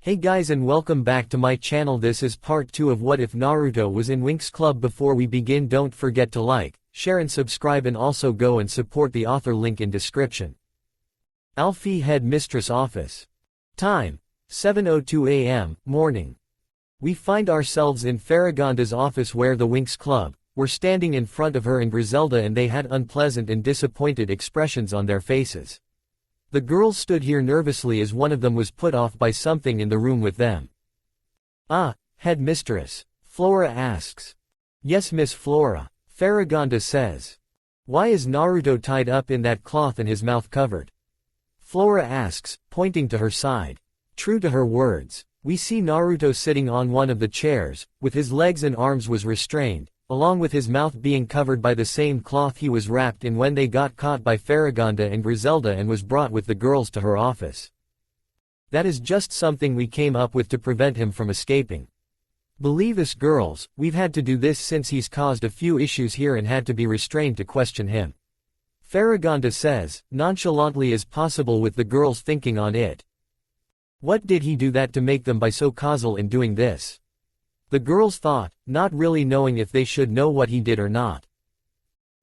Hey guys and welcome back to my channel. This is part 2 of What If Naruto Was in Winx Club. Before we begin, don't forget to like, share and subscribe, and also go and support the author, link in description. Alfie Head Mistress Office. Time: 7:02 a.m. morning. We find ourselves in Faragonda's office where the Winx Club were standing in front of her and Griselda, and they had unpleasant and disappointed expressions on their faces. The girls stood here nervously as one of them was put off by something in the room with them. "Ah, headmistress," Flora asks. "Yes, Miss Flora," Faragonda says. "Why is Naruto tied up in that cloth and his mouth covered?" Flora asks, pointing to her side. True to her words, we see Naruto sitting on one of the chairs, with his legs and arms was restrained, along with his mouth being covered by the same cloth he was wrapped in when they got caught by Faragonda and Griselda and was brought with the girls to her office. That is just something we came up with to prevent him from escaping. Believe us girls, we've had to do this since he's caused a few issues here and had to be restrained to question him. Faragonda says, nonchalantly as possible, with the girls thinking on it. What did he do that to make them by so causal in doing this? The girls thought, not really knowing if they should know what he did or not.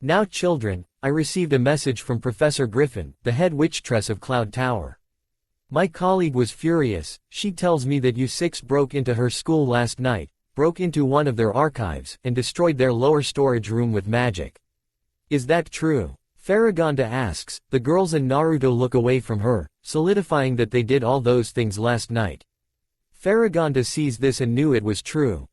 Now children, I received a message from Professor Griffin, the head witchtress of Cloud Tower. My colleague was furious. She tells me that you six broke into her school last night, broke into one of their archives, and destroyed their lower storage room with magic. Is that true? Faragonda asks. The girls and Naruto look away from her, solidifying that they did all those things last night. Faragonda sees this and knew it was true.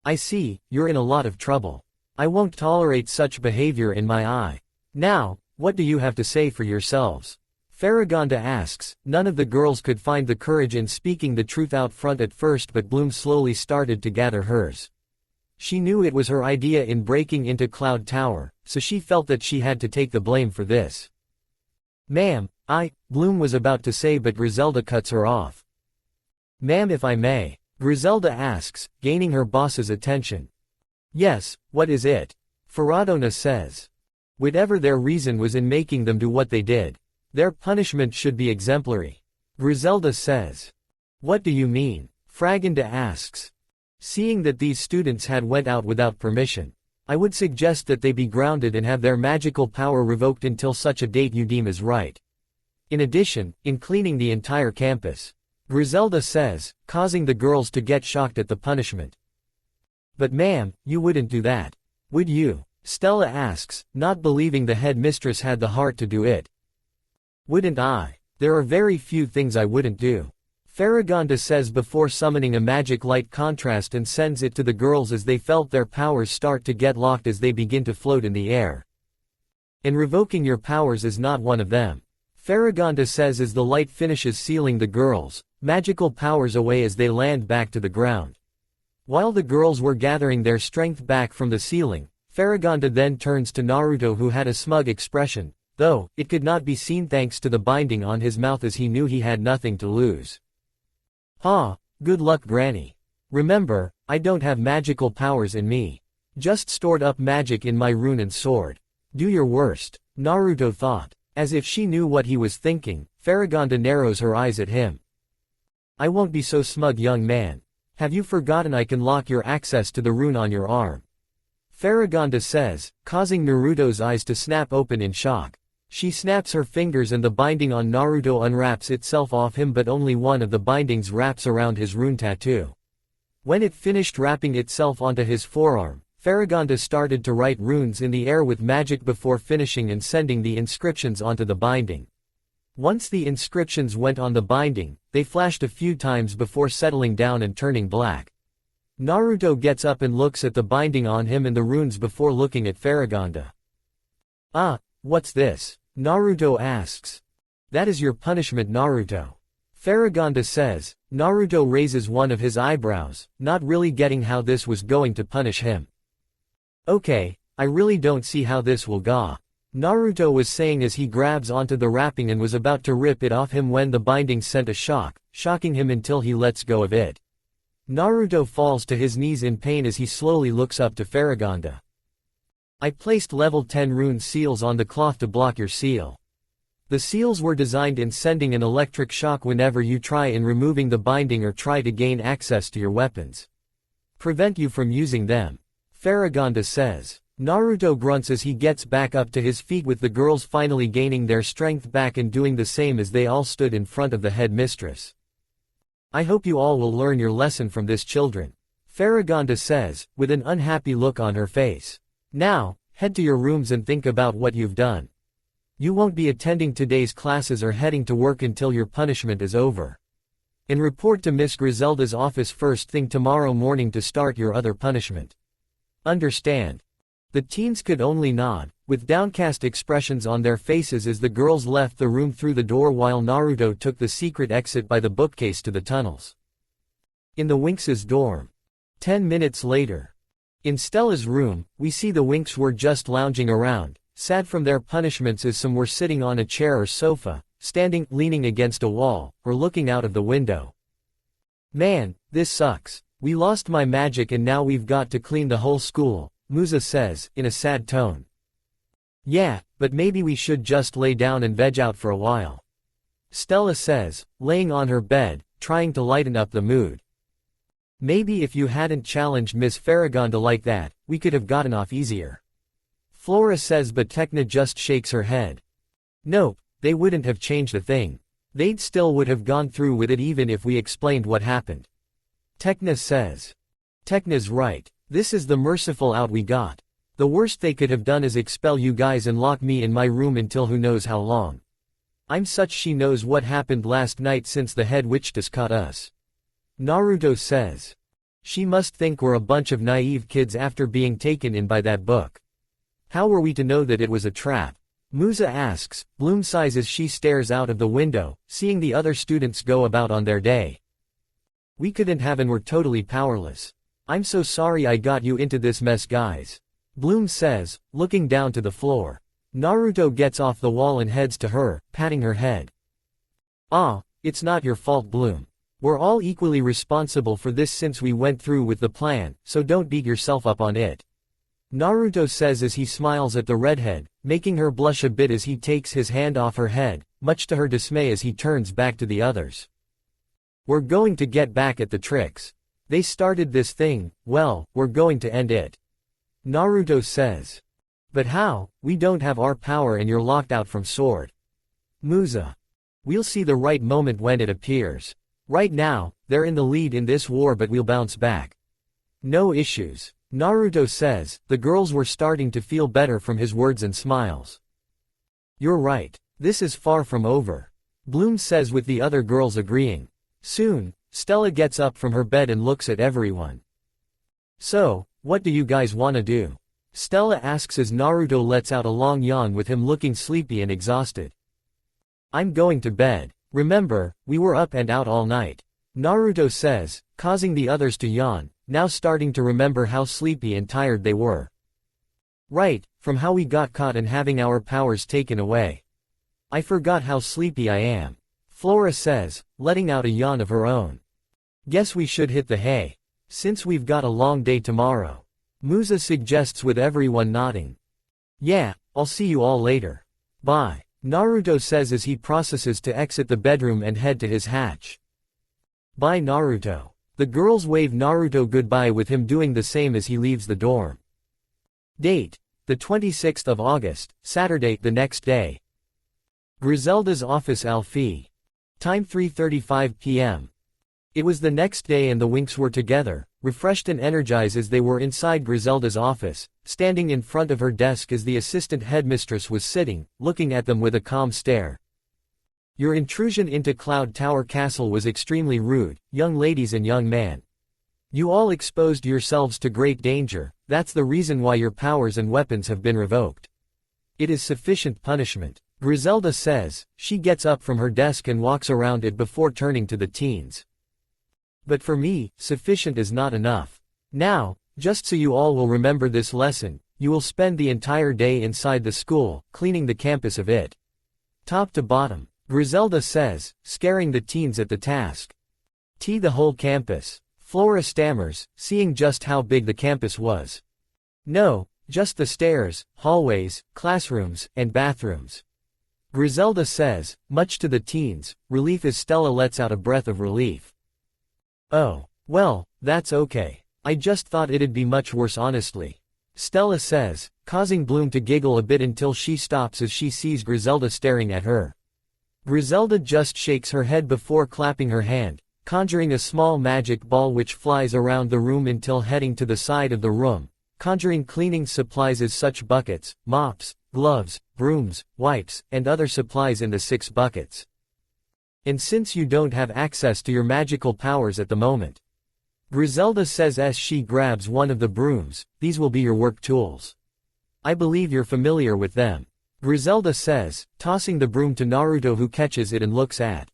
I see, you're in a lot of trouble. I won't tolerate such behavior in my eye. Now, what do you have to say for yourselves? Faragonda asks. None of the girls could find the courage in speaking the truth out front at first, but Bloom slowly started to gather hers. She knew it was her idea in breaking into Cloud Tower, so she felt that she had to take the blame for this. "Ma'am, Bloom was about to say, but Griselda cuts her off. "Ma'am, if I may," Griselda asks, gaining her boss's attention. "Yes, what is it?" Faragonda says. "Whatever their reason was in making them do what they did, their punishment should be exemplary," Griselda says. "What do you mean?" Faragonda asks. "Seeing that these students had went out without permission, I would suggest that they be grounded and have their magical power revoked until such a date you deem is right. In addition, in cleaning the entire campus," Griselda says, causing the girls to get shocked at the punishment. "But ma'am, you wouldn't do that, would you?" Stella asks, not believing the headmistress had the heart to do it. "Wouldn't I? There are very few things I wouldn't do," Faragonda says before summoning a magic light contrast and sends it to the girls as they felt their powers start to get locked as they begin to float in the air. "And revoking your powers is not one of them," Faragonda says as the light finishes sealing the girls' magical powers away as they land back to the ground. While the girls were gathering their strength back from the ceiling, Faragonda then turns to Naruto, who had a smug expression, though it could not be seen thanks to the binding on his mouth, as he knew he had nothing to lose. "Ha, good luck Granny. Remember, I don't have magical powers in me. Just stored up magic in my rune and sword. Do your worst," Naruto thought. As if she knew what he was thinking, Faragonda narrows her eyes at him. "I won't be so smug, young man. Have you forgotten I can lock your access to the rune on your arm?" Faragonda says, causing Naruto's eyes to snap open in shock. She snaps her fingers and the binding on Naruto unwraps itself off him, but only one of the bindings wraps around his rune tattoo. When it finished wrapping itself onto his forearm, Faragonda started to write runes in the air with magic before finishing and sending the inscriptions onto the binding. Once the inscriptions went on the binding, they flashed a few times before settling down and turning black. Naruto gets up and looks at the binding on him and the runes before looking at Faragonda. "Ah, what's this?" Naruto asks. "That is your punishment, Naruto," Faragonda says. Naruto raises one of his eyebrows, not really getting how this was going to punish him. "Okay, I really don't see how this will go," Naruto was saying as he grabs onto the wrapping and was about to rip it off him when the binding sent a shock, shocking him until he lets go of it. Naruto falls to his knees in pain as he slowly looks up to Faragonda. "I placed level 10 rune seals on the cloth to block your seal. The seals were designed in sending an electric shock whenever you try in removing the binding or try to gain access to your weapons. Prevent you from using them. Faragonda says. Naruto grunts as he gets back up to his feet with the girls finally gaining their strength back and doing the same as they all stood in front of the headmistress. I hope you all will learn your lesson from this, children. Faragonda says, with an unhappy look on her face. Now, head to your rooms and think about what you've done. You won't be attending today's classes or heading to work until your punishment is over. And report to Miss Griselda's office first thing tomorrow morning to start your other punishment. Understand? The teens could only nod, with downcast expressions on their faces as the girls left the room through the door while Naruto took the secret exit by the bookcase to the tunnels. In the Winx's dorm. 10 minutes later. In Stella's room, we see the Winx were just lounging around, sad from their punishments as some were sitting on a chair or sofa, standing, leaning against a wall, or looking out of the window. Man, this sucks. We lost my magic and now we've got to clean the whole school, Musa says, in a sad tone. Yeah, but maybe we should just lay down and veg out for a while. Stella says, laying on her bed, trying to lighten up the mood. Maybe if you hadn't challenged Miss Faragonda like that, we could have gotten off easier. Flora says, but Tecna just shakes her head. Nope, they wouldn't have changed a thing. They'd still would have gone through with it even if we explained what happened. Tecna says. Tecna's right. This is the merciful out we got. The worst they could have done is expel you guys and lock me in my room until who knows how long. I'm such she knows what happened last night since the head witch just caught us. Naruto says. She must think we're a bunch of naive kids after being taken in by that book. How were we to know that it was a trap? Musa asks. Bloom sighs as she stares out of the window, seeing the other students go about on their day. We couldn't have and we're totally powerless. I'm so sorry I got you into this mess, guys. Bloom says, looking down to the floor. Naruto gets off the wall and heads to her, patting her head. Ah, it's not your fault, Bloom. We're all equally responsible for this since we went through with the plan, so don't beat yourself up on it. Naruto says as he smiles at the redhead, making her blush a bit as he takes his hand off her head, much to her dismay as he turns back to the others. We're going to get back at the tricks. They started this thing, well, we're going to end it. Naruto says. But how? We don't have our power and you're locked out from sword. Musa. We'll see the right moment when it appears. Right now, they're in the lead in this war but we'll bounce back. No issues. Naruto says. The girls were starting to feel better from his words and smiles. You're right. This is far from over. Bloom says with the other girls agreeing. Soon, Stella gets up from her bed and looks at everyone. So, what do you guys wanna do? Stella asks as Naruto lets out a long yawn with him looking sleepy and exhausted. I'm going to bed. Remember, we were up and out all night. Naruto says, causing the others to yawn, now starting to remember how sleepy and tired they were. Right, from how we got caught and having our powers taken away. I forgot how sleepy I am. Flora says, letting out a yawn of her own. Guess we should hit the hay. Since we've got a long day tomorrow. Musa suggests with everyone nodding. Yeah, I'll see you all later. Bye. Naruto says as he processes to exit the bedroom and head to his hatch. Bye Naruto. The girls wave Naruto goodbye with him doing the same as he leaves the dorm. Date: the 26th of August, Saturday, the next day. Griselda's office, Alfie. Time 3:35 p.m. It was the next day and the Winx were together, refreshed and energized as they were inside Griselda's office, standing in front of her desk as the assistant headmistress was sitting, looking at them with a calm stare. Your intrusion into Cloud Tower Castle was extremely rude, young ladies and young man. You all exposed yourselves to great danger, that's the reason why your powers and weapons have been revoked. It is sufficient punishment, Griselda says. She gets up from her desk and walks around it before turning to the teens. But for me, sufficient is not enough. Now, just so you all will remember this lesson, you will spend the entire day inside the school, cleaning the campus of it. Top to bottom, Griselda says, scaring the teens at the task. The whole campus. Flora stammers, seeing just how big the campus was. No, just the stairs, hallways, classrooms, and bathrooms. Griselda says, much to the teens' relief as Stella lets out a breath of relief. Oh, well, that's okay. I just thought it'd be much worse honestly. Stella says, causing Bloom to giggle a bit until she stops as she sees Griselda staring at her. Griselda just shakes her head before clapping her hand, conjuring a small magic ball which flies around the room until heading to the side of the room, conjuring cleaning supplies as such buckets, mops, gloves, brooms, wipes, and other supplies in the 6 buckets. And since you don't have access to your magical powers at the moment, Griselda says as she grabs one of the brooms, these will be your work tools. I believe you're familiar with them. Griselda says, tossing the broom to Naruto who catches it and looks at.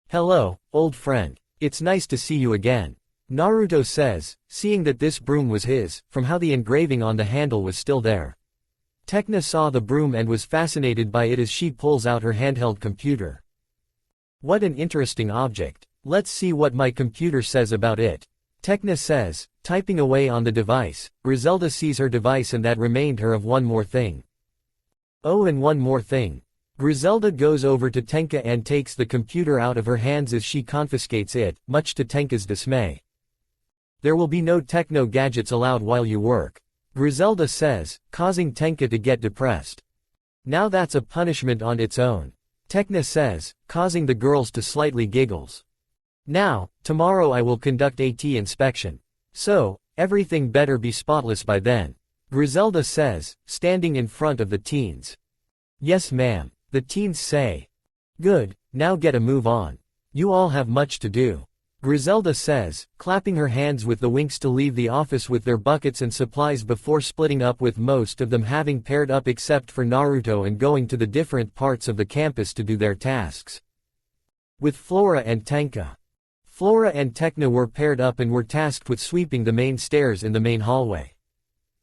Hello, old friend. It's nice to see you again. Naruto says, seeing that this broom was his, from how the engraving on the handle was still there. Tekna saw the broom and was fascinated by it as she pulls out her handheld computer. What an interesting object. Let's see what my computer says about it. Tekna says, typing away on the device. Griselda sees her device and that remained her of one more thing. Oh, and one more thing. Griselda goes over to Tenka and takes the computer out of her hands as she confiscates it, much to Tenka's dismay. There will be no techno gadgets allowed while you work, Griselda says, causing Tenka to get depressed. Now that's a punishment on its own, Tekna says, causing the girls to slightly giggles. Now, tomorrow I will conduct AT inspection. So, everything better be spotless by then, Griselda says, standing in front of the teens. Yes ma'am, the teens say. Good, now get a move on. You all have much to do, Griselda says, clapping her hands with the winx to leave the office with their buckets and supplies before splitting up with most of them having paired up except for Naruto and going to the different parts of the campus to do their tasks. With Flora and Tenka. Flora and Tekna were paired up and were tasked with sweeping the main stairs in the main hallway.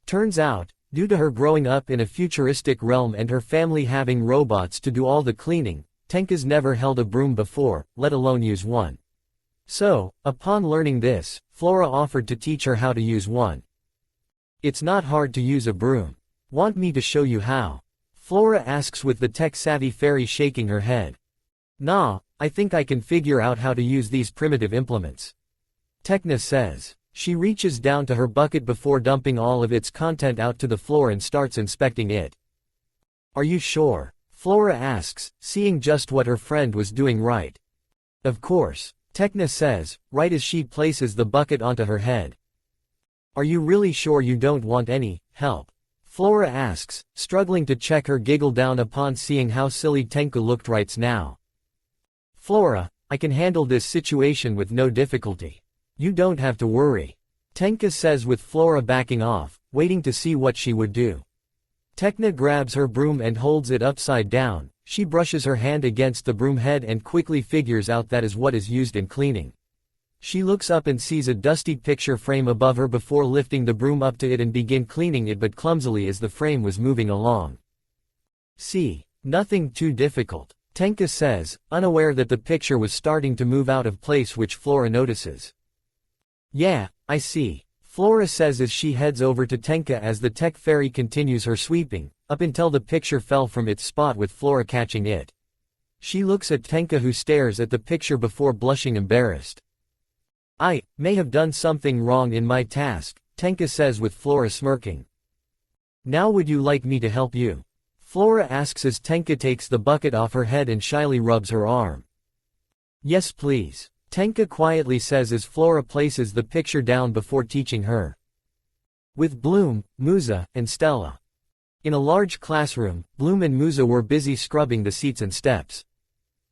Turns out, due to her growing up in a futuristic realm and her family having robots to do all the cleaning, Tenka's never held a broom before, let alone use one. So, upon learning this, Flora offered to teach her how to use one. It's not hard to use a broom. Want me to show you how? Flora asks with the tech-savvy fairy shaking her head. Nah, I think I can figure out how to use these primitive implements, Tekna says. She reaches down to her bucket before dumping all of its content out to the floor and starts inspecting it. Are you sure? Flora asks, seeing just what her friend was doing right. Of course, Tekna says, right as she places the bucket onto her head. Are you really sure you don't want any help? Flora asks, struggling to check her giggle down upon seeing how silly Tenka looked right now. Flora, I can handle this situation with no difficulty. You don't have to worry, Tenka says with Flora backing off, waiting to see what she would do. Tekna grabs her broom and holds it upside down. She brushes her hand against the broom head and quickly figures out that is what is used in cleaning. She looks up and sees a dusty picture frame above her before lifting the broom up to it and begin cleaning it but clumsily as the frame was moving along. See, nothing too difficult, Tenka says, unaware that the picture was starting to move out of place which Flora notices. Yeah, I see, Flora says as she heads over to Tenka as the tech fairy continues her sweeping, up until the picture fell from its spot with Flora catching it. She looks at Tenka who stares at the picture before blushing embarrassed. I may have done something wrong in my task, Tenka says with Flora smirking. Now would you like me to help you? Flora asks as Tenka takes the bucket off her head and shyly rubs her arm. Yes please, Tenka quietly says as Flora places the picture down before teaching her. With Bloom, Musa, and Stella. In a large classroom, Bloom and Musa were busy scrubbing the seats and steps.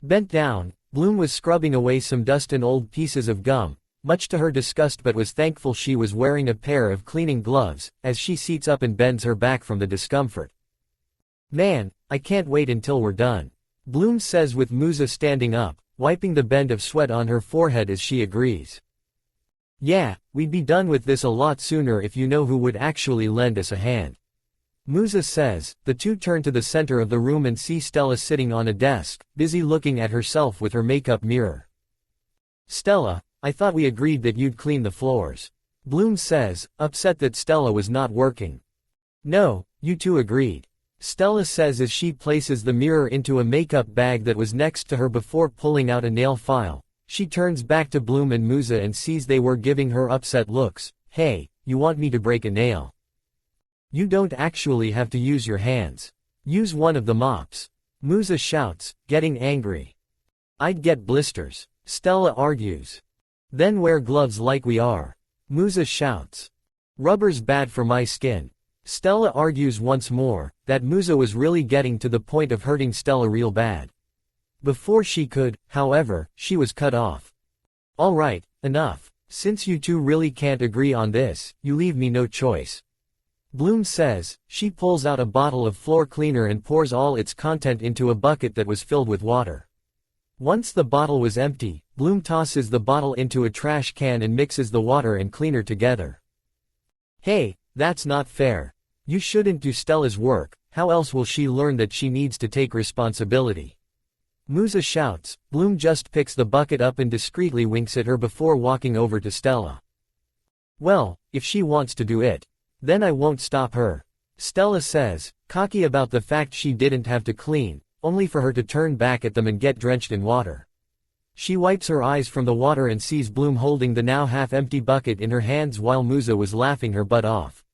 Bent down, Bloom was scrubbing away some dust and old pieces of gum, much to her disgust but was thankful she was wearing a pair of cleaning gloves, as she seats up and bends her back from the discomfort. Man, I can't wait until we're done, Bloom says with Musa standing up, wiping the bend of sweat on her forehead as she agrees. Yeah, we'd be done with this a lot sooner if you know who would actually lend us a hand, Musa says. The two turn to the center of the room and see Stella sitting on a desk, busy looking at herself with her makeup mirror. Stella, I thought we agreed that you'd clean the floors, Bloom says, upset that Stella was not working. No, you two agreed, Stella says as she places the mirror into a makeup bag that was next to her before pulling out a nail file. She turns back to Bloom and Musa and sees they were giving her upset looks. Hey, you want me to break a nail? You don't actually have to use your hands. Use one of the mops. Musa shouts, getting angry. I'd get blisters. Stella argues. Then wear gloves like we are. Musa shouts. Rubber's bad for my skin. Stella argues once more, that Musa was really getting to the point of hurting Stella real bad. Before she could, however, she was cut off. Alright, enough. Since you two really can't agree on this, you leave me no choice. Bloom says. She pulls out a bottle of floor cleaner and pours all its content into a bucket that was filled with water. Once the bottle was empty, Bloom tosses the bottle into a trash can and mixes the water and cleaner together. Hey, that's not fair. You shouldn't do Stella's work. How else will she learn that she needs to take responsibility? Musa shouts. Bloom just picks the bucket up and discreetly winks at her before walking over to Stella. Well, if she wants to do it, then I won't stop her. Stella says, cocky about the fact she didn't have to clean, only for her to turn back at them and get drenched in water. She wipes her eyes from the water and sees Bloom holding the now half-empty bucket in her hands while Musa was laughing her butt off.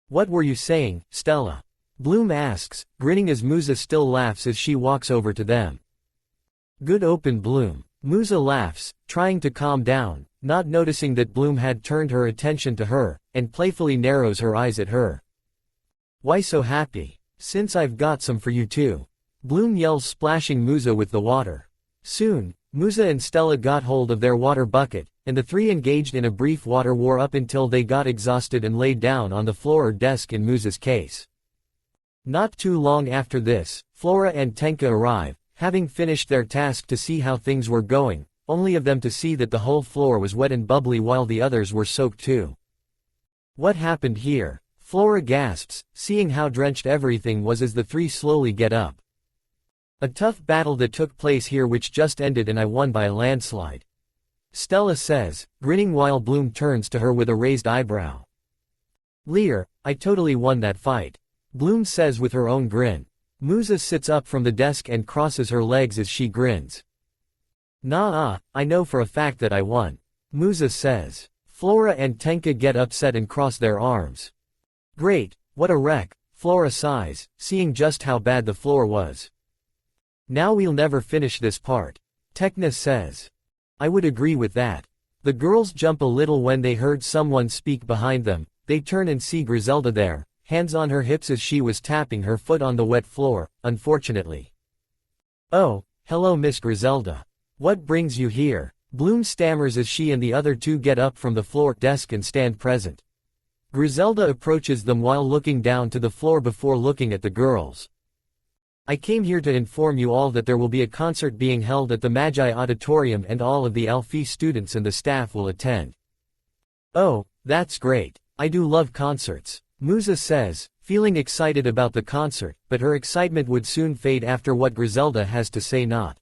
What were you saying, Stella? Bloom asks, grinning as Musa still laughs as she walks over to them. Good open, Bloom. Musa laughs, trying to calm down, not noticing that Bloom had turned her attention to her, and playfully narrows her eyes at her. Why so happy? Since I've got some for you too. Bloom yells, splashing Musa with the water. Soon, Musa and Stella got hold of their water bucket, and the three engaged in a brief water war up until they got exhausted and laid down on the floor or desk in Musa's case. Not too long after this, Flora and Tenka arrive, having finished their task to see how things were going, only of them to see that the whole floor was wet and bubbly while the others were soaked too. What happened here? Flora gasps, seeing how drenched everything was as the three slowly get up. A tough battle that took place here which just ended and I won by a landslide. Stella says, grinning while Bloom turns to her with a raised eyebrow. Lear, I totally won that fight. Bloom says with her own grin. Musa sits up from the desk and crosses her legs as she grins. Nah, I know for a fact that I won. Musa says. Flora and Tenka get upset and cross their arms. Great, what a wreck, Flora sighs, seeing just how bad the floor was. Now we'll never finish this part. Tekna says. I would agree with that. The girls jump a little when they heard someone speak behind them. They turn and see Griselda there, hands on her hips as she was tapping her foot on the wet floor, unfortunately. Oh, hello Miss Griselda. What brings you here? Bloom stammers as she and the other two get up from the floor desk and stand present. Griselda approaches them while looking down to the floor before looking at the girls. I came here to inform you all that there will be a concert being held at the Magi Auditorium and all of the Alphi students and the staff will attend. Oh, that's great. I do love concerts. Musa says, feeling excited about the concert, but her excitement would soon fade after what Griselda has to say. Not.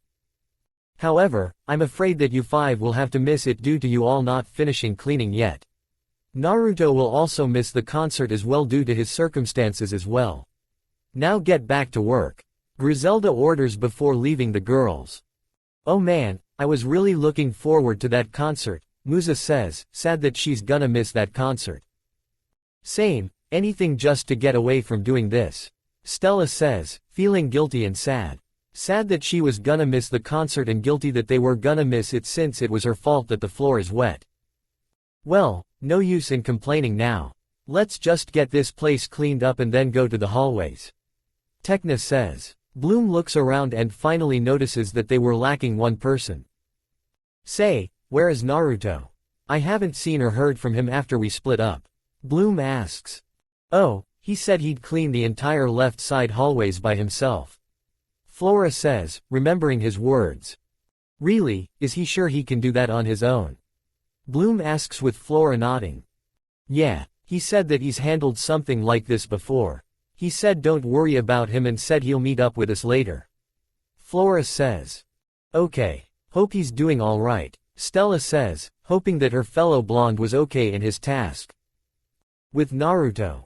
However, I'm afraid that you five will have to miss it due to you all not finishing cleaning yet. Naruto will also miss the concert as well due to his circumstances as well. Now get back to work. Griselda orders before leaving the girls. Oh man, I was really looking forward to that concert, Musa says, sad that she's gonna miss that concert. Same, anything just to get away from doing this. Stella says, feeling guilty and sad. Sad that she was gonna miss the concert and guilty that they were gonna miss it since it was her fault that the floor is wet. Well, no use in complaining now. Let's just get this place cleaned up and then go to the hallways. Tekna says. Bloom looks around and finally notices that they were lacking one person. Say, where is Naruto? I haven't seen or heard from him after we split up. Bloom asks. Oh, he said he'd clean the entire left side hallways by himself. Flora says, remembering his words. Really, is he sure he can do that on his own? Bloom asks with Flora nodding. Yeah, he said that he's handled something like this before. He said don't worry about him and said he'll meet up with us later. Flora says. Okay, hope he's doing alright. Stella says, hoping that her fellow blonde was okay in his task. With Naruto.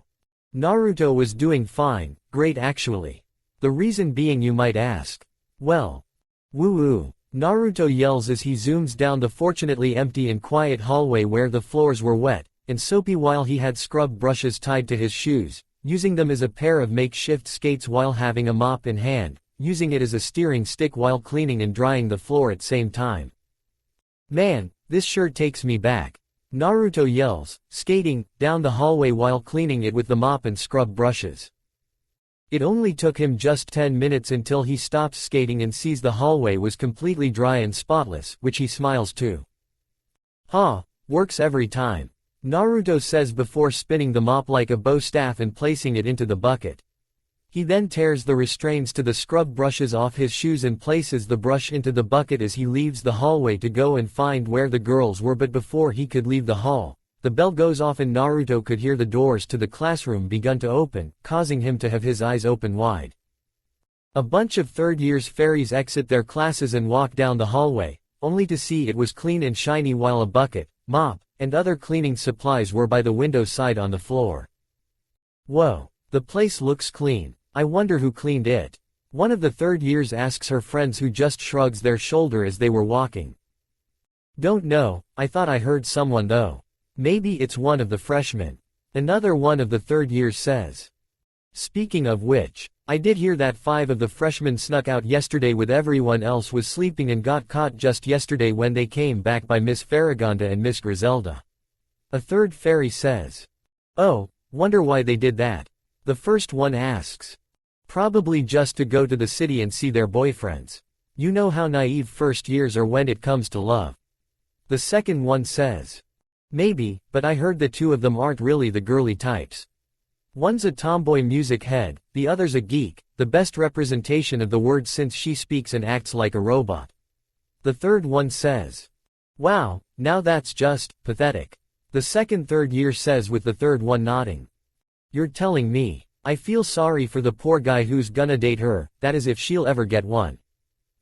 Naruto was doing fine, great actually. The reason being you might ask. Well. Woo-woo. Naruto yells as he zooms down the fortunately empty and quiet hallway where the floors were wet and soapy while he had scrub brushes tied to his shoes, using them as a pair of makeshift skates while having a mop in hand, using it as a steering stick while cleaning and drying the floor at same time. Man, this sure takes me back. Naruto yells, skating down the hallway while cleaning it with the mop and scrub brushes. It only took him just 10 minutes until he stops skating and sees the hallway was completely dry and spotless, which he smiles to. Ha, works every time. Naruto says before spinning the mop like a bow staff and placing it into the bucket. He then tears the restraints to the scrub brushes off his shoes and places the brush into the bucket as he leaves the hallway to go and find where the girls were, but before he could leave the hall, the bell goes off and Naruto could hear the doors to the classroom begun to open, causing him to have his eyes open wide. A bunch of third-years fairies exit their classes and walk down the hallway, only to see it was clean and shiny while a bucket, mop, and other cleaning supplies were by the window side on the floor. Whoa, the place looks clean. I wonder who cleaned it. One of the third years asks her friends, who just shrugs their shoulder as they were walking. Don't know, I thought I heard someone though. Maybe it's one of the freshmen. Another one of the third years says. Speaking of which, I did hear that 5 of the freshmen snuck out yesterday with everyone else was sleeping and got caught just yesterday when they came back by Miss Farragonda and Miss Griselda. A third fairy says. Oh, wonder why they did that. The first one asks. Probably just to go to the city and see their boyfriends. You know how naive first years are when it comes to love. The second one says. Maybe, but I heard the 2 of them aren't really the girly types. One's a tomboy music head, the other's a geek, the best representation of the word since she speaks and acts like a robot. The third one says. Wow, now that's just pathetic. The second third year says with the third one nodding. You're telling me. I feel sorry for the poor guy who's gonna date her, that is if she'll ever get one.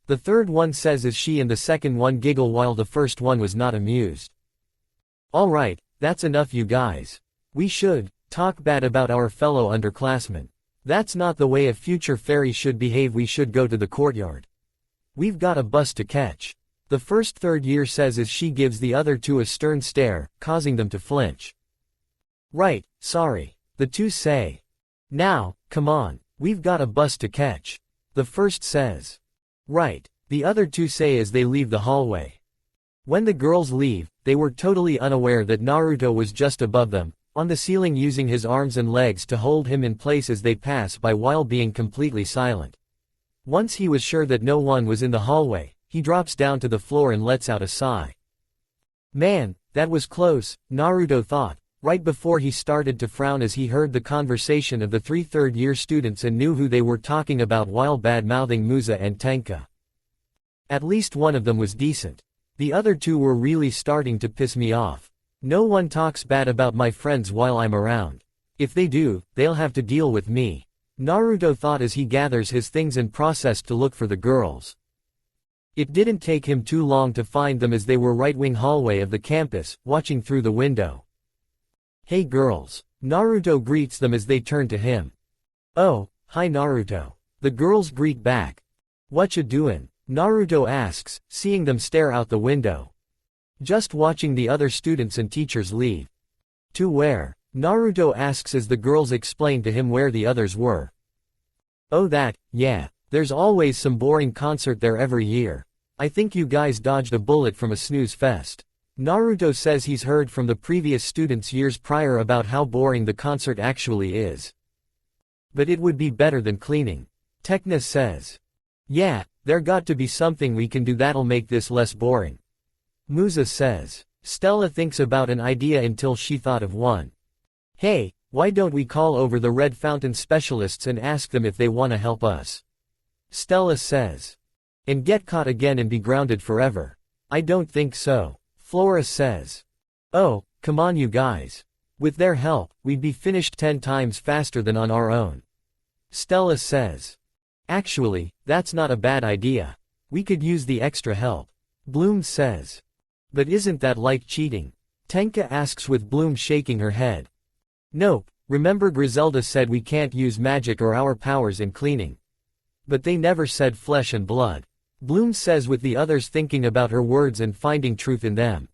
The third one says as she and the second one giggle while the first one was not amused. Alright, that's enough you guys. We should talk bad about our fellow underclassmen. That's not the way a future fairy should behave. We should go to the courtyard. We've got a bus to catch. The first third year says as she gives the other 2 a stern stare, causing them to flinch. Right, sorry. The 2 say. Now, come on, we've got a bus to catch. The first says. Right, the other 2 say as they leave the hallway. When the girls leave, they were totally unaware that Naruto was just above them, on the ceiling, using his arms and legs to hold him in place as they pass by while being completely silent. Once he was sure that no one was in the hallway, he drops down to the floor and lets out a sigh. Man, that was close, Naruto thought. Right before he started to frown as he heard the conversation of the 3 third-year students and knew who they were talking about while bad-mouthing Musa and Tenka. At least one of them was decent. The other 2 were really starting to piss me off. No one talks bad about my friends while I'm around. If they do, they'll have to deal with me. Naruto thought as he gathers his things and processed to look for the girls. It didn't take him too long to find them as they were right-wing hallway of the campus, watching through the window. Hey girls. Naruto greets them as they turn to him. Oh, hi Naruto. The girls greet back. Whatcha doin'? Naruto asks, seeing them stare out the window. Just watching the other students and teachers leave. To where? Naruto asks as the girls explain to him where the others were. Oh that, yeah, there's always some boring concert there every year. I think you guys dodged a bullet from a snooze fest. Naruto says he's heard from the previous students years prior about how boring the concert actually is. But it would be better than cleaning. Tekna says. Yeah, there got to be something we can do that'll make this less boring. Musa says. Stella thinks about an idea until she thought of one. Hey, why don't we call over the Red Fountain specialists and ask them if they wanna help us? Stella says. And get caught again and be grounded forever. I don't think so. Flora says. Oh, come on you guys. With their help, we'd be finished 10 times faster than on our own. Stella says. Actually, that's not a bad idea. We could use the extra help. Bloom says. But isn't that like cheating? Tenka asks with Bloom shaking her head. Nope, Remember Griselda said we can't use magic or our powers in cleaning. But they never said flesh and blood. Bloom says with the others thinking about her words and finding truth in them.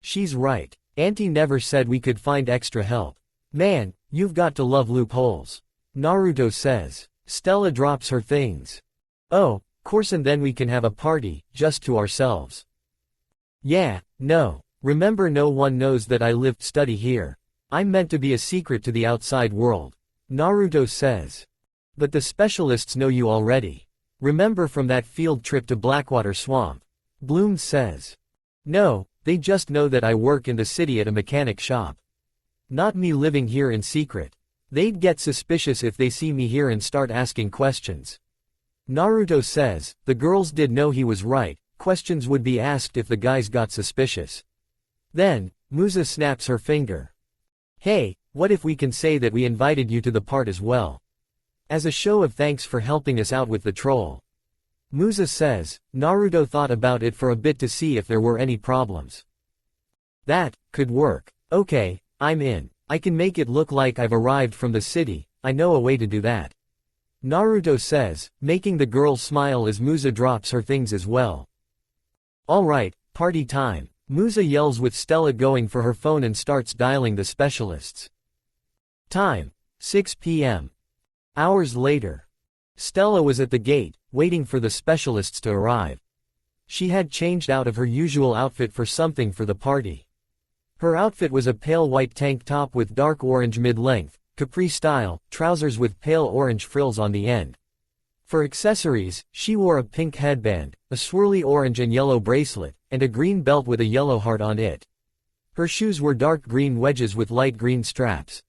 She's right. Auntie never said we could find extra help. Man, you've got to love loopholes. Naruto says. Stella drops her things. Oh, course, and then we can have a party, just to ourselves. Yeah, no. Remember no one knows that I study here. I'm meant to be a secret to the outside world. Naruto says. But the specialists know you already. Remember from that field trip to Blackwater Swamp. Bloom says. No, they just know that I work in the city at a mechanic shop. Not me living here in secret. They'd get suspicious if they see me here and start asking questions. Naruto says, the girls did know he was right, questions would be asked if the guys got suspicious. Then, Musa snaps her finger. Hey, what if we can say that we invited you to the part as well? As a show of thanks for helping us out with the troll. Musa says, Naruto thought about it for a bit to see if there were any problems. That could work. Okay, I'm in. I can make it look like I've arrived from the city, I know a way to do that. Naruto says, making the girls smile as Musa drops her things as well. Alright, party time. Musa yells with Stella going for her phone and starts dialing the specialists. Time. 6 p.m. Hours later. Stella was at the gate, waiting for the specialists to arrive. She had changed out of her usual outfit for something for the party. Her outfit was a pale white tank top with dark orange mid-length, capri style, trousers with pale orange frills on the end. For accessories, she wore a pink headband, a swirly orange and yellow bracelet, and a green belt with a yellow heart on it. Her shoes were dark green wedges with light green straps.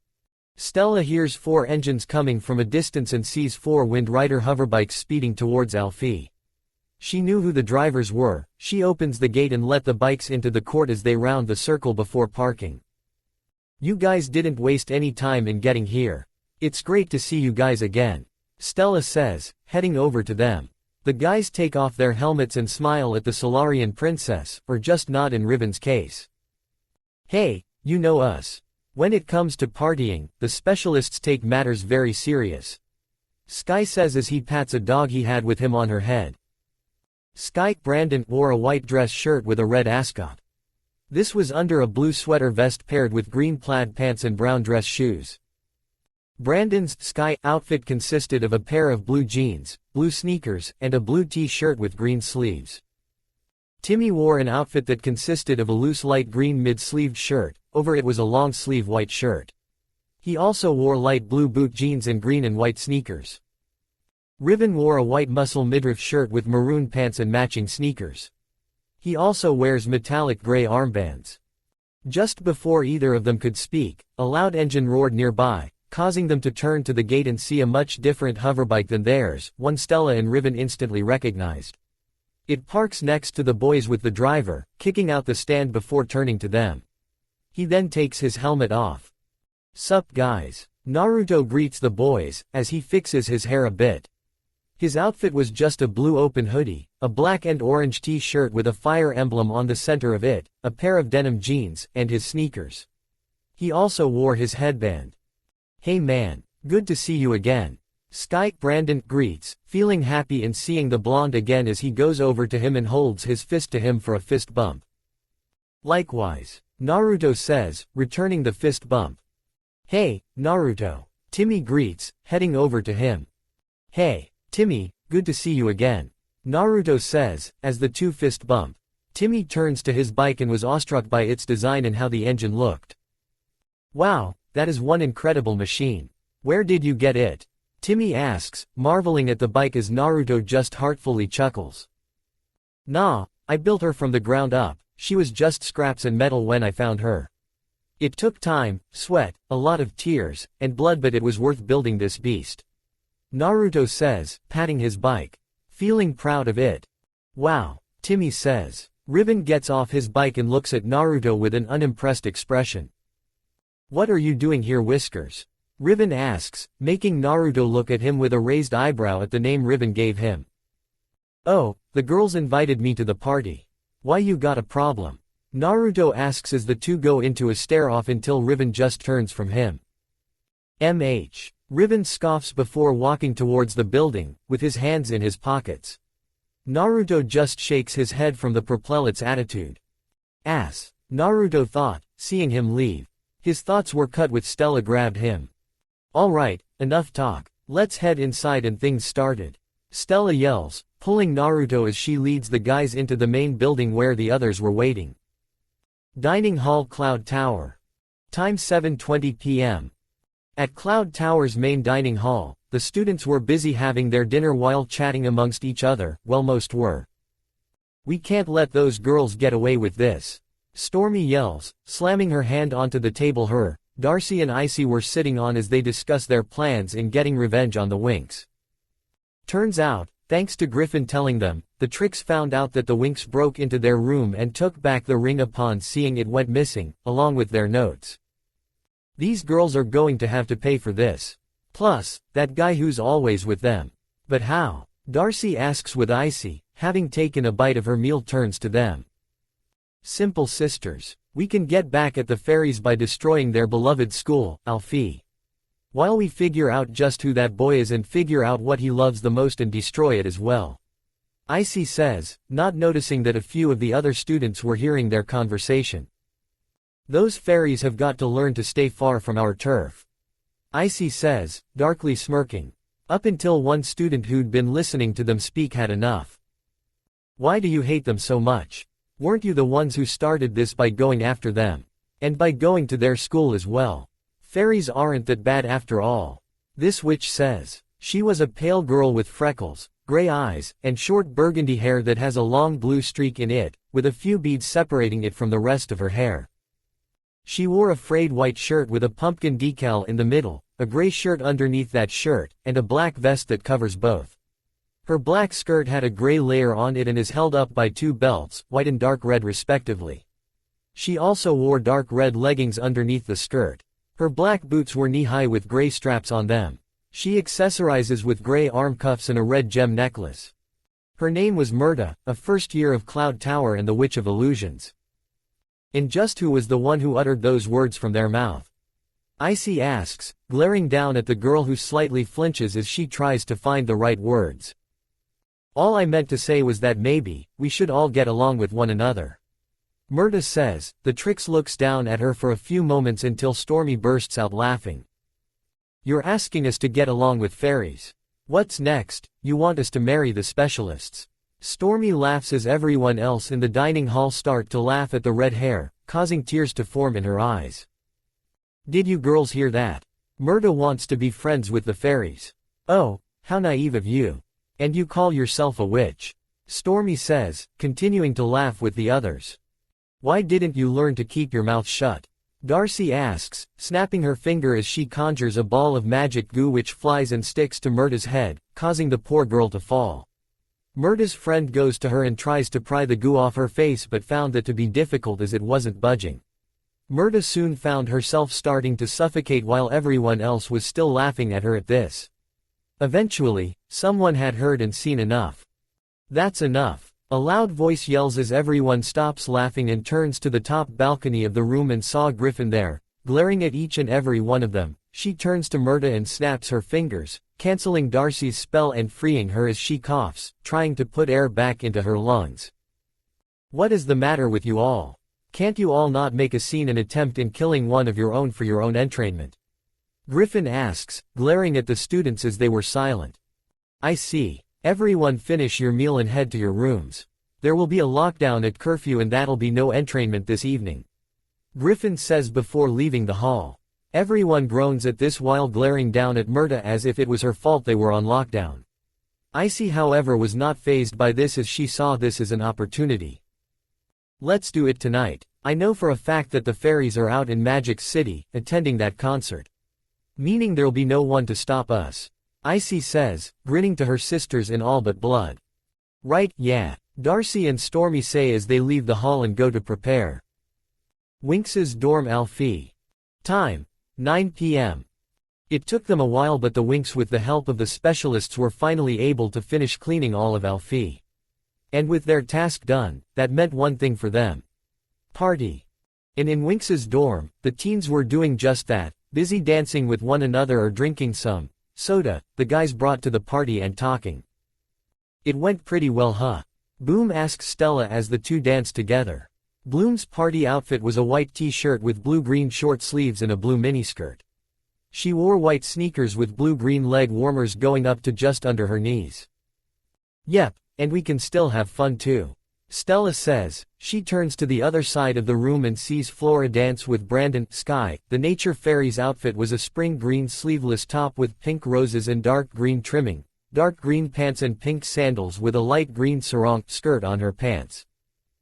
Stella hears 4 engines coming from a distance and sees 4 Wind Rider hoverbikes speeding towards Alfie. She knew who the drivers were. She opens the gate and let the bikes into the court as they round the circle before parking. You guys didn't waste any time in getting here. It's great to see you guys again. Stella says, heading over to them. The guys take off their helmets and smile at the Solarian princess, or just nod in Riven's case. Hey, you know us. When it comes to partying, the specialists take matters very serious. Sky says as he pats a dog he had with him on her head. Sky Brandon wore a white dress shirt with a red ascot. This was under a blue sweater vest paired with green plaid pants and brown dress shoes. Brandon's Sky outfit consisted of a pair of blue jeans, blue sneakers, and a blue t-shirt with green sleeves. Timmy wore an outfit that consisted of a loose light green mid-sleeved shirt, over it was a long-sleeve white shirt. He also wore light blue boot jeans and green and white sneakers. Riven wore a white muscle midriff shirt with maroon pants and matching sneakers. He also wears metallic gray armbands. Just before either of them could speak, a loud engine roared nearby, causing them to turn to the gate and see a much different hoverbike than theirs, one Stella and Riven instantly recognized. It parks next to the boys with the driver, kicking out the stand before turning to them. He then takes his helmet off. Sup guys. Naruto greets the boys, as he fixes his hair a bit. His outfit was just a blue open hoodie, a black and orange t-shirt with a fire emblem on the center of it, a pair of denim jeans, and his sneakers. He also wore his headband. Hey man, good to see you again. Sky Brandon greets, feeling happy in seeing the blonde again as he goes over to him and holds his fist to him for a fist bump. Likewise, Naruto says, returning the fist bump. Hey, Naruto. Timmy greets, heading over to him. Hey, Timmy, good to see you again. Naruto says, as the two fist bump. Timmy turns to his bike and was awestruck by its design and how the engine looked. Wow, that is one incredible machine. Where did you get it? Timmy asks, marveling at the bike as Naruto just heartfully chuckles. Nah, I built her from the ground up, she was just scraps and metal when I found her. It took time, sweat, a lot of tears, and blood, but it was worth building this beast. Naruto says, patting his bike. Feeling proud of it. Wow, Timmy says. Riven gets off his bike and looks at Naruto with an unimpressed expression. What are you doing here, Whiskers? Riven asks, making Naruto look at him with a raised eyebrow at the name Riven gave him. Oh, the girls invited me to the party. Why, you got a problem? Naruto asks as the two go into a stare-off until Riven just turns from him. Ribbon scoffs before walking towards the building, with his hands in his pockets. Naruto just shakes his head from the propellet's attitude. Ass, Naruto thought, seeing him leave. His thoughts were cut when Stella grabbed him. Alright, enough talk. Let's head inside and things started. Stella yells, pulling Naruto as she leads the guys into the main building where the others were waiting. Dining Hall Cloud Tower. Time 7:20 p.m. At Cloud Tower's main dining hall, the students were busy having their dinner while chatting amongst each other, well most were. We can't let those girls get away with this. Stormy yells, slamming her hand onto the table her, Darcy and Icy were sitting on as they discuss their plans in getting revenge on the winx. Turns out, thanks to Griffin telling them, the tricks found out that the winx broke into their room and took back the ring upon seeing it went missing, along with their notes. These girls are going to have to pay for this. Plus, that guy who's always with them. But how? Darcy asks with Icy, having taken a bite of her meal turns to them. Simple sisters. We can get back at the fairies by destroying their beloved school, Alfie. While we figure out just who that boy is and figure out what he loves the most and destroy it as well. Icy says, not noticing that a few of the other students were hearing their conversation. Those fairies have got to learn to stay far from our turf. Icy says, darkly smirking. Up until one student who'd been listening to them speak had enough. Why do you hate them so much? Weren't you the ones who started this by going after them? And by going to their school as well? Fairies aren't that bad after all. This witch says. She was a pale girl with freckles, gray eyes, and short burgundy hair that has a long blue streak in it, with a few beads separating it from the rest of her hair. She wore a frayed white shirt with a pumpkin decal in the middle, a gray shirt underneath that shirt, and a black vest that covers both. Her black skirt had a gray layer on it and is held up by two belts, white and dark red respectively. She also wore dark red leggings underneath the skirt. Her black boots were knee-high with gray straps on them. She accessorizes with gray arm cuffs and a red gem necklace. Her name was Murta, a first year of Cloud Tower and the Witch of Illusions. And just who was the one who uttered those words from their mouth? Icy asks, glaring down at the girl who slightly flinches as she tries to find the right words. All I meant to say was that maybe, we should all get along with one another. Murta says. The Trix looks down at her for a few moments until Stormy bursts out laughing. You're asking us to get along with fairies. What's next? You want us to marry the specialists. Stormy laughs as everyone else in the dining hall start to laugh at the red hair, causing tears to form in her eyes. Did you girls hear that? Murta wants to be friends with the fairies. Oh, how naive of you. And you call yourself a witch. Stormy says, continuing to laugh with the others. Why didn't you learn to keep your mouth shut? Darcy asks, snapping her finger as she conjures a ball of magic goo which flies and sticks to Murta's head, causing the poor girl to fall. Murta's friend goes to her and tries to pry the goo off her face but found that to be difficult as it wasn't budging. Murta soon found herself starting to suffocate while everyone else was still laughing at her at this. Eventually, someone had heard and seen enough. That's enough. A loud voice yells as everyone stops laughing and turns to the top balcony of the room and saw Griffin there, glaring at each and every one of them. She turns to Murta and snaps her fingers, canceling Darcy's spell and freeing her as she coughs, trying to put air back into her lungs. What is the matter with you all? Can't you all not make a scene and attempt in killing one of your own for your own entrainment? Griffin asks, glaring at the students as they were silent. I see. Everyone finish your meal and head to your rooms. There will be a lockdown at curfew and that'll be no entrainment this evening. Griffin says before leaving the hall. Everyone groans at this while glaring down at Murta as if it was her fault they were on lockdown. Icy however was not fazed by this as she saw this as an opportunity. Let's do it tonight. I know for a fact that the fairies are out in Magic City, attending that concert. Meaning there'll be no one to stop us. Icy says, grinning to her sisters in all but blood. Right, yeah. Darcy and Stormy say as they leave the hall and go to prepare. Winx's dorm Alfie. Time. 9 p.m. It took them a while but the winx with the help of the specialists were finally able to finish cleaning all of Alfie. And with their task done, that meant one thing for them. Party. And in Winx's dorm, the teens were doing just that, busy dancing with one another or drinking some soda the guys brought to the party and talking. It went pretty well, huh? Boom asks Stella as the two danced together. Bloom's party outfit was a white t-shirt with blue-green short sleeves and a blue miniskirt. She wore white sneakers with blue-green leg warmers going up to just under her knees. Yep, and we can still have fun too, Stella says. She turns to the other side of the room and sees Flora dance with Brandon. Sky, the nature fairy's outfit was a spring green sleeveless top with pink roses and dark green trimming, dark green pants and pink sandals with a light green sarong skirt on her pants.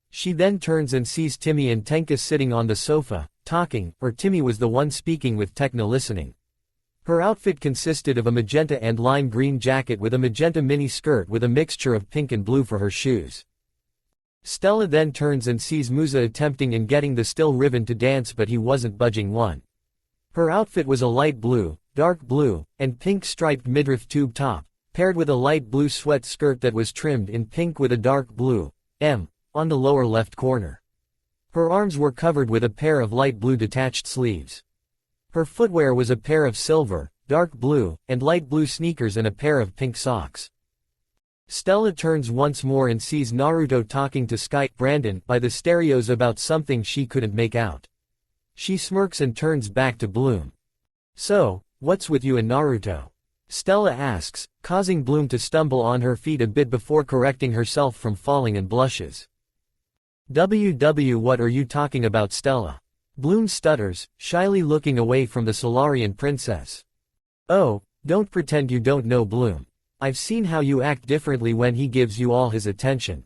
She then turns and sees Timmy and Tenka sitting on the sofa, talking, or Timmy was the one speaking with Tekna listening. Her outfit consisted of a magenta and lime green jacket with a magenta mini skirt with a mixture of pink and blue for her shoes. Stella then turns and sees Musa attempting and getting the still ribbon to dance, but he wasn't budging one. Her outfit was a light blue, dark blue, and pink striped midriff tube top, paired with a light blue sweat skirt that was trimmed in pink with a dark blue M on the lower left corner. Her arms were covered with a pair of light blue detached sleeves. Her footwear was a pair of silver, dark blue, and light blue sneakers and a pair of pink socks. Stella turns once more and sees Naruto talking to Sky Brandon by the stereos about something she couldn't make out. She smirks and turns back to Bloom. So, what's with you and Naruto? Stella asks, causing Bloom to stumble on her feet a bit before correcting herself from falling and blushes. What are you talking about, Stella? Bloom stutters, shyly looking away from the Solarian princess. Oh, don't pretend you don't know, Bloom. I've seen how you act differently when he gives you all his attention.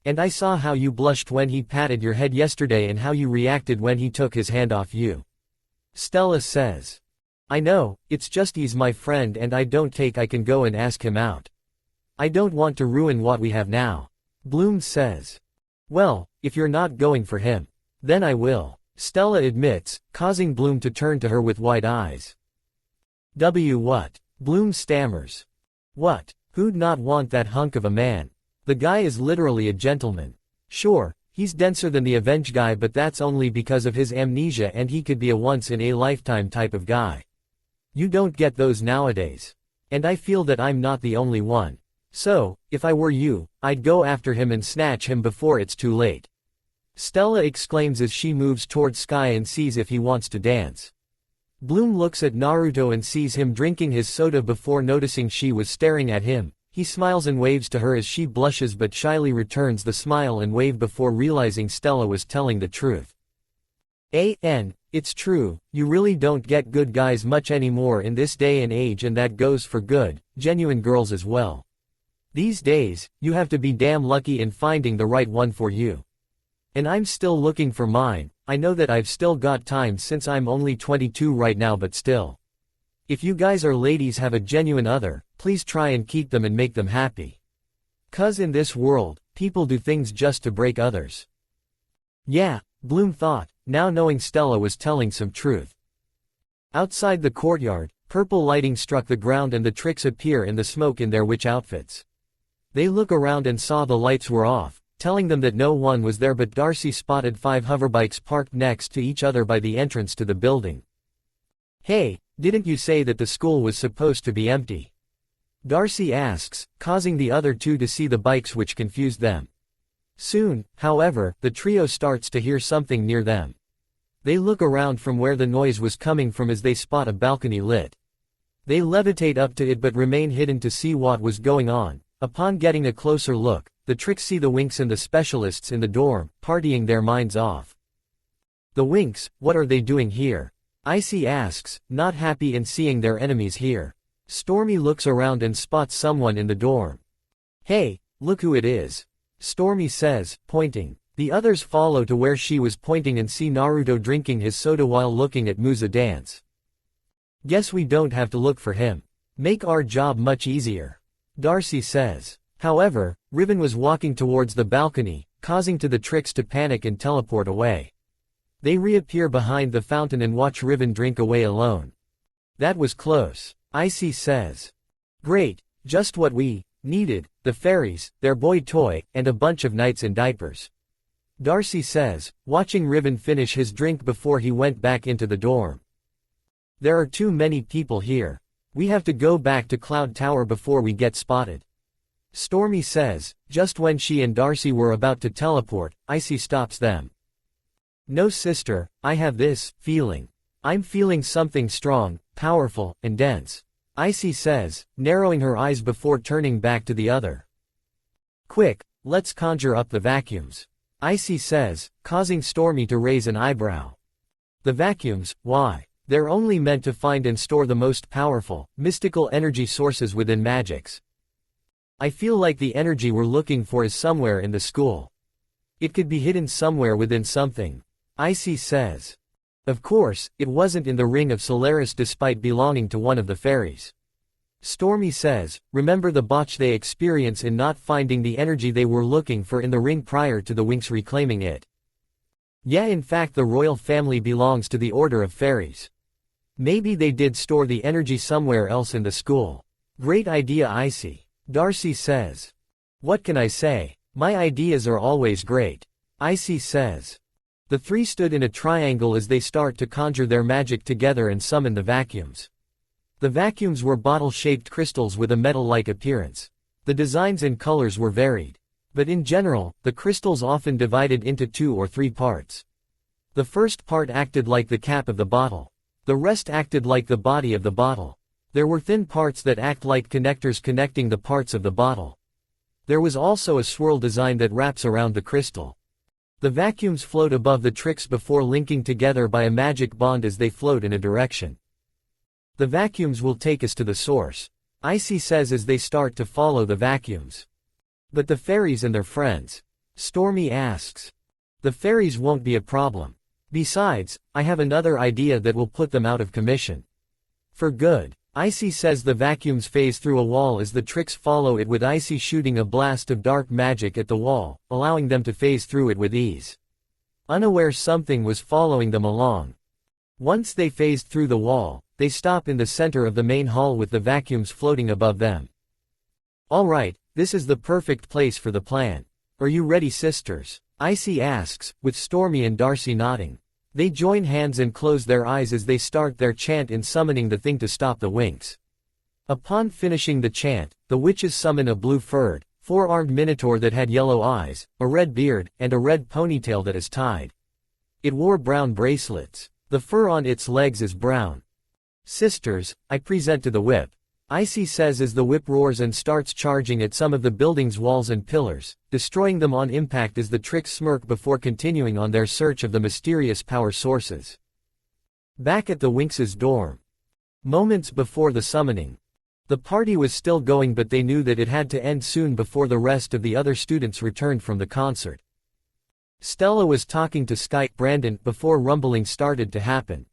And I saw how you blushed when he patted your head yesterday and how you reacted when he took his hand off you. Stella says. I know, it's just he's my friend and I can go and ask him out. I don't want to ruin what we have now. Bloom says. Well, if you're not going for him, then I will, Stella admits, causing Bloom to turn to her with wide eyes. What? Bloom stammers. What? Who'd not want that hunk of a man? The guy is literally a gentleman. Sure, he's denser than the Avenge guy, but that's only because of his amnesia and he could be a once-in-a-lifetime type of guy. You don't get those nowadays. And I feel that I'm not the only one. So, if I were you, I'd go after him and snatch him before it's too late. Stella exclaims as she moves towards Sky and sees if he wants to dance. Bloom looks at Naruto and sees him drinking his soda before noticing she was staring at him. He smiles and waves to her as she blushes but shyly returns the smile and wave before realizing Stella was telling the truth. It's true, you really don't get good guys much anymore in this day and age, and that goes for good, genuine girls as well. These days, you have to be damn lucky in finding the right one for you. And I'm still looking for mine. I know that I've still got time since I'm only 22 right now, but still. If you guys or ladies have a genuine other, please try and keep them and make them happy. 'Cause in this world, people do things just to break others. Yeah, Bloom thought, now knowing Stella was telling some truth. Outside the courtyard, purple lighting struck the ground and the tricks appear in the smoke in their witch outfits. They look around and saw the lights were off, telling them that no one was there, but Darcy spotted 5 hoverbikes parked next to each other by the entrance to the building. Hey, didn't you say that the school was supposed to be empty? Darcy asks, causing the other two to see the bikes, which confused them. Soon, however, the trio starts to hear something near them. They look around from where the noise was coming from as they spot a balcony lit. They levitate up to it but remain hidden to see what was going on. Upon getting a closer look, the tricks see the winx and the specialists in the dorm, partying their minds off. The winx, what are they doing here? Icy asks, not happy in seeing their enemies here. Stormy looks around and spots someone in the dorm. Hey, look who it is. Stormy says, pointing. The others follow to where she was pointing and see Naruto drinking his soda while looking at Musa dance. Guess we don't have to look for him. Make our job much easier. Darcy says. However, Riven was walking towards the balcony, causing the tricks to panic and teleport away. They reappear behind the fountain and watch Riven drink away alone. That was close, Icy says. Great, just what we needed, the fairies, their boy toy, and a bunch of knights in diapers. Darcy says, watching Riven finish his drink before he went back into the dorm. There are too many people here. We have to go back to Cloud Tower before we get spotted. Stormy says. Just when she and Darcy were about to teleport, Icy stops them. No sister, I have this feeling. I'm feeling something strong, powerful, and dense. Icy says, narrowing her eyes before turning back to the other. Quick, let's conjure up the vacuums. Icy says, causing Stormy to raise an eyebrow. The vacuums, why? They're only meant to find and store the most powerful, mystical energy sources within magics. I feel like the energy we're looking for is somewhere in the school. It could be hidden somewhere within something. Icy says. Of course, it wasn't in the Ring of Solaris despite belonging to one of the fairies. Stormy says, remember the botch they experience in not finding the energy they were looking for in the ring prior to the winx reclaiming it. Yeah, in fact the royal family belongs to the Order of Fairies. Maybe they did store the energy somewhere else in the school. Great idea, Icy. Darcy says. What can I say? My ideas are always great. Icy says. The three stood in a triangle as they start to conjure their magic together and summon the vacuums. The vacuums were bottle-shaped crystals with a metal-like appearance. The designs and colors were varied. But in general, the crystals often divided into 2 or 3 parts. The first part acted like the cap of the bottle. The rest acted like the body of the bottle. There were thin parts that act like connectors connecting the parts of the bottle. There was also a swirl design that wraps around the crystal. The vacuums float above the tricks before linking together by a magic bond as they float in a direction. The vacuums will take us to the source, Icy says as they start to follow the vacuums. But the fairies and their friends? Stormy asks. The fairies won't be a problem. Besides, I have another idea that will put them out of commission. For good. Icy says the vacuums phase through a wall as the tricks follow it with Icy shooting a blast of dark magic at the wall, allowing them to phase through it with ease. Unaware something was following them along. Once they phased through the wall, they stop in the center of the main hall with the vacuums floating above them. Alright, this is the perfect place for the plan. Are you ready, sisters? Icy asks, with Stormy and Darcy nodding. They join hands and close their eyes as they start their chant in summoning the thing to stop the winx. Upon finishing the chant, the witches summon a blue-furred, 4-armed minotaur that had yellow eyes, a red beard, and a red ponytail that is tied. It wore brown bracelets. The fur on its legs is brown. Sisters, I present to the whip. Icy says as the whip roars and starts charging at some of the building's walls and pillars, destroying them on impact as the tricks smirk before continuing on their search of the mysterious power sources. Back at the winx's dorm. Moments before the summoning. The party was still going but they knew that it had to end soon before the rest of the other students returned from the concert. Stella was talking to Sky Brandon before rumbling started to happen.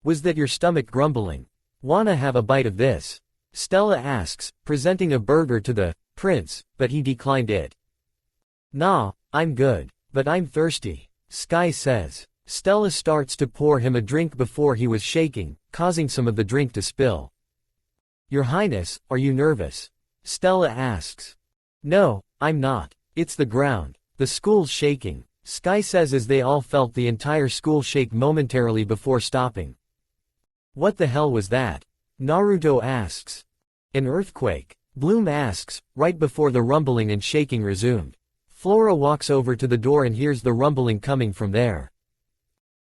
Was that your stomach grumbling? Wanna have a bite of this? Stella asks, presenting a burger to the prince, but he declined it. Nah, I'm good, but I'm thirsty, Sky says. Stella starts to pour him a drink before he was shaking, causing some of the drink to spill. Your Highness, are you nervous? Stella asks. No, I'm not. It's the ground. The school's shaking, Sky says as they all felt the entire school shake momentarily before stopping. What the hell was that? Naruto asks. An earthquake, Bloom asks, right before the rumbling and shaking resumed. Flora walks over to the door and hears the rumbling coming from there.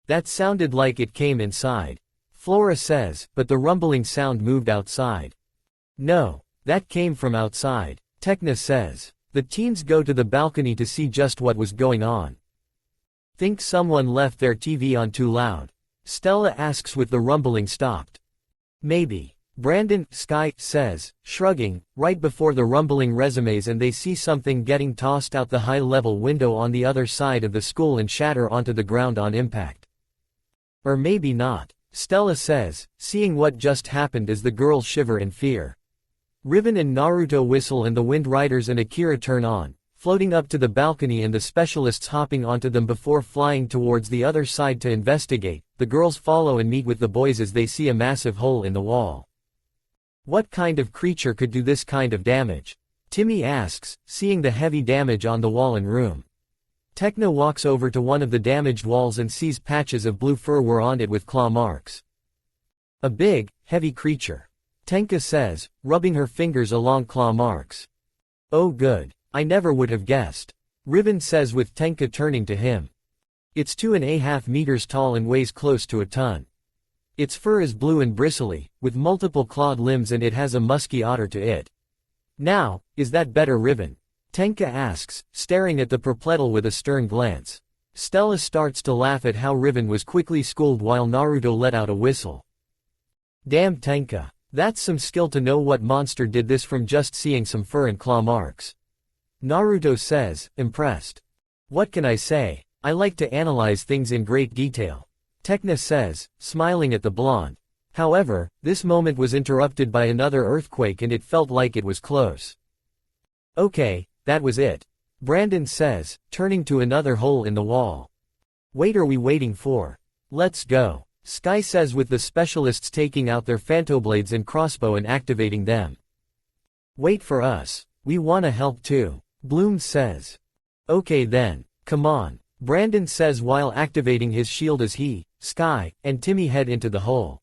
That sounded like it came inside. Flora says, but the rumbling sound moved outside. No, that came from outside, Tekna says. The teens go to the balcony to see just what was going on. Think someone left their TV on too loud? Stella asks with the rumbling stopped. Maybe. Brandon, Sky, says, shrugging, right before the rumbling resumes and they see something getting tossed out the high-level window on the other side of the school and shatter onto the ground on impact. Or maybe not, Stella says, seeing what just happened as the girls shiver in fear. Riven and Naruto whistle and the Wind Riders and Akira turn on, floating up to the balcony and the specialists hopping onto them before flying towards the other side to investigate. The girls follow and meet with the boys as they see a massive hole in the wall. What kind of creature could do this kind of damage? Timmy asks, seeing the heavy damage on the wall and room. Tekna walks over to one of the damaged walls and sees patches of blue fur were on it with claw marks. A big, heavy creature. Tenka says, rubbing her fingers along claw marks. Oh good. I never would have guessed. Riven says with Tenka turning to him. It's 2.5 meters tall and weighs close to a ton. Its fur is blue and bristly, with multiple clawed limbs, and it has a musky odor to it. Now, is that better, Riven? Tenka asks, staring at the Perpletal with a stern glance. Stella starts to laugh at how Riven was quickly schooled while Naruto let out a whistle. Damn Tenka. That's some skill to know what monster did this from just seeing some fur and claw marks. Naruto says, impressed. What can I say? I like to analyze things in great detail. Tekna says, smiling at the blonde. However, this moment was interrupted by another earthquake and it felt like it was close. Okay, that was it. Brandon says, turning to another hole in the wall. What are we waiting for? Let's go. Sky says with the specialists taking out their phantoblades and crossbow and activating them. Wait for us. We wanna help too. Bloom says. Okay then, come on. Brandon says while activating his shield as he, Sky, and Timmy head into the hole.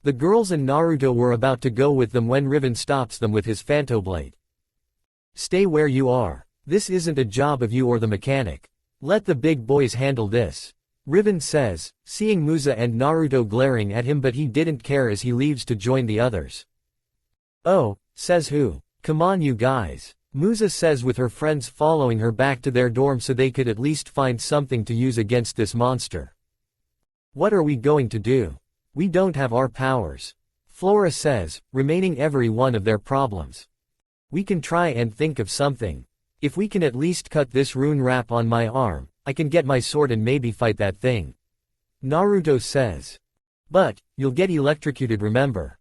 The girls and Naruto were about to go with them when Riven stops them with his phantoblade. Stay where you are. This isn't a job of you or the mechanic. Let the big boys handle this. Riven says, seeing Musa and Naruto glaring at him, but he didn't care as he leaves to join the others. Oh, says who? Come on you guys. Musa says with her friends following her back to their dorm so they could at least find something to use against this monster. What are we going to do? We don't have our powers. Flora says, remaining every one of their problems. We can try and think of something. If we can at least cut this rune wrap on my arm, I can get my sword and maybe fight that thing. Naruto says. But, you'll get electrocuted, remember.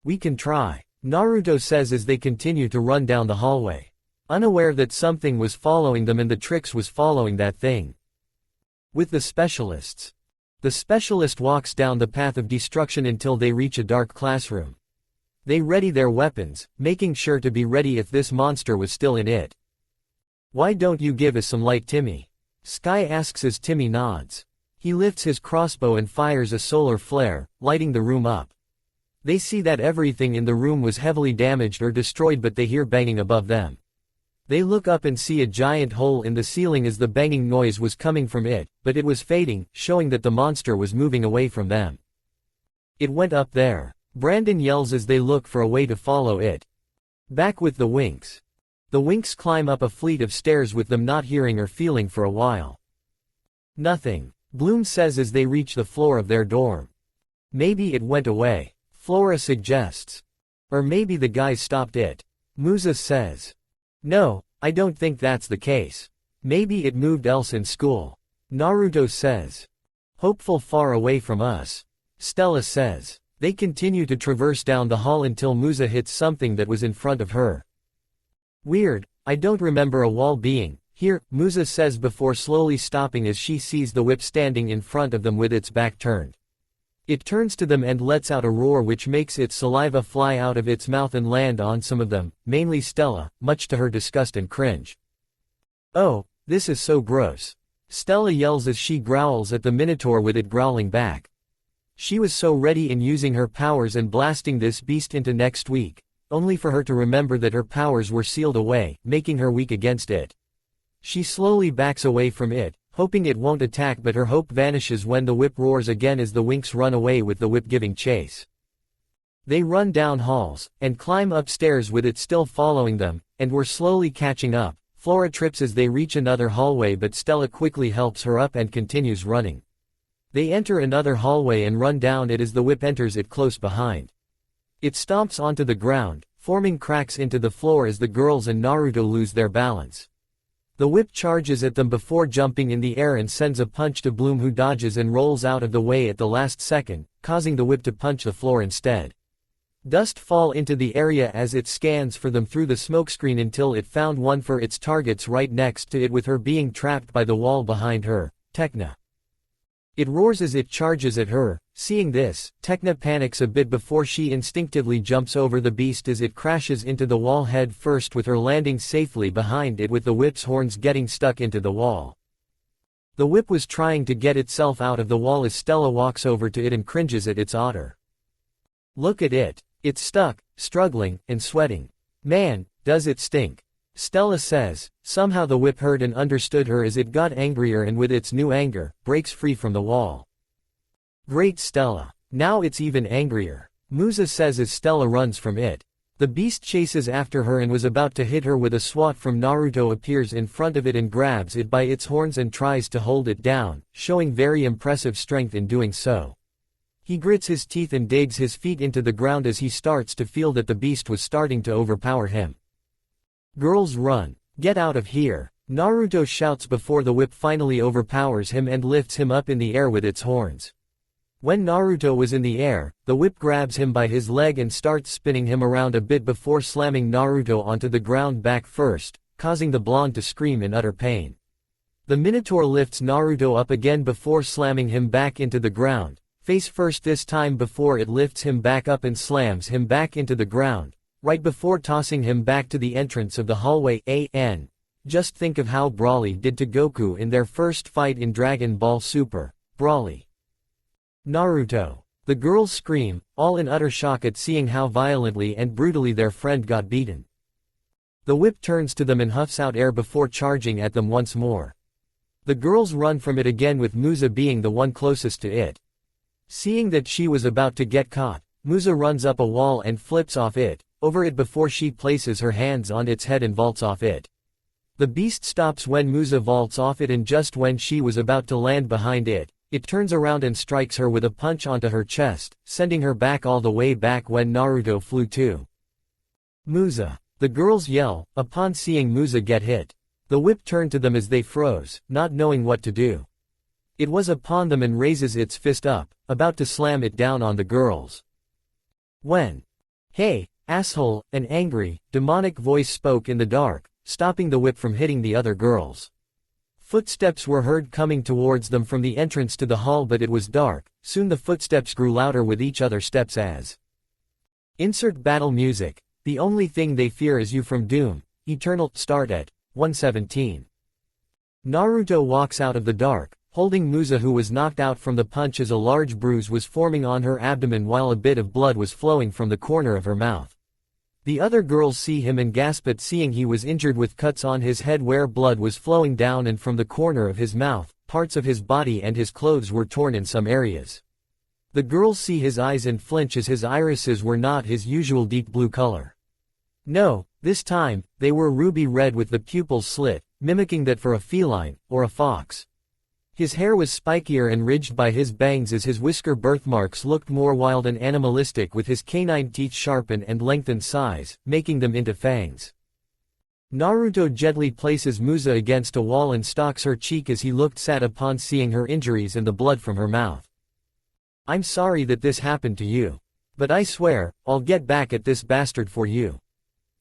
We can try. Naruto says as they continue to run down the hallway. Unaware that something was following them and the Trix was following that thing. With the specialists. The specialist walks down the path of destruction until they reach a dark classroom. They ready their weapons, making sure to be ready if this monster was still in it. Why don't you give us some light, Timmy? Sky asks as Timmy nods. He lifts his crossbow and fires a solar flare, lighting the room up. They see that everything in the room was heavily damaged or destroyed, but they hear banging above them. They look up and see a giant hole in the ceiling as the banging noise was coming from it, but it was fading, showing that the monster was moving away from them. It went up there. Brandon yells as they look for a way to follow it. Back with the winx. The winx climb up a fleet of stairs with them not hearing or feeling for a while. Nothing. Bloom says as they reach the floor of their dorm. Maybe it went away. Flora suggests. Or maybe the guys stopped it. Musa says. No, I don't think that's the case. Maybe it moved else in school. Naruto says. Hopeful far away from us. Stella says. They continue to traverse down the hall until Musa hits something that was in front of her. Weird, I don't remember a wall being here, Musa says before slowly stopping as she sees the whip standing in front of them with its back turned. It turns to them and lets out a roar which makes its saliva fly out of its mouth and land on some of them, mainly Stella, much to her disgust and cringe. Oh, this is so gross. Stella yells as she growls at the Minotaur with it growling back. She was so ready in using her powers and blasting this beast into next week, only for her to remember that her powers were sealed away, making her weak against it. She slowly backs away from it, hoping it won't attack, but her hope vanishes when the whip roars again as the winx run away with the whip giving chase. They run down halls, and climb upstairs with it still following them, and were slowly catching up. Flora trips as they reach another hallway, but Stella quickly helps her up and continues running. They enter another hallway and run down it as the whip enters it close behind. It stomps onto the ground, forming cracks into the floor as the girls and Naruto lose their balance. The whip charges at them before jumping in the air and sends a punch to Bloom, who dodges and rolls out of the way at the last second, causing the whip to punch the floor instead. Dust fall into the area as it scans for them through the smokescreen until it found one for its targets right next to it, with her being trapped by the wall behind her, Tekna. It roars as it charges at her. Seeing this, Tekna panics a bit before she instinctively jumps over the beast as it crashes into the wall head first, with her landing safely behind it with the whip's horns getting stuck into the wall. The whip was trying to get itself out of the wall as Stella walks over to it and cringes at its otter. Look at it. It's stuck, struggling, and sweating. Man, does it stink. Stella says. Somehow the whip heard and understood her as it got angrier and with its new anger, breaks free from the wall. Great Stella. Now it's even angrier. Musa says as Stella runs from it. The beast chases after her and was about to hit her with a swat from Naruto appears in front of it and grabs it by its horns and tries to hold it down, showing very impressive strength in doing so. He grits his teeth and digs his feet into the ground as he starts to feel that the beast was starting to overpower him. Girls run. Get out of here. Naruto shouts before the whip finally overpowers him and lifts him up in the air with its horns. When Naruto was in the air, the whip grabs him by his leg and starts spinning him around a bit before slamming Naruto onto the ground back first, causing the blonde to scream in utter pain. The Minotaur lifts Naruto up again before slamming him back into the ground, face first this time before it lifts him back up and slams him back into the ground, right before tossing him back to the entrance of the hallway. Just think of how Broly did to Goku in their first fight in Dragon Ball Super. Broly. Naruto. The girls scream, all in utter shock at seeing how violently and brutally their friend got beaten. The whip turns to them and huffs out air before charging at them once more. The girls run from it again with Musa being the one closest to it. Seeing that she was about to get caught, Musa runs up a wall and flips off it, over it before she places her hands on its head and vaults off it. The beast stops when Musa vaults off it and just when she was about to land behind it, it turns around and strikes her with a punch onto her chest, sending her back all the way back when Naruto flew too. Musa. The girls yell, upon seeing Musa get hit. The whip turned to them as they froze, not knowing what to do. It was upon them and raises its fist up, about to slam it down on the girls. When? Hey, asshole, an angry, demonic voice spoke in the dark, stopping the whip from hitting the other girls. Footsteps were heard coming towards them from the entrance to the hall, but it was dark. Soon the footsteps grew louder with each other steps as. Insert battle music. The only thing they fear is you from Doom. Eternal. Start at 117. Naruto walks out of the dark, holding Musa who was knocked out from the punch as a large bruise was forming on her abdomen while a bit of blood was flowing from the corner of her mouth. The other girls see him and gasp at seeing he was injured with cuts on his head where blood was flowing down and from the corner of his mouth, parts of his body and his clothes were torn in some areas. The girls see his eyes and flinch as his irises were not his usual deep blue color. No, this time, they were ruby red with the pupils slit, mimicking that for a feline, or a fox. His hair was spikier and ridged by his bangs as his whisker birthmarks looked more wild and animalistic with his canine teeth sharpened and lengthened size, making them into fangs. Naruto gently places Musa against a wall and stalks her cheek as he looked sad upon seeing her injuries and the blood from her mouth. I'm sorry that this happened to you. But I swear, I'll get back at this bastard for you.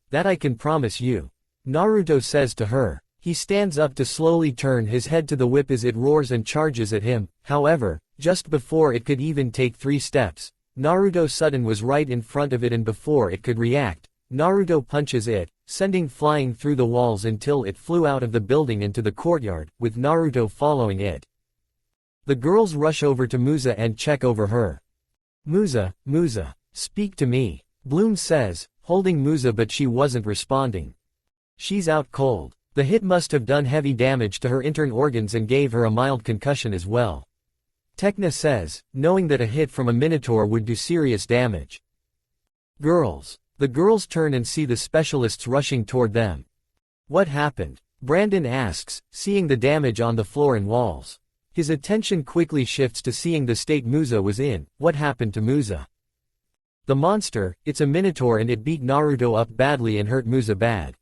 That I can promise you. Naruto says to her. He stands up to slowly turn his head to the whip as it roars and charges at him. However, just before it could even take 3 steps, Naruto sudden was right in front of it and before it could react, Naruto punches it, sending flying through the walls until it flew out of the building into the courtyard, with Naruto following it. The girls rush over to Musa and check over her. Musa, speak to me, Bloom says, holding Musa but she wasn't responding. She's out cold. The hit must have done heavy damage to her internal organs and gave her a mild concussion as well. Tekna says, knowing that a hit from a Minotaur would do serious damage. Girls. The girls turn and see the specialists rushing toward them. What happened? Brandon asks, seeing the damage on the floor and walls. His attention quickly shifts to seeing the state Musa was in. What happened to Musa? The monster, it's a Minotaur and it beat Naruto up badly and hurt Musa bad.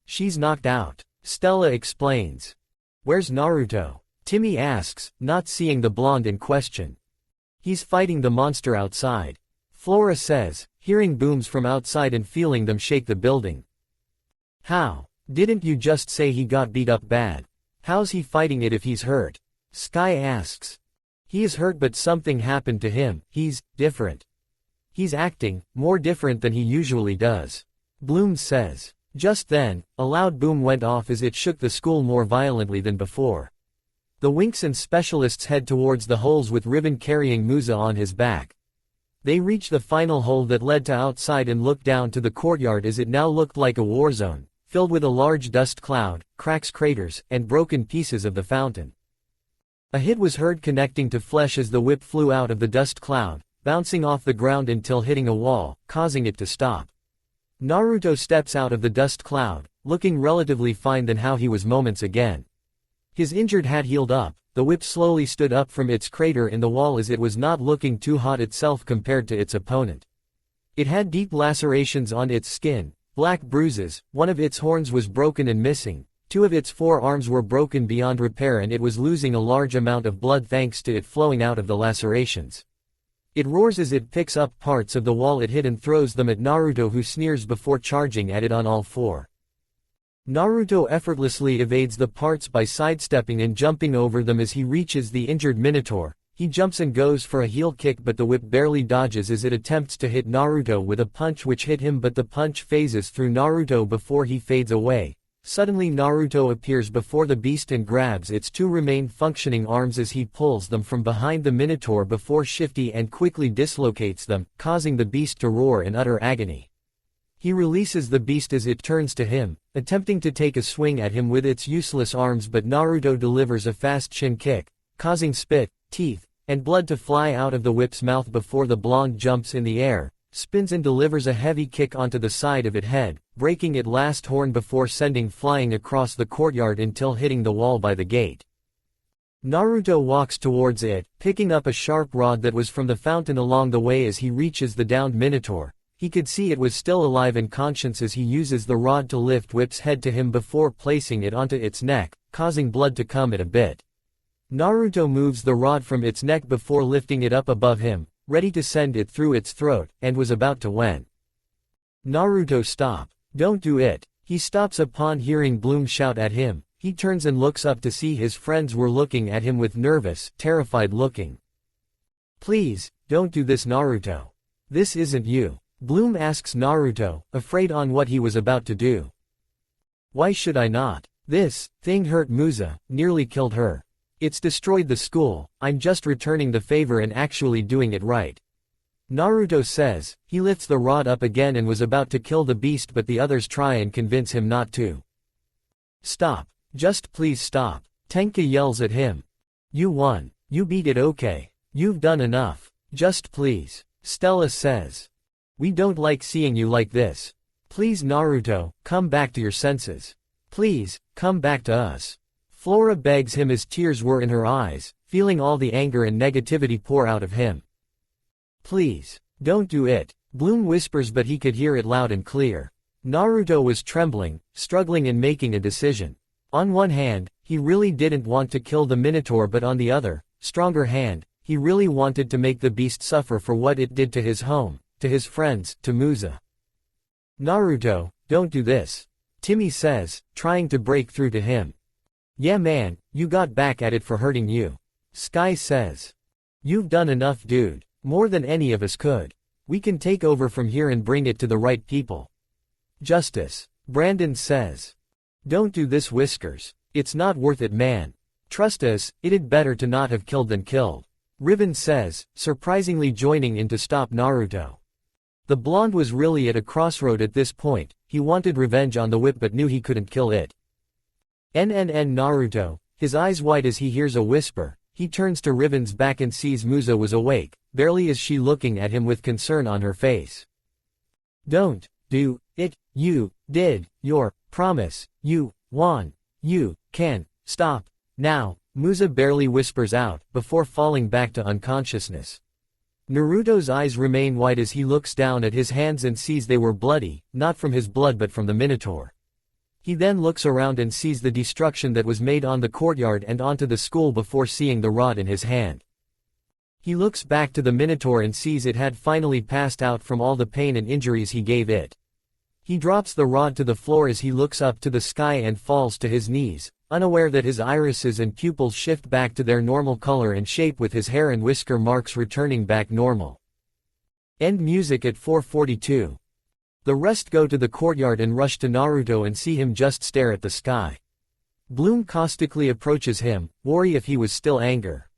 She's knocked out. Stella explains. Where's Naruto? Timmy asks, not seeing the blonde in question. He's fighting the monster outside. Flora says, hearing booms from outside and feeling them shake the building. How? Didn't you just say he got beat up bad? How's he fighting it if he's hurt? Sky asks. He is hurt but something happened to him, he's different. He's acting more different than he usually does. Bloom says. Just then, a loud boom went off as it shook the school more violently than before. The winx and specialists head towards the holes with Ribbon carrying Musa on his back. They reach the final hole that led to outside and look down to the courtyard as it now looked like a war zone, filled with a large dust cloud, cracks, craters, and broken pieces of the fountain. A hit was heard connecting to flesh as the whip flew out of the dust cloud, bouncing off the ground until hitting a wall, causing it to stop. Naruto steps out of the dust cloud, looking relatively fine than how he was moments again. His injured had healed up. The whip slowly stood up from its crater in the wall as it was not looking too hot itself compared to its opponent. It had deep lacerations on its skin, black bruises, one of its horns was broken and missing, two of its forearms were broken beyond repair and it was losing a large amount of blood thanks to it flowing out of the lacerations. It roars as it picks up parts of the wall it hit and throws them at Naruto, who sneers before charging at it on all four. Naruto effortlessly evades the parts by sidestepping and jumping over them as he reaches the injured Minotaur. He jumps and goes for a heel kick, but the whip barely dodges as it attempts to hit Naruto with a punch which hit him, but the punch phases through Naruto before he fades away. Suddenly Naruto appears before the beast and grabs its two remain functioning arms as he pulls them from behind the Minotaur before shifty and quickly dislocates them, causing the beast to roar in utter agony. He releases the beast as it turns to him, attempting to take a swing at him with its useless arms, but Naruto delivers a fast shin kick, causing spit, teeth, and blood to fly out of the whip's mouth before the blonde jumps in the air, spins and delivers a heavy kick onto the side of its head, breaking its last horn before sending flying across the courtyard until hitting the wall by the gate. Naruto walks towards it, picking up a sharp rod that was from the fountain along the way. As he reaches the downed Minotaur, he could see it was still alive and conscious as he uses the rod to lift Whip's head to him before placing it onto its neck, causing blood to come at a bit. Naruto moves the rod from its neck before lifting it up above him, ready to send it through its throat, and was about to when. Naruto, stop. Don't do it. He stops upon hearing Bloom shout at him. He turns and looks up to see his friends were looking at him with nervous, terrified looking. Please, don't do this, Naruto. This isn't you. Bloom asks Naruto, afraid on what he was about to do. Why should I not? This thing hurt Musa, nearly killed her. It's destroyed the school. I'm just returning the favor and actually doing it right. Naruto says. He lifts the rod up again and was about to kill the beast, but the others try and convince him not to. Stop. Just please stop. Tenka yells at him. You won. You beat it, okay. You've done enough. Just please. Stella says. We don't like seeing you like this. Please, Naruto, come back to your senses. Please, come back to us. Flora begs him as tears were in her eyes, feeling all the anger and negativity pour out of him. Please, don't do it, Bloom whispers, but he could hear it loud and clear. Naruto was trembling, struggling and making a decision. On one hand, he really didn't want to kill the Minotaur, but on the other, stronger hand, he really wanted to make the beast suffer for what it did to his home, to his friends, to Musa. Naruto, don't do this. Timmy says, trying to break through to him. Yeah man, you got back at it for hurting you. Sky says. You've done enough, dude. More than any of us could. We can take over from here and bring it to the right people. Justice. Brandon says. Don't do this, Whiskers. It's not worth it, man. Trust us, it'd better to not have killed than killed. Ribbon says, surprisingly joining in to stop Naruto. The blonde was really at a crossroad at this point. He wanted revenge on the whip but knew he couldn't kill it. Naruto, his eyes wide as he hears a whisper. He turns to Ribbon's back and sees Musa was awake, barely is she looking at him with concern on her face. Don't do it, you did your promise, you won, you can stop now, Musa barely whispers out, before falling back to unconsciousness. Naruto's eyes remain wide as he looks down at his hands and sees they were bloody, not from his blood but from the Minotaur. He then looks around and sees the destruction that was made on the courtyard and onto the school before seeing the rod in his hand. He looks back to the Minotaur and sees it had finally passed out from all the pain and injuries he gave it. He drops the rod to the floor as he looks up to the sky and falls to his knees, unaware that his irises and pupils shift back to their normal color and shape, with his hair and whisker marks returning back normal. End music at 4:42. The rest go to the courtyard and rush to Naruto and see him just stare at the sky. Bloom caustically approaches him, worry if he was still anger.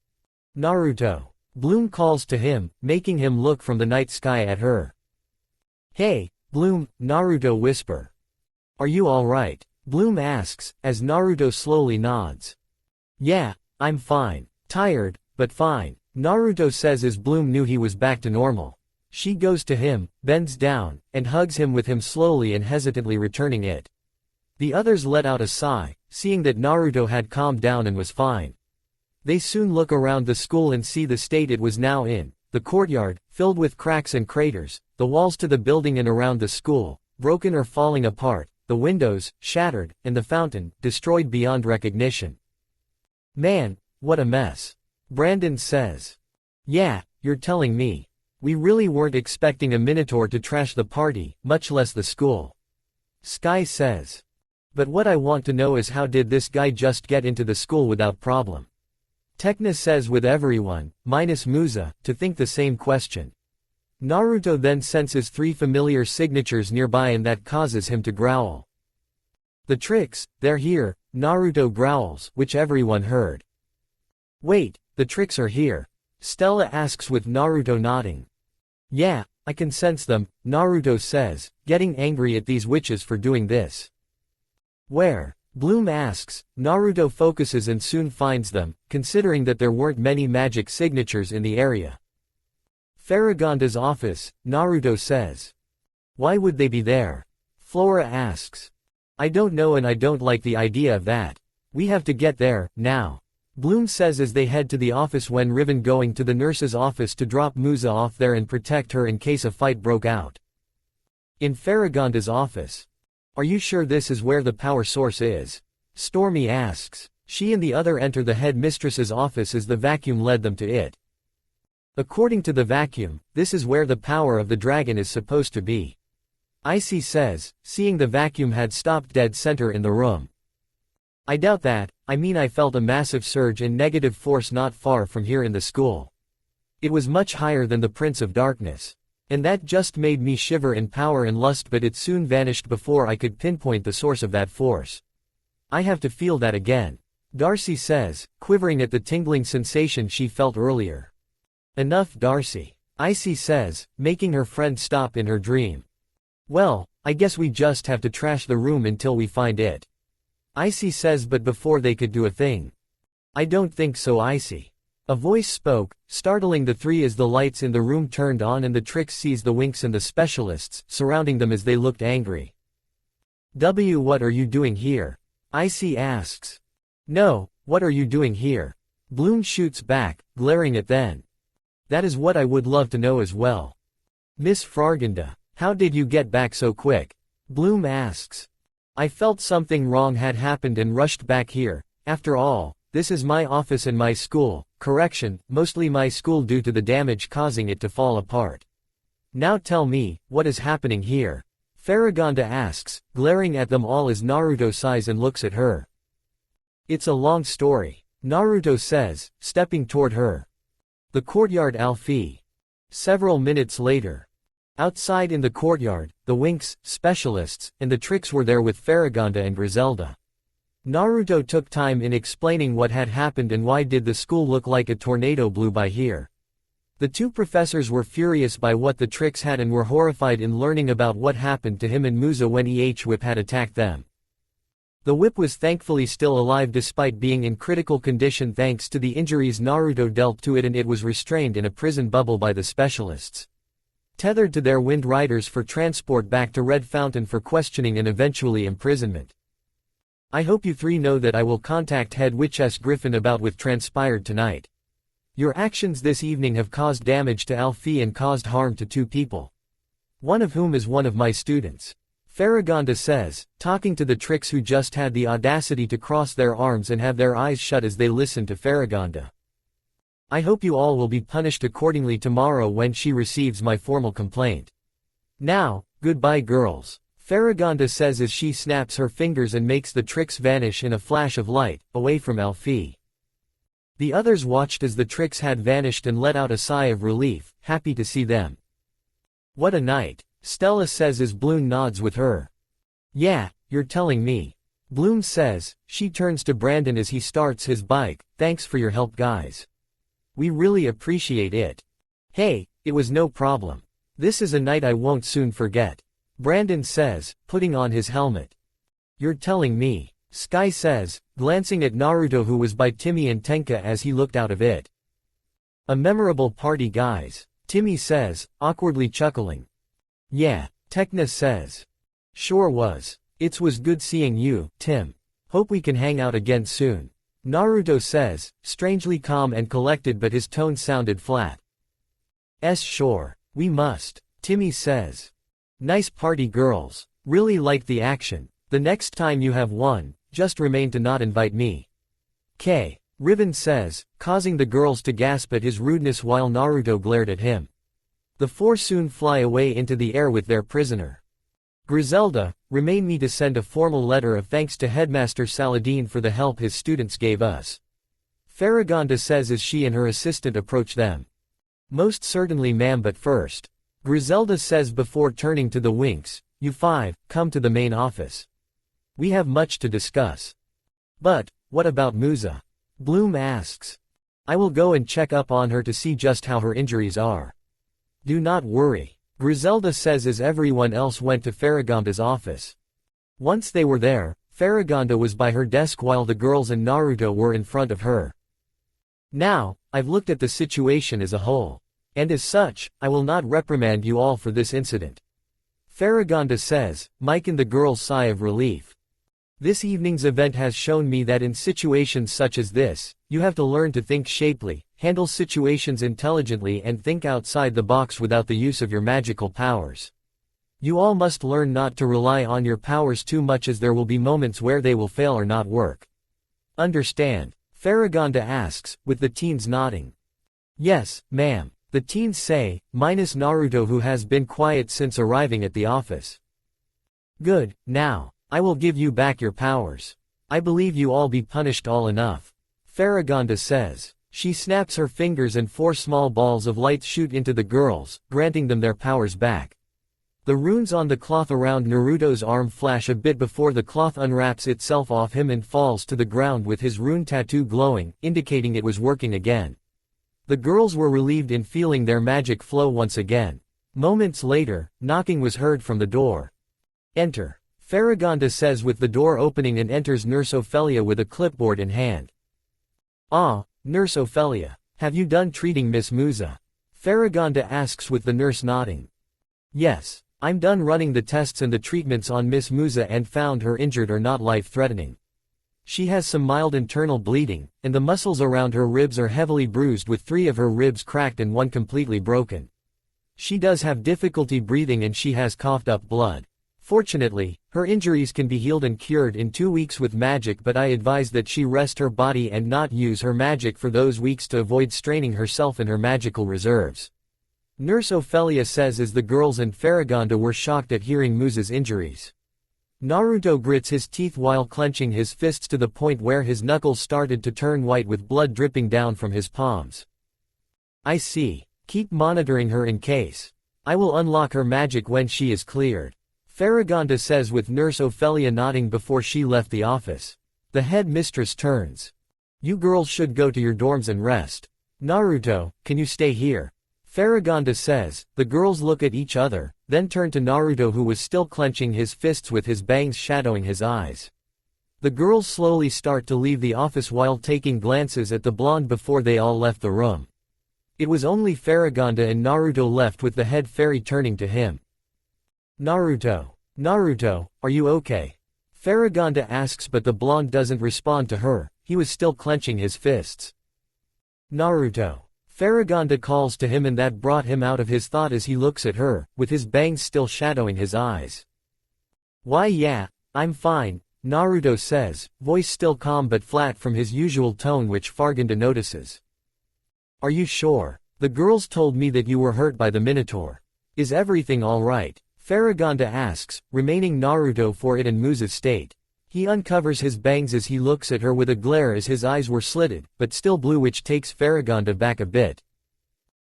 Naruto. Bloom calls to him, making him look from the night sky at her. "Hey, Bloom," Naruto whisper. "Are you alright?" Bloom asks, as Naruto slowly nods. "Yeah, I'm fine. Tired, but fine," Naruto says as Bloom knew he was back to normal. She goes to him, bends down, and hugs him with him slowly and hesitantly returning it. The others let out a sigh, seeing that Naruto had calmed down and was fine. They soon look around the school and see the state it was now in, the courtyard, filled with cracks and craters, the walls to the building and around the school, broken or falling apart, the windows, shattered, and the fountain, destroyed beyond recognition. "Man, what a mess," Brandon says. "Yeah, you're telling me. We really weren't expecting a Minotaur to trash the party, much less the school," Sky says. "But what I want to know is how did this guy just get into the school without problem?" Tekna says with everyone, minus Musa, to think the same question. Naruto then senses 3 familiar signatures nearby and that causes him to growl. "The tricks, they're here," Naruto growls, which everyone heard. "Wait, the tricks are here?" Stella asks with Naruto nodding. "Yeah, I can sense them," Naruto says, getting angry at these witches for doing this. "Where?" Bloom asks. Naruto focuses and soon finds them, considering that there weren't many magic signatures in the area. "Faragonda's office," Naruto says. "Why would they be there?" Flora asks. "I don't know and I don't like the idea of that. We have to get there, now," Bloom says as they head to the office when Riven going to the nurse's office to drop Musa off there and protect her in case a fight broke out. In Faragonda's office. "Are you sure this is where the power source is?" Stormy asks. She and the other enter the headmistress's office as the vacuum led them to it. According to the vacuum, this is where the power of the dragon is supposed to be. Icy says, seeing the vacuum had stopped dead center in the room. "I doubt that, I mean I felt a massive surge in negative force not far from here in the school. It was much higher than the Prince of Darkness. And that just made me shiver in power and lust but it soon vanished before I could pinpoint the source of that force. I have to feel that again," Darcy says, quivering at the tingling sensation she felt earlier. "Enough, Darcy," Icy says, making her friend stop in her dream. "Well, I guess we just have to trash the room until we find it," Icy says, but before they could do a thing. "I don't think so, Icy." A voice spoke, startling the 3 as the lights in the room turned on and the tricks seized the winx and the specialists, surrounding them as they looked angry. What are you doing here?" Icy asks. "No, what are you doing here?" Bloom shoots back, glaring at them. "That is what I would love to know as well. Miss Farganda, how did you get back so quick?" Bloom asks. "I felt something wrong had happened and rushed back here. After all, this is my office and my school, correction, mostly my school due to the damage causing it to fall apart. Now tell me, what is happening here?" Faragonda asks, glaring at them all as Naruto sighs and looks at her. "It's a long story," Naruto says, stepping toward her. The courtyard Alfie. Several minutes later. Outside in the courtyard, the winx, specialists, and the tricks were there with Faragonda and Griselda. Naruto took time in explaining what had happened and why did the school look like a tornado blew by here. The 2 professors were furious by what the tricks had and were horrified in learning about what happened to him and Musa when Whip had attacked them. The whip was thankfully still alive despite being in critical condition thanks to the injuries Naruto dealt to it, and it was restrained in a prison bubble by the specialists. Tethered to their wind riders for transport back to Red Fountain for questioning and eventually imprisonment. I hope you 3 know that I will contact Head Witchess Griffin about what transpired tonight. Your actions this evening have caused damage to Alfie and caused harm to 2 people. One of whom is one of my students. Faragonda says, talking to the tricks who just had the audacity to cross their arms and have their eyes shut as they listened to Faragonda. I hope you all will be punished accordingly tomorrow when she receives my formal complaint. Now, goodbye girls. Faragonda says as she snaps her fingers and makes the tricks vanish in a flash of light, away from Alfie. The others watched as the tricks had vanished and let out a sigh of relief, happy to see them. What a night, Stella says as Bloom nods with her. Yeah, you're telling me. Bloom says. She turns to Brandon as he starts his bike, thanks for your help guys. We really appreciate it. Hey, it was no problem. This is a night I won't soon forget. Brandon says, putting on his helmet. You're telling me, Sky says, glancing at Naruto who was by Timmy and Tenka as he looked out of it. A memorable party guys, Timmy says, awkwardly chuckling. Yeah, Tekna says. Sure was. It was good seeing you, Tim. Hope we can hang out again soon. Naruto says, strangely calm and collected but his tone sounded flat. Sure. We must. Timmy says. Nice party girls. Really liked the action. The next time you have one, just remain to not invite me. K. Ribbon says, causing the girls to gasp at his rudeness while Naruto glared at him. The four soon fly away into the air with their prisoner. Griselda, remain me to send a formal letter of thanks to Headmaster Saladin for the help his students gave us. Farragonda says as she and her assistant approach them. Most certainly ma'am, but first. Griselda says before turning to the winx, you five, come to the main office. We have much to discuss. But, what about Musa? Bloom asks. I will go and check up on her to see just how her injuries are. Do not worry. Griselda says as everyone else went to Farragonda's office. Once they were there, Farragonda was by her desk while the girls and Naruto were in front of her. Now, I've looked at the situation as a whole. And as such, I will not reprimand you all for this incident. Farragonda says, Mike and the girls sigh of relief. This evening's event has shown me that in situations such as this, you have to learn to think shapely, handle situations intelligently and think outside the box without the use of your magical powers. You all must learn not to rely on your powers too much as there will be moments where they will fail or not work. Understand? Farragonda asks, with the teens nodding. Yes, ma'am, the teens say, minus Naruto who has been quiet since arriving at the office. Good, now, I will give you back your powers. I believe you all be punished all enough. Farragonda says. She snaps her fingers and four small balls of light shoot into the girls, granting them their powers back. The runes on the cloth around Naruto's arm flash a bit before the cloth unwraps itself off him and falls to the ground with his rune tattoo glowing, indicating it was working again. The girls were relieved in feeling their magic flow once again. Moments later, knocking was heard from the door. Enter. Farragonda says with the door opening and enters Nurse Ophelia with a clipboard in hand. Ah, Nurse Ophelia, have you done treating Miss Musa? Farragonda asks with the nurse nodding. Yes, I'm done running the tests and the treatments on Miss Musa and found her injured or not life-threatening. She has some mild internal bleeding, and the muscles around her ribs are heavily bruised with 3 of her ribs cracked and 1 completely broken. She does have difficulty breathing and she has coughed up blood. Fortunately, her injuries can be healed and cured in 2 weeks with magic, but I advise that she rest her body and not use her magic for those weeks to avoid straining herself and her magical reserves. Nurse Ophelia says as the girls and Farragonda were shocked at hearing Musa's injuries. Naruto grits his teeth while clenching his fists to the point where his knuckles started to turn white with blood dripping down from his palms. I see. Keep monitoring her in case. I will unlock her magic when she is cleared. Farragonda says with Nurse Ophelia nodding before she left the office. The head mistress turns. You girls should go to your dorms and rest. Naruto, can you stay here? Farragonda says. The girls look at each other, then turn to Naruto who was still clenching his fists with his bangs shadowing his eyes. The girls slowly start to leave the office while taking glances at the blonde before they all left the room. It was only Farragonda and Naruto left with the head fairy turning to him. Naruto, are you okay? Farragonda asks but the blonde doesn't respond to her, he was still clenching his fists. Naruto. Farragonda calls to him and that brought him out of his thought as he looks at her, with his bangs still shadowing his eyes. Why yeah, I'm fine, Naruto says, voice still calm but flat from his usual tone which Farragonda notices. Are you sure? The girls told me that you were hurt by the Minotaur. Is everything alright? Farragonda asks, remaining Naruto for it in Musa's state. He uncovers his bangs as he looks at her with a glare as his eyes were slitted, but still blue which takes Farragonda back a bit.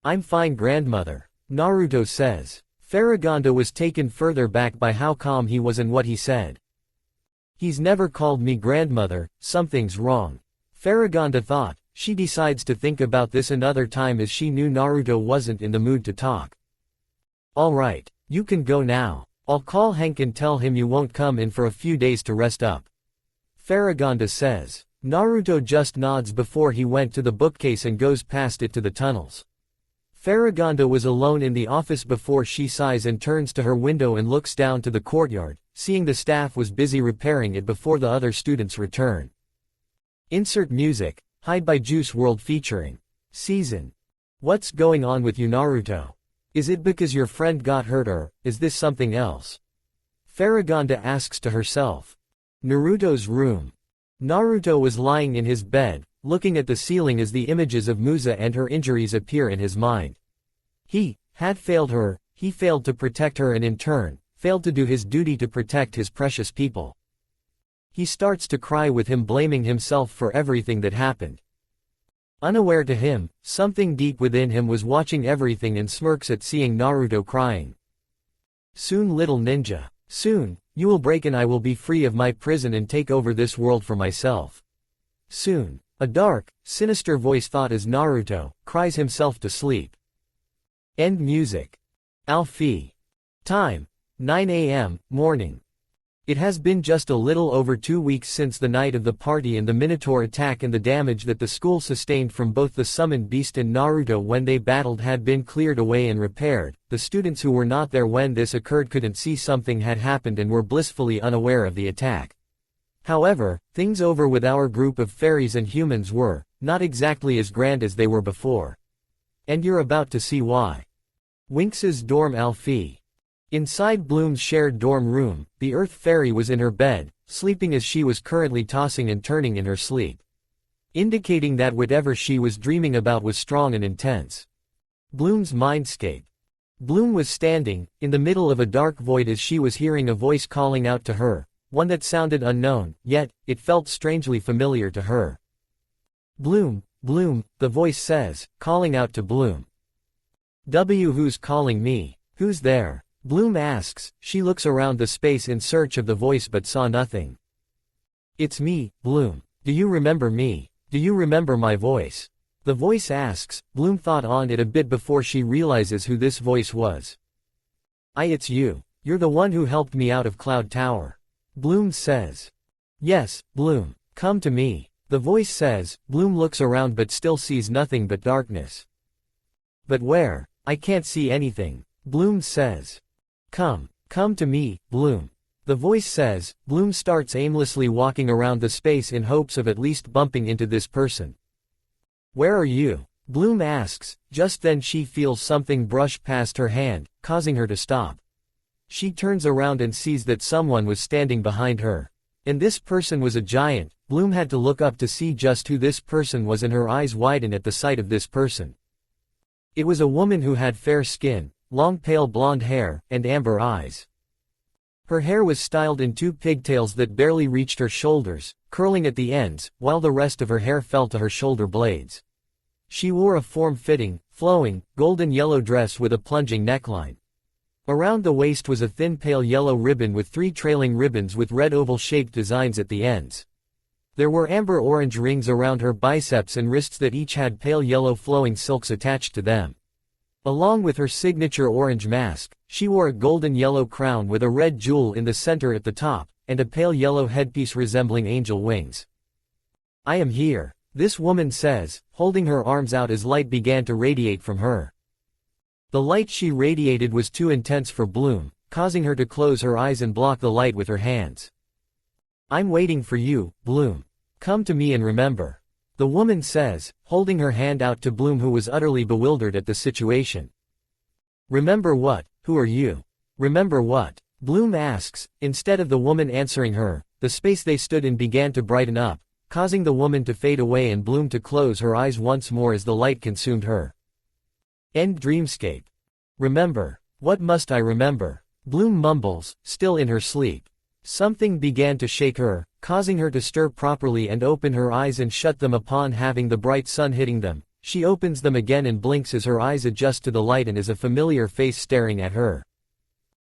I'm fine grandmother, Naruto says. Farragonda was taken further back by how calm he was and what he said. He's never called me grandmother, something's wrong. Farragonda thought, she decides to think about this another time as she knew Naruto wasn't in the mood to talk. Alright, you can go now. I'll call Hank and tell him you won't come in for a few days to rest up. Farragonda says. Naruto just nods before he went to the bookcase and goes past it to the tunnels. Farragonda was alone in the office before she sighs and turns to her window and looks down to the courtyard, seeing the staff was busy repairing it before the other students return. Insert music, Hide by Juice WRLD featuring Season. What's going on with you, Naruto? Is it because your friend got hurt or is this something else? Farragonda asks to herself. Naruto's room. Naruto was lying in his bed, looking at the ceiling as the images of Musa and her injuries appear in his mind. He had failed her, he failed to protect her and in turn, failed to do his duty to protect his precious people. He starts to cry with him blaming himself for everything that happened. Unaware to him, something deep within him was watching everything and smirks at seeing Naruto crying. Soon, little ninja. Soon, you will break and I will be free of my prison and take over this world for myself. Soon. A dark, sinister voice thought as Naruto cries himself to sleep. End music. Alfie. Time. 9 a.m., morning. It has been just a little over 2 weeks since the night of the party and the Minotaur attack, and the damage that the school sustained from both the summoned beast and Naruto when they battled had been cleared away and repaired. The students who were not there when this occurred couldn't see something had happened and were blissfully unaware of the attack. However, things over with our group of fairies and humans were not exactly as grand as they were before. And you're about to see why. Winx's dorm. Alfie. Inside Bloom's shared dorm room, the Earth Fairy was in her bed, sleeping as she was currently tossing and turning in her sleep, indicating that whatever she was dreaming about was strong and intense. Bloom's mindscape. Bloom was standing in the middle of a dark void as she was hearing a voice calling out to her, one that sounded unknown, yet it felt strangely familiar to her. Bloom, Bloom, the voice says, calling out to Bloom. Who's calling me? Who's there? Bloom asks. She looks around the space in search of the voice but saw nothing. It's me, Bloom. Do you remember me? Do you remember my voice? The voice asks. Bloom thought on it a bit before she realizes who this voice was. It's you. You're the one who helped me out of Cloud Tower. Bloom says. Yes, Bloom. Come to me. The voice says. Bloom looks around but still sees nothing but darkness. But where? I can't see anything. Bloom says. Come to me, Bloom. The voice says. Bloom starts aimlessly walking around the space in hopes of at least bumping into this person. Where are you? Bloom asks. Just then she feels something brush past her hand, causing her to stop. She turns around and sees that someone was standing behind her. And this person was a giant. Bloom had to look up to see just who this person was and her eyes widen at the sight of this person. It was a woman who had fair skin, long pale blonde hair, and amber eyes. Her hair was styled in 2 pigtails that barely reached her shoulders, curling at the ends, while the rest of her hair fell to her shoulder blades. She wore a form-fitting, flowing, golden yellow dress with a plunging neckline. Around the waist was a thin pale yellow ribbon with 3 trailing ribbons with red oval-shaped designs at the ends. There were amber-orange rings around her biceps and wrists that each had pale yellow flowing silks attached to them. Along with her signature orange mask, she wore a golden yellow crown with a red jewel in the center at the top, and a pale yellow headpiece resembling angel wings. I am here, this woman says, holding her arms out as light began to radiate from her. The light she radiated was too intense for Bloom, causing her to close her eyes and block the light with her hands. I'm waiting for you, Bloom. Come to me and remember. The woman says, holding her hand out to Bloom, who was utterly bewildered at the situation. Remember what? Who are you? Remember what? Bloom asks. Instead of the woman answering her, the space they stood in began to brighten up, causing the woman to fade away and Bloom to close her eyes once more as the light consumed her. End dreamscape. Remember. What must I remember? Bloom mumbles, still in her sleep. Something began to shake her, causing her to stir properly and open her eyes and shut them upon having the bright sun hitting them. She opens them again and blinks as her eyes adjust to the light and is a familiar face staring at her.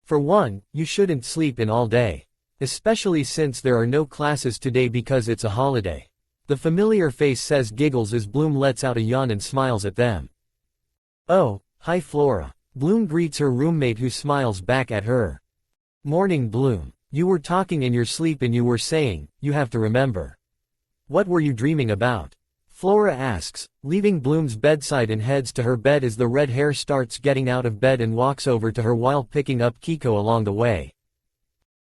For one, you shouldn't sleep in all day. Especially since there are no classes today because it's a holiday. The familiar face says giggles as Bloom lets out a yawn and smiles at them. Oh, hi Flora. Bloom greets her roommate who smiles back at her. Morning Bloom. You were talking in your sleep and you were saying, you have to remember. What were you dreaming about? Flora asks, leaving Bloom's bedside and heads to her bed as the red hair starts getting out of bed and walks over to her while picking up Kiko along the way.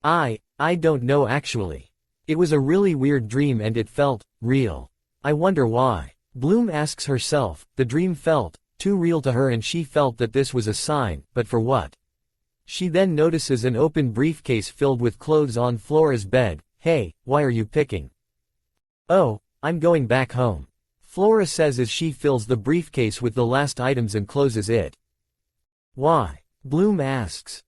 I don't know actually. It was a really weird dream and it felt real. I wonder why. Bloom asks herself. The dream felt too real to her and she felt that this was a sign, but for what? She then notices an open briefcase filled with clothes on Flora's bed. Hey, why are you picking? Oh, I'm going back home. Flora says as she fills the briefcase with the last items and closes it. Why? Bloom asks.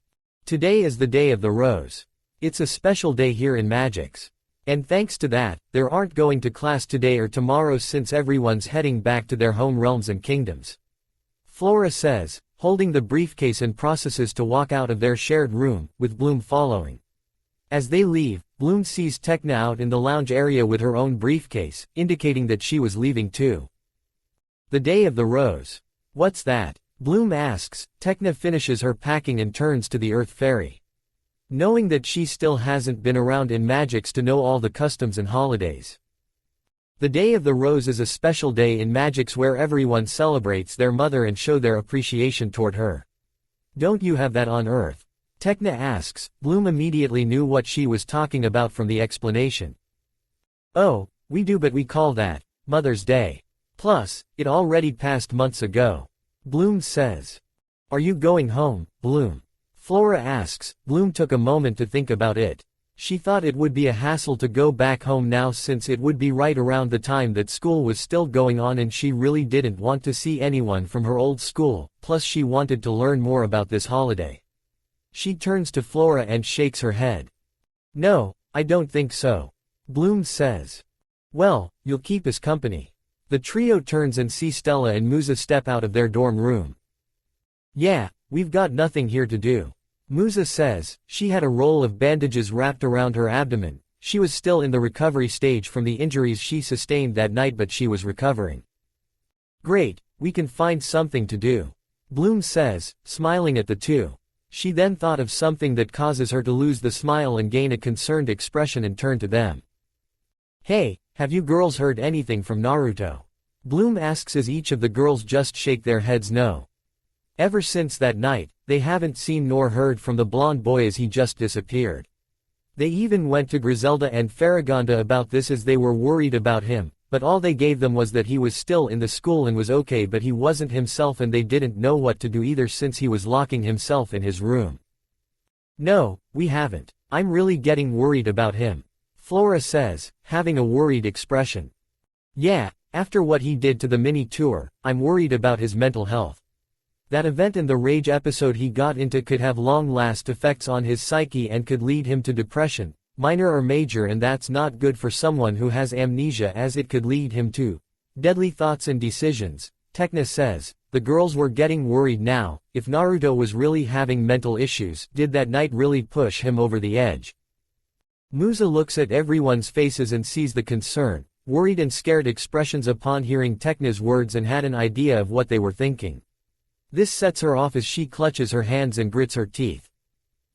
Today is the day of the rose. It's a special day here in Magix. And thanks to that, there aren't going to class today or tomorrow since everyone's heading back to their home realms and kingdoms. Flora says, holding the briefcase and processes to walk out of their shared room, with Bloom following. As they leave, Bloom sees Tekna out in the lounge area with her own briefcase, indicating that she was leaving too. The day of the rose. What's that? Bloom asks. Tekna finishes her packing and turns to the Earth Fairy. Knowing that she still hasn't been around in Magix to know all the customs and holidays. The Day of the Rose is a special day in Magix where everyone celebrates their mother and show their appreciation toward her. Don't you have that on Earth? Tekna asks. Bloom immediately knew what she was talking about from the explanation. Oh, we do, but we call that Mother's Day. Plus, it already passed months ago. Bloom says. Are you going home, Bloom? Flora asks. Bloom took a moment to think about it. She thought it would be a hassle to go back home now since it would be right around the time that school was still going on and she really didn't want to see anyone from her old school, plus she wanted to learn more about this holiday. She turns to Flora and shakes her head. No, I don't think so. Bloom says. Well, you'll keep us company. The trio turns and see Stella and Musa step out of their dorm room. Yeah, we've got nothing here to do. Musa says. She had a roll of bandages wrapped around her abdomen. She was still in the recovery stage from the injuries she sustained that night, but she was recovering. Great, we can find something to do. Bloom says, smiling at the two. She then thought of something that causes her to lose the smile and gain a concerned expression and turn to them. Hey, have you girls heard anything from Naruto? Bloom asks as each of the girls just shake their heads no. Ever since that night, they haven't seen nor heard from the blonde boy as he just disappeared. They even went to Griselda and Farragonda about this as they were worried about him, but all they gave them was that he was still in the school and was okay, but he wasn't himself and they didn't know what to do either since he was locking himself in his room. No, we haven't. I'm really getting worried about him. Flora says, having a worried expression. Yeah, after what he did to the mini tour, I'm worried about his mental health. That event and the rage episode he got into could have long-last effects on his psyche and could lead him to depression, minor or major, and that's not good for someone who has amnesia as it could lead him to deadly thoughts and decisions. Tekna says, the girls were getting worried now. If Naruto was really having mental issues, did that night really push him over the edge? Musa looks at everyone's faces and sees the concern, worried and scared expressions upon hearing Tekna's words and had an idea of what they were thinking. This sets her off as she clutches her hands and grits her teeth.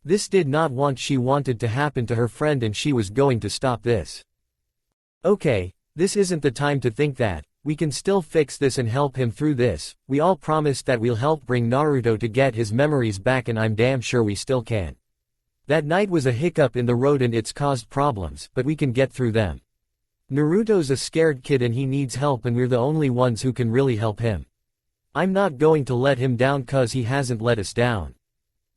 This did not want she wanted to happen to her friend and she was going to stop this. Okay, this isn't the time to think that. We can still fix this and help him through this. We all promised that we'll help bring Naruto to get his memories back and I'm damn sure we still can. That night was a hiccup in the road and it's caused problems, but we can get through them. Naruto's a scared kid and he needs help and we're the only ones who can really help him. I'm not going to let him down cause he hasn't let us down.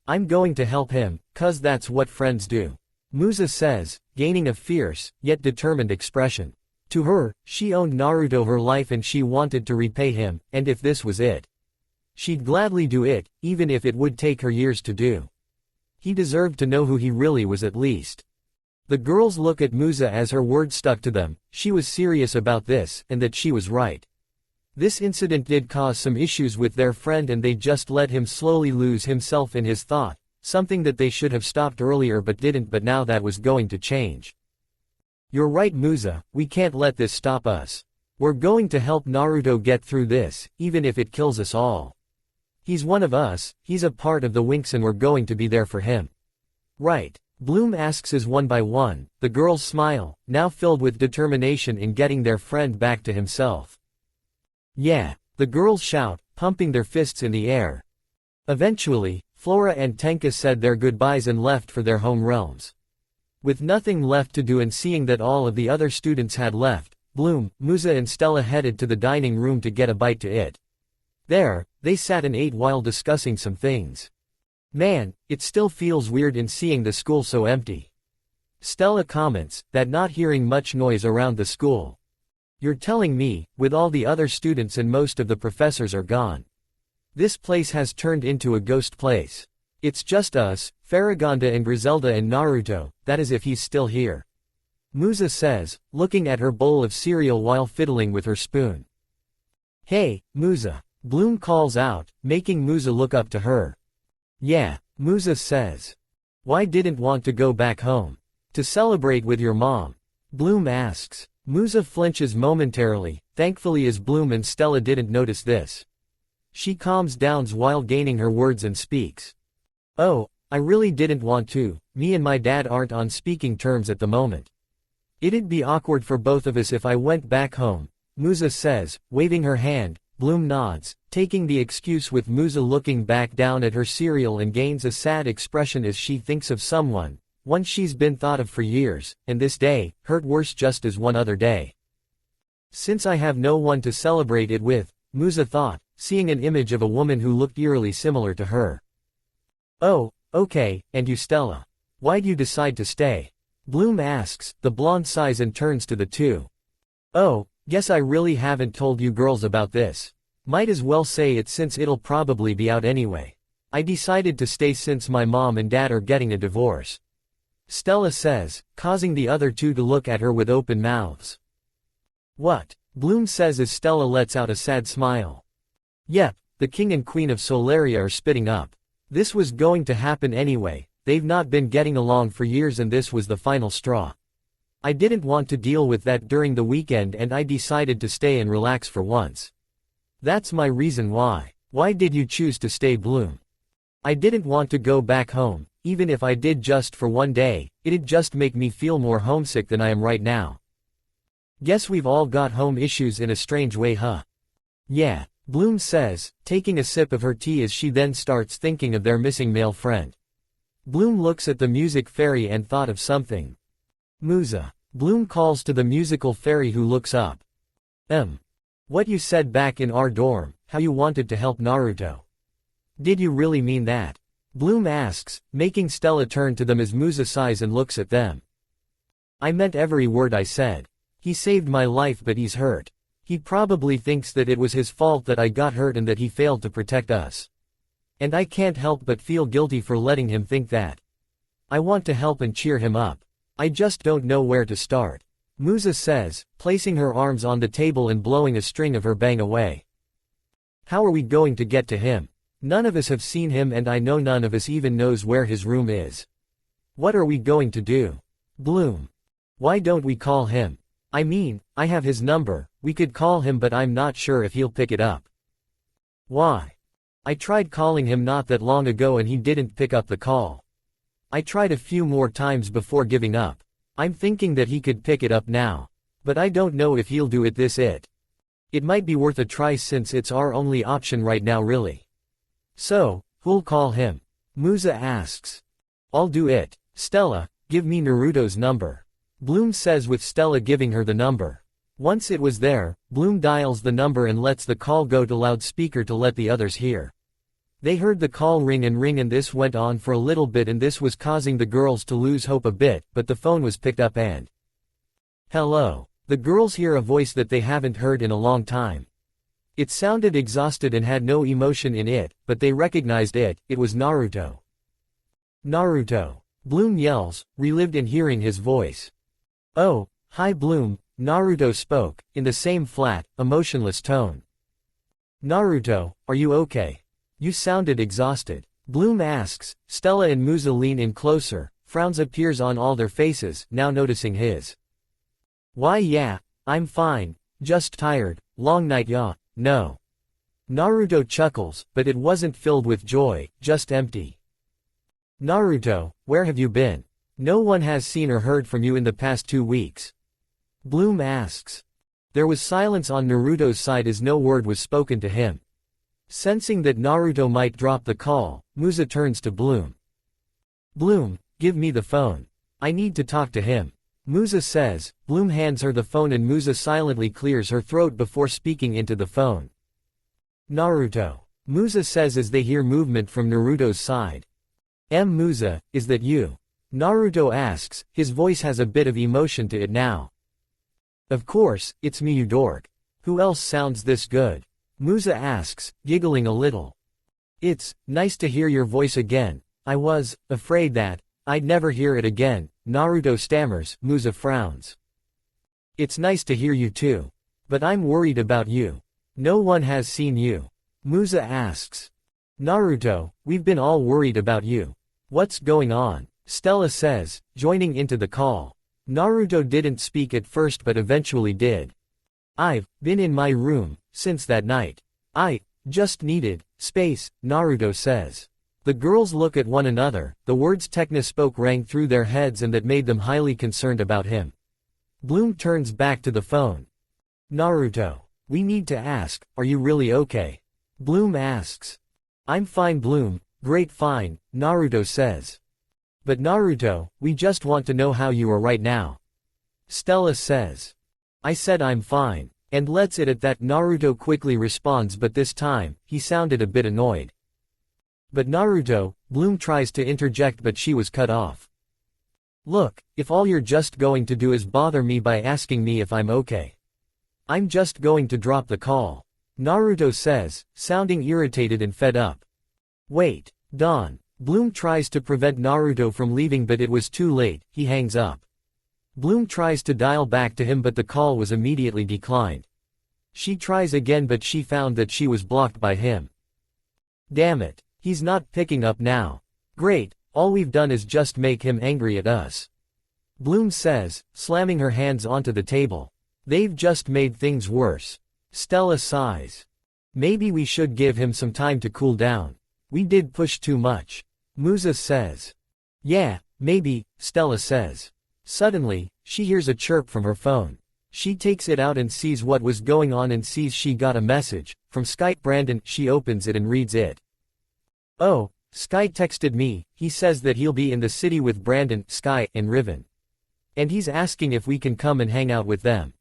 I'm going to help him, cause that's what friends do. Musa says, gaining a fierce, yet determined expression. To her, she owned Naruto her life and she wanted to repay him, and if this was it, she'd gladly do it, even if it would take her years to do. He deserved to know who he really was at least. The girls look at Musa as her words stuck to them. She was serious about this, and that she was right. This incident did cause some issues with their friend and they just let him slowly lose himself in his thought, something that they should have stopped earlier but didn't, but now that was going to change. You're right Musa, we can't let this stop us. We're going to help Naruto get through this, even if it kills us all. He's one of us, he's a part of the winx and we're going to be there for him. Right. Bloom asks as one by one, the girls smile, now filled with determination in getting their friend back to himself. Yeah. The girls shout, pumping their fists in the air. Eventually, Flora and Tenka said their goodbyes and left for their home realms. With nothing left to do and seeing that all of the other students had left, Bloom, Musa and Stella headed to the dining room to get a bite to eat. There, they sat and ate while discussing some things. Man, it still feels weird in seeing the school so empty. Stella comments, that not hearing much noise around the school. You're telling me, with all the other students and most of the professors are gone. This place has turned into a ghost place. It's just us, Faragonda and Griselda and Naruto, that is if he's still here. Musa says, looking at her bowl of cereal while fiddling with her spoon. Hey, Musa. Bloom calls out, making Musa look up to her. Yeah, Musa says. Why didn't want to go back home? To celebrate with your mom? Bloom asks. Musa flinches momentarily, thankfully as Bloom and Stella didn't notice this. She calms down while gaining her words and speaks. Oh, I really didn't want to, me and my dad aren't on speaking terms at the moment. It'd be awkward for both of us if I went back home, Musa says, waving her hand. Bloom nods, taking the excuse with Musa looking back down at her cereal and gains a sad expression as she thinks of someone, one she's been thought of for years, and this day, hurt worse just as one other day. Since I have no one to celebrate it with, Musa thought, seeing an image of a woman who looked eerily similar to her. Oh, okay, and you Stella? Why'd you decide to stay? Bloom asks, the blonde sighs and turns to the two. Oh, guess I really haven't told you girls about this. Might as well say it since it'll probably be out anyway. I decided to stay since my mom and dad are getting a divorce. Stella says, causing the other two to look at her with open mouths. What? Bloom says as Stella lets out a sad smile. Yep, the king and queen of Solaria are splitting up. This was going to happen anyway, they've not been getting along for years and this was the final straw. I didn't want to deal with that during the weekend and I decided to stay and relax for once. That's my reason why. Why did you choose to stay Bloom? I didn't want to go back home, even if I did just for one day, it'd just make me feel more homesick than I am right now. Guess we've all got home issues in a strange way huh? Yeah, Bloom says, taking a sip of her tea as she then starts thinking of their missing male friend. Bloom looks at the music fairy and thought of something. Musa. Bloom calls to the musical fairy who looks up. What you said back in our dorm, how you wanted to help Naruto. Did you really mean that? Bloom asks, making Stella turn to them as Musa sighs and looks at them. I meant every word I said. He saved my life but he's hurt. He probably thinks that it was his fault that I got hurt and that he failed to protect us. And I can't help but feel guilty for letting him think that. I want to help and cheer him up. I just don't know where to start. Musa says, placing her arms on the table and blowing a string of her bang away. How are we going to get to him? None of us have seen him and I know none of us even knows where his room is. What are we going to do? Bloom. Why don't we call him? I mean, I have his number, we could call him but I'm not sure if he'll pick it up. Why? I tried calling him not that long ago and he didn't pick up the call. I tried a few more times before giving up. I'm thinking that he could pick it up now. But I don't know if he'll do it It might be worth a try since it's our only option right now really. So, who'll call him? Musa asks. I'll do it. Stella, give me Naruto's number. Bloom says with Stella giving her the number. Once it was there, Bloom dials the number and lets the call go to loudspeaker to let the others hear. They heard the call ring and this went on for a little bit and this was causing the girls to lose hope a bit, but the phone was picked up and... Hello. The girls hear a voice that they haven't heard in a long time. It sounded exhausted and had no emotion in it, but they recognized it was Naruto. Naruto. Bloom yells, relived in hearing his voice. Oh, hi Bloom, Naruto spoke, in the same flat, emotionless tone. Naruto, are you okay? You sounded exhausted. Bloom asks. Stella and Musa lean in closer, frowns appears on all their faces, now noticing his. Why yeah, I'm fine, just tired, long night yeah, no. Naruto chuckles, but it wasn't filled with joy, just empty. Naruto, where have you been? No one has seen or heard from you in the past 2 weeks. Bloom asks. There was silence on Naruto's side as no word was spoken to him. Sensing that Naruto might drop the call, Musa turns to Bloom. Bloom, give me the phone. I need to talk to him. Musa says. Bloom hands her the phone and Musa silently clears her throat before speaking into the phone. Naruto. Musa says as they hear movement from Naruto's side. Musa, is that you? Naruto asks, his voice has a bit of emotion to it now. Of course, it's me you dork. Who else sounds this good? Musa asks, giggling a little. It's nice to hear your voice again. I was afraid that I'd never hear it again, Naruto stammers. Musa frowns. It's nice to hear you too. But I'm worried about you. No one has seen you. Musa asks. Naruto, we've been all worried about you. What's going on? Stella says, joining into the call. Naruto didn't speak at first but eventually did. I've been in my room since that night. I just needed space, Naruto says. The girls look at one another, the words Tekna spoke rang through their heads and that made them highly concerned about him. Bloom turns back to the phone. Naruto, we need to ask, are you really okay? Bloom asks. I'm fine Bloom, great fine, Naruto says. But Naruto, we just want to know how you are right now. Stella says. I said I'm fine. And lets it at that. Naruto quickly responds but this time, he sounded a bit annoyed. But Naruto, Bloom tries to interject but she was cut off. Look, if all you're just going to do is bother me by asking me if I'm okay. I'm just going to drop the call. Naruto says, sounding irritated and fed up. Wait, Dawn. Bloom tries to prevent Naruto from leaving but it was too late, he hangs up. Bloom tries to dial back to him but the call was immediately declined. She tries again but she found that she was blocked by him. Damn it, he's not picking up now. Great, all we've done is just make him angry at us. Bloom says, slamming her hands onto the table. They've just made things worse. Stella sighs. Maybe we should give him some time to cool down. We did push too much. Musa says. Yeah, maybe, Stella says. Suddenly, she hears a chirp from her phone. She takes it out and sees what was going on and sees she got a message, from Sky Brandon. She opens it and reads it. Oh, Sky texted me, he says that he'll be in the city with Brandon, Sky, and Riven. And he's asking if we can come and hang out with them.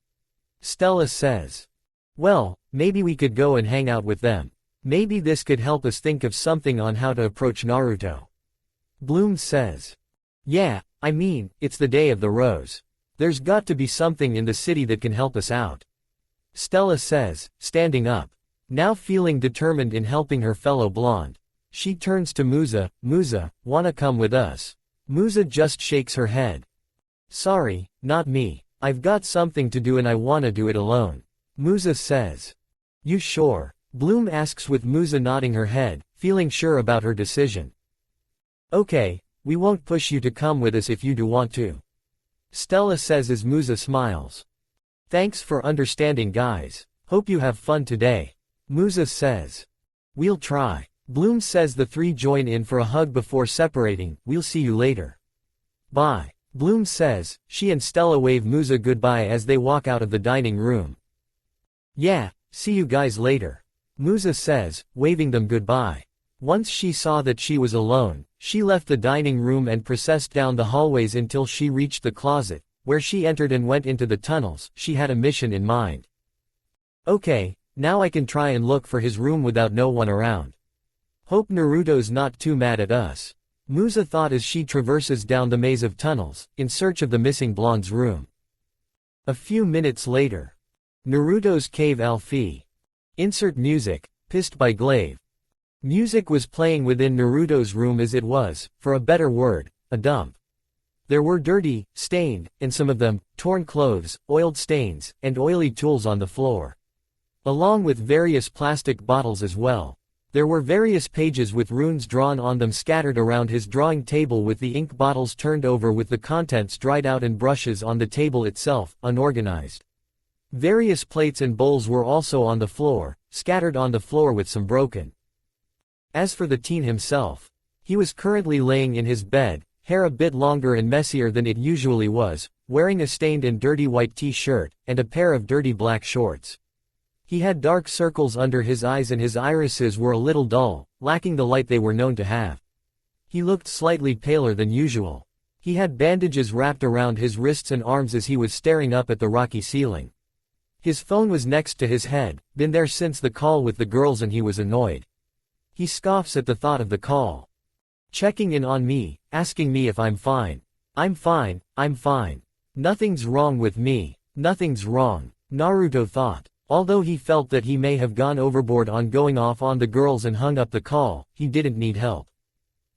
Stella says. Well, maybe we could go and hang out with them. Maybe this could help us think of something on how to approach Naruto. Bloom says. Yeah, I mean, it's the day of the rose. There's got to be something in the city that can help us out. Stella says, standing up. Now feeling determined in helping her fellow blonde. She turns to Musa. Musa, wanna come with us? Musa just shakes her head. Sorry, not me. I've got something to do and I wanna do it alone. Musa says. You sure? Bloom asks with Musa nodding her head, feeling sure about her decision. Okay, we won't push you to come with us if you do want to. Stella says as Musa smiles. Thanks for understanding guys. Hope you have fun today. Musa says. We'll try. Bloom says the three join in for a hug before separating. We'll see you later. Bye. Bloom says. She and Stella wave Musa goodbye as they walk out of the dining room. Yeah, see you guys later. Musa says, waving them goodbye. Once she saw that she was alone, she left the dining room and processed down the hallways until she reached the closet, where she entered and went into the tunnels. She had a mission in mind. Okay, now I can try and look for his room without no one around. Hope Naruto's not too mad at us. Musa thought as she traverses down the maze of tunnels, in search of the missing blonde's room. A few minutes later. Naruto's cave Alfie. Insert music, Pissed by Glaive. Music was playing within Naruto's room as it was, for a better word, a dump. There were dirty, stained, and some of them, torn clothes, oiled stains, and oily tools on the floor. Along with various plastic bottles as well. There were various pages with runes drawn on them scattered around his drawing table, with the ink bottles turned over with the contents dried out, and brushes on the table itself, unorganized. Various plates and bowls were also on the floor, scattered on the floor with some broken. As for the teen himself, he was currently laying in his bed, hair a bit longer and messier than it usually was, wearing a stained and dirty white t-shirt, and a pair of dirty black shorts. He had dark circles under his eyes and his irises were a little dull, lacking the light they were known to have. He looked slightly paler than usual. He had bandages wrapped around his wrists and arms as he was staring up at the rocky ceiling. His phone was next to his head, been there since the call with the girls, and he was annoyed. He scoffs at the thought of the call. Checking in on me, asking me if I'm fine. I'm fine, I'm fine. Nothing's wrong with me, nothing's wrong, Naruto thought. Although he felt that he may have gone overboard on going off on the girls and hung up the call, he didn't need help.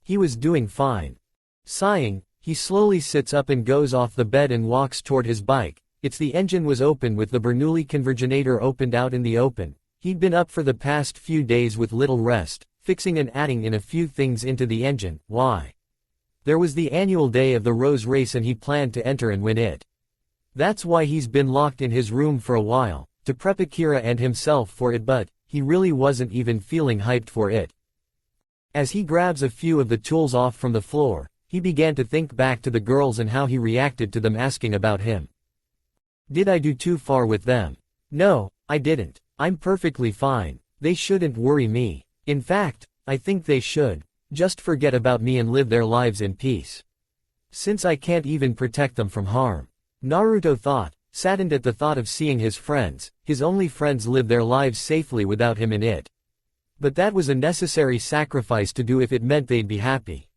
He was doing fine. Sighing, he slowly sits up and goes off the bed and walks toward his bike. The engine was open with the Bernoulli converginator opened out in the open. He'd been up for the past few days with little rest, fixing and adding in a few things into the engine. Why? There was the annual day of the Rose race and he planned to enter and win it. That's why he's been locked in his room for a while, to prep Akira and himself for it, but he really wasn't even feeling hyped for it. As he grabs a few of the tools off from the floor, he began to think back to the girls and how he reacted to them asking about him. Did I do too far with them? No, I didn't. I'm perfectly fine. They shouldn't worry me. In fact, I think they should just forget about me and live their lives in peace. Since I can't even protect them from harm. Naruto thought, saddened at the thought of seeing his friends, his only friends, live their lives safely without him in it. But that was a necessary sacrifice to do if it meant they'd be happy.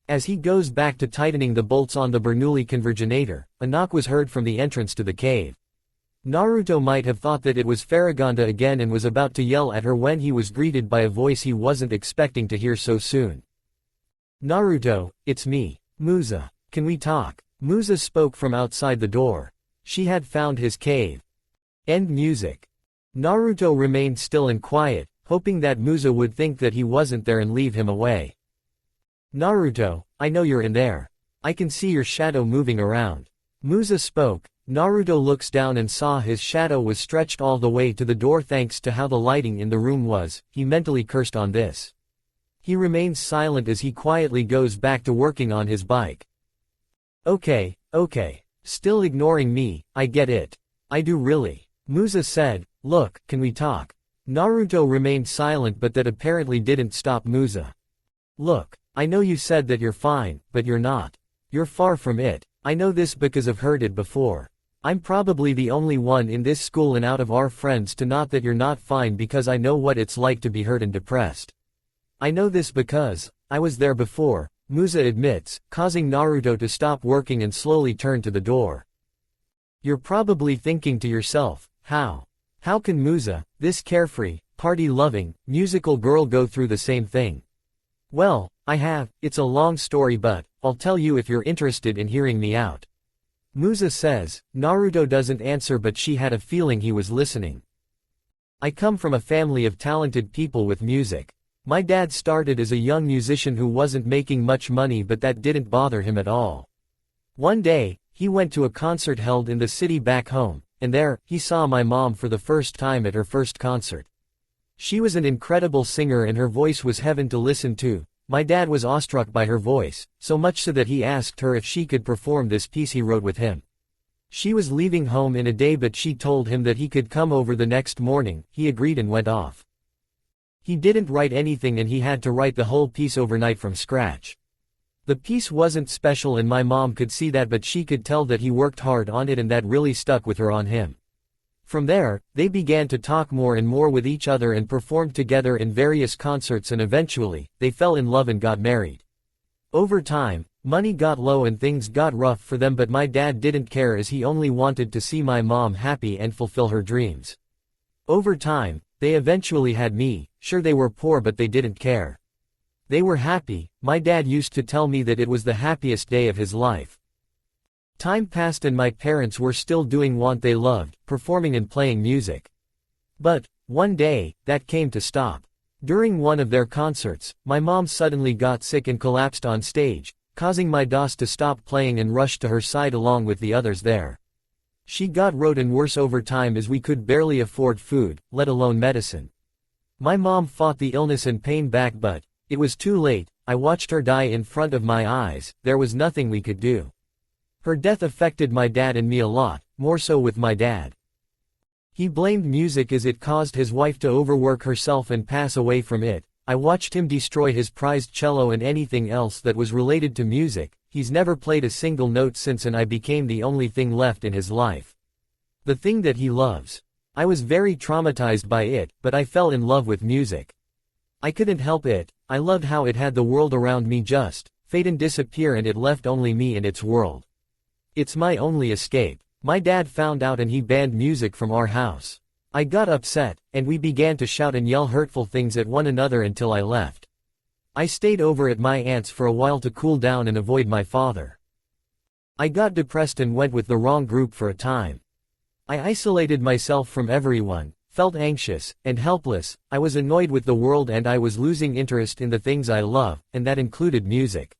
As he goes back to tightening the bolts on the Bernoulli converginator, a knock was heard from the entrance to the cave. Naruto might have thought that it was Farragonda again and was about to yell at her when he was greeted by a voice he wasn't expecting to hear so soon. Naruto, it's me, Musa. Can we talk? Musa spoke from outside the door. She had found his cave. End music. Naruto remained still and quiet, hoping that Musa would think that he wasn't there and leave him away. Naruto, I know you're in there. I can see your shadow moving around. Musa spoke. Naruto looks down and saw his shadow was stretched all the way to the door. Thanks to how the lighting in the room was, he mentally cursed on this. He remains silent as he quietly goes back to working on his bike. Okay. Still ignoring me, I get it. I do really. Musa said, look, can we talk? Naruto remained silent, but that apparently didn't stop Musa. Look, I know you said that you're fine, but you're not. You're far from it. I know this because I've heard it before. I'm probably the only one in this school and out of our friends to not that you're not fine, because I know what it's like to be hurt and depressed. I know this because I was there before, Musa admits, causing Naruto to stop working and slowly turn to the door. You're probably thinking to yourself, how can Musa, this carefree, party-loving, musical girl, go through the same thing? Well, I have. It's a long story, but I'll tell you if you're interested in hearing me out. Musa says. Naruto doesn't answer, but she had a feeling he was listening. I come from a family of talented people with music. My dad started as a young musician who wasn't making much money, but that didn't bother him at all. One day, he went to a concert held in the city back home, and there, he saw my mom for the first time at her first concert. She was an incredible singer and her voice was heaven to listen to. My dad was awestruck by her voice, so much so that he asked her if she could perform this piece he wrote with him. She was leaving home in a day, but she told him that he could come over the next morning. He agreed and went off. He didn't write anything and he had to write the whole piece overnight from scratch. The piece wasn't special and my mom could see that, but she could tell that he worked hard on it and that really stuck with her on him. From there, they began to talk more and more with each other and performed together in various concerts, and eventually, they fell in love and got married. Over time, money got low and things got rough for them, but my dad didn't care as he only wanted to see my mom happy and fulfill her dreams. Over time, they eventually had me. Sure, they were poor, but they didn't care. They were happy. My dad used to tell me that it was the happiest day of his life. Time passed and my parents were still doing what they loved, performing and playing music. But one day, that came to stop. During one of their concerts, my mom suddenly got sick and collapsed on stage, causing my DOS to stop playing and rush to her side along with the others there. She got worse over time as we could barely afford food, let alone medicine. My mom fought the illness and pain back, but it was too late. I watched her die in front of my eyes. There was nothing we could do. Her death affected my dad and me a lot, more so with my dad. He blamed music as it caused his wife to overwork herself and pass away from it. I watched him destroy his prized cello and anything else that was related to music. He's never played a single note since, and I became the only thing left in his life. The thing that he loves. I was very traumatized by it, but I fell in love with music. I couldn't help it. I loved how it had the world around me just fade and disappear, and it left only me and its world. It's my only escape. My dad found out and he banned music from our house. I got upset, and we began to shout and yell hurtful things at one another until I left. I stayed over at my aunt's for a while to cool down and avoid my father. I got depressed and went with the wrong group for a time. I isolated myself from everyone, felt anxious and helpless. I was annoyed with the world and I was losing interest in the things I love, and that included music.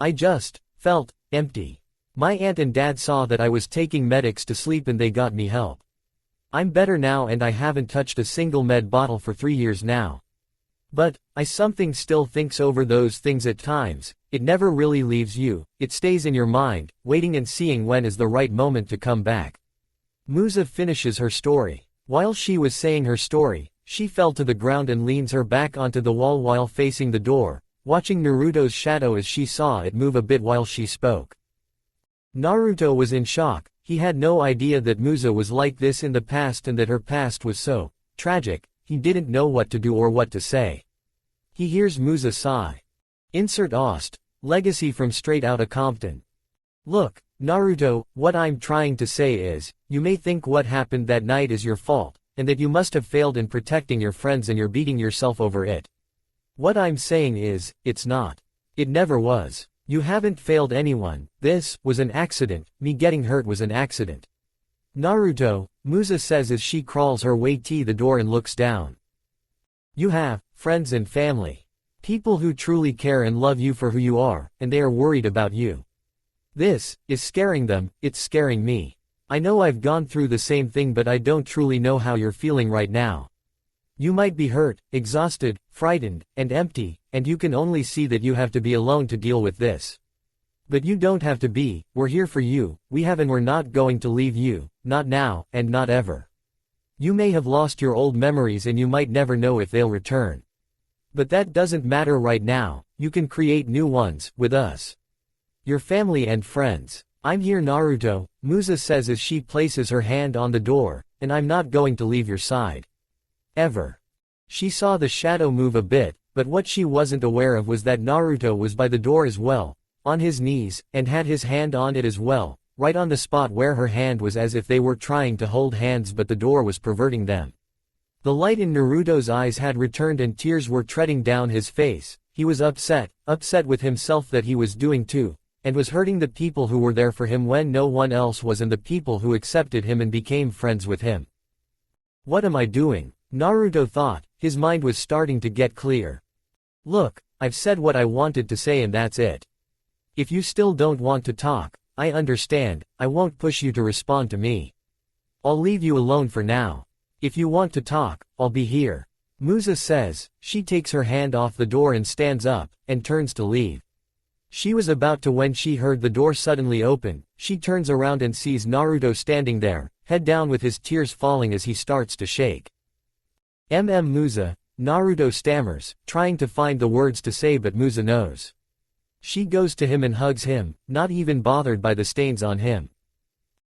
I just felt empty. My aunt and dad saw that I was taking medics to sleep and they got me help. I'm better now and I haven't touched a single med bottle for 3 years now. But I something still thinks over those things at times. It never really leaves you. It stays in your mind, waiting and seeing when is the right moment to come back. Musa finishes her story. While she was saying her story, she fell to the ground and leans her back onto the wall while facing the door, watching Naruto's shadow as she saw it move a bit while she spoke. Naruto was in shock. He had no idea that Musa was like this in the past and that her past was so tragic. He didn't know what to do or what to say. He hears Musa sigh. Insert Ost. Legacy from Straight Outta Compton. Look, Naruto, what I'm trying to say is, you may think what happened that night is your fault, and that you must have failed in protecting your friends and you're beating yourself over it. What I'm saying is, it's not. It never was. You haven't failed anyone. This was an accident. Me getting hurt was an accident. Naruto, Musa says as she crawls her way to the door and looks down. You have friends and family. People who truly care and love you for who you are, and they are worried about you. This is scaring them. It's scaring me. I know I've gone through the same thing, but I don't truly know how you're feeling right now. You might be hurt, exhausted, frightened, and empty, and you can only see that you have to be alone to deal with this. But you don't have to be. We're here for you. We have, and we're not going to leave you, not now, and not ever. You may have lost your old memories and you might never know if they'll return. But that doesn't matter right now. You can create new ones, with us. Your family and friends. I'm here, Naruto, Musa says as she places her hand on the door, and I'm not going to leave your side. Ever. She saw the shadow move a bit, but what she wasn't aware of was that Naruto was by the door as well, on his knees, and had his hand on it as well, right on the spot where her hand was, as if they were trying to hold hands but the door was perverting them. The light in Naruto's eyes had returned and tears were treading down his face. He was upset with himself that he was doing too, and was hurting the people who were there for him when no one else was, and the people who accepted him and became friends with him. What am I doing? Naruto thought. His mind was starting to get clear. Look, I've said what I wanted to say and that's it. If you still don't want to talk, I understand. I won't push you to respond to me. I'll leave you alone for now. If you want to talk, I'll be here. Musa says. She takes her hand off the door and stands up, and turns to leave. She was about to when she heard the door suddenly open. She turns around and sees Naruto standing there, head down with his tears falling as he starts to shake. Musa, Naruto stammers, trying to find the words to say, but Musa knows. She goes to him and hugs him, not even bothered by the stains on him.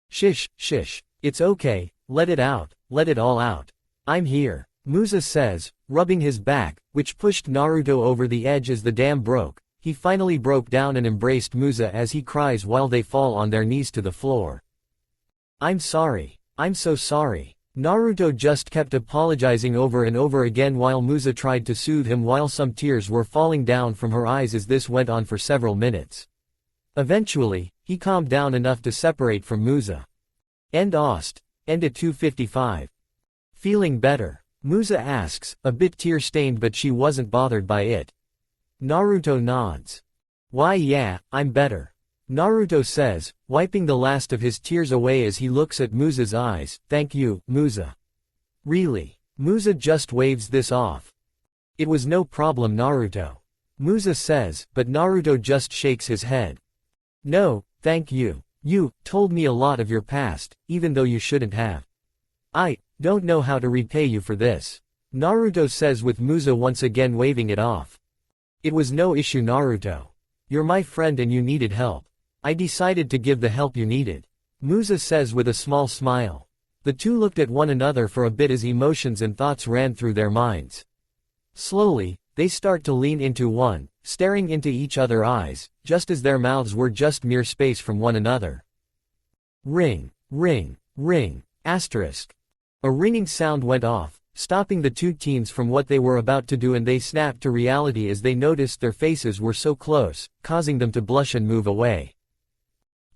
Shish, it's okay, let it out, let it all out. I'm here, Musa says, rubbing his back, which pushed Naruto over the edge as the dam broke. He finally broke down and embraced Musa as he cries while they fall on their knees to the floor. I'm sorry. I'm so sorry. Naruto just kept apologizing over and over again while Musa tried to soothe him while some tears were falling down from her eyes as this went on for several minutes. Eventually, he calmed down enough to separate from Musa. End at 2:55. Feeling better. Musa asks, a bit tear-stained, but she wasn't bothered by it. Naruto nods. Why yeah, I'm better. Naruto says, wiping the last of his tears away as he looks at Musa's eyes. Thank you, Musa. Really? Musa just waves this off. It was no problem, Naruto. Musa says, but Naruto just shakes his head. No, thank you. You told me a lot of your past, even though you shouldn't have. I don't know how to repay you for this. Naruto says with Musa once again waving it off. It was no issue, Naruto. You're my friend and you needed help. I decided to give the help you needed. Musa says with a small smile. The two looked at one another for a bit as emotions and thoughts ran through their minds. Slowly, they start to lean into one, staring into each other's eyes, just as their mouths were just mere space from one another. Ring, ring, ring, asterisk. A ringing sound went off, stopping the two teens from what they were about to do, and they snapped to reality as they noticed their faces were so close, causing them to blush and move away.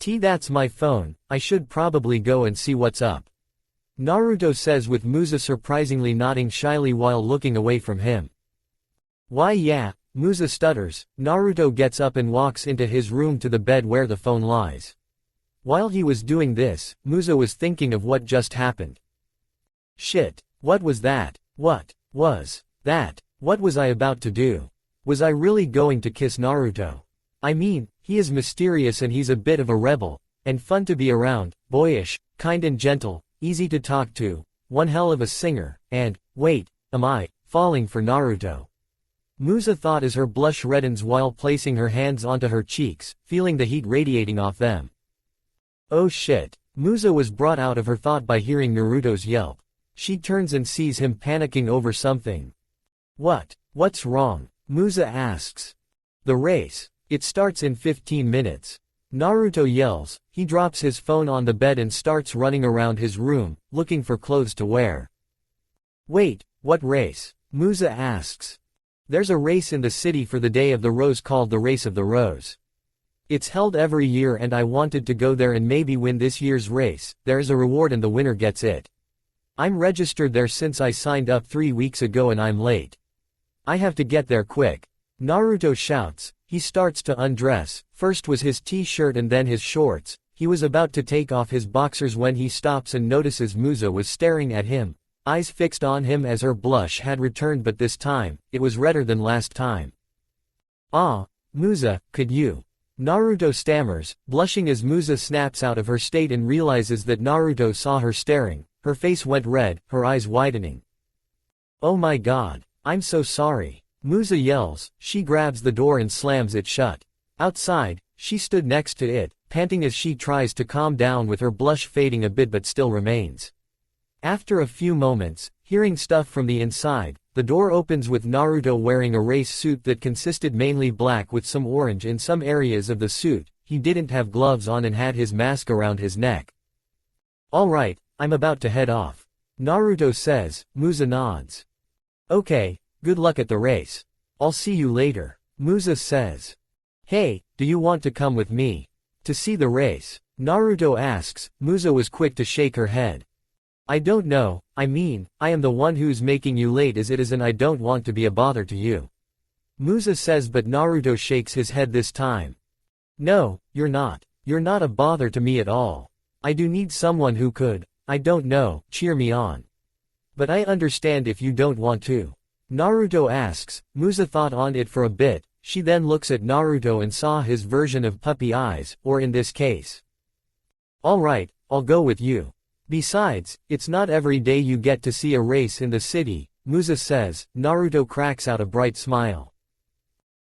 That's my phone, I should probably go and see what's up. Naruto says with Musa surprisingly nodding shyly while looking away from him. Why yeah, Musa stutters. Naruto gets up and walks into his room to the bed where the phone lies. While he was doing this, Musa was thinking of what just happened. Shit, what was that? What was that? What was I about to do? Was I really going to kiss Naruto? I mean, he is mysterious and he's a bit of a rebel, and fun to be around, boyish, kind and gentle, easy to talk to, one hell of a singer, and, wait, am I falling for Naruto? Musa thought as her blush reddens while placing her hands onto her cheeks, feeling the heat radiating off them. Oh shit. Musa was brought out of her thought by hearing Naruto's yelp. She turns and sees him panicking over something. What's wrong? Musa asks. The race. It starts in 15 minutes. Naruto yells. He drops his phone on the bed and starts running around his room, looking for clothes to wear. Wait, what race? Musa asks. There's a race in the city for the Day of the Rose called the Race of the Rose. It's held every year and I wanted to go there and maybe win this year's race. There is a reward and the winner gets it. I'm registered there since I signed up 3 weeks ago and I'm late. I have to get there quick. Naruto shouts. He starts to undress. First was his t-shirt and then his shorts. He was about to take off his boxers when he stops and notices Musa was staring at him, eyes fixed on him as her blush had returned, but this time, it was redder than last time. Ah, Musa, could you? Naruto stammers, blushing as Musa snaps out of her state and realizes that Naruto saw her staring. Her face went red, her eyes widening. Oh my god, I'm so sorry. Musa yells. She grabs the door and slams it shut. Outside, she stood next to it, panting as she tries to calm down with her blush fading a bit but still remains. After a few moments, hearing stuff from the inside, the door opens with Naruto wearing a race suit that consisted mainly black with some orange in some areas of the suit. He didn't have gloves on and had his mask around his neck. Alright, I'm about to head off. Naruto says. Musa nods. Okay, good luck at the race. I'll see you later. Musa says. Hey, do you want to come with me? To see the race? Naruto asks. Musa was quick to shake her head. I don't know, I mean, I am the one who's making you late as it is and I don't want to be a bother to you. Musa says, but Naruto shakes his head this time. No, you're not. You're not a bother to me at all. I do need someone who could, I don't know, cheer me on. But I understand if you don't want to. Naruto asks. Musa thought on it for a bit. She then looks at Naruto and saw his version of puppy eyes, or in this case. Alright, I'll go with you. Besides, it's not every day you get to see a race in the city, Musa says. Naruto cracks out a bright smile.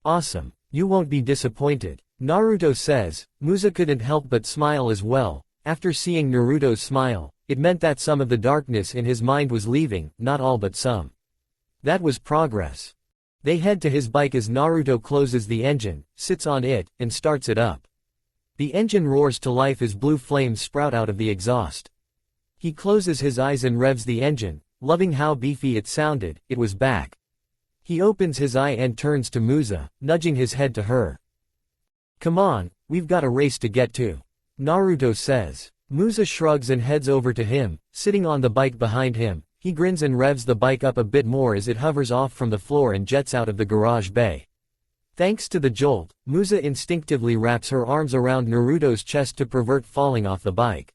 Awesome. You won't be disappointed. Naruto says. Musa couldn't help but smile as well. After seeing Naruto's smile, it meant that some of the darkness in his mind was leaving, not all but some. That was progress. They head to his bike as Naruto closes the engine, sits on it, and starts it up. The engine roars to life as blue flames sprout out of the exhaust. He closes his eyes and revs the engine, loving how beefy it sounded. It was back. He opens his eye and turns to Musa, nudging his head to her. Come on, we've got a race to get to. Naruto says. Musa shrugs and heads over to him, sitting on the bike behind him. He grins and revs the bike up a bit more as it hovers off from the floor and jets out of the garage bay. Thanks to the jolt, Musa instinctively wraps her arms around Naruto's chest to prevent falling off the bike.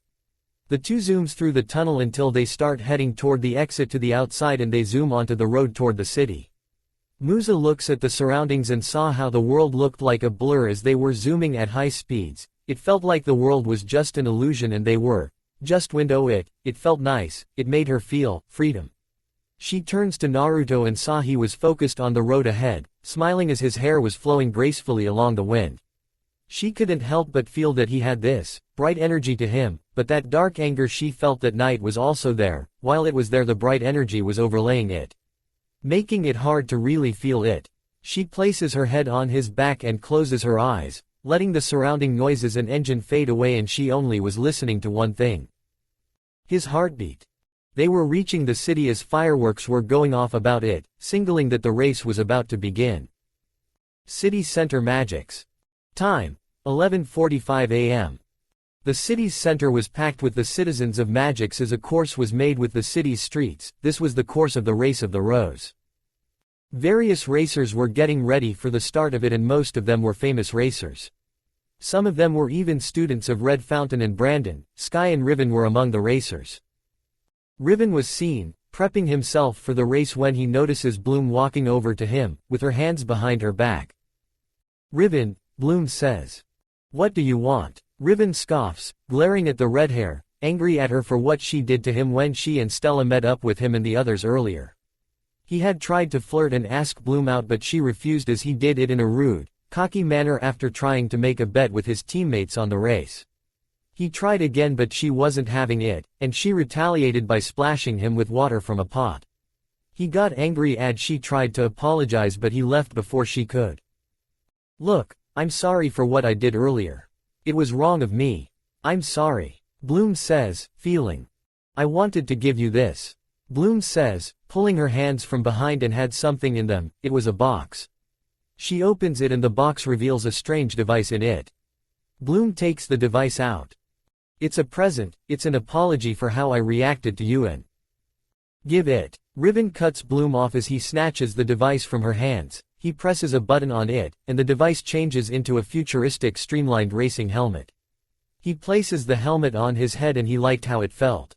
The two zooms through the tunnel until they start heading toward the exit to the outside and they zoom onto the road toward the city. Musa looks at the surroundings and saw how the world looked like a blur as they were zooming at high speeds. It felt like the world was just an illusion and they were just it felt nice, it made her feel freedom. She turns to Naruto and saw he was focused on the road ahead, smiling as his hair was flowing gracefully along the wind. She couldn't help but feel that he had this bright energy to him, but that dark anger she felt that night was also there. While it was there, the bright energy was overlaying it, making it hard to really feel it. She places her head on his back and closes her eyes, letting the surrounding noises and engine fade away, and she only was listening to one thing: his heartbeat. They were reaching the city as fireworks were going off about it, signaling that the race was about to begin. City Center Magics. Time: 11:45 a.m. The city's center was packed with the citizens of Magix as a course was made with the city's streets. This was the course of the Race of the Rose. Various racers were getting ready for the start of it, and most of them were famous racers. Some of them were even students of Red Fountain and Brandon. Sky and Riven were among the racers. Riven was seen prepping himself for the race when he notices Bloom walking over to him, with her hands behind her back. "Riven," Bloom says. "What do you want?" Riven scoffs, glaring at the red hair, angry at her for what she did to him when she and Stella met up with him and the others earlier. He had tried to flirt and ask Bloom out, but she refused, as he did it in a rude, cocky manner after trying to make a bet with his teammates on the race. He tried again, but she wasn't having it, and she retaliated by splashing him with water from a pot. He got angry as she tried to apologize, but he left before she could. "Look, I'm sorry for what I did earlier. It was wrong of me. I'm sorry," Bloom says, feeling. "I wanted to give you this," Bloom says, pulling her hands from behind and had something in them. It was a box. She opens it and the box reveals a strange device in it. Bloom takes the device out. "It's a present, it's an apology for how I reacted to you and—" "Give it." Riven cuts Bloom off as he snatches the device from her hands. He presses a button on it, and the device changes into a futuristic streamlined racing helmet. He places the helmet on his head and he liked how it felt.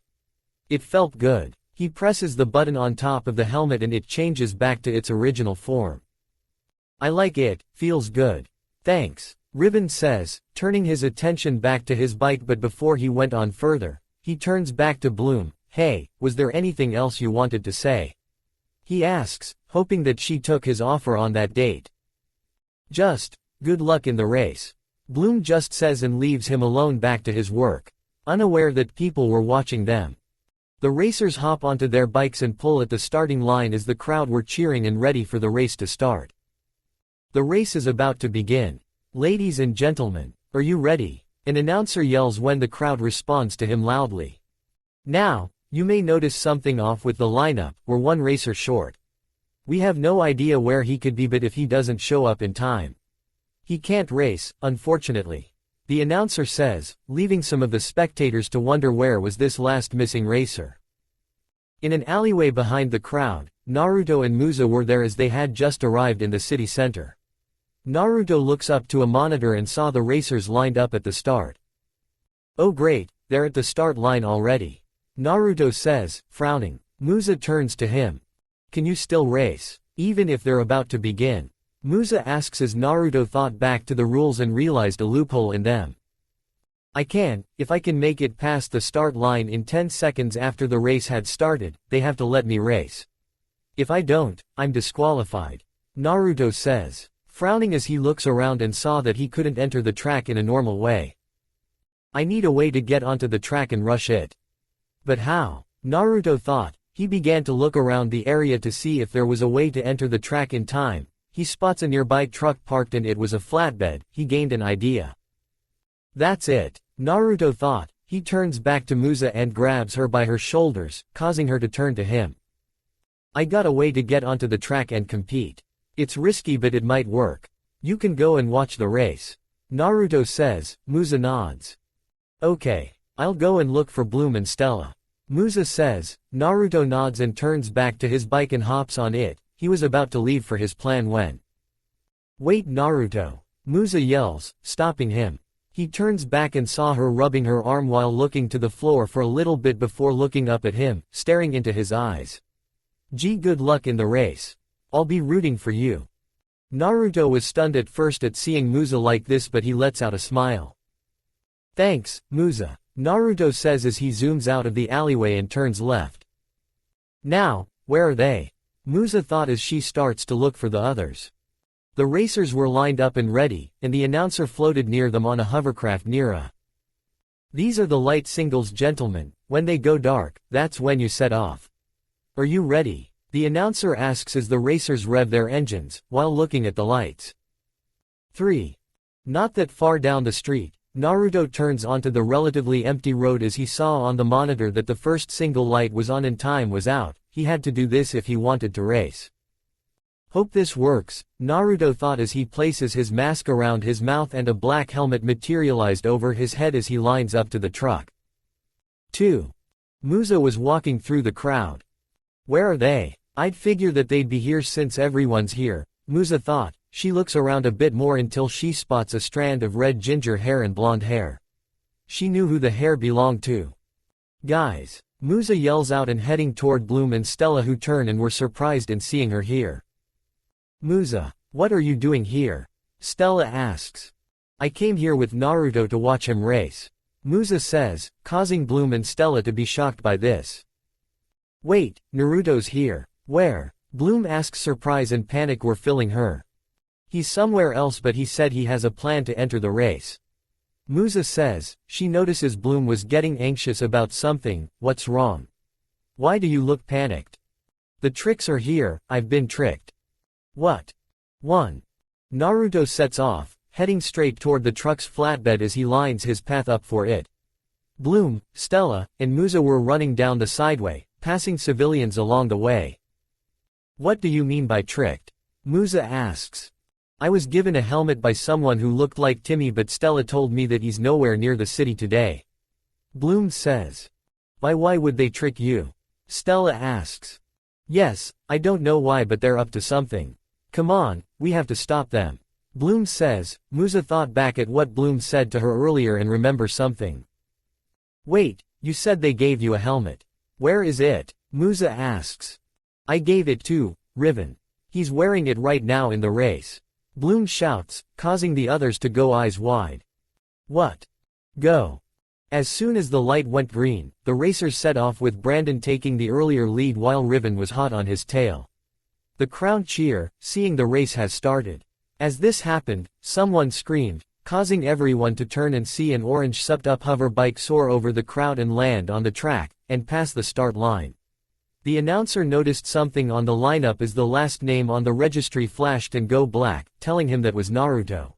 It felt good. He presses the button on top of the helmet and it changes back to its original form. "I like it, feels good. Thanks," Riven says, turning his attention back to his bike, but before he went on further, he turns back to Bloom. "Hey, was there anything else you wanted to say?" he asks, hoping that she took his offer on that date. "Just, good luck in the race," Bloom just says and leaves him alone back to his work, unaware that people were watching them. The racers hop onto their bikes and pull at the starting line as the crowd were cheering and ready for the race to start. The race is about to begin. "Ladies and gentlemen, are you ready?" An announcer yells when the crowd responds to him loudly. Now, you may notice something off with the lineup. We're one racer short. We have no idea where he could be, but if he doesn't show up in time, he can't race, unfortunately, the announcer says, leaving some of the spectators to wonder where was this last missing racer. In an alleyway behind the crowd, Naruto and Musa were there as they had just arrived in the city center. Naruto looks up to a monitor and saw the racers lined up at the start. "Oh great, they're at the start line already," Naruto says, frowning. Musa turns to him. "Can you still race, even if they're about to begin?" Musa asks as Naruto thought back to the rules and realized a loophole in them. "I can, if I can make it past the start line in 10 seconds after the race had started. They have to let me race. If I don't, I'm disqualified," Naruto says, frowning as he looks around and saw that he couldn't enter the track in a normal way. "I need a way to get onto the track and rush it." But how? Naruto thought. He began to look around the area to see if there was a way to enter the track in time. He spots a nearby truck parked and it was a flatbed. He gained an idea. "That's it," Naruto thought. He turns back to Musa and grabs her by her shoulders, causing her to turn to him. "I got a way to get onto the track and compete. It's risky, but it might work. You can go and watch the race," Naruto says. Musa nods. "Okay. I'll go and look for Bloom and Stella." Musa says. Naruto nods and turns back to his bike and hops on it. He was about to leave for his plan when. Wait, Naruto! Musa yells, stopping him. He turns back and saw her rubbing her arm while looking to the floor for a little bit before looking up at him, staring into his eyes. Gee, good luck in the race. I'll be rooting for you. Naruto was stunned at first at seeing Musa like this, but he lets out a smile. Thanks, Musa, Naruto says as he zooms out of the alleyway and turns left. Now, where are they? Musa thought as she starts to look for the others. The racers were lined up and ready, and the announcer floated near them on a hovercraft near a. These are the light singles, gentlemen. When they go dark, that's when you set off. Are you ready? The announcer asks as the racers rev their engines, while looking at the lights. 3. Not that far down the street, Naruto turns onto the relatively empty road as he saw on the monitor that the first single light was on and time was out. He had to do this if he wanted to race. Hope this works, Naruto thought as he places his mask around his mouth and a black helmet materialized over his head as he lines up to the truck. 2. Musa was walking through the crowd. Where are they? I'd figure that they'd be here since everyone's here, Musa thought. She looks around a bit more until she spots a strand of red ginger hair and blonde hair. She knew who the hair belonged to. Guys! Musa yells out and heading toward Bloom and Stella, who turn and were surprised in seeing her here. Musa, what are you doing here? Stella asks. I came here with Naruto to watch him race, Musa says, causing Bloom and Stella to be shocked by this. Wait, Naruto's here. Where? Bloom asks. Surprise and panic were filling her. He's somewhere else, but he said he has a plan to enter the race. Musa says. She notices Bloom was getting anxious about something. What's wrong? Why do you look panicked? The tricks are here, I've been tricked. What? 1. Naruto sets off, heading straight toward the truck's flatbed as he lines his path up for it. Bloom, Stella, and Musa were running down the sideway, passing civilians along the way. What do you mean by tricked? Musa asks. I was given a helmet by someone who looked like Timmy, but Stella told me that he's nowhere near the city today. Bloom says. Why would they trick you? Stella asks. Yes, I don't know why, but they're up to something. Come on, we have to stop them. Bloom says. Musa thought back at what Bloom said to her earlier and remember something. Wait, you said they gave you a helmet. Where is it? Musa asks. I gave it to Riven. He's wearing it right now in the race. Bloom shouts, causing the others to go eyes wide. What? Go. As soon as the light went green, the racers set off with Brandon taking the earlier lead while Riven was hot on his tail. The crowd cheer, seeing the race has started. As this happened, someone screamed, causing everyone to turn and see an orange supped-up hover bike soar over the crowd and land on the track, and pass the start line. The announcer noticed something on the lineup as the last name on the registry flashed and go black, telling him that was Naruto.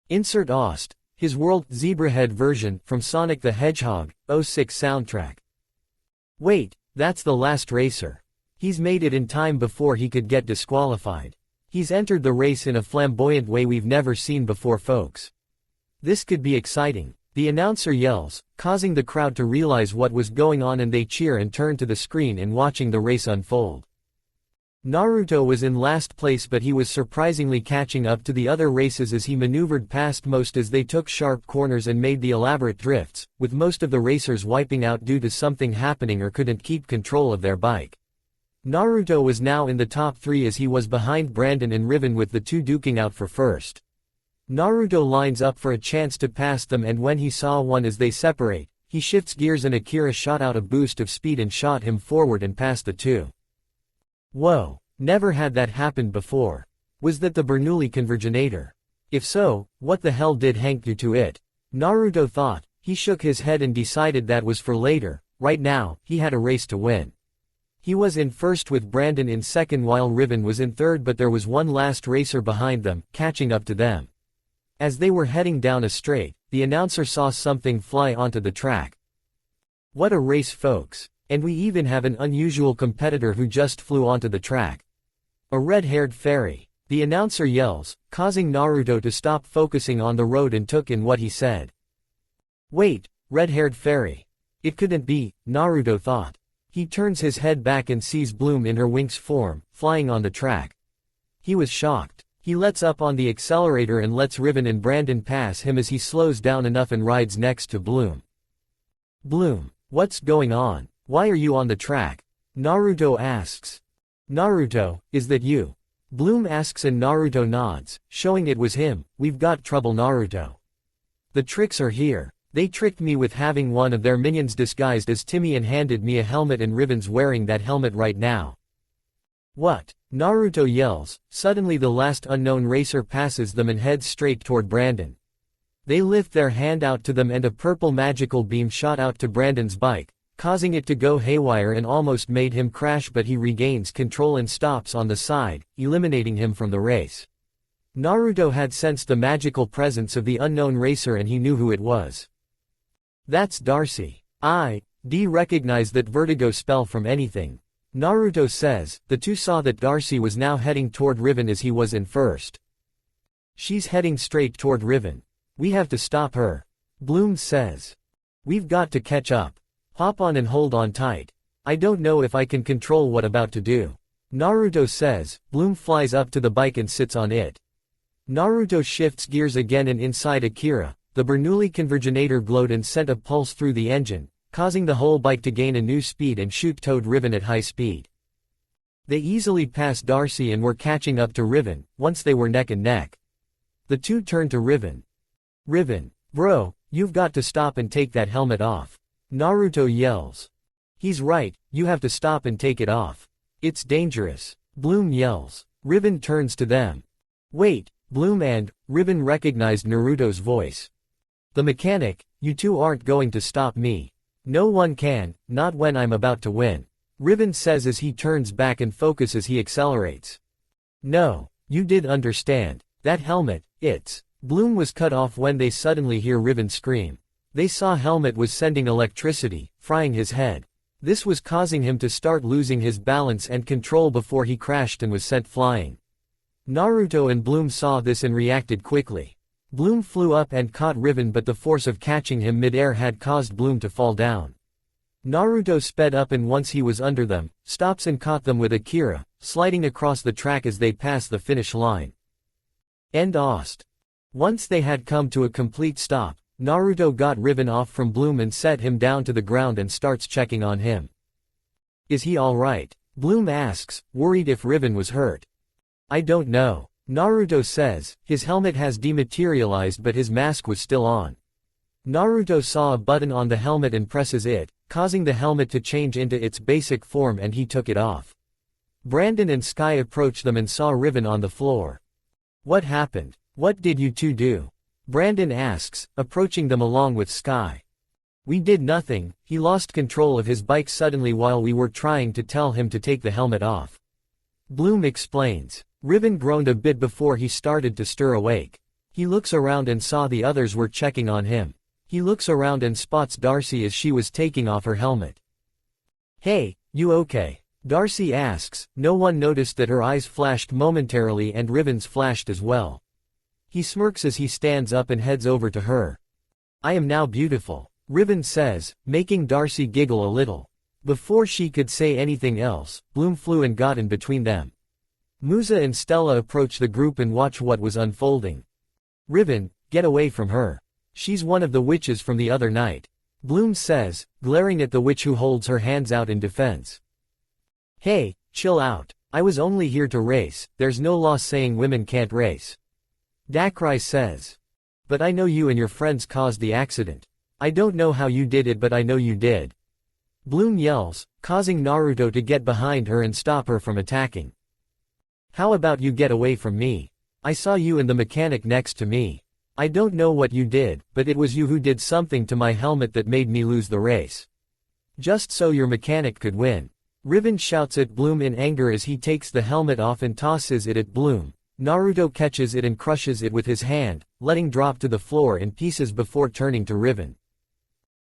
Insert Ost, his World Zebrahead version from Sonic the Hedgehog, '06 soundtrack. Wait, that's the last racer. He's made it in time before he could get disqualified. He's entered the race in a flamboyant way we've never seen before, folks. This could be exciting. The announcer yells, causing the crowd to realize what was going on, and they cheer and turn to the screen and watching the race unfold. Naruto was in last place, but he was surprisingly catching up to the other races as he maneuvered past most as they took sharp corners and made the elaborate drifts, with most of the racers wiping out due to something happening or couldn't keep control of their bike. Naruto was now in the top 3 as he was behind Brandon and Riven, with the two duking out for first. Naruto lines up for a chance to pass them, and when he saw one as they separate, he shifts gears and Akira shot out a boost of speed and shot him forward and past the two. Whoa, never had that happened before. Was that the Bernoulli Converginator? If so, what the hell did Hank do to it? Naruto thought. He shook his head and decided that was for later. Right now, he had a race to win. He was in first with Brandon in second while Riven was in third, but there was one last racer behind them, catching up to them. As they were heading down a straight, the announcer saw something fly onto the track. What a race, folks. And we even have an unusual competitor who just flew onto the track. A red-haired fairy. The announcer yells, causing Naruto to stop focusing on the road and took in what he said. Wait, red-haired fairy. It couldn't be, Naruto thought. He turns his head back and sees Bloom in her winx form, flying on the track. He was shocked. He lets up on the accelerator and lets Riven and Brandon pass him as he slows down enough and rides next to Bloom. Bloom, what's going on? Why are you on the track? Naruto asks. Naruto, is that you? Bloom asks and Naruto nods, showing it was him. We've got trouble, Naruto. The tricks are here. They tricked me with having one of their minions disguised as Timmy and handed me a helmet, and Riven's wearing that helmet right now. What? Naruto yells. Suddenly the last unknown racer passes them and heads straight toward Brandon. They lift their hand out to them and a purple magical beam shot out to Brandon's bike, causing it to go haywire and almost made him crash, but he regains control and stops on the side, eliminating him from the race. Naruto had sensed the magical presence of the unknown racer and he knew who it was. That's Darcy. I.D. recognized that vertigo spell from anything. Naruto says. The two saw that Darcy was now heading toward Riven as he was in first. She's heading straight toward Riven. We have to stop her. Bloom says. We've got to catch up. Hop on and hold on tight. I don't know if I can control what about to do. Naruto says. Bloom flies up to the bike and sits on it. Naruto shifts gears again and inside Akira, the Bernoulli converginator glowed and sent a pulse through the engine, causing the whole bike to gain a new speed and shoot toward Riven at high speed. They easily passed Darcy and were catching up to Riven, once they were neck and neck. The two turned to Riven. Riven, bro, you've got to stop and take that helmet off. Naruto yells. He's right, you have to stop and take it off. It's dangerous. Bloom yells. Riven turns to them. Wait, Bloom and Riven recognized Naruto's voice. The mechanic, you two aren't going to stop me. No one can, not when I'm about to win. Riven says as he turns back and focuses as he accelerates. No, you did understand. That helmet, it's. Bloom was cut off when they suddenly hear Riven scream. They saw Helmet was sending electricity, frying his head. This was causing him to start losing his balance and control before he crashed and was sent flying. Naruto and Bloom saw this and reacted quickly. Bloom flew up and caught Riven, but the force of catching him mid-air had caused Bloom to fall down. Naruto sped up and once he was under them, stops and caught them with Akira, sliding across the track as they passed the finish line. End Ost. Once they had come to a complete stop, Naruto got Riven off from Bloom and set him down to the ground and starts checking on him. Is he alright? Bloom asks, worried if Riven was hurt. I don't know. Naruto says. His helmet has dematerialized but his mask was still on. Naruto saw a button on the helmet and presses it, causing the helmet to change into its basic form, and he took it off. Brandon and Sky approached them and saw Riven on the floor. What happened? What did you two do? Brandon asks, approaching them along with Sky. We did nothing. He lost control of his bike suddenly while we were trying to tell him to take the helmet off. Bloom explains. Riven groaned a bit before he started to stir awake. He looks around and saw the others were checking on him. He looks around and spots Darcy as she was taking off her helmet. Hey, you okay? Darcy asks. No one noticed that her eyes flashed momentarily and Riven's flashed as well. He smirks as he stands up and heads over to her. I am now beautiful, Riven says, making Darcy giggle a little. Before she could say anything else, Bloom flew and got in between them. Musa and Stella approach the group and watch what was unfolding. Riven, get away from her. She's one of the witches from the other night. Bloom says, glaring at the witch who holds her hands out in defense. Hey, chill out. I was only here to race, there's no law saying women can't race. Dakrai says. But I know you and your friends caused the accident. I don't know how you did it, but I know you did. Bloom yells, causing Naruto to get behind her and stop her from attacking. How about you get away from me? I saw you and the mechanic next to me. I don't know what you did, but it was you who did something to my helmet that made me lose the race. Just so your mechanic could win. Riven shouts at Bloom in anger as he takes the helmet off and tosses it at Bloom. Naruto catches it and crushes it with his hand, letting drop to the floor in pieces before turning to Riven.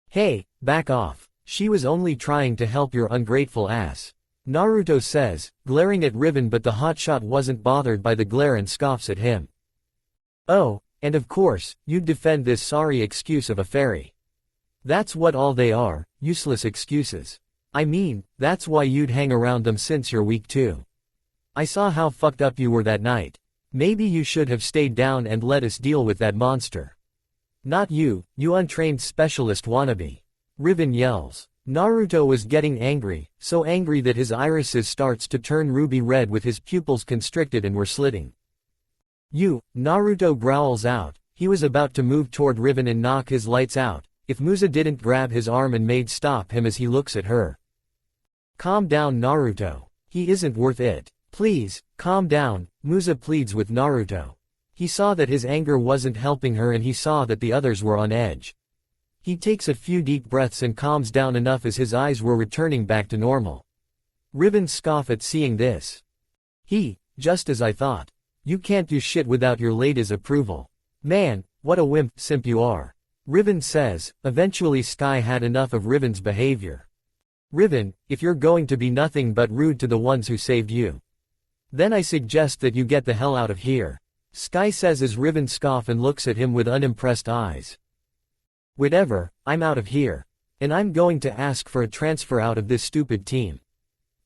Hey, back off. She was only trying to help your ungrateful ass. Naruto says, glaring at Riven, but the hotshot wasn't bothered by the glare and scoffs at him. Oh, and of course, you'd defend this sorry excuse of a fairy. That's what all they are, useless excuses. I mean, that's why you'd hang around them since you're weak too. I saw how fucked up you were that night. Maybe you should have stayed down and let us deal with that monster. Not you, you untrained specialist wannabe. Riven yells. Naruto was getting angry, so angry that his irises starts to turn ruby red with his pupils constricted and were slitting. You, Naruto growls out. He was about to move toward Riven and knock his lights out, if Musa didn't grab his arm and made stop him as he looks at her. Calm down Naruto. He isn't worth it. Please, calm down, Musa pleads with Naruto. He saw that his anger wasn't helping her and he saw that the others were on edge. He takes a few deep breaths and calms down enough as his eyes were returning back to normal. Riven scoff at seeing this. Just as I thought. You can't do shit without your lady's approval. Man, what a wimp, simp you are. Riven says. Eventually Sky had enough of Riven's behavior. Riven, if you're going to be nothing but rude to the ones who saved you, then I suggest that you get the hell out of here. Sky says as Riven scoffs and looks at him with unimpressed eyes. Whatever, I'm out of here. And I'm going to ask for a transfer out of this stupid team.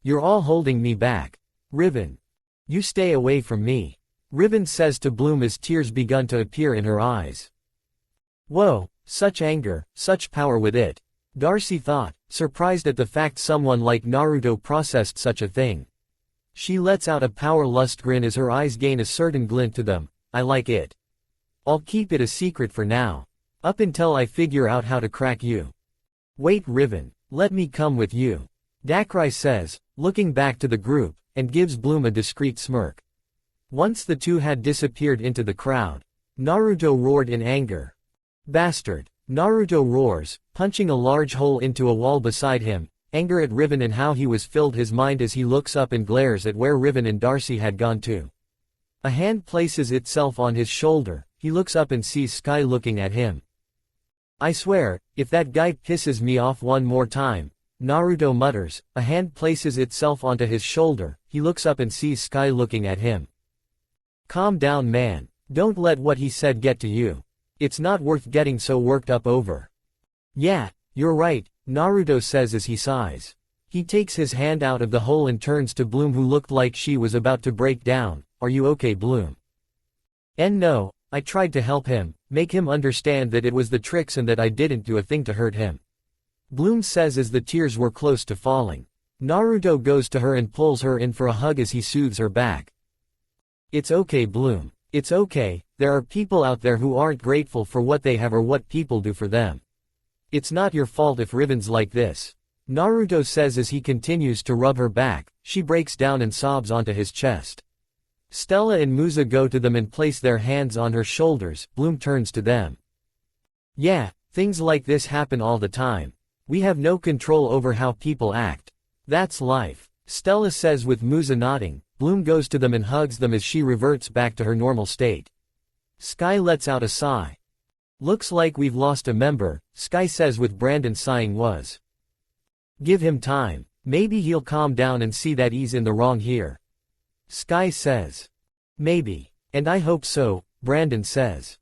You're all holding me back. Riven. You stay away from me. Riven says to Bloom as tears begun to appear in her eyes. Whoa, such anger, such power with it. Darcy thought, surprised at the fact someone like Naruto processed such a thing. She lets out a power-lust grin as her eyes gain a certain glint to them. I like it. I'll keep it a secret for now. Up until I figure out how to crack you. Wait Riven, let me come with you. Darkrai says, looking back to the group, and gives Bloom a discreet smirk. Once the two had disappeared into the crowd, Naruto roared in anger. Bastard. Naruto roars, punching a large hole into a wall beside him, anger at Riven and how he was filled his mind as he looks up and glares at where Riven and Darcy had gone to. A hand places itself on his shoulder, he looks up and sees Sky looking at him. I swear, if that guy pisses me off one more time, Naruto mutters, a hand places itself onto his shoulder, he looks up and sees Sky looking at him. Calm down man, don't let what he said get to you. It's not worth getting so worked up over. Yeah, you're right, Naruto says as he sighs. He takes his hand out of the hole and turns to Bloom who looked like she was about to break down. Are you okay Bloom? And no, I tried to help him, make him understand that it was the tricks and that I didn't do a thing to hurt him. Bloom says as the tears were close to falling. Naruto goes to her and pulls her in for a hug as he soothes her back. It's okay Bloom. It's okay, there are people out there who aren't grateful for what they have or what people do for them. It's not your fault if Riven's like this. Naruto says as he continues to rub her back, she breaks down and sobs onto his chest. Stella and Musa go to them and place their hands on her shoulders. Bloom turns to them. Yeah, things like this happen all the time. We have no control over how people act. That's life. Stella says with Musa nodding. Bloom goes to them and hugs them as she reverts back to her normal state. Sky lets out a sigh. Looks like we've lost a member, Sky says with Brandon sighing was. Give him time, maybe he'll calm down and see that he's in the wrong here. Sky says. Maybe. And I hope so, Brandon says.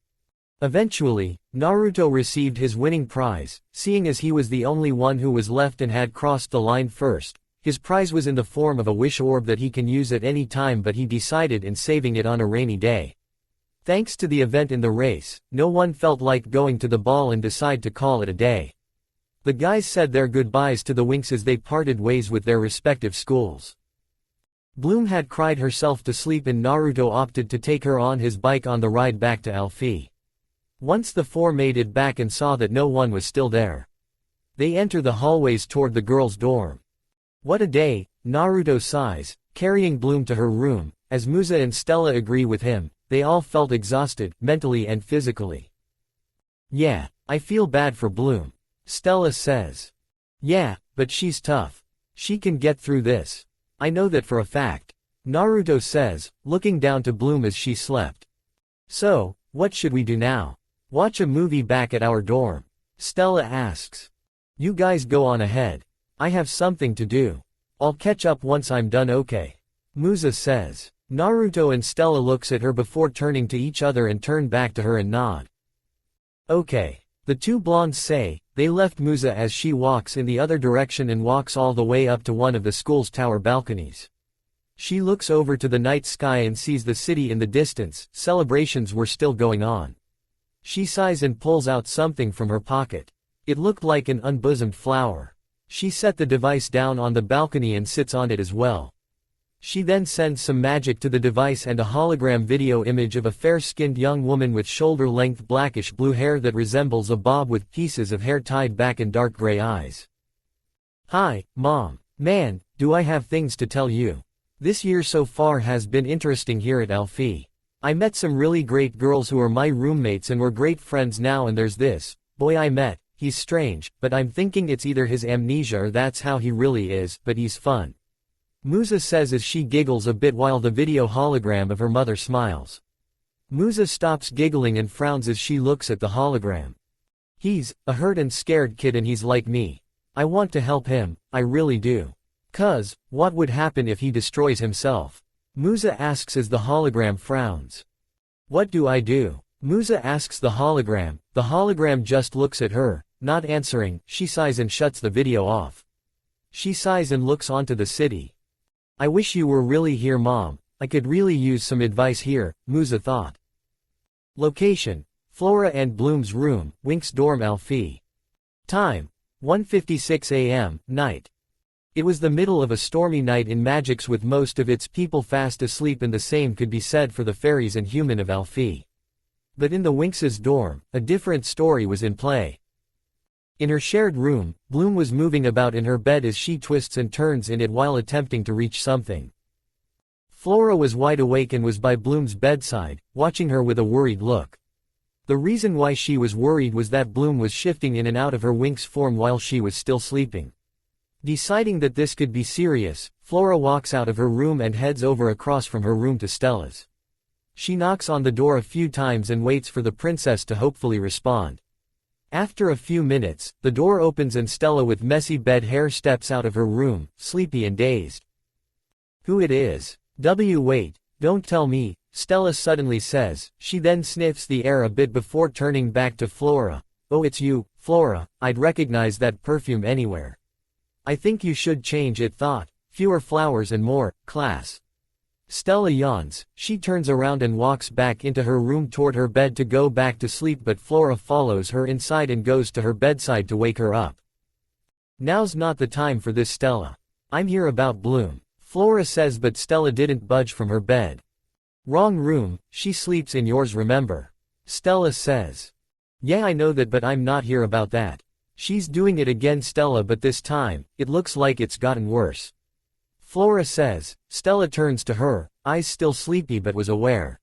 Eventually, Naruto received his winning prize, seeing as he was the only one who was left and had crossed the line first. His prize was in the form of a wish orb that he can use at any time but he decided in saving it on a rainy day. Thanks to the event in the race, no one felt like going to the ball and decide to call it a day. The guys said their goodbyes to the winx as they parted ways with their respective schools. Bloom had cried herself to sleep and Naruto opted to take her on his bike on the ride back to Alfie. Once the four made it back and saw that no one was still there, they enter the hallways toward the girls' dorm. What a day, Naruto sighs, carrying Bloom to her room. As Musa and Stella agree with him, they all felt exhausted, mentally and physically. Yeah, I feel bad for Bloom. Stella says. Yeah, but she's tough. She can get through this. I know that for a fact. Naruto says, looking down to Bloom as she slept. So, what should we do now? Watch a movie back at our dorm? Stella asks. You guys go on ahead. I have something to do. I'll catch up once I'm done okay. Musa says. Naruto and Stella looks at her before turning to each other and turn back to her and nod. Okay. The The two blondes say. They left Musa as she walks in the other direction and walks all the way up to one of the school's tower balconies. She looks over to the night sky and sees the city in the distance. Celebrations were still going on. She sighs and pulls out something from her pocket. It looked like an unbosomed flower. She set the device down on the balcony and sits on it as well. She then sends some magic to the device and a hologram video image of a fair-skinned young woman with shoulder-length blackish-blue hair that resembles a bob with pieces of hair tied back and dark gray eyes. Hi, Mom. Man, do I have things to tell you. This year so far has been interesting here at Alfie. I met some really great girls who are my roommates and we're great friends now, and there's this boy I met. He's strange, but I'm thinking it's either his amnesia or that's how he really is, but he's fun. Musa says as she giggles a bit while the video hologram of her mother smiles. Musa stops giggling and frowns as she looks at the hologram. He's a hurt and scared kid and he's like me. I want to help him, I really do. 'Cause, what would happen if he destroys himself? Musa asks as the hologram frowns. What do I do? Musa asks the hologram. The hologram just looks at her, not answering. She sighs and shuts the video off. She sighs and looks onto the city. I wish you were really here, Mom. I could really use some advice here, Musa thought. Location: Flora and Bloom's room, Winx dorm Alfie. Time: 1:56 a.m., night. It was the middle of a stormy night in Magix with most of its people fast asleep, and the same could be said for the fairies and human of Alfie. But in the Winx's dorm, a different story was in play. In her shared room, Bloom was moving about in her bed as she twists and turns in it while attempting to reach something. Flora was wide awake and was by Bloom's bedside, watching her with a worried look. The reason why she was worried was that Bloom was shifting in and out of her Winx form while she was still sleeping. Deciding that this could be serious, Flora walks out of her room and heads over across from her room to Stella's. She knocks on the door a few times and waits for the princess to hopefully respond. After a few minutes, the door opens and Stella with messy bed hair steps out of her room, sleepy and dazed. Who it is? Wait, don't tell me, Stella suddenly says. She then sniffs the air a bit before turning back to Flora. Oh, it's you, Flora. I'd recognize that perfume anywhere. I think you should change it, thought. Fewer flowers and more class. Stella yawns. She turns around and walks back into her room toward her bed to go back to sleep, but Flora follows her inside and goes to her bedside to wake her up. Now's not the time for this, Stella. I'm here about Bloom, Flora says, but Stella didn't budge from her bed. Wrong room, she sleeps in yours, remember? Stella says. Yeah, I know that, but I'm not here about that. She's doing it again, Stella, but this time, it looks like it's gotten worse. Flora says. Stella turns to her, eyes still sleepy but was aware.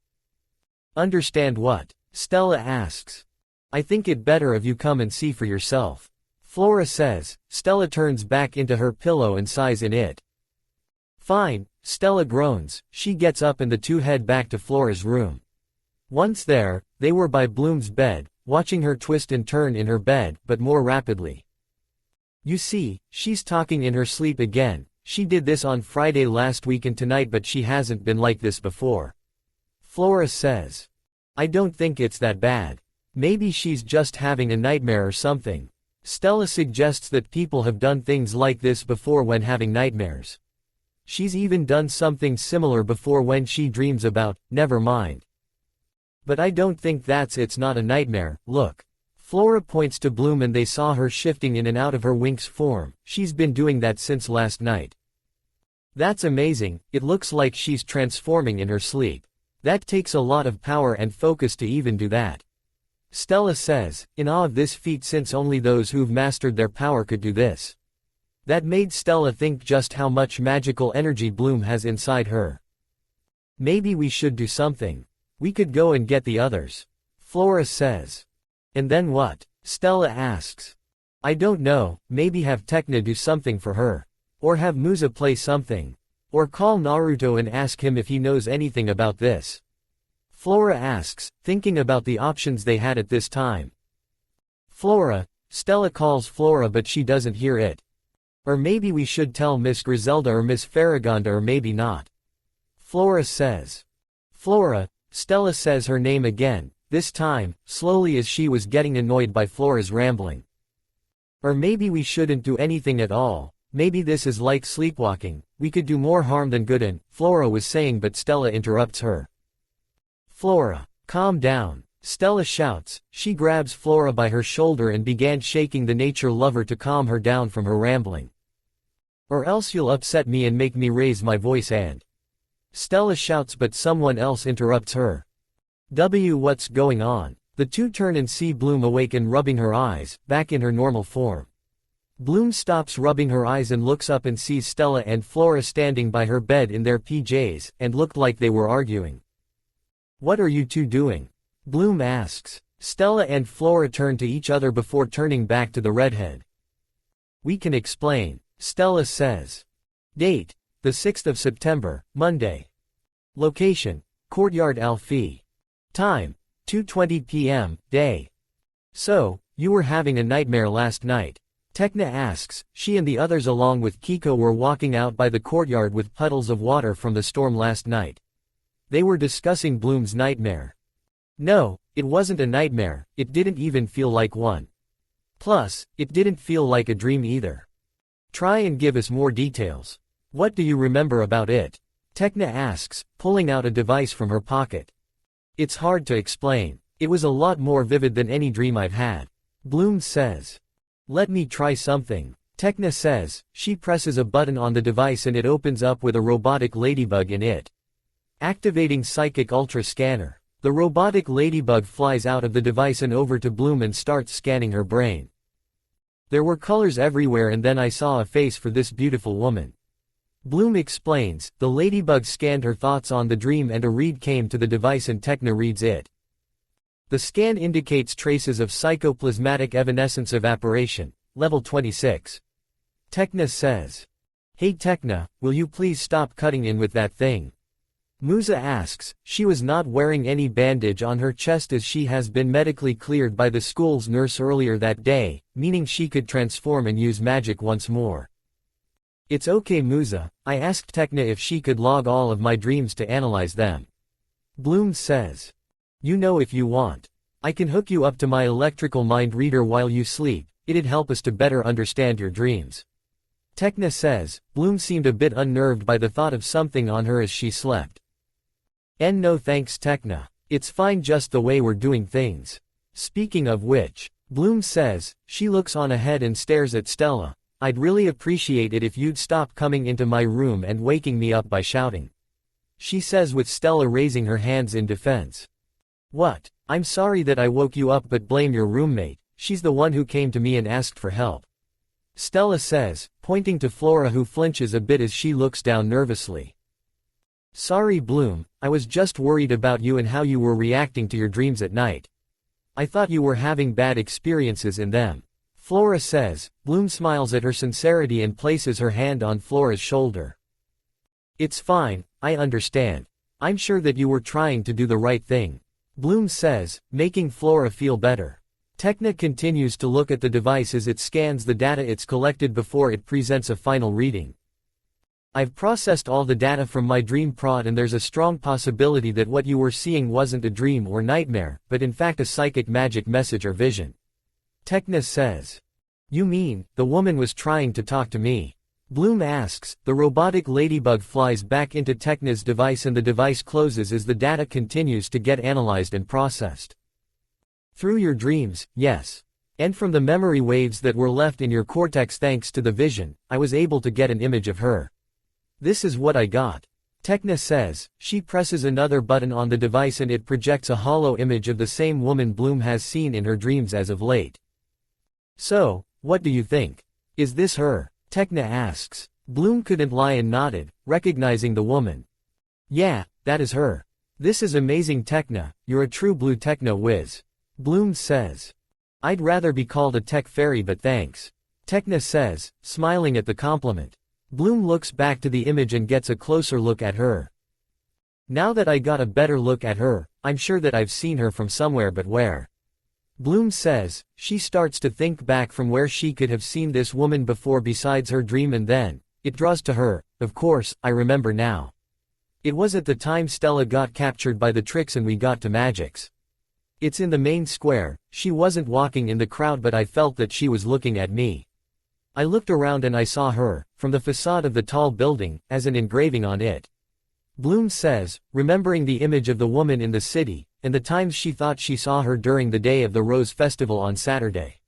Understand what? Stella asks. I think it better if you come and see for yourself. Flora says. Stella turns back into her pillow and sighs in it. Fine, Stella groans. She gets up and the two head back to Flora's room. Once there, they were by Bloom's bed, watching her twist and turn in her bed, but more rapidly. You see, she's talking in her sleep again. She did this on Friday last week and tonight, but she hasn't been like this before. Flora says. I don't think it's that bad. Maybe she's just having a nightmare or something. Stella suggests that people have done things like this before when having nightmares. She's even done something similar before when she dreams about, never mind. But I don't think it's not a nightmare, look. Flora points to Bloom and they saw her shifting in and out of her Winx form. She's been doing that since last night. That's amazing, it looks like she's transforming in her sleep. That takes a lot of power and focus to even do that. Stella says, in awe of this feat, since only those who've mastered their power could do this. That made Stella think just how much magical energy Bloom has inside her. Maybe we should do something. We could go and get the others. Flora says. And then what? Stella asks. I don't know, maybe have Tekna do something for her. Or have Musa play something. Or call Naruto and ask him if he knows anything about this. Flora asks, thinking about the options they had at this time. Flora. Stella calls Flora but she doesn't hear it. Or maybe we should tell Miss Griselda or Miss Farragonda, or maybe not. Flora says. Flora. Stella says her name again. this time, slowly as she was getting annoyed by Flora's rambling. Or maybe we shouldn't do anything at all, maybe this is like sleepwalking, we could do more harm than good and, Flora was saying but Stella interrupts her. Flora, calm down, Stella shouts. She grabs Flora by her shoulder and began shaking the nature lover to calm her down from her rambling. Or else you'll upset me and make me raise my voice and. Stella shouts but someone else interrupts her. What's going on? The two turn and see Bloom awake and rubbing her eyes, back in her normal form. Bloom stops rubbing her eyes and looks up and sees Stella and Flora standing by her bed in their PJs, and looked like they were arguing. What are you two doing? Bloom asks. Stella and Flora turn to each other before turning back to the redhead. We can explain, Stella says. Date, the 6th of September, Monday. Location, Courtyard Alfie. Time, 2:20 p.m., day. So, you were having a nightmare last night? Tekna asks. She and the others along with Kiko were walking out by the courtyard with puddles of water from the storm last night. They were discussing Bloom's nightmare. No, it wasn't a nightmare, it didn't even feel like one. Plus, it didn't feel like a dream either. Try and give us more details. What do you remember about it? Tekna asks, pulling out a device from her pocket. It's hard to explain. It was a lot more vivid than any dream I've had. Bloom says. Let me try something. Tekna says. She presses a button on the device and it opens up with a robotic ladybug in it. Activating Psychic Ultra Scanner. The robotic ladybug flies out of the device and over to Bloom and starts scanning her brain. There were colors everywhere and then I saw a face for this beautiful woman. Bloom explains. The ladybug scanned her thoughts on the dream and a read came to the device and Tekna reads it. The scan indicates traces of psychoplasmatic evanescence evaporation, level 26. Tekna says. Hey Tekna, will you please stop cutting in with that thing? Musa asks. She was not wearing any bandage on her chest as she has been medically cleared by the school's nurse earlier that day, meaning she could transform and use magic once more. It's okay Musa, I asked Tekna if she could log all of my dreams to analyze them. Bloom says. You know if you want. I can hook you up to my electrical mind reader while you sleep, it'd help us to better understand your dreams. Tekna says. Bloom seemed a bit unnerved by the thought of something on her as she slept. No thanks Tekna. It's fine just the way we're doing things. Speaking of which, Bloom says. She looks on ahead and stares at Stella. I'd really appreciate it if you'd stop coming into my room and waking me up by shouting. She says with Stella raising her hands in defense. What? I'm sorry that I woke you up but blame your roommate, she's the one who came to me and asked for help. Stella says, pointing to Flora who flinches a bit as she looks down nervously. Sorry Bloom, I was just worried about you and how you were reacting to your dreams at night. I thought you were having bad experiences in them. Flora says. Bloom smiles at her sincerity and places her hand on Flora's shoulder. It's fine, I understand. I'm sure that you were trying to do the right thing. Bloom says, making Flora feel better. Tekna continues to look at the device as it scans the data it's collected before it presents a final reading. I've processed all the data from my dream prod and there's a strong possibility that what you were seeing wasn't a dream or nightmare, but in fact a psychic magic message or vision. Tekna says. You mean, the woman was trying to talk to me? Bloom asks. The robotic ladybug flies back into Tekna's device and the device closes as the data continues to get analyzed and processed. Through your dreams, yes. And from the memory waves that were left in your cortex thanks to the vision, I was able to get an image of her. This is what I got. Tekna says. She presses another button on the device and it projects a hollow image of the same woman Bloom has seen in her dreams as of late. So, what do you think? Is this her? Tekna asks. Bloom couldn't lie and nodded, recognizing the woman. Yeah, that is her. This is amazing Tekna, you're a true blue techno whiz. Bloom says. I'd rather be called a tech fairy but thanks. Tekna says, smiling at the compliment. Bloom looks back to the image and gets a closer look at her. Now that I got a better look at her, I'm sure that I've seen her from somewhere but where? Bloom says. She starts to think back from where she could have seen this woman before besides her dream and then, it draws to her. Of course, I remember now. It was at the time Stella got captured by the tricks and we got to magics. It's in the main square. She wasn't walking in the crowd, but I felt that she was looking at me. I looked around and I saw her, from the facade of the tall building, as an engraving on it. Bloom says, remembering the image of the woman in the city, and the times she thought she saw her during the day of the Rose Festival on Saturday.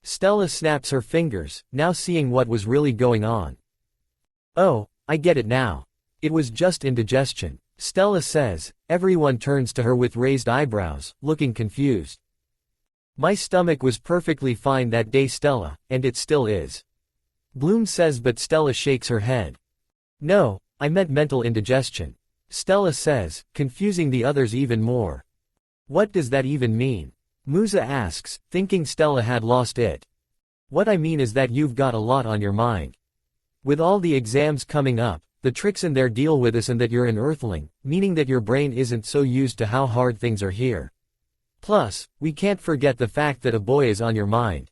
Stella snaps her fingers, now seeing what was really going on. Oh, I get it now. It was just indigestion. Stella says. Everyone turns to her with raised eyebrows, looking confused. My stomach was perfectly fine that day, Stella, and it still is. Bloom says, but Stella shakes her head. No, I meant mental indigestion. Stella says, confusing the others even more. What does that even mean? Musa asks, thinking Stella had lost it. What I mean is that you've got a lot on your mind. With all the exams coming up, the tricks in there deal with us, and that you're an earthling, meaning that your brain isn't so used to how hard things are here. Plus, we can't forget the fact that a boy is on your mind.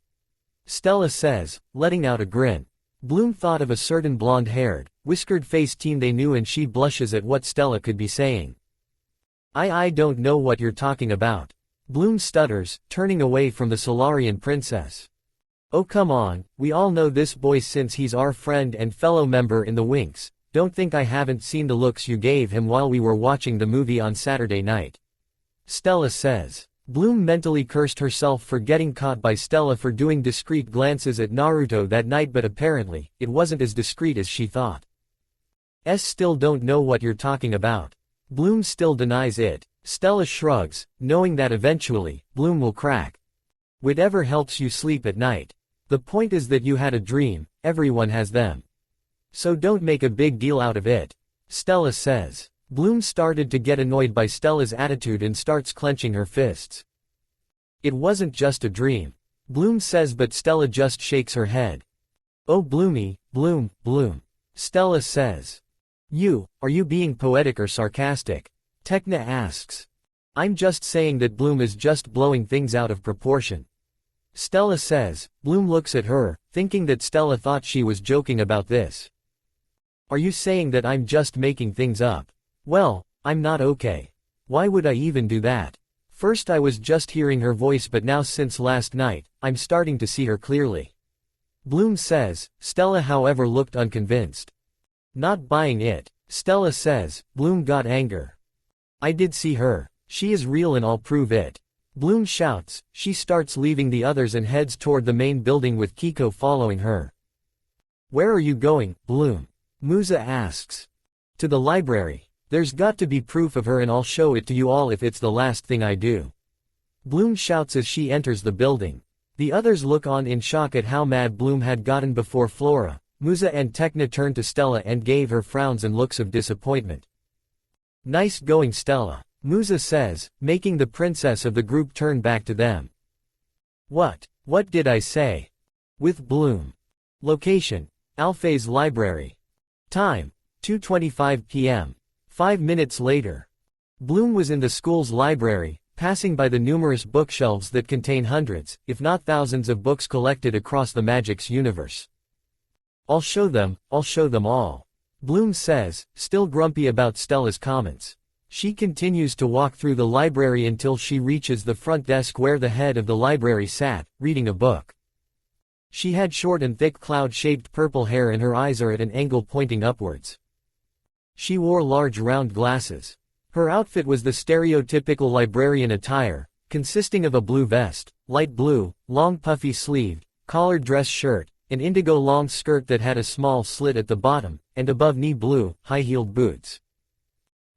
Stella says, letting out a grin. Bloom thought of a certain blonde-haired, whiskered-faced teen they knew, and she blushes at what Stella could be saying. I don't know what you're talking about. Bloom stutters, turning away from the Solarian princess. Oh come on, we all know this boy since he's our friend and fellow member in the Winx. Don't think I haven't seen the looks you gave him while we were watching the movie on Saturday night. Stella says. Bloom mentally cursed herself for getting caught by Stella for doing discreet glances at Naruto that night, but apparently, it wasn't as discreet as she thought. Still don't know what you're talking about. Bloom still denies it. Stella shrugs, knowing that eventually, Bloom will crack. Whatever helps you sleep at night. The point is that you had a dream, everyone has them. So don't make a big deal out of it. Stella says. Bloom started to get annoyed by Stella's attitude and starts clenching her fists. It wasn't just a dream. Bloom says, but Stella just shakes her head. Oh Bloomy, Bloom. Stella says. Are you being poetic or sarcastic? Tekna asks. I'm just saying that Bloom is just blowing things out of proportion. Stella says. Bloom looks at her, thinking that Stella thought she was joking about this. Are you saying that I'm just making things up? Well, I'm not okay. Why would I even do that? First I was just hearing her voice, but now since last night, I'm starting to see her clearly. Bloom says. Stella however looked unconvinced. Not buying it. Stella says. Bloom got anger. I did see her. She is real and I'll prove it. Bloom shouts. She starts leaving the others and heads toward the main building with Kiko following her. Where are you going, Bloom? Musa asks. To the library. There's got to be proof of her and I'll show it to you all if it's the last thing I do. Bloom shouts as she enters the building. The others look on in shock at how mad Bloom had gotten before Flora. Musa and Tekna turned to Stella and gave her frowns and looks of disappointment. Nice going, Stella, Musa says, making the princess of the group turn back to them. What did I say? With Bloom. Location. Alphay's library. Time. 2:25 p.m. 5 minutes later. Bloom was in the school's library, passing by the numerous bookshelves that contain hundreds, if not thousands of books collected across the Magic's universe. I'll show them all. Bloom says, still grumpy about Stella's comments. She continues to walk through the library until she reaches the front desk where the head of the library sat, reading a book. She had short and thick cloud-shaped purple hair and her eyes are at an angle pointing upwards. She wore large round glasses. Her outfit was the stereotypical librarian attire, consisting of a blue vest, light blue, long puffy sleeved, collared dress shirt, an indigo long skirt that had a small slit at the bottom, and above knee blue, high-heeled boots.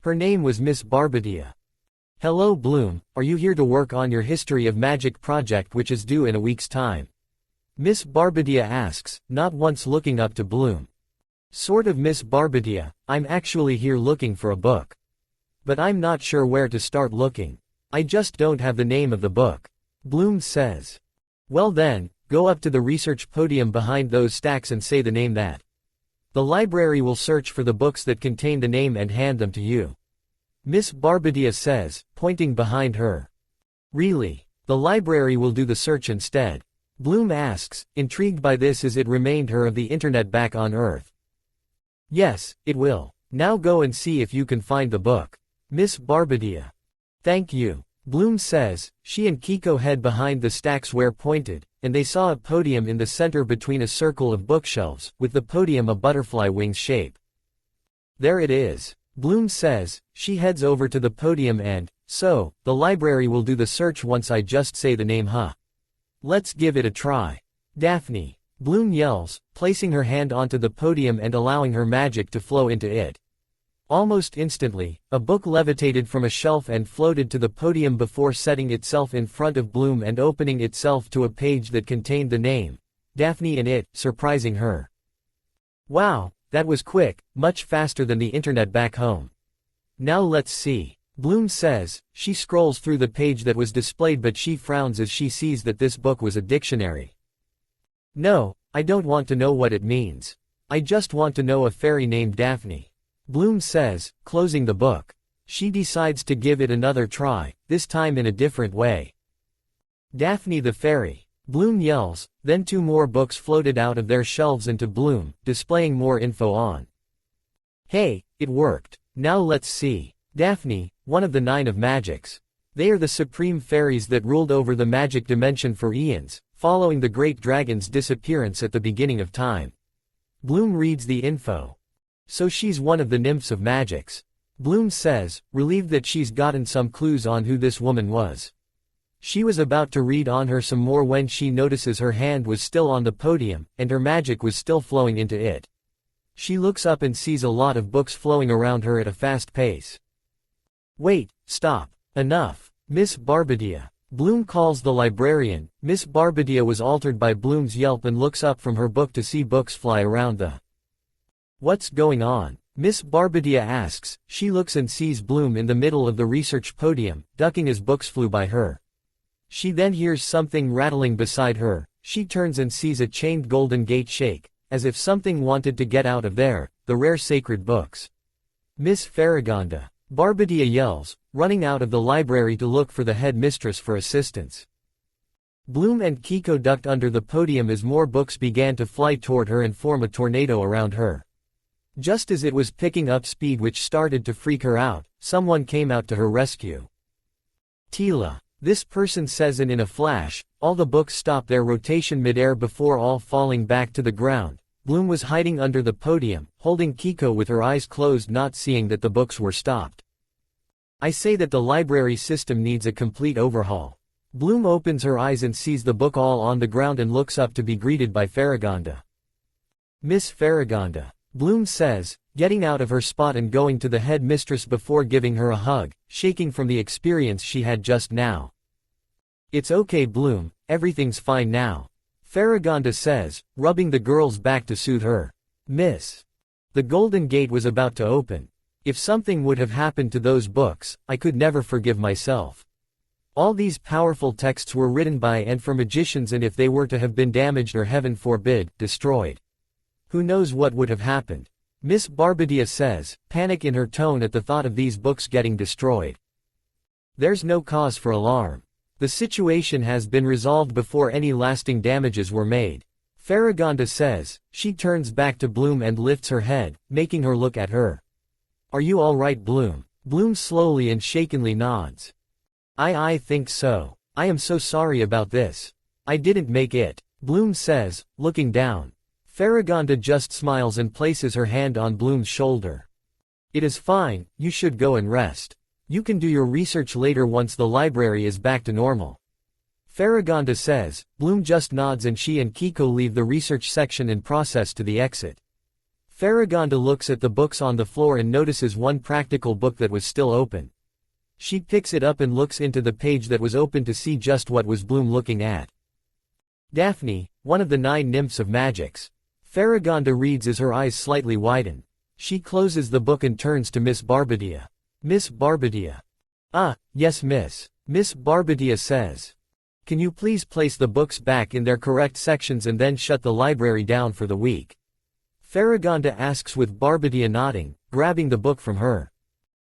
Her name was Miss Barbadia. Hello Bloom, are you here to work on your History of Magic project which is due in a week's time? Miss Barbadia asks, not once looking up to Bloom. Sort of, Miss Barbadia, I'm actually here looking for a book. But I'm not sure where to start looking. I just don't have the name of the book. Bloom says. Well then, go up to the research podium behind those stacks and say the name that. The library will search for the books that contain the name and hand them to you. Miss Barbadia says, pointing behind her. Really? The library will do the search instead? Bloom asks, intrigued by this as it remained her of the internet back on Earth. Yes, it will. Now go and see if you can find the book. Miss Barbadia. Thank you. Bloom says. She and Kiko head behind the stacks where pointed, and they saw a podium in the center between a circle of bookshelves, with the podium a butterfly wings shape. There it is. Bloom says. She heads over to the podium and, so, the library will do the search once I just say the name, huh? Let's give it a try. Daphne. Bloom yells, placing her hand onto the podium and allowing her magic to flow into it. Almost instantly, a book levitated from a shelf and floated to the podium before setting itself in front of Bloom and opening itself to a page that contained the name, Daphne in it, surprising her. Wow, that was quick, much faster than the internet back home. Now let's see. Bloom says. She scrolls through the page that was displayed but she frowns as she sees that this book was a dictionary. No, I don't want to know what it means. I just want to know a fairy named Daphne. Bloom says, closing the book. She decides to give it another try, this time in a different way. Daphne the fairy. Bloom yells, then 2 more books floated out of their shelves into Bloom, displaying more info on. Hey, it worked. Now let's see. Daphne, one of the 9 of magics. They are the supreme fairies that ruled over the magic dimension for eons, following the great dragon's disappearance at the beginning of time. Bloom reads the info. So she's one of the nymphs of magics. Bloom says, relieved that she's gotten some clues on who this woman was. She was about to read on her some more when she notices her hand was still on the podium, and her magic was still flowing into it. She looks up and sees a lot of books flowing around her at a fast pace. Wait, stop. Enough. Miss Barbadia. Bloom calls the librarian. Miss Barbadia was altered by Bloom's yelp and looks up from her book to see books fly around the. What's going on? Miss Barbadia asks. She looks and sees Bloom in the middle of the research podium, ducking as books flew by her. She then hears something rattling beside her. She turns and sees a chained golden gate shake, as if something wanted to get out of there, the rare sacred books. Miss Farragonda. Barbadia yells, running out of the library to look for the head mistress for assistance. Bloom and Kiko ducked under the podium as more books began to fly toward her and form a tornado around her. Just as it was picking up speed which started to freak her out, someone came out to her rescue. Tila. This person says and in a flash, all the books stopped their rotation midair before all falling back to the ground. Bloom was hiding under the podium, holding Kiko with her eyes closed not seeing that the books were stopped. I say that the library system needs a complete overhaul. Bloom opens her eyes and sees the book all on the ground and looks up to be greeted by Farragonda. Miss Farragonda. Bloom says, getting out of her spot and going to the head mistress before giving her a hug, shaking from the experience she had just now. It's okay Bloom, everything's fine now. Farragonda says, rubbing the girl's back to soothe her. Miss. The Golden Gate was about to open. If something would have happened to those books, I could never forgive myself. All these powerful texts were written by and for magicians and if they were to have been damaged or heaven forbid, destroyed. Who knows what would have happened? Miss Barbadia says, panic in her tone at the thought of these books getting destroyed. There's no cause for alarm. The situation has been resolved before any lasting damages were made. Farragonda says. She turns back to Bloom and lifts her head, making her look at her. Are you all right Bloom? Bloom slowly and shakenly nods. I think so. I am so sorry about this. I didn't make it. Bloom says, looking down. Farragonda just smiles and places her hand on Bloom's shoulder. It is fine, you should go and rest. You can do your research later once the library is back to normal. Farragonda says. Bloom just nods and she and Kiko leave the research section and process to the exit. Farragonda looks at the books on the floor and notices one practical book that was still open. She picks it up and looks into the page that was open to see just what was Bloom looking at. Daphne, one of the 9 nymphs of magics. Farragonda reads as her eyes slightly widen. She closes the book and turns to Miss Barbadia. Miss Barbadia. Ah, yes miss. Miss Barbadia says. Can you please place the books back in their correct sections and then shut the library down for the week? Farragonda asks with Barbadia nodding, grabbing the book from her.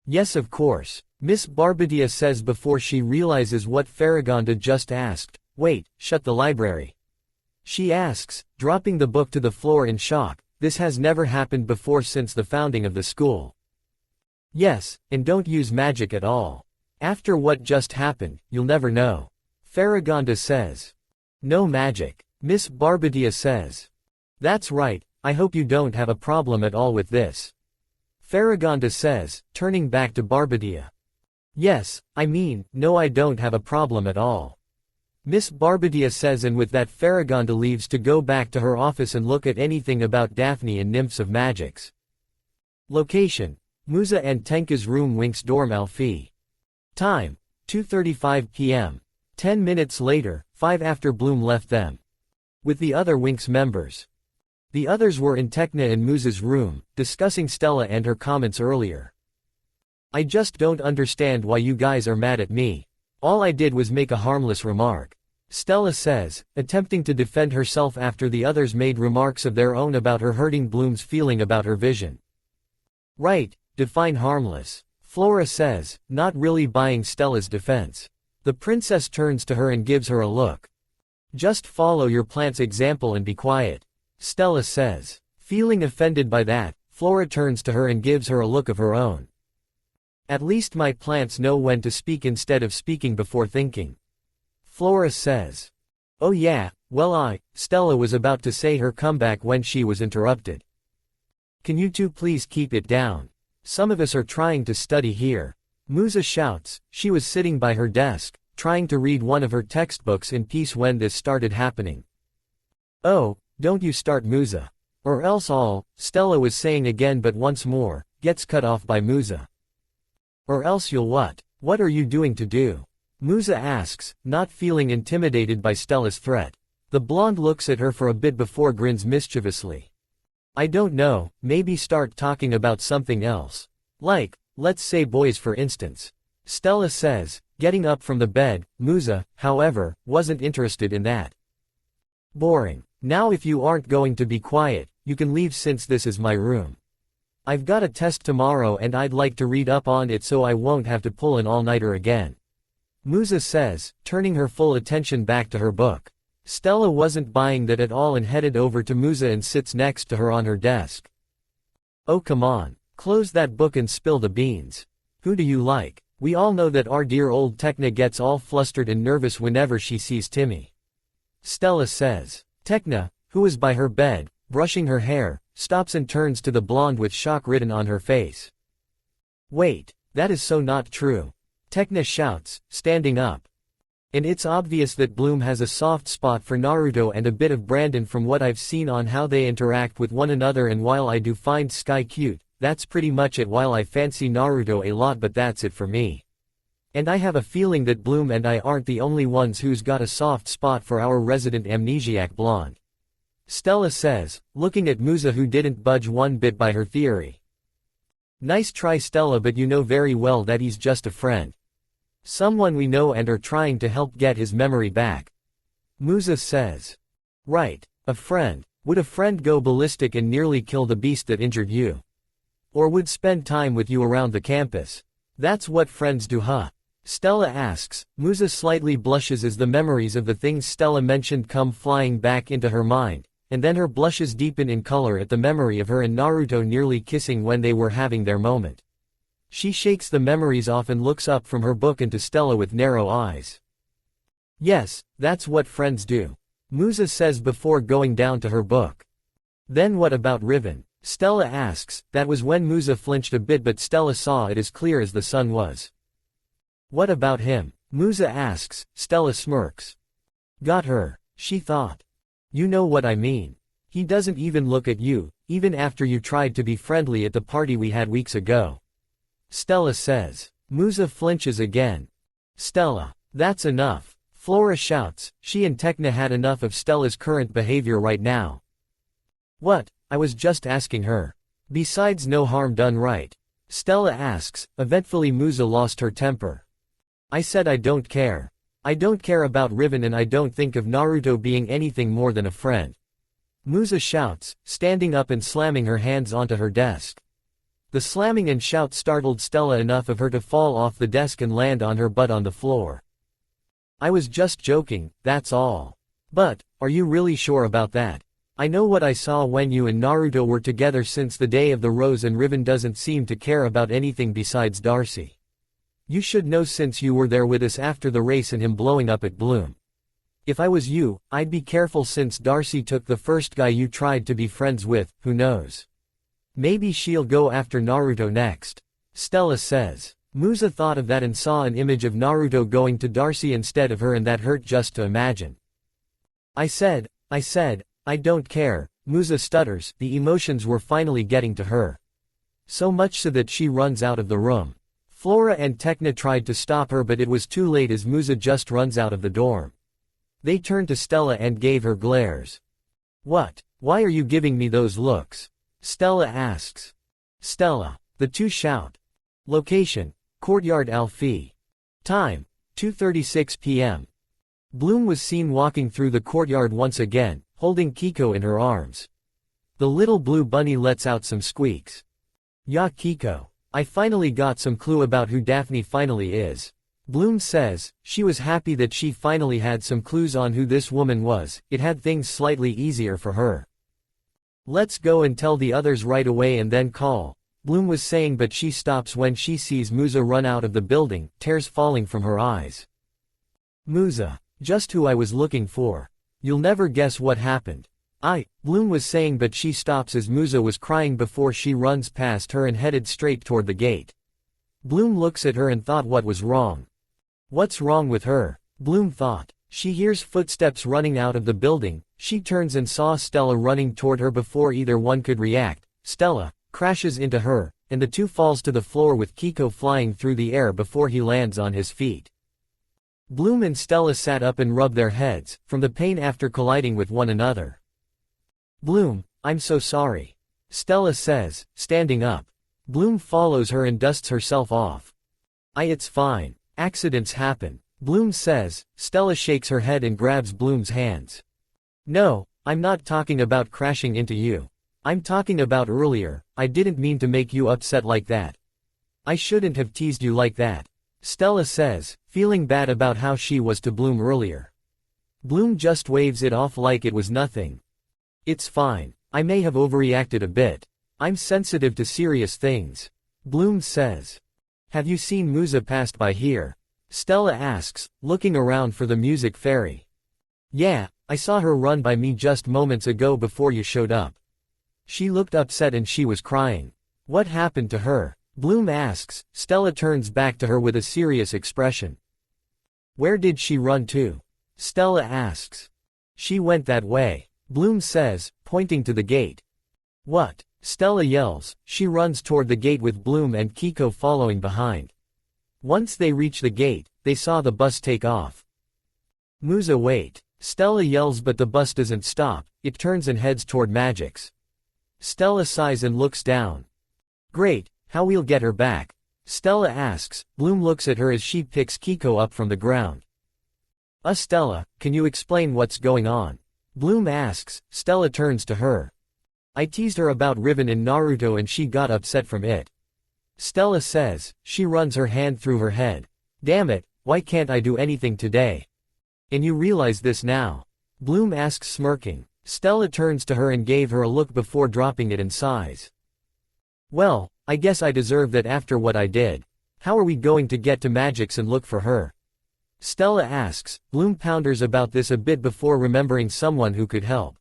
Yes of course. Miss Barbadia says before she realizes what Farragonda just asked. Wait, shut the library? She asks, dropping the book to the floor in shock. This has never happened before since the founding of the school. Yes, and don't use magic at all. After what just happened, you'll never know. Farragonda says. No magic. Miss Barbadia says. That's right, I hope you don't have a problem at all with this. Farragonda says, turning back to Barbadia. Yes, I mean, no, I don't have a problem at all. Miss Barbadia says, and with that Farragonda leaves to go back to her office and look at anything about Daphne and Nymphs of Magics. Location: Musa and Tenka's room, Winx dorm Alfie. Time: 2:35 p.m. 10 minutes later, 5 after Bloom left them. With the other Winx members. The others were in Tekna and Musa's room, discussing Stella and her comments earlier. I just don't understand why you guys are mad at me. All I did was make a harmless remark. Stella says, attempting to defend herself after the others made remarks of their own about her hurting Bloom's feeling about her vision. Right, define harmless. Flora says, not really buying Stella's defense. The princess turns to her and gives her a look. Just follow your plant's example and be quiet. Stella says. Feeling offended by that, Flora turns to her and gives her a look of her own. At least my plants know when to speak instead of speaking before thinking. Flora says. Oh yeah, well Stella was about to say her comeback when she was interrupted. Can you two please keep it down? Some of us are trying to study here. Musa shouts. She was sitting by her desk, trying to read one of her textbooks in peace when this started happening. Oh, don't you start, Musa. Or else Stella was saying again, but once more, gets cut off by Musa. Or else you'll what? What are you doing to do? Musa asks, not feeling intimidated by Stella's threat. The blonde looks at her for a bit before grins mischievously. I don't know, maybe start talking about something else. Like, let's say boys for instance. Stella says, getting up from the bed. Musa, however, wasn't interested in that. Boring. Now if you aren't going to be quiet, you can leave since this is my room. I've got a test tomorrow and I'd like to read up on it so I won't have to pull an all-nighter again. Musa says, turning her full attention back to her book. Stella wasn't buying that at all and headed over to Musa and sits next to her on her desk. Oh come on, close that book and spill the beans. Who do you like? We all know that our dear old Tekna gets all flustered and nervous whenever she sees Timmy. Stella says. Tekna, who is by her bed, brushing her hair, stops and turns to the blonde with shock written on her face. Wait, that is so not true. Tekna shouts, standing up. And it's obvious that Bloom has a soft spot for Naruto and a bit of Brandon from what I've seen on how they interact with one another, and while I do find Sky cute, that's pretty much it. While I fancy Naruto a lot, but that's it for me. And I have a feeling that Bloom and I aren't the only ones who's got a soft spot for our resident amnesiac blonde. Stella says, looking at Musa who didn't budge one bit by her theory. Nice try, Stella, but you know very well that he's just a friend. Someone we know and are trying to help get his memory back. Musa says. Right, a friend. Would a friend go ballistic and nearly kill the beast that injured you? Or would spend time with you around the campus? That's what friends do, huh? Stella asks. Musa slightly blushes as the memories of the things Stella mentioned come flying back into her mind, and then her blushes deepen in color at the memory of her and Naruto nearly kissing when they were having their moment. She shakes the memories off and looks up from her book into Stella with narrow eyes. Yes, that's what friends do. Musa says before going down to her book. Then what about Riven? Stella asks. That was when Musa flinched a bit, but Stella saw it as clear as the sun was. What about him? Musa asks. Stella smirks. Got her, she thought. You know what I mean. He doesn't even look at you, even after you tried to be friendly at the party we had weeks ago. Stella says. Musa flinches again. Stella, that's enough. Flora shouts. She and Tekna had enough of Stella's current behavior right now. What? I was just asking her. Besides, no harm done, right? Stella asks. Eventfully Musa lost her temper. I said I don't care. I don't care about Riven and I don't think of Naruto being anything more than a friend. Musa shouts, standing up and slamming her hands onto her desk. The slamming and shout startled Stella enough of her to fall off the desk and land on her butt on the floor. I was just joking, that's all. But, are you really sure about that? I know what I saw when you and Naruto were together since the day of the rose, and Riven doesn't seem to care about anything besides Darcy. You should know since you were there with us after the race and him blowing up at Bloom. If I was you, I'd be careful since Darcy took the first guy you tried to be friends with, who knows. Maybe she'll go after Naruto next. Stella says. Musa thought of that and saw an image of Naruto going to Darcy instead of her, and that hurt just to imagine. I said, I don't care, Musa stutters. The emotions were finally getting to her. So much so that she runs out of the room. Flora and Tekna tried to stop her, but it was too late as Musa just runs out of the dorm. They turned to Stella and gave her glares. What? Why are you giving me those looks? Stella asks. Stella. The two shout. Location. Courtyard Alfie. Time. 2:36 p.m. Bloom was seen walking through the courtyard once again, holding Kiko in her arms. The little blue bunny lets out some squeaks. Ya Kiko. I finally got some clue about who Daphne finally is. Bloom says, she was happy that she finally had some clues on who this woman was. It had things slightly easier for her. Let's go and tell the others right away and then call, Bloom was saying, but she stops when she sees Musa run out of the building, tears falling from her eyes. Musa. Just who I was looking for. You'll never guess what happened. Bloom was saying, but she stops as Musa was crying before she runs past her and headed straight toward the gate. Bloom looks at her and thought what was wrong. What's wrong with her? Bloom thought. She hears footsteps running out of the building. She turns and saw Stella running toward her before either one could react. Stella crashes into her, and the two falls to the floor with Kiko flying through the air before he lands on his feet. Bloom and Stella sat up and rubbed their heads, from the pain after colliding with one another. Bloom, I'm so sorry. Stella says, standing up. Bloom follows her and dusts herself off. It's fine. Accidents happen. Bloom says. Stella shakes her head and grabs Bloom's hands. No, I'm not talking about crashing into you. I'm talking about earlier. I didn't mean to make you upset like that. I shouldn't have teased you like that. Stella says, feeling bad about how she was to Bloom earlier. Bloom just waves it off like it was nothing. It's fine. I may have overreacted a bit. I'm sensitive to serious things. Bloom says. Have you seen Musa passed by here? Stella asks, looking around for the music fairy. Yeah, I saw her run by me just moments ago before you showed up. She looked upset and she was crying. What happened to her? Bloom asks. Stella turns back to her with a serious expression. Where did she run to? Stella asks. She went that way. Bloom says, pointing to the gate. What? Stella yells. She runs toward the gate with Bloom and Kiko following behind. Once they reach the gate, they saw the bus take off. Musa, wait. Stella yells, but the bus doesn't stop. It turns and heads toward Magic's. Stella sighs and looks down. Great, how we'll get her back? Stella asks. Bloom looks at her as she picks Kiko up from the ground. Stella, can you explain what's going on? Bloom asks. Stella turns to her. I teased her about Riven in Naruto and she got upset from it. Stella says. She runs her hand through her head. Damn it, why can't I do anything today? And you realize this now? Bloom asks, smirking. Stella turns to her and gave her a look before dropping it and sighs. Well, I guess I deserve that after what I did. How are we going to get to Magic's and look for her? Stella asks. Bloom ponders about this a bit before remembering someone who could help.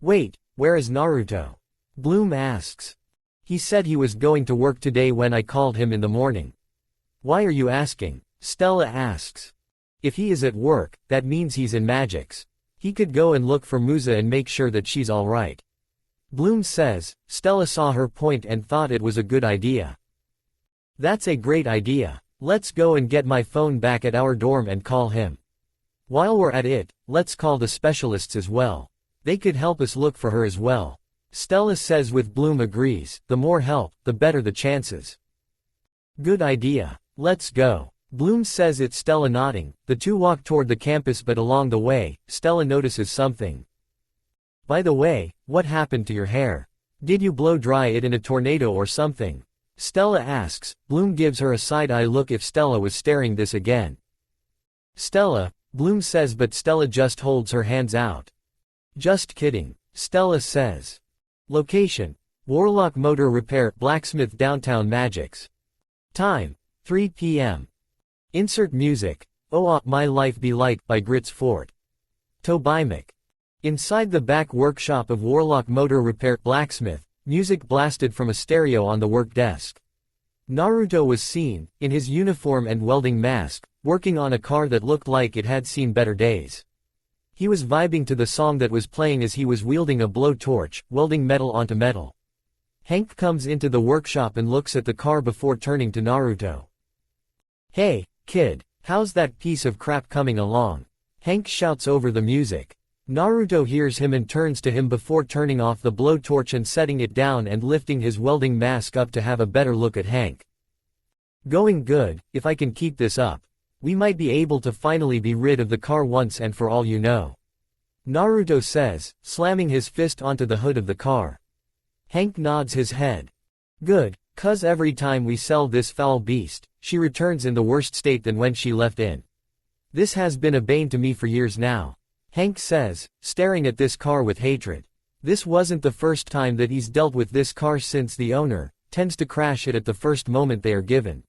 Wait, where is Naruto? Bloom asks. He said he was going to work today when I called him in the morning. Why are you asking? Stella asks. If he is at work, that means he's in Magic's. He could go and look for Musa and make sure that she's alright. Bloom says. Stella saw her point and thought it was a good idea. That's a great idea. Let's go and get my phone back at our dorm and call him. While we're at it, let's call the specialists as well. They could help us look for her as well. Stella says with Bloom agrees. The more help, the better the chances. Good idea. Let's go. Bloom says it's Stella nodding. The two walk toward the campus, but along the way, Stella notices something. By the way, what happened to your hair? Did you blow dry it in a tornado or something? Stella asks. Bloom gives her a side-eye look if Stella was staring this again. Stella, Bloom says, but Stella just holds her hands out. Just kidding. Stella says. Location. Warlock Motor Repair, Blacksmith, downtown Magic's. Time. 3 p.m. Insert music. Oh, My Life Be Like by Grits Fort. Tobymic. Inside the back workshop of Warlock Motor Repair Blacksmith, music blasted from a stereo on the work desk. Naruto was seen, in his uniform and welding mask, working on a car that looked like it had seen better days. He was vibing to the song that was playing as he was wielding a blowtorch, welding metal onto metal. Hank comes into the workshop and looks at the car before turning to Naruto. "Hey, kid, how's that piece of crap coming along?" Hank shouts over the music. Naruto hears him and turns to him before turning off the blowtorch and setting it down and lifting his welding mask up to have a better look at Hank. "Going good. If I can keep this up, we might be able to finally be rid of the car once and for all, you know," Naruto says, slamming his fist onto the hood of the car. Hank nods his head. "Good, 'cause every time we sell this foul beast, she returns in the worst state than when she left in. This has been a bane to me for years now," Hank says, staring at this car with hatred. This wasn't the first time that he's dealt with this car since the owner tends to crash it at the first moment they are given.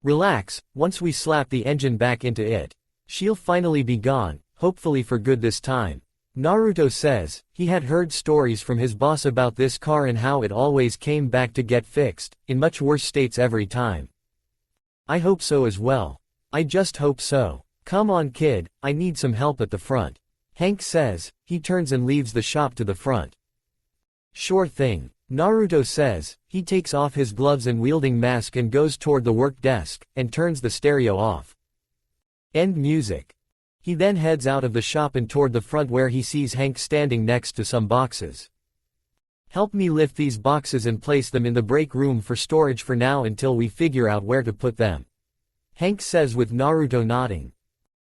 "Relax, once we slap the engine back into it, she'll finally be gone, hopefully for good this time," Naruto says. He had heard stories from his boss about this car and how it always came back to get fixed, in much worse states every time. "I hope so as well. I just hope so. Come on kid, I need some help at the front," Hank says. He turns and leaves the shop to the front. "Sure thing," Naruto says. He takes off his gloves and wielding mask and goes toward the work desk, and turns the stereo off. End music. He then heads out of the shop and toward the front where he sees Hank standing next to some boxes. "Help me lift these boxes and place them in the break room for storage for now until we figure out where to put them," Hank says with Naruto nodding.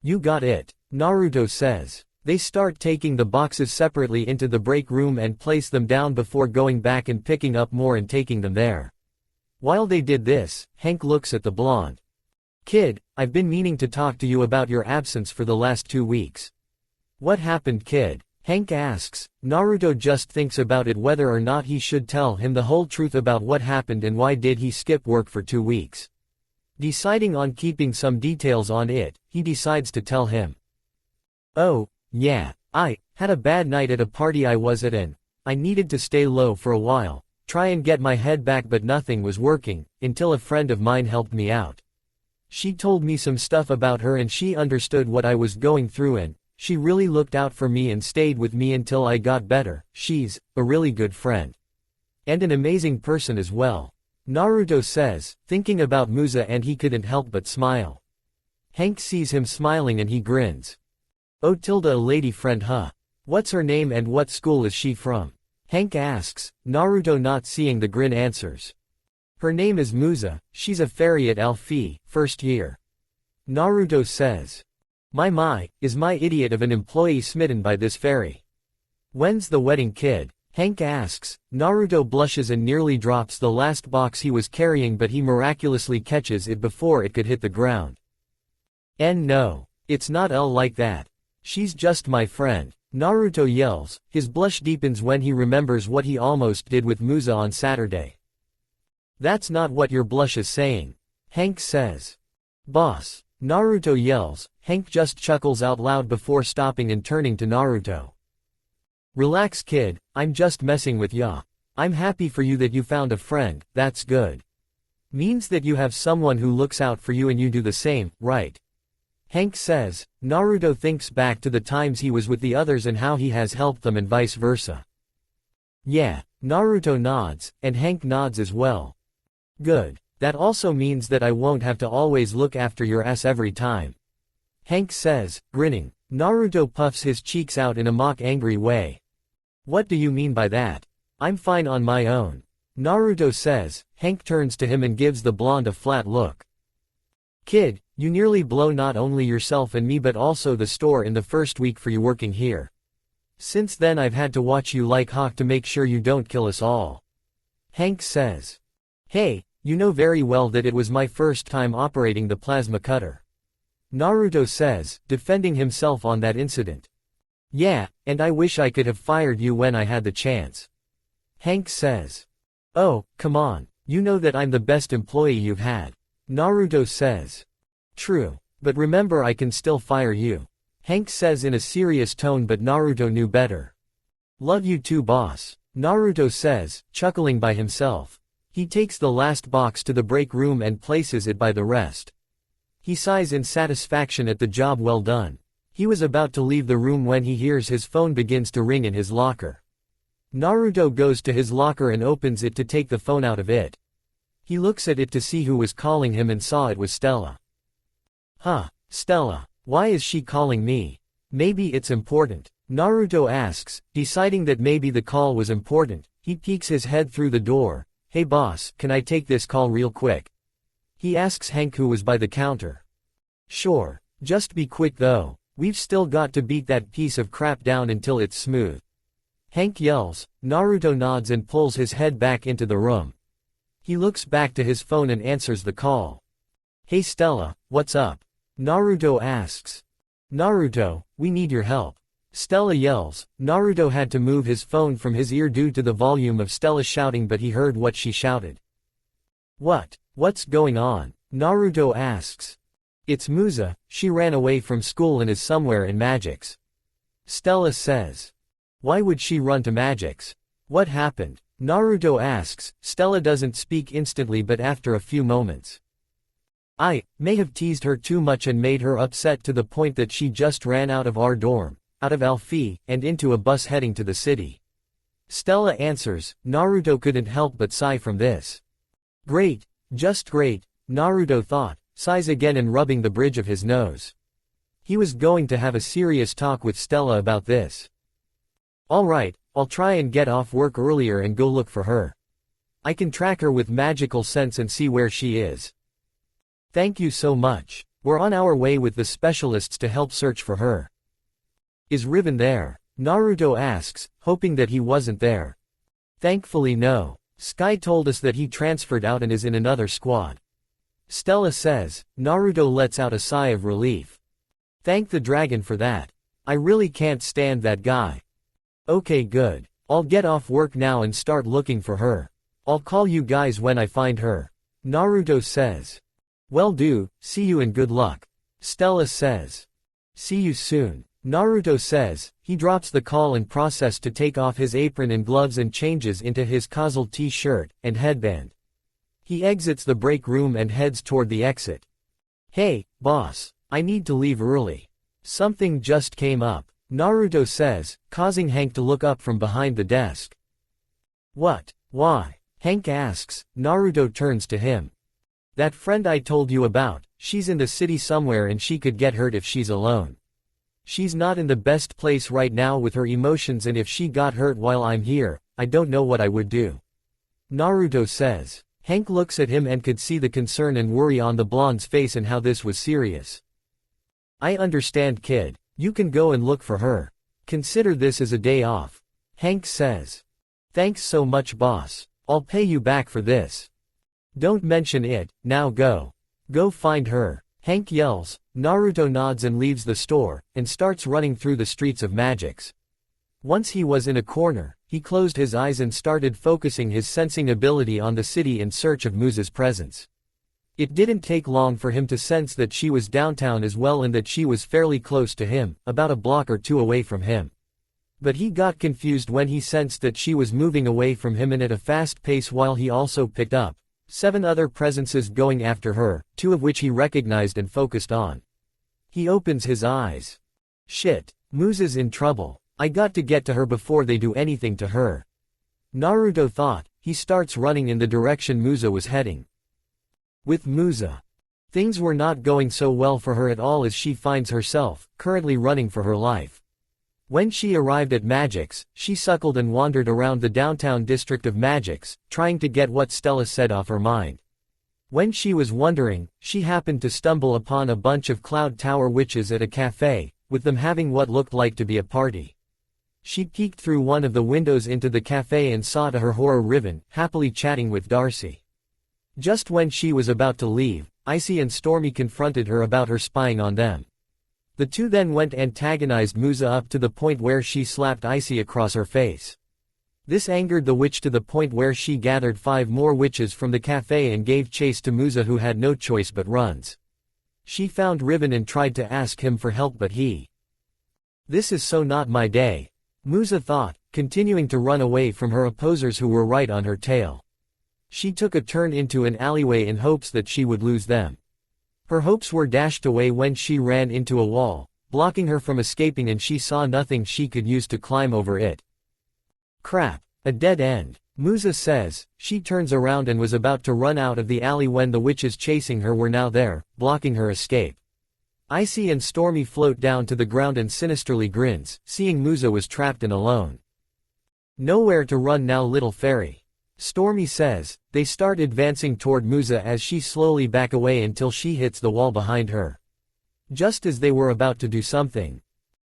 "You got it," Naruto says. They start taking the boxes separately into the break room and place them down before going back and picking up more and taking them there. While they did this, Hank looks at the blonde. "Kid, I've been meaning to talk to you about your absence for the last 2 weeks. What happened, kid?" Hank asks. Naruto just thinks about it whether or not he should tell him the whole truth about what happened and why did he skip work for 2 weeks. Deciding on keeping some details on it, he decides to tell him. "Oh, yeah, I had a bad night at a party I was at and I needed to stay low for a while, try and get my head back, but nothing was working, until a friend of mine helped me out. She told me some stuff about her and she understood what I was going through and she really looked out for me and stayed with me until I got better. She's a really good friend. And an amazing person as well," Naruto says, thinking about Musa, and he couldn't help but smile. Hank sees him smiling and he grins. "Oh, a lady friend, huh? What's her name and what school is she from?" Hank asks. Naruto, not seeing the grin, answers. "Her name is Musa, she's a fairy at Alfie, first year," Naruto says. My, is my idiot of an employee smitten by this fairy. "When's the wedding, kid?" Hank asks. Naruto blushes and nearly drops the last box he was carrying, but he miraculously catches it before it could hit the ground. No, it's not like that. She's just my friend," Naruto yells. His blush deepens when he remembers what he almost did with Musa on Saturday. "That's not what your blush is saying," Hank says. "Boss," Naruto yells. Hank just chuckles out loud before stopping and turning to Naruto. "Relax kid, I'm just messing with ya. I'm happy for you that you found a friend, that's good. Means that you have someone who looks out for you and you do the same, right?" Hank says. Naruto thinks back to the times he was with the others and how he has helped them and vice versa. "Yeah," Naruto nods, and Hank nods as well. "Good. That also means that I won't have to always look after your ass every time," Hank says, grinning. Naruto puffs his cheeks out in a mock angry way. "What do you mean by that? I'm fine on my own," Naruto says. Hank turns to him and gives the blonde a flat look. "Kid, you nearly blow not only yourself and me but also the store in the first week for you working here. Since then I've had to watch you like hawk to make sure you don't kill us all," Hank says. "Hey, you know very well that it was my first time operating the plasma cutter," Naruto says, defending himself on that incident. "Yeah, and I wish I could have fired you when I had the chance," Hank says. "Oh, come on, you know that I'm the best employee you've had. Naruto says. True. But remember, I can still fire you. Hank says in a serious tone, but Naruto knew better. Love you too, boss. Naruto says, chuckling by himself. He takes the last box to the break room and places it by the rest. He sighs in satisfaction at the job well done. He was about to leave the room when he hears his phone begins to ring in his locker. Naruto goes to his locker and opens it to take the phone out of it. He looks at it to see who was calling him and saw it was Stella. Huh, Stella, why is she calling me? Maybe it's important. Naruto asks, deciding that maybe the call was important. He peeks his head through the door. Hey boss, can I take this call real quick? He asks Hank, who was by the counter. Sure, just be quick though. We've still got to beat that piece of crap down until it's smooth. Hank yells. Naruto nods and pulls his head back into the room. He looks back to his phone and answers the call. Hey Stella, what's up? Naruto asks. Naruto, we need your help. Stella yells. Naruto had to move his phone from his ear due to the volume of Stella shouting, but he heard what she shouted. What's going on? Naruto asks. It's Musa, she ran away from school and is somewhere in Magix. Stella says. Why would she run to Magix? What happened? Naruto asks. Stella doesn't speak instantly but after a few moments. I may have teased her too much and made her upset to the point that she just ran out of our dorm, out of Alfie, and into a bus heading to the city. Stella answers. Naruto couldn't help but sigh from this. Great, just great, Naruto thought, sighs again and rubbing the bridge of his nose. He was going to have a serious talk with Stella about this. Alright, I'll try and get off work earlier and go look for her. I can track her with magical sense and see where she is. Thank you so much. We're on our way with the specialists to help search for her. Is Riven there? Naruto asks, hoping that he wasn't there. Thankfully no. Sky told us that he transferred out and is in another squad. Stella says. Naruto lets out a sigh of relief. Thank the dragon for that. I really can't stand that guy. Okay, good. I'll get off work now and start looking for her. I'll call you guys when I find her. Naruto says. Well do, see you and good luck. Stella says. See you soon. Naruto says. He drops the call and process to take off his apron and gloves and changes into his casual t-shirt and headband. He exits the break room and heads toward the exit. Hey, boss, I need to leave early. Something just came up, Naruto says, causing Hank to look up from behind the desk. What? Why? Hank asks. Naruto turns to him. That friend I told you about, she's in the city somewhere and she could get hurt if she's alone. She's not in the best place right now with her emotions, and if she got hurt while I'm here, I don't know what I would do. Naruto says. Hank looks at him and could see the concern and worry on the blonde's face and how this was serious. I understand, kid. You can go and look for her. Consider this as a day off. Hank says. Thanks so much, boss. I'll pay you back for this. Don't mention it, now go. Go find her. Hank yells. Naruto nods and leaves the store, and starts running through the streets of Magix. Once he was in a corner, he closed his eyes and started focusing his sensing ability on the city in search of Musa's presence. It didn't take long for him to sense that she was downtown as well and that she was fairly close to him, about a block or two away from him. But he got confused when he sensed that she was moving away from him and at a fast pace, while he also picked up 7 other presences going after her, 2 of which he recognized and focused on. He opens his eyes. Shit, Musa's in trouble. I got to get to her before they do anything to her. Naruto thought. He starts running in the direction Musa was heading. With Musa, things were not going so well for her at all, as she finds herself currently running for her life. When she arrived at Magix, she suckled and wandered around the downtown district of Magix, trying to get what Stella said off her mind. When she was wondering, she happened to stumble upon a bunch of Cloud Tower witches at a cafe, with them having what looked like to be a party. She peeked through one of the windows into the cafe and saw to her horror Riven happily chatting with Darcy. Just when she was about to leave, Icy and Stormy confronted her about her spying on them. The two then went antagonized Musa up to the point where she slapped Icy across her face. This angered the witch to the point where she gathered 5 more witches from the cafe and gave chase to Musa, who had no choice but runs. She found Riven and tried to ask him for help, but he. This is so not my day, Musa thought, continuing to run away from her opposers who were right on her tail. She took a turn into an alleyway in hopes that she would lose them. Her hopes were dashed away when she ran into a wall, blocking her from escaping, and she saw nothing she could use to climb over it. Crap, a dead end, Musa says. She turns around and was about to run out of the alley when the witches chasing her were now there, blocking her escape. Icy and Stormy float down to the ground and sinisterly grins, seeing Musa was trapped and alone. Nowhere to run now, little fairy, Stormy says. They start advancing toward Musa as she slowly back away until she hits the wall behind her. Just as they were about to do something.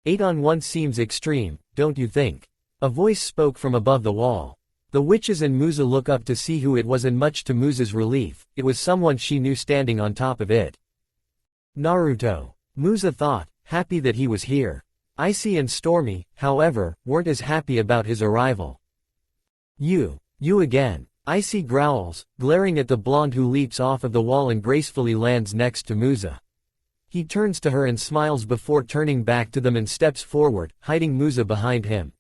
8-on-1 seems extreme, don't you think? A voice spoke from above the wall. The witches and Musa look up to see who it was, and much to Musa's relief, it was someone she knew standing on top of it. Naruto, Musa thought, happy that he was here. Icy and Stormy, however, weren't as happy about his arrival. You again, Icy growls, glaring at the blonde who leaps off of the wall and gracefully lands next to Musa. He turns to her and smiles before turning back to them and steps forward, hiding Musa behind him.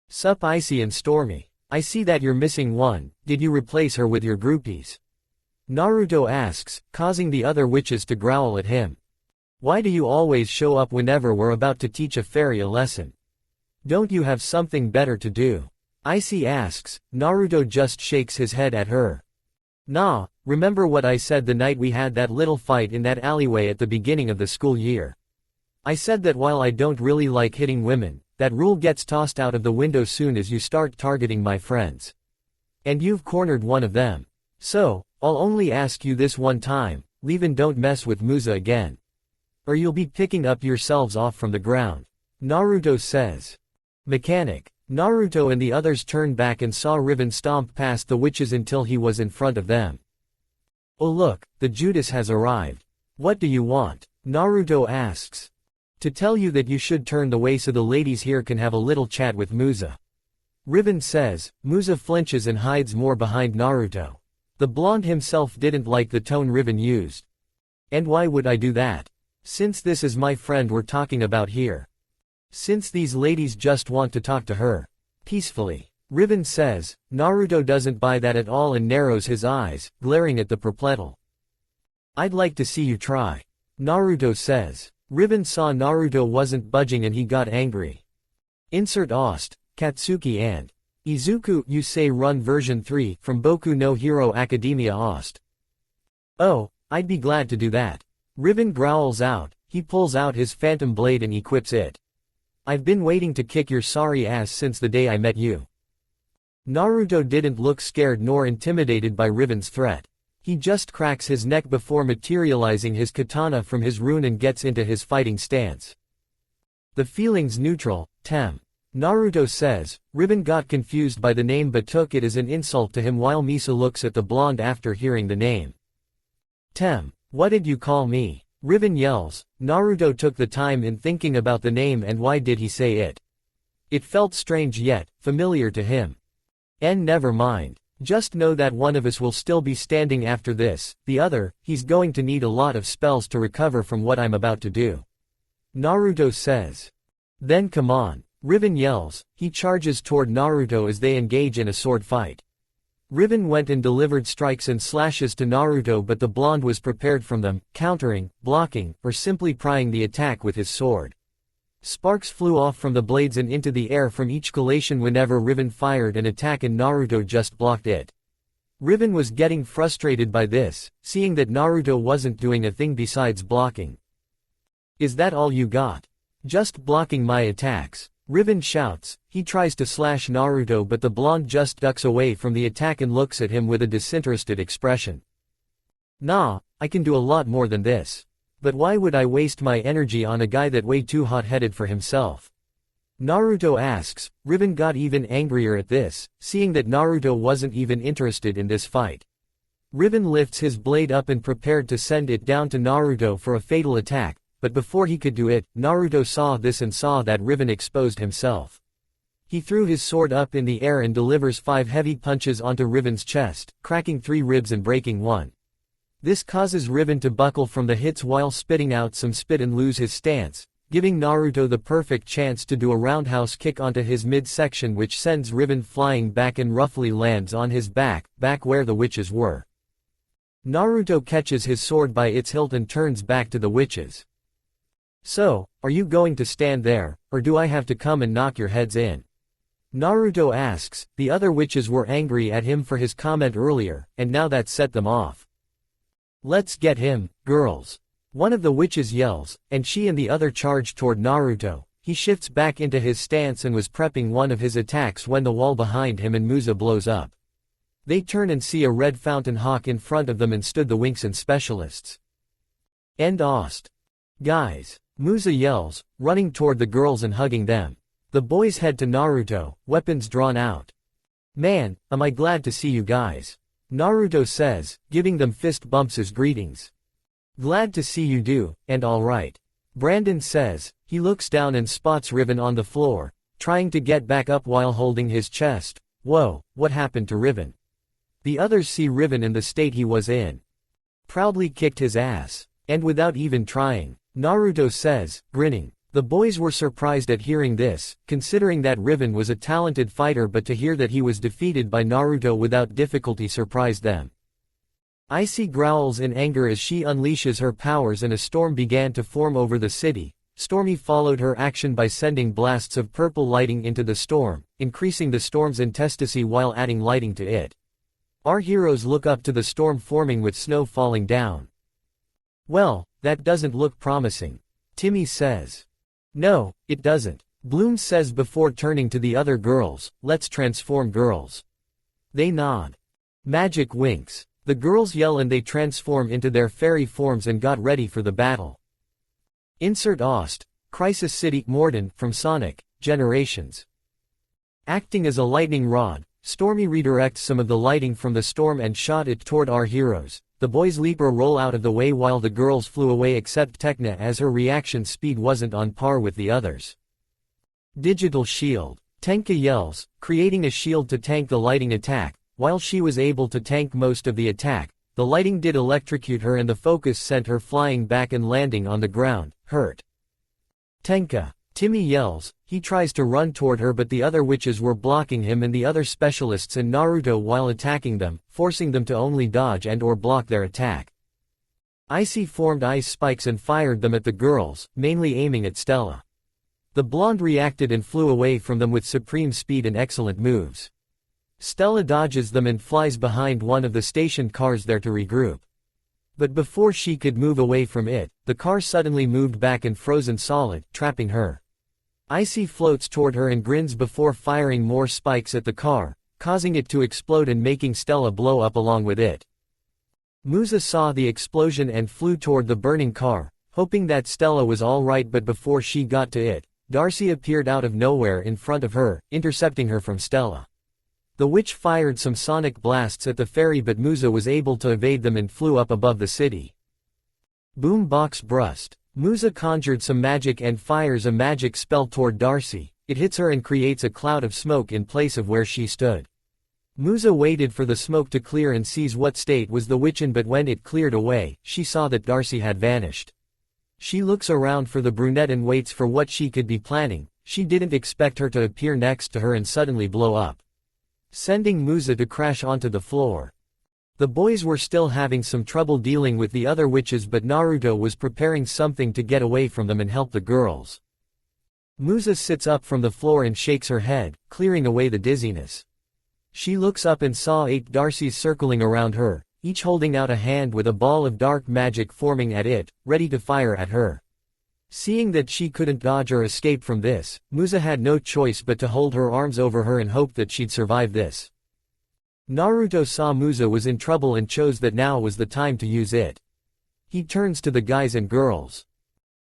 Sup, Icy and Stormy. I see that you're missing one. Did you replace her with your groupies? Naruto asks, causing the other witches to growl at him. Why do you always show up whenever we're about to teach a fairy a lesson? Don't you have something better to do? Icy asks. Naruto just shakes his head at her. Nah, remember what I said the night we had that little fight in that alleyway at the beginning of the school year? I said that while I don't really like hitting women, that rule gets tossed out of the window soon as you start targeting my friends. And you've cornered one of them. So, I'll only ask you this one time, leave and don't mess with Musa again. Or you'll be picking up yourselves off from the ground. Naruto says. Mechanic. Naruto and the others turned back and saw Riven stomp past the witches until he was in front of them. Oh look, the Judas has arrived. What do you want? Naruto asks. To tell you that you should turn the way so the ladies here can have a little chat with Musa. Riven says. Musa flinches and hides more behind Naruto. The blonde himself didn't like the tone Riven used. And why would I do that? Since this is my friend we're talking about here. Since these ladies just want to talk to her. Peacefully. Riven says. Naruto doesn't buy that at all and narrows his eyes, glaring at the perpletal. I'd like to see you try. Naruto says. Riven saw Naruto wasn't budging and he got angry. Insert Ost, Katsuki and Izuku you say run version 3 from Boku no Hero Academia Ost. Oh, I'd be glad to do that. Riven growls out, he pulls out his phantom blade and equips it. I've been waiting to kick your sorry ass since the day I met you. Naruto didn't look scared nor intimidated by Riven's threat. He just cracks his neck before materializing his katana from his rune and gets into his fighting stance. The feeling's neutral, Tem. Naruto says. Riven got confused by the name but took it as an insult to him while Misa looks at the blonde after hearing the name. Tem, what did you call me? Riven yells. Naruto took the time in thinking about the name and why did he say it. It felt strange yet familiar to him. Never mind. Just know that one of us will still be standing after this, the other, he's going to need a lot of spells to recover from what I'm about to do. Naruto says. Then come on. Riven yells. He charges toward Naruto as they engage in a sword fight. Riven went and delivered strikes and slashes to Naruto but the blonde was prepared from them, countering, blocking, or simply prying the attack with his sword. Sparks flew off from the blades and into the air from each collation whenever Riven fired an attack and Naruto just blocked it. Riven was getting frustrated by this, seeing that Naruto wasn't doing a thing besides blocking. Is that all you got? Just blocking my attacks? Riven shouts. He tries to slash Naruto but the blonde just ducks away from the attack and looks at him with a disinterested expression. Nah, I can do a lot more than this. But why would I waste my energy on a guy that way too hot-headed for himself? Naruto asks. Riven got even angrier at this, seeing that Naruto wasn't even interested in this fight. Riven lifts his blade up and prepared to send it down to Naruto for a fatal attack, but before he could do it, Naruto saw this and saw that Riven exposed himself. He threw his sword up in the air and delivers 5 heavy punches onto Riven's chest, cracking 3 ribs and breaking 1. This causes Riven to buckle from the hits while spitting out some spit and lose his stance, giving Naruto the perfect chance to do a roundhouse kick onto his midsection, which sends Riven flying back and roughly lands on his back where the witches were. Naruto catches his sword by its hilt and turns back to the witches. "So, are you going to stand there, or do I have to come and knock your heads in?" Naruto asks. The other witches were angry at him for his comment earlier, and now that set them off. "Let's get him, girls." One of the witches yells, and she and the other charge toward Naruto. He shifts back into his stance and was prepping one of his attacks when the wall behind him and Musa blows up. They turn and see a red fountain hawk in front of them and stood the winx and specialists. End Ost. "Guys!" Musa yells, running toward the girls and hugging them. The boys head to Naruto, weapons drawn out. "Man, am I glad to see you guys," Naruto says, giving them fist bumps as greetings. "Glad to see you do, and alright," Brandon says. He looks down and spots Riven on the floor, trying to get back up while holding his chest. Whoa, what happened to Riven? The others see Riven in the state he was in. Proudly kicked his ass. And without even trying, Naruto says, grinning. The boys were surprised at hearing this, considering that Riven was a talented fighter, but to hear that he was defeated by Naruto without difficulty surprised them. Icy growls in anger as she unleashes her powers and a storm began to form over the city. Stormy followed her action by sending blasts of purple lighting into the storm, increasing the storm's intensity while adding lighting to it. Our heroes look up to the storm forming with snow falling down. "Well, that doesn't look promising," Timmy says. "No, it doesn't," Bloom says before turning to the other girls. "Let's transform, girls." They nod. Magic winx. The girls yell and they transform into their fairy forms and got ready for the battle. Insert Ost. Crisis City Morden from Sonic Generations. Acting as a lightning rod, Stormy redirects some of the lighting from the storm and shot it toward our heroes. The boys leap or roll out of the way while the girls flew away except Tekna, as her reaction speed wasn't on par with the others. Digital shield. Tenka yells, creating a shield to tank the lighting attack. While she was able to tank most of the attack, the lighting did electrocute her and the focus sent her flying back and landing on the ground, hurt. Tenka. Timmy yells. He tries to run toward her, but the other witches were blocking him and the other specialists and Naruto while attacking them, forcing them to only dodge and or block their attack. Icy formed ice spikes and fired them at the girls, mainly aiming at Stella. The blonde reacted and flew away from them with supreme speed and excellent moves. Stella dodges them and flies behind one of the stationed cars there to regroup. But before she could move away from it, the car suddenly moved back and frozen solid, trapping her. Icy floats toward her and grins before firing more spikes at the car, causing it to explode and making Stella blow up along with it. Musa saw the explosion and flew toward the burning car, hoping that Stella was alright, but before she got to it, Darcy appeared out of nowhere in front of her, intercepting her from Stella. The witch fired some sonic blasts at the ferry, but Musa was able to evade them and flew up above the city. Boom box burst. Musa conjured some magic and fires a magic spell toward Darcy. It hits her and creates a cloud of smoke in place of where she stood. Musa waited for the smoke to clear and sees what state was the witch in, but when it cleared away, she saw that Darcy had vanished. She looks around for the brunette and waits for what she could be planning. She didn't expect her to appear next to her and suddenly blow up, sending Musa to crash onto the floor. The boys were still having some trouble dealing with the other witches, but Naruto was preparing something to get away from them and help the girls. Musa sits up from the floor and shakes her head, clearing away the dizziness. She looks up and saw 8 Darcys circling around her, each holding out a hand with a ball of dark magic forming at it, ready to fire at her. Seeing that she couldn't dodge or escape from this, Musa had no choice but to hold her arms over her and hope that she'd survive this. Naruto saw Musa was in trouble and chose that now was the time to use it. He turns to the guys and girls.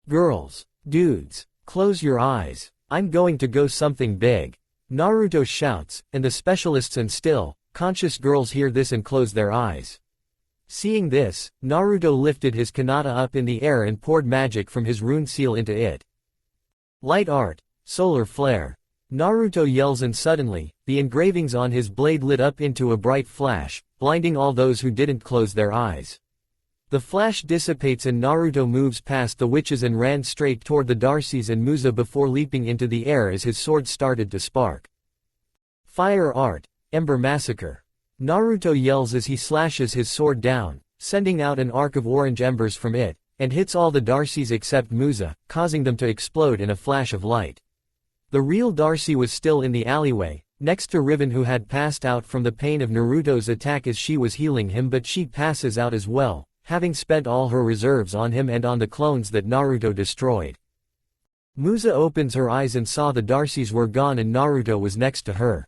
"Girls, dudes, close your eyes. I'm going to go something big," Naruto shouts, and the specialists and still conscious girls hear this and close their eyes. Seeing this, Naruto lifted his kanata up in the air and poured magic from his rune seal into it. Light art, solar flare. Naruto yells and suddenly, the engravings on his blade lit up into a bright flash, blinding all those who didn't close their eyes. The flash dissipates and Naruto moves past the witches and ran straight toward the Darcys and Musa before leaping into the air as his sword started to spark. Fire art, Ember Massacre. Naruto yells as he slashes his sword down, sending out an arc of orange embers from it, and hits all the Darcys except Musa, causing them to explode in a flash of light. The real Darcy was still in the alleyway, next to Riven, who had passed out from the pain of Naruto's attack as she was healing him, but she passes out as well, having spent all her reserves on him and on the clones that Naruto destroyed. Musa opens her eyes and saw the Darcys were gone and Naruto was next to her.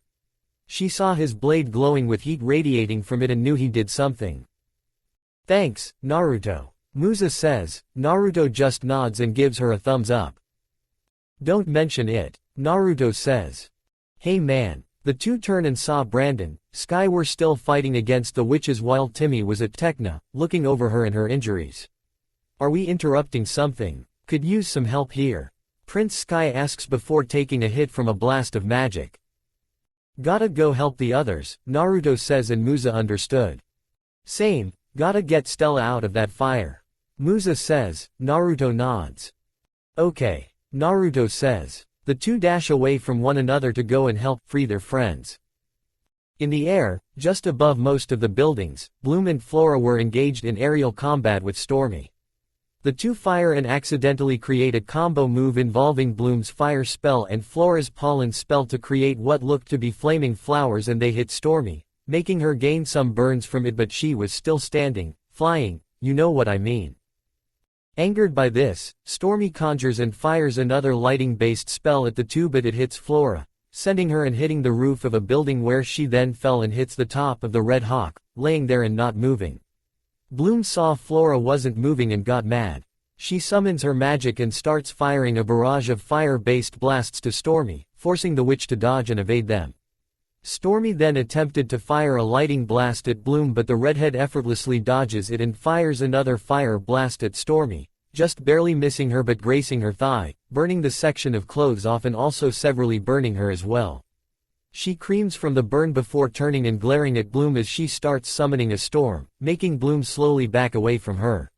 She saw his blade glowing with heat radiating from it and knew he did something. "Thanks, Naruto," Musa says. Naruto just nods and gives her a thumbs up. "Don't mention it," Naruto says. "Hey man." The two turn and saw Brandon, Sky were still fighting against the witches while Timmy was at Tecna, looking over her and her injuries. "Are we interrupting something? Could use some help here," Prince Sky asks before taking a hit from a blast of magic. "Gotta go help the others," Naruto says, and Musa understood. "Same, gotta get Stella out of that fire," Musa says. Naruto nods. "Okay," Naruto says. The two dash away from one another to go and help free their friends. In the air, just above most of the buildings, Bloom and Flora were engaged in aerial combat with Stormy. The two fire and accidentally create a combo move involving Bloom's fire spell and Flora's pollen spell to create what looked to be flaming flowers, and they hit Stormy, making her gain some burns from it, but she was still standing, flying, you know what I mean. Angered by this, Stormy conjures and fires another lighting-based spell at the two, but it hits Flora, sending her and hitting the roof of a building where she then fell and hits the top of the Red Hawk, laying there and not moving. Bloom saw Flora wasn't moving and got mad. She summons her magic and starts firing a barrage of fire-based blasts to Stormy, forcing the witch to dodge and evade them. Stormy then attempted to fire a lighting blast at Bloom, but the redhead effortlessly dodges it and fires another fire blast at Stormy, just barely missing her but grazing her thigh, burning the section of clothes off and also severely burning her as well. She screams from the burn before turning and glaring at Bloom as she starts summoning a storm, making Bloom slowly back away from her.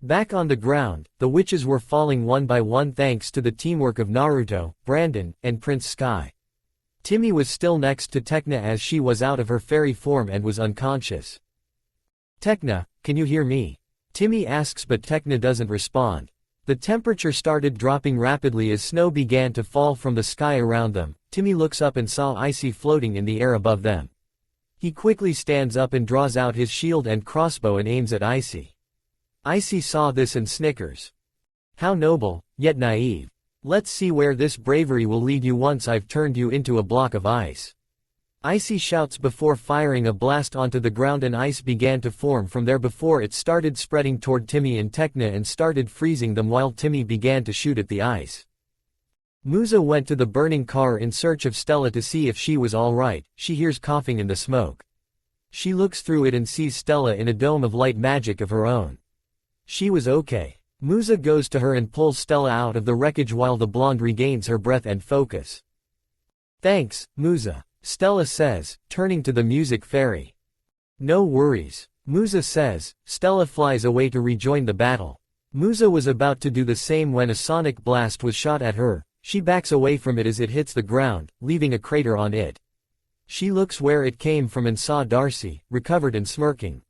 Back on the ground, the witches were falling one by one thanks to the teamwork of Naruto, Brandon, and Prince Sky. Timmy was still next to Tecna as she was out of her fairy form and was unconscious. "Tecna, can you hear me?" Timmy asks, but Tecna doesn't respond. The temperature started dropping rapidly as snow began to fall from the sky around them. Timmy looks up and saw Icy floating in the air above them. He quickly stands up and draws out his shield and crossbow and aims at Icy. Icy saw this and snickers. "How noble, yet naive. Let's see where this bravery will lead you once I've turned you into a block of ice." Icy shouts before firing a blast onto the ground, and ice began to form from there before it started spreading toward Timmy and Tecna and started freezing them while Timmy began to shoot at the ice. Musa went to the burning car in search of Stella to see if she was alright. She hears coughing in the smoke. She looks through it and sees Stella in a dome of light magic of her own. She was okay. Musa goes to her and pulls Stella out of the wreckage while the blonde regains her breath and focus. "Thanks, Musa," Stella says, turning to the music fairy. "No worries," Musa says. Stella flies away to rejoin the battle. Musa was about to do the same when a sonic blast was shot at her. She backs away from it as it hits the ground, leaving a crater on it. She looks where it came from and saw Darcy, recovered and smirking.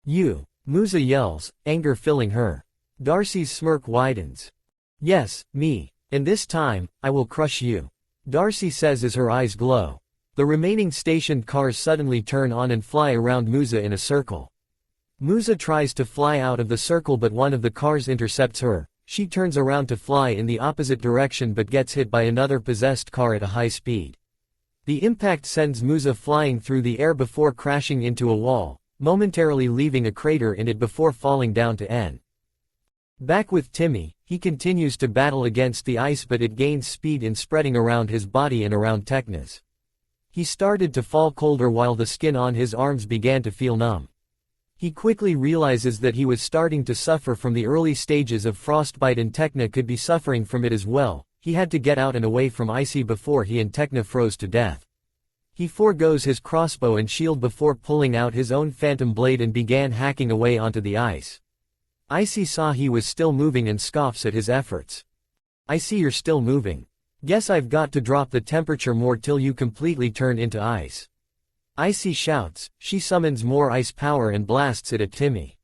"You," Musa yells, anger filling her. Darcy's smirk widens. "Yes, me. And this time, I will crush you," Darcy says as her eyes glow. The remaining stationed cars suddenly turn on and fly around Musa in a circle. Musa tries to fly out of the circle, but one of the cars intercepts her. She turns around to fly in the opposite direction but gets hit by another possessed car at a high speed. The impact sends Musa flying through the air before crashing into a wall, momentarily leaving a crater in it before falling down to N. Back with Timmy, he continues to battle against the ice, but it gains speed in spreading around his body and around Tecna's. He started to fall colder while the skin on his arms began to feel numb. He quickly realizes that he was starting to suffer from the early stages of frostbite and Tecna could be suffering from it as well. He had to get out and away from Icy before he and Tekna froze to death. He forgoes his crossbow and shield before pulling out his own phantom blade and began hacking away onto the ice. Icy saw he was still moving and scoffs at his efforts. "I see you're still moving. Guess I've got to drop the temperature more till you completely turn into ice." Icy shouts. She summons more ice power and blasts it at Timmy.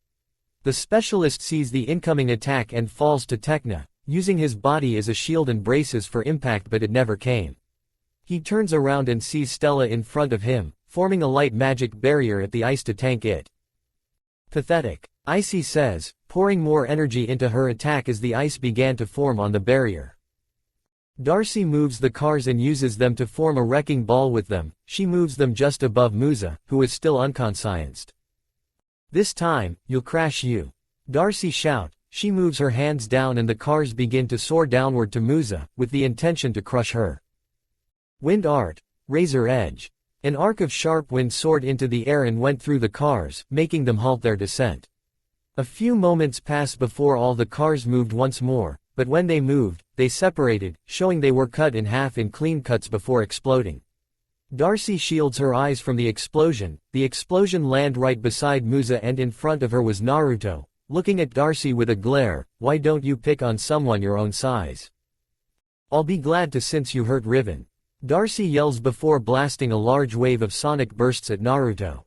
The specialist sees the incoming attack and falls to Tekna, using his body as a shield and braces for impact, but it never came. He turns around and sees Stella in front of him, forming a light magic barrier at the ice to tank it. "Pathetic," Icy says, pouring more energy into her attack as the ice began to form on the barrier. Darcy moves the cars and uses them to form a wrecking ball with them. She moves them just above Musa, who is still unconscienced. "This time, you'll crash you," Darcy shouts. She moves her hands down and the cars begin to soar downward to Musa, with the intention to crush her. Wind art. Razor edge. An arc of sharp wind soared into the air and went through the cars, making them halt their descent. A few moments passed before all the cars moved once more, but when they moved, they separated, showing they were cut in half in clean cuts before exploding. Darcy shields her eyes from the explosion. The explosion landed right beside Musa and in front of her was Naruto, looking at Darcy with a glare. "Why don't you pick on someone your own size? I'll be glad to since you hurt Riven," Darcy yells before blasting a large wave of sonic bursts at Naruto.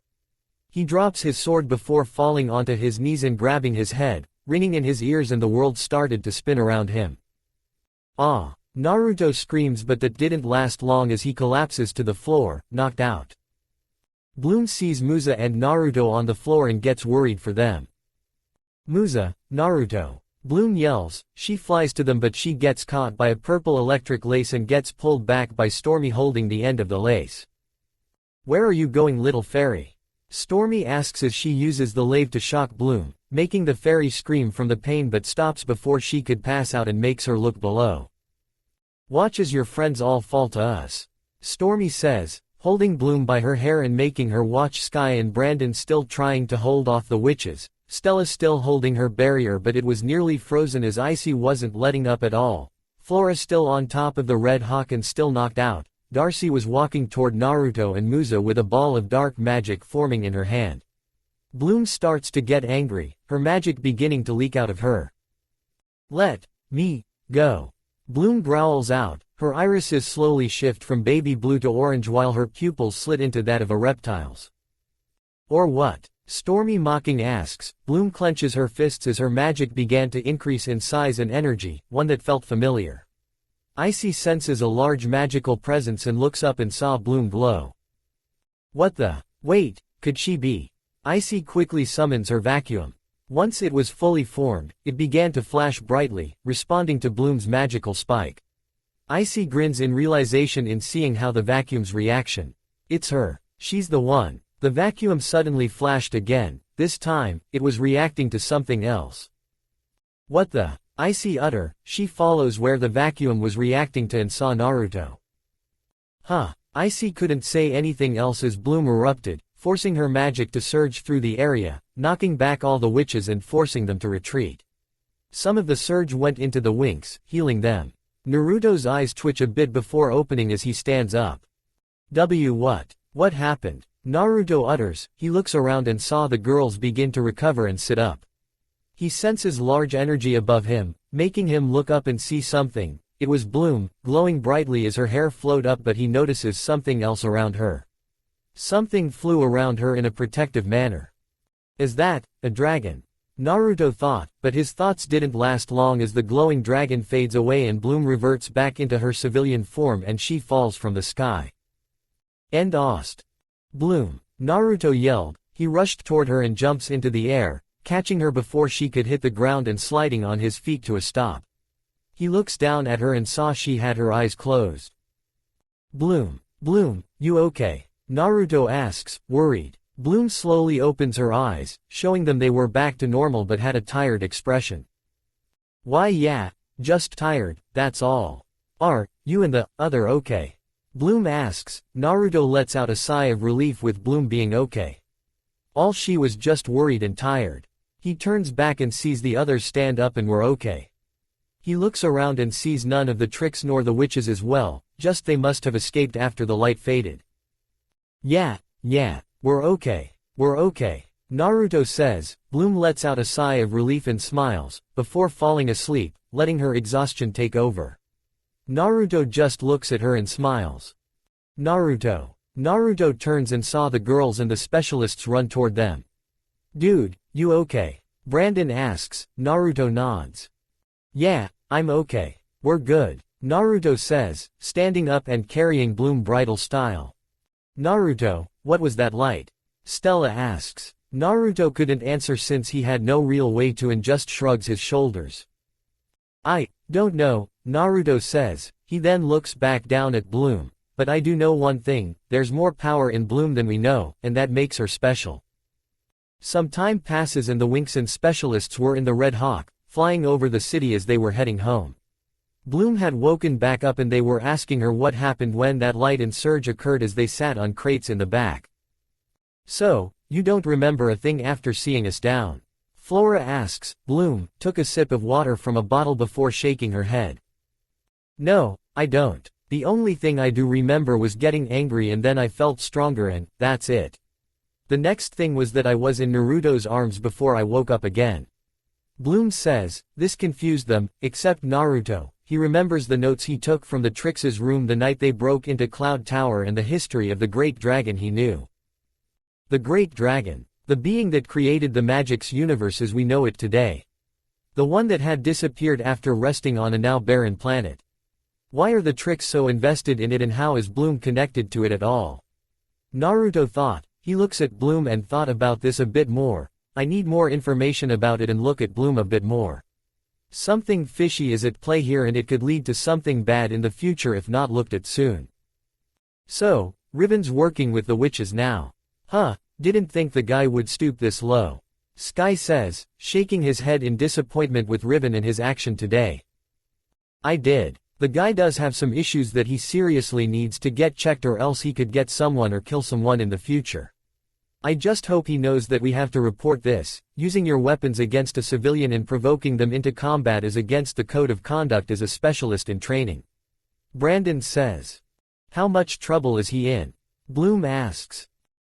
He drops his sword before falling onto his knees and grabbing his head, ringing in his ears, and the world started to spin around him. "Ah!" Naruto screams, but that didn't last long as he collapses to the floor, knocked out. Bloom sees Musa and Naruto on the floor and gets worried for them. "Musa, Naruto!" Bloom yells. She flies to them, but she gets caught by a purple electric lace and gets pulled back by Stormy holding the end of the lace. "Where are you going, little fairy?" Stormy asks as she uses the lave to shock Bloom, making the fairy scream from the pain but stops before she could pass out and makes her look below. "Watch as your friends all fall to us," Stormy says, holding Bloom by her hair and making her watch Sky and Brandon still trying to hold off the witches. Stella still holding her barrier, but it was nearly frozen as Icy wasn't letting up at all. Flora still on top of the Red Hawk and still knocked out. Darcy was walking toward Naruto and Musa with a ball of dark magic forming in her hand. Bloom starts to get angry, her magic beginning to leak out of her. "Let me go," Bloom growls out. Her irises slowly shift from baby blue to orange while her pupils slit into that of a reptile's. "Or what?" Stormy mocking asks. Bloom clenches her fists as her magic began to increase in size and energy, one that felt familiar. Icy senses a large magical presence and looks up and saw Bloom glow. "What the? Wait, could she be?" Icy quickly summons her vacuum. Once it was fully formed, it began to flash brightly, responding to Bloom's magical spike. Icy grins in realization in seeing how the vacuum's reaction. It's her. She's the one. The vacuum suddenly flashed again. This time, it was reacting to something else. "What the?" Icy utter. She follows where the vacuum was reacting to and saw Naruto. "Huh." Icy couldn't say anything else as Bloom erupted, forcing her magic to surge through the area, knocking back all the witches and forcing them to retreat. Some of the surge went into the winx, healing them. Naruto's eyes twitch a bit before opening as he stands up. What happened?" Naruto utters. He looks around and saw the girls begin to recover and sit up. He senses large energy above him, making him look up and see something. It was Bloom, glowing brightly as her hair flowed up, but he notices something else around her. Something flew around her in a protective manner. "Is that a dragon?" Naruto thought, but his thoughts didn't last long as the glowing dragon fades away and Bloom reverts back into her civilian form and she falls from the sky. End Ost. "Bloom!" Naruto yelled. He rushed toward her and jumps into the air, catching her before she could hit the ground and sliding on his feet to a stop. He looks down at her and saw she had her eyes closed. Bloom, you okay?" Naruto asks, worried. Bloom slowly opens her eyes, showing them they were back to normal but had a tired expression. "Why yeah, just tired, that's all. Are you and the other okay?" Bloom asks. Naruto lets out a sigh of relief with Bloom being okay. All she was just worried and tired. He turns back and sees the others stand up and were okay. He looks around and sees none of the tricks nor the witches as well, just they must have escaped after the light faded. Yeah, we're okay. We're okay. Naruto says. Bloom lets out a sigh of relief and smiles, before falling asleep, letting her exhaustion take over. Naruto just looks at her and smiles. Naruto. Naruto turns and saw the girls and the specialists run toward them. Dude, you okay? Brandon asks. Naruto nods. Yeah, I'm okay. We're good, Naruto says, standing up and carrying Bloom bridal style. Naruto, what was that light? Stella asks. Naruto couldn't answer since he had no real way to and just shrugs his shoulders. I don't know, Naruto says. He then looks back down at Bloom. But I do know one thing, there's more power in Bloom than we know, and that makes her special. Some time passes and the winx and specialists were in the Red Hawk, flying over the city as they were heading home. Bloom had woken back up and they were asking her what happened when that light and surge occurred as they sat on crates in the back. So, you don't remember a thing after seeing us down? Flora asks. Bloom took a sip of water from a bottle before shaking her head. No, I don't. The only thing I do remember was getting angry and then I felt stronger and that's it. The next thing was that I was in Naruto's arms before I woke up again. Bloom says. This confused them, except Naruto. He remembers the notes he took from the Trix's room the night they broke into Cloud Tower and the history of the Great Dragon he knew. The Great Dragon. The being that created the Magic's universe as we know it today. The one that had disappeared after resting on a now barren planet. Why are the Trix so invested in it and how is Bloom connected to it at all? Naruto thought. He looks at Bloom and thought about this a bit more. I need more information about it and look at Bloom a bit more. Something fishy is at play here and it could lead to something bad in the future if not looked at soon. So, Riven's working with the witches now. Huh, didn't think the guy would stoop this low. Sky says, shaking his head in disappointment with Riven and his action today. I did. The guy does have some issues that he seriously needs to get checked or else he could get someone or kill someone in the future. I just hope he knows that we have to report this. Using your weapons against a civilian and provoking them into combat is against the code of conduct as a specialist in training. Brandon says. How much trouble is he in? Bloom asks.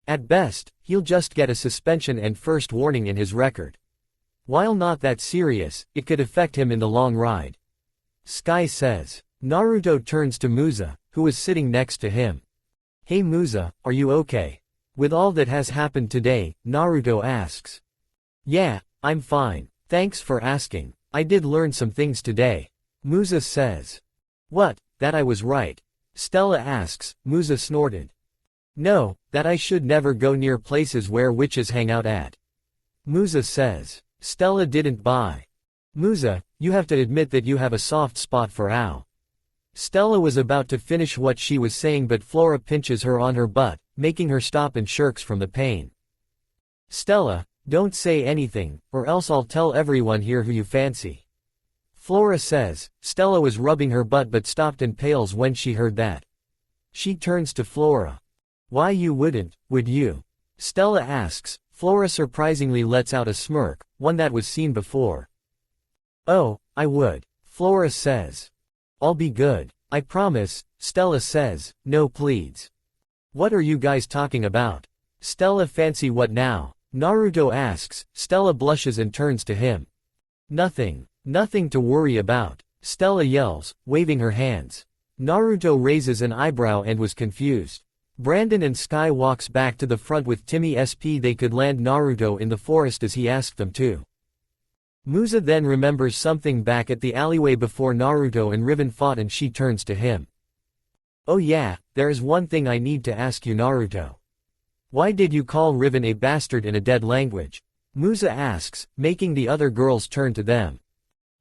At best, he'll just get a suspension and first warning in his record. While not that serious, it could affect him in the long ride. Sky says. Naruto turns to Musa, who is sitting next to him. Hey Musa, are you okay? With all that has happened today, Naruto asks. Yeah, I'm fine. Thanks for asking. I did learn some things today. Musa says. What, that I was right? Stella asks. Musa snorted. No, that I should never go near places where witches hang out at. Musa says. Stella didn't buy. Musa, you have to admit that you have a soft spot for Ao. Stella was about to finish what she was saying but Flora pinches her on her butt, making her stop and shirks from the pain. Stella, don't say anything, or else I'll tell everyone here who you fancy. Flora says. Stella was rubbing her butt but stopped and pales when she heard that. She turns to Flora. Why you wouldn't, would you? Stella asks. Flora surprisingly lets out a smirk, one that was seen before. Oh, I would. Flora says. I'll be good. I promise, Stella says. No pleads. What are you guys talking about? Stella fancy what now? Naruto asks. Stella blushes and turns to him. Nothing. Nothing to worry about. Stella yells, waving her hands. Naruto raises an eyebrow and was confused. Brandon and Sky walks back to the front with Timmy SP. They could land Naruto in the forest as he asked them to. Musa then remembers something back at the alleyway before Naruto and Riven fought and she turns to him. Oh yeah, there is one thing I need to ask you Naruto. Why did you call Riven a bastard in a dead language? Musa asks, making the other girls turn to them.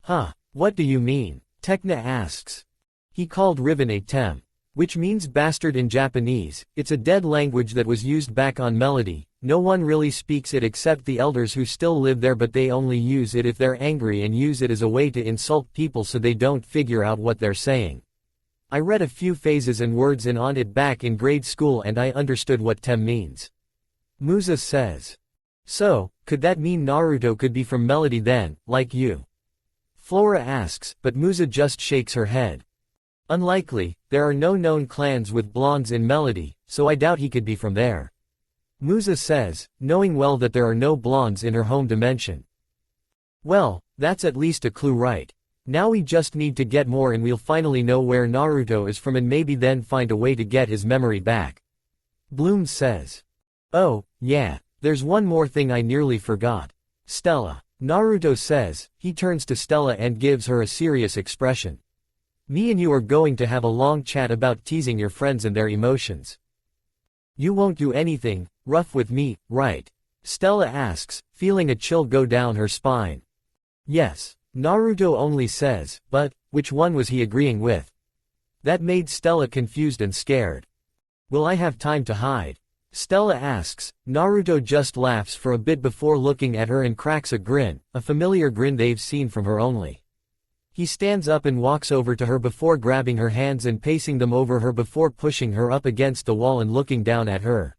Huh, what do you mean? Tekna asks. He called Riven a tem. Which means bastard in Japanese. It's a dead language that was used back on Melody. No one really speaks it except the elders who still live there but they only use it if they're angry and use it as a way to insult people so they don't figure out what they're saying. I read a few phases and words in on it back in grade school and I understood what tem means. Musa says. So, could that mean Naruto could be from Melody then, like you? Flora asks, but Musa just shakes her head. Unlikely, there are no known clans with blondes in Melody, so I doubt he could be from there. Musa says, knowing well that there are no blondes in her home dimension. Well, that's at least a clue, right? Now we just need to get more and we'll finally know where Naruto is from and maybe then find a way to get his memory back. Bloom says. Oh, yeah, there's one more thing I nearly forgot. Stella. Naruto says. He turns to Stella and gives her a serious expression. Me and you are going to have a long chat about teasing your friends and their emotions. You won't do anything rough with me, right? Stella asks, feeling a chill go down her spine. Yes. Naruto only says, but, which one was he agreeing with? That made Stella confused and scared. Will I have time to hide? Stella asks. Naruto just laughs for a bit before looking at her and cracks a grin, a familiar grin they've seen from her only. He stands up and walks over to her before grabbing her hands and pacing them over her before pushing her up against the wall and looking down at her.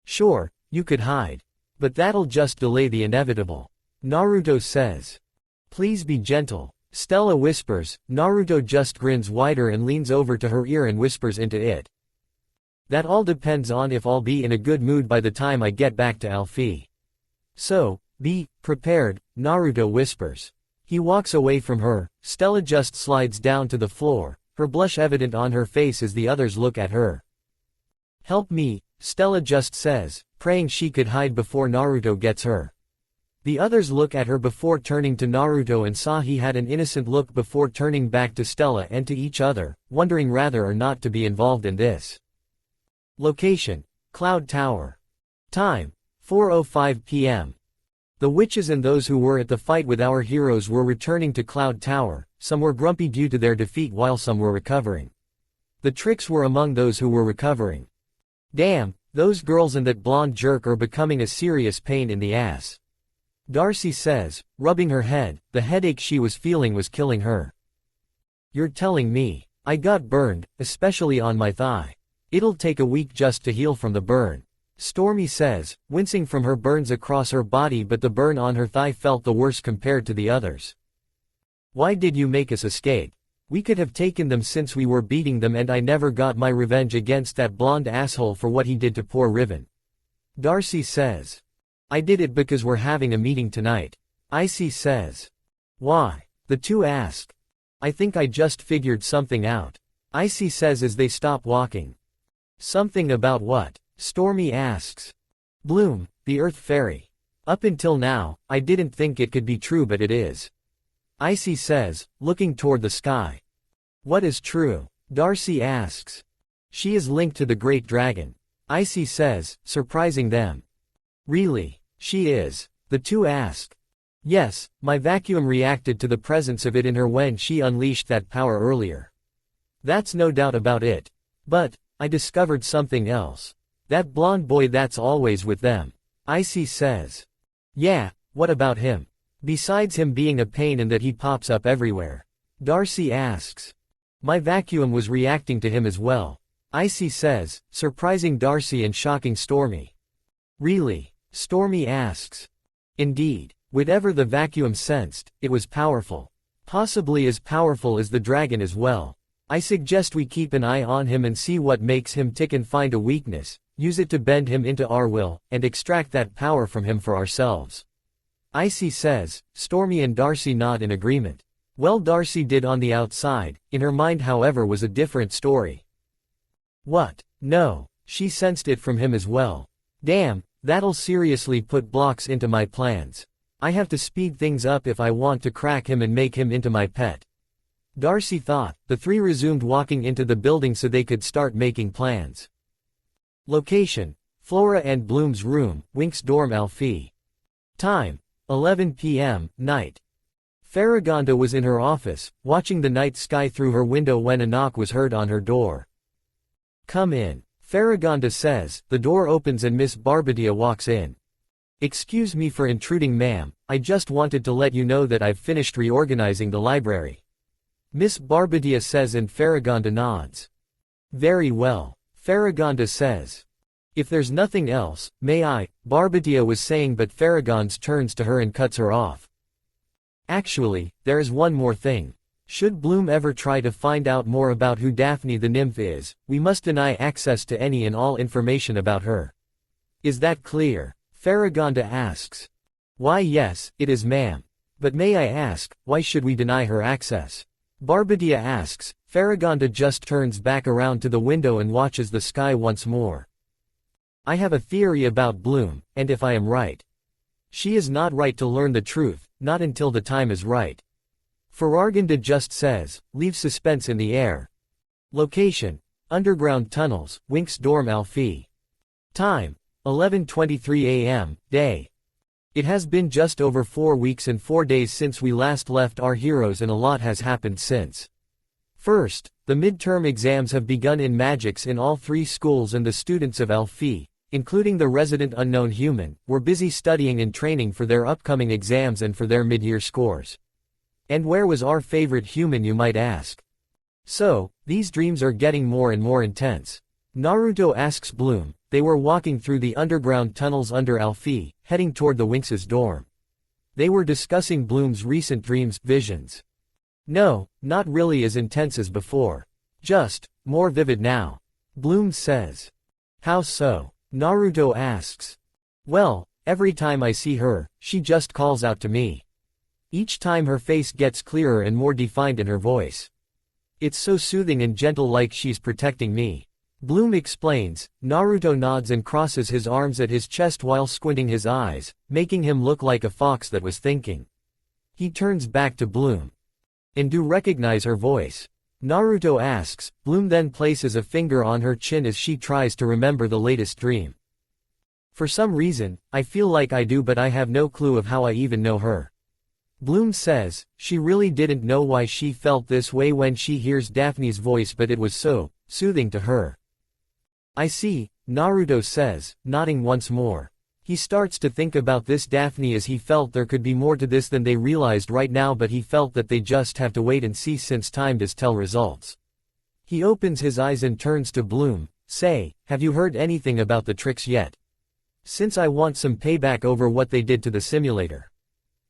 Sure, you could hide. But that'll just delay the inevitable. Naruto says. Please be gentle. Stella whispers. Naruto just grins wider and leans over to her ear and whispers into it. That all depends on if I'll be in a good mood by the time I get back to Alfie. So, be prepared, Naruto whispers. He walks away from her. Stella just slides down to the floor, her blush evident on her face as the others look at her. Help me, Stella just says, praying she could hide before Naruto gets her. The others look at her before turning to Naruto and saw he had an innocent look before turning back to Stella and to each other, wondering rather or not to be involved in this. Location: Cloud Tower. Time: 4:05 p.m. The witches and those who were at the fight with our heroes were returning to Cloud Tower. Some were grumpy due to their defeat while some were recovering. The Tricks were among those who were recovering. Damn, those girls and that blonde jerk are becoming a serious pain in the ass. Darcy says, rubbing her head. The headache she was feeling was killing her. You're telling me. I got burned, especially on my thigh. It'll take a week just to heal from the burn. Stormy says, wincing from her burns across her body, but the burn on her thigh felt the worst compared to the others. Why did you make us escape? We could have taken them since we were beating them and I never got my revenge against that blonde asshole for what he did to poor Riven. Darcy says. I did it because we're having a meeting tonight. Icy says. Why? The two ask. I think I just figured something out. Icy says as they stop walking. Something about what? Stormy asks. Bloom, the Earth Fairy. Up until now, I didn't think it could be true, but it is. Icy says, looking toward the sky. What is true? Darcy asks. She is linked to the Great Dragon. Icy says, surprising them. Really? She is. The two ask. Yes, my vacuum reacted to the presence of it in her when she unleashed that power earlier. That's no doubt about it. But, I discovered something else. That blonde boy that's always with them. Icy says. Yeah, what about him? Besides him being a pain and that he pops up everywhere. Darcy asks. My vacuum was reacting to him as well. Icy says, surprising Darcy and shocking Stormy. Really? Stormy asks. Indeed. Whatever the vacuum sensed, it was powerful. Possibly as powerful as the dragon as well. I suggest we keep an eye on him and see what makes him tick and find a weakness, use it to bend him into our will, and extract that power from him for ourselves. Icy says. Stormy and Darcy nod in agreement. Well, Darcy did on the outside, in her mind however was a different story. What? No. She sensed it from him as well. Damn, that'll seriously put blocks into my plans. I have to speed things up if I want to crack him and make him into my pet. Darcy thought. The three resumed walking into the building so they could start making plans. Location: Flora and Bloom's room, Winx dorm Alfie. Time: 11 p.m., night. Farragonda was in her office, watching the night sky through her window when a knock was heard on her door. Come in, Farragonda says. The door opens and Miss Barbadia walks in. Excuse me for intruding, ma'am, I just wanted to let you know that I've finished reorganizing the library. Miss Barbadia says and Farragonda nods. Very well, Farragonda says. If there's nothing else, may I, Barbadia was saying, but Farragonda turns to her and cuts her off. Actually, there is one more thing. Should Bloom ever try to find out more about who Daphne the nymph is, we must deny access to any and all information about her. Is that clear? Faragonda asks. Why yes, it is ma'am. But may I ask, why should we deny her access? Barbadia asks. Faragonda just turns back around to the window and watches the sky once more. I have a theory about Bloom, and if I am right. She is not right to learn the truth, not until the time is right. Faragonda just says, leave suspense in the air. Location: underground tunnels, Winx dorm Alfie. Time: 11:23 a.m., day. It has been just over 4 weeks and 4 days since we last left our heroes, and a lot has happened since. First, the midterm exams have begun in magics in all 3 schools, and the students of Alfie, including the resident unknown human, were busy studying and training for their upcoming exams and for their mid-year scores. And where was our favorite human, you might ask? So, these dreams are getting more and more intense. Naruto asks Bloom. They were walking through the underground tunnels under Alfie, heading toward the Winx's dorm. They were discussing Bloom's recent dreams, visions. No, not really as intense as before. Just, more vivid now. Bloom says. How so? Naruto asks. Well, every time I see her, she just calls out to me. Each time her face gets clearer and more defined in her voice. It's so soothing and gentle, like she's protecting me. Bloom explains. Naruto nods and crosses his arms at his chest while squinting his eyes, making him look like a fox that was thinking. He turns back to Bloom. And do recognize her voice? Naruto asks. Bloom then places a finger on her chin as she tries to remember the latest dream. For some reason, I feel like I do, but I have no clue of how I even know her. Bloom says, she really didn't know why she felt this way when she hears Daphne's voice, but it was so soothing to her. I see, Naruto says, nodding once more. He starts to think about this Daphne, as he felt there could be more to this than they realized right now, but he felt that they just have to wait and see, since time does tell results. He opens his eyes and turns to Bloom. Say, have you heard anything about the tricks yet? Since I want some payback over what they did to the simulator.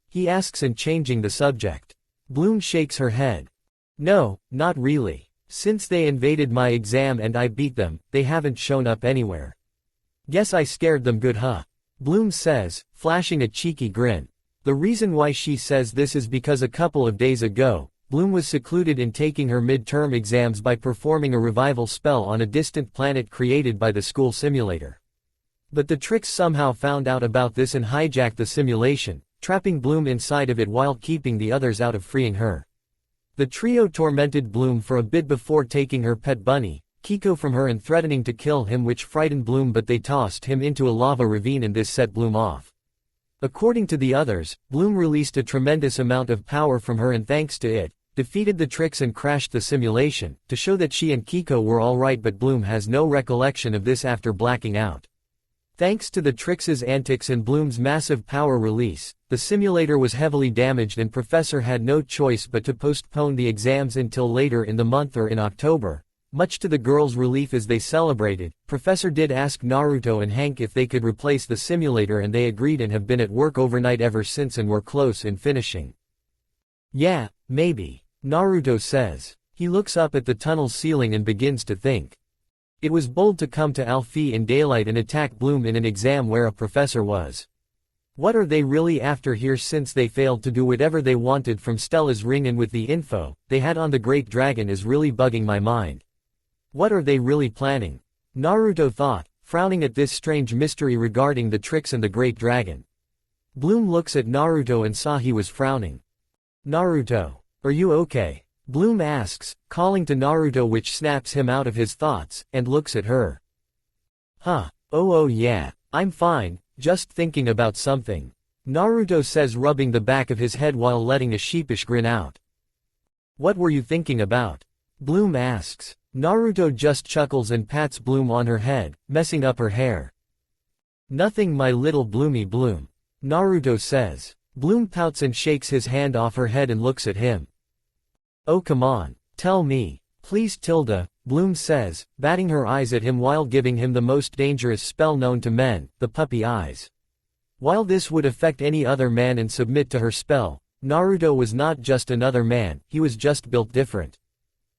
He asks, and changing the subject. Bloom shakes her head. No, not really. Since they invaded my exam and I beat them, they haven't shown up anywhere. Guess I scared them good, huh? Bloom says, flashing a cheeky grin. The reason why she says this is because a couple of days ago, Bloom was secluded in taking her midterm exams by performing a revival spell on a distant planet created by the school simulator. But the tricks somehow found out about this and hijacked the simulation, trapping Bloom inside of it while keeping the others out of freeing her. The trio tormented Bloom for a bit before taking her pet bunny, Kiko, from her and threatening to kill him, which frightened Bloom, but they tossed him into a lava ravine and this set Bloom off. According to the others, Bloom released a tremendous amount of power from her and thanks to it, defeated the tricks and crashed the simulation, to show that she and Kiko were alright, but Bloom has no recollection of this after blacking out. Thanks to the tricks' antics and Bloom's massive power release, the simulator was heavily damaged and Professor had no choice but to postpone the exams until later in the month or in October. Much to the girls' relief as they celebrated, Professor did ask Naruto and Hank if they could replace the simulator, and they agreed and have been at work overnight ever since and were close in finishing. Yeah, maybe, Naruto says. He looks up at the tunnel's ceiling and begins to think. It was bold to come to Alfie in daylight and attack Bloom in an exam where a professor was. What are they really after here, since they failed to do whatever they wanted from Stella's ring, and with the info they had on the Great Dragon is really bugging my mind. What are they really planning? Naruto thought, frowning at this strange mystery regarding the tricks and the Great Dragon. Bloom looks at Naruto and saw he was frowning. Naruto, are you okay? Bloom asks, calling to Naruto, which snaps him out of his thoughts, and looks at her. Huh, oh yeah, I'm fine, just thinking about something. Naruto says, rubbing the back of his head while letting a sheepish grin out. What were you thinking about? Bloom asks. Naruto just chuckles and pats Bloom on her head, messing up her hair. Nothing, my little Bloomy Bloom. Naruto says. Bloom pouts and shakes his hand off her head and looks at him. Oh come on, tell me, please Tilda, Bloom says, batting her eyes at him while giving him the most dangerous spell known to men, the puppy eyes. While this would affect any other man and submit to her spell, Naruto was not just another man, he was just built different.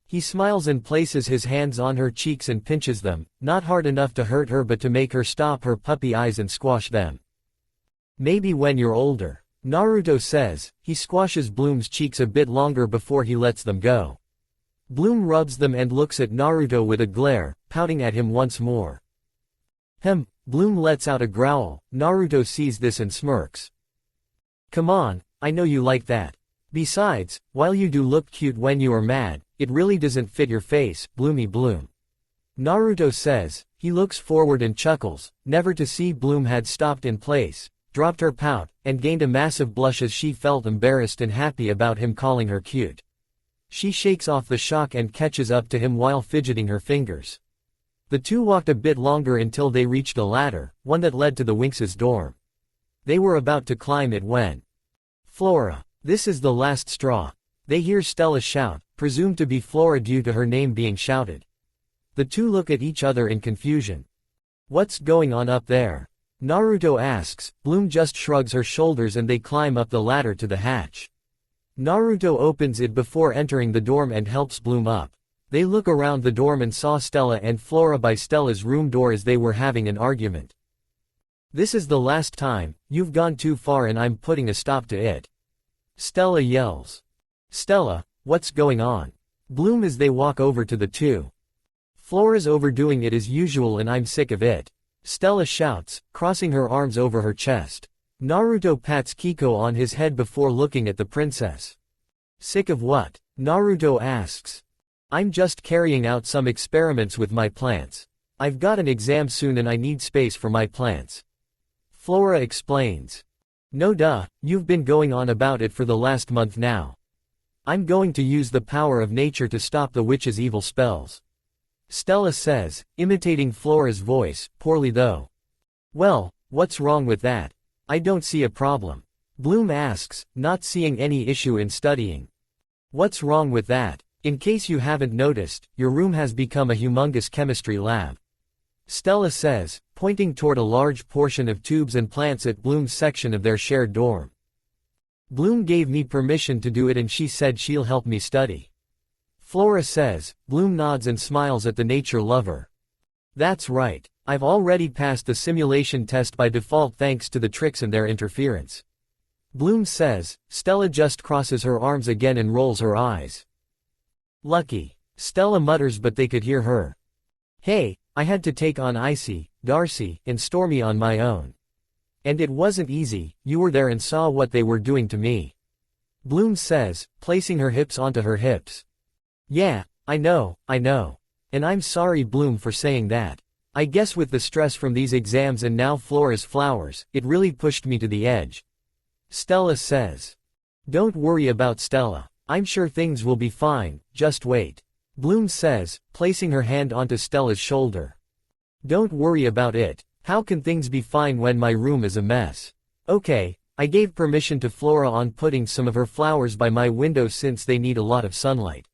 He smiles and places his hands on her cheeks and pinches them, not hard enough to hurt her but to make her stop her puppy eyes and squash them. Maybe when you're older, Naruto says. He squashes Bloom's cheeks a bit longer before he lets them go. Bloom rubs them and looks at Naruto with a glare, pouting at him once more. Bloom lets out a growl. Naruto sees this and smirks. Come on, I know you like that. Besides, while you do look cute when you are mad, it really doesn't fit your face, Bloomy Bloom. Naruto says. He looks forward and chuckles, never to see Bloom had stopped in place, dropped her pout, and gained a massive blush as she felt embarrassed and happy about him calling her cute. She shakes off the shock and catches up to him while fidgeting her fingers. The two walked a bit longer until they reached a ladder, one that led to the Winx's dorm. They were about to climb it when Flora. This is the last straw. They hear Stella shout, presumed to be Flora due to her name being shouted. The two look at each other in confusion. What's going on up there? Naruto asks. Bloom just shrugs her shoulders and they climb up the ladder to the hatch. Naruto opens it before entering the dorm and helps Bloom up. They look around the dorm and saw Stella and Flora by Stella's room door as they were having an argument. This is the last time, you've gone too far and I'm putting a stop to it. Stella yells. Stella, what's going on? Bloom as they walk over to the two. Flora's overdoing it as usual and I'm sick of it. Stella shouts, crossing her arms over her chest. Naruto pats Kiko on his head before looking at the princess. Sick of what? Naruto asks. I'm just carrying out some experiments with my plants. I've got an exam soon and I need space for my plants. Flora explains. No duh, you've been going on about it for the last month now. I'm going to use the power of nature to stop the witch's evil spells. Stella says, imitating Flora's voice, poorly though. Well, what's wrong with that? I don't see a problem. Bloom asks, not seeing any issue in studying. What's wrong with that? In case you haven't noticed, your room has become a humongous chemistry lab. Stella says, pointing toward a large portion of tubes and plants at Bloom's section of their shared dorm. Bloom gave me permission to do it and she said she'll help me study. Flora says. Bloom nods and smiles at the nature lover. That's right. I've already passed the simulation test by default thanks to the tricks and their interference. Bloom says. Stella just crosses her arms again and rolls her eyes. Lucky. Stella mutters but they could hear her. Hey, I had to take on Icy, Darcy, and Stormy on my own. And it wasn't easy, you were there and saw what they were doing to me. Bloom says, placing her hips onto her hips. Yeah, I know. And I'm sorry Bloom for saying that. I guess with the stress from these exams and now Flora's flowers, it really pushed me to the edge. Stella says. Don't worry about Stella. I'm sure things will be fine, just wait. Bloom says, placing her hand onto Stella's shoulder. Don't worry about it. How can things be fine when my room is a mess? Okay, I gave permission to Flora on putting some of her flowers by my window since they need a lot of sunlight.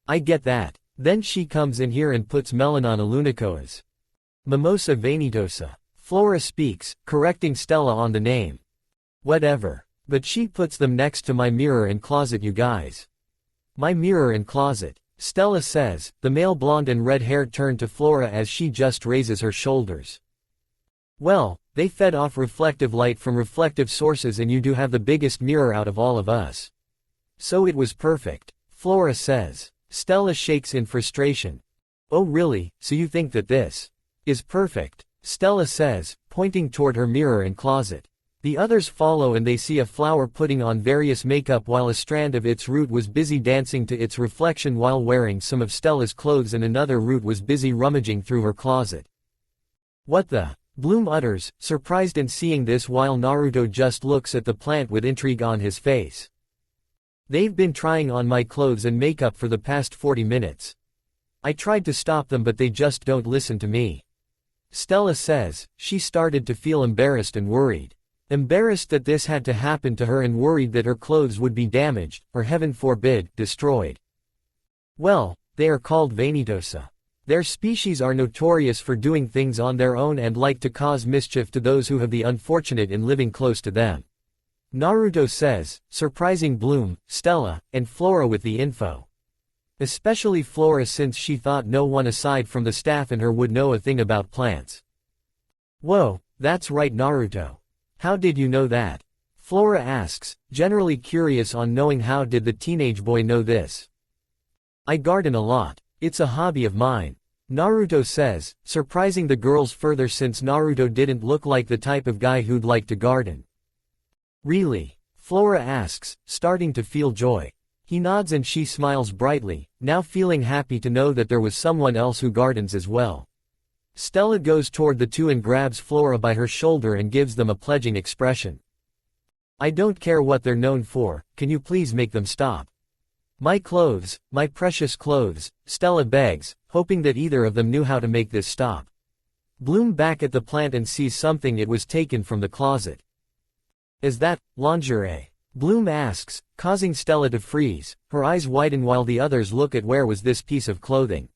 I get that. Then she comes in here and puts Melanona lunicoas. Mimosa venitosa. Flora speaks, correcting Stella on the name. Whatever. But she puts them next to my mirror and closet you guys. My mirror and closet. Stella says. The male blonde and red-haired turn to Flora as she just raises her shoulders. Well, they fed off reflective light from reflective sources and you do have the biggest mirror out of all of us. So it was perfect. Flora says. Stella shakes in frustration. Oh really, so you think that this is perfect? Stella says, pointing toward her mirror and closet. The others follow and they see a flower putting on various makeup while a strand of its root was busy dancing to its reflection while wearing some of Stella's clothes and another root was busy rummaging through her closet. What the? Bloom utters, surprised in seeing this while Naruto just looks at the plant with intrigue on his face. They've been trying on my clothes and makeup for the past 40 minutes. I tried to stop them but they just don't listen to me. Stella says. She started to feel embarrassed and worried. Embarrassed that this had to happen to her and worried that her clothes would be damaged, or heaven forbid, destroyed. Well, they are called venitosa. Their species are notorious for doing things on their own and like to cause mischief to those who have the unfortunate in living close to them. Naruto says, surprising Bloom, Stella, and Flora with the info. Especially Flora since she thought no one aside from the staff and her would know a thing about plants. Whoa, that's right Naruto. How did you know that? Flora asks, generally curious on knowing how did the teenage boy know this. I garden a lot. It's a hobby of mine. Naruto says, surprising the girls further since Naruto didn't look like the type of guy who'd like to garden. Really? Flora asks, starting to feel joy. He nods and she smiles brightly, now feeling happy to know that there was someone else who gardens as well. Stella goes toward the two and grabs Flora by her shoulder and gives them a pledging expression. I don't care what they're known for, can you please make them stop? My clothes, my precious clothes, Stella begs, hoping that either of them knew how to make this stop. Bloom back at the plant and sees something it was taken from the closet. Is that lingerie? Bloom asks, causing Stella to freeze, her eyes widen while the others look at where was this piece of clothing.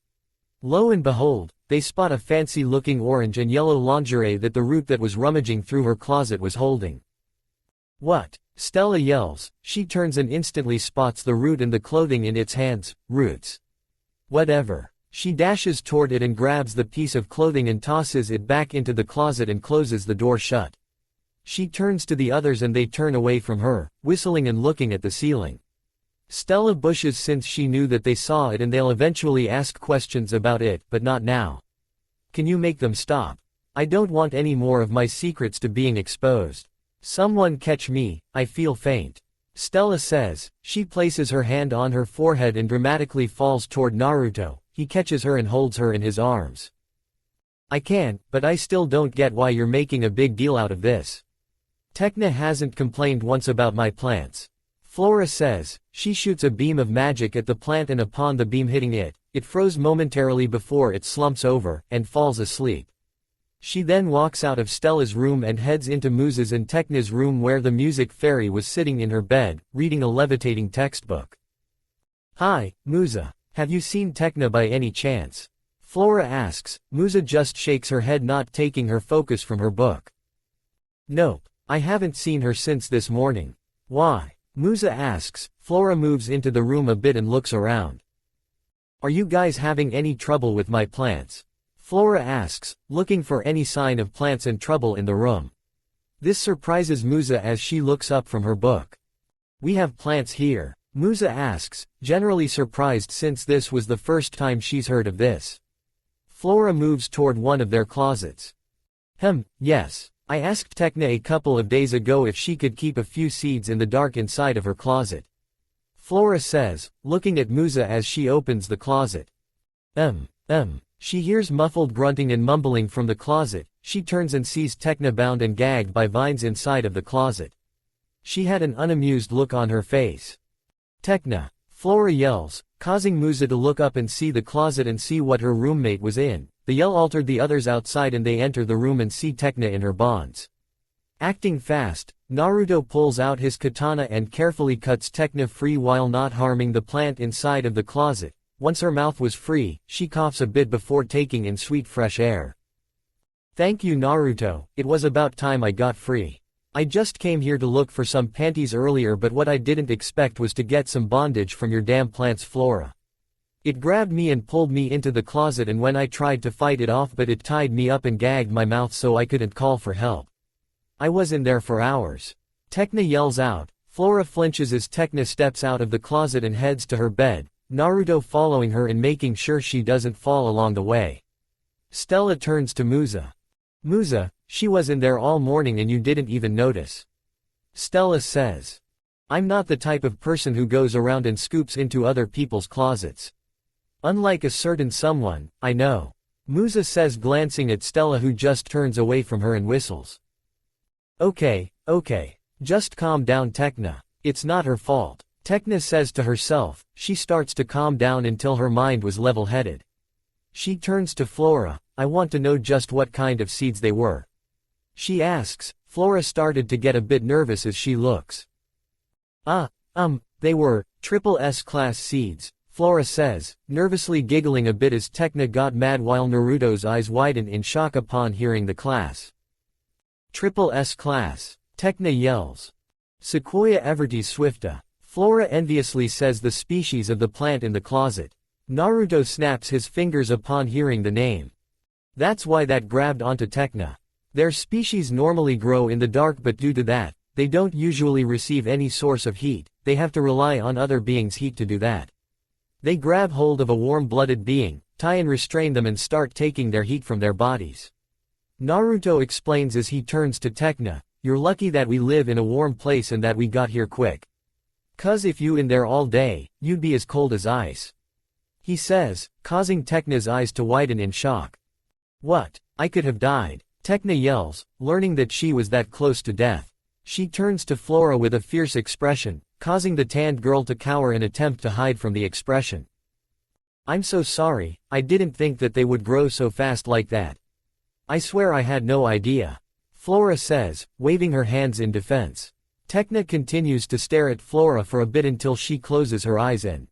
Lo and behold, they spot a fancy-looking orange and yellow lingerie that the root that was rummaging through her closet was holding. What? Stella yells, she turns and instantly spots the root and the clothing in its hands, roots. Whatever. She dashes toward it and grabs the piece of clothing and tosses it back into the closet and closes the door shut. She turns to the others and they turn away from her, whistling and looking at the ceiling. Stella bushes since she knew that they saw it and they'll eventually ask questions about it, but not now. Can you make them stop? I don't want any more of my secrets to being exposed. Someone catch me, I feel faint. Stella says, she places her hand on her forehead and dramatically falls toward Naruto, he catches her and holds her in his arms. I can't, but I still don't get why you're making a big deal out of this. Tekna hasn't complained once about my plants. Flora says, she shoots a beam of magic at the plant and upon the beam hitting it, it froze momentarily before it slumps over, and falls asleep. She then walks out of Stella's room and heads into Musa's and Tekna's room where the music fairy was sitting in her bed, reading a levitating textbook. Hi, Musa. Have you seen Tekna by any chance? Flora asks. Musa just shakes her head, not taking her focus from her book. Nope. I haven't seen her since this morning. Why? Musa asks. Flora moves into the room a bit and looks around. Are you guys having any trouble with my plants? Flora asks, looking for any sign of plants and trouble in the room. This surprises Musa as she looks up from her book. We have plants here, Musa asks, generally surprised since this was the first time she's heard of this. Flora moves toward one of their closets. Yes. I asked Tekna a couple of days ago if she could keep a few seeds in the dark inside of her closet. Flora says, looking at Musa as she opens the closet. She hears muffled grunting and mumbling from the closet. She turns and sees Tekna bound and gagged by vines inside of the closet. She had an unamused look on her face. Tekna! Flora yells, causing Musa to look up and see the closet and see what her roommate was in. The yell altered the others outside and they enter the room and see Tekna in her bonds. Acting fast, Naruto pulls out his katana and carefully cuts Tekna free while not harming the plant inside of the closet. Once her mouth was free, she coughs a bit before taking in sweet fresh air. Thank you Naruto, it was about time I got free. I just came here to look for some panties earlier, but what I didn't expect was to get some bondage from your damn plants Flora. It grabbed me and pulled me into the closet, and when I tried to fight it off, but it tied me up and gagged my mouth so I couldn't call for help. I was in there for hours. Tekna yells out. Flora flinches as Tekna steps out of the closet and heads to her bed, Naruto following her and making sure she doesn't fall along the way. Stella turns to Musa. Musa, she was in there all morning and you didn't even notice. Stella says. I'm not the type of person who goes around and scoops into other people's closets. Unlike a certain someone, I know. Musa says, glancing at Stella, who just turns away from her and whistles. Okay. Just calm down Tekna. It's not her fault. Tekna says to herself. She starts to calm down until her mind was level-headed. She turns to Flora. I want to know just what kind of seeds they were. She asks. Flora started to get a bit nervous as she looks. They were triple S class seeds. Flora says, nervously giggling a bit as Tekna got mad while Naruto's eyes widen in shock upon hearing the class. Triple S class. Tekna yells. Sequoia evertes swifta. Flora enviously says the species of the plant in the closet. Naruto snaps his fingers upon hearing the name. That's why that grabbed onto Tecna. Their species normally grow in the dark, but due to that, they don't usually receive any source of heat. They have to rely on other beings' heat to do that. They grab hold of a warm-blooded being, tie and restrain them and start taking their heat from their bodies. Naruto explains as he turns to Tecna, "You're lucky that we live in a warm place and that we got here quick. 'Cause if you in there all day, you'd be as cold as ice," he says, causing Tecna's eyes to widen in shock. "What? I could have died," Tecna yells, learning that she was that close to death. She turns to Flora with a fierce expression, causing the tanned girl to cower and attempt to hide from the expression. "I'm so sorry, I didn't think that they would grow so fast like that. I swear I had no idea," Flora says, waving her hands in defense. Tecna continues to stare at Flora for a bit until she closes her eyes and,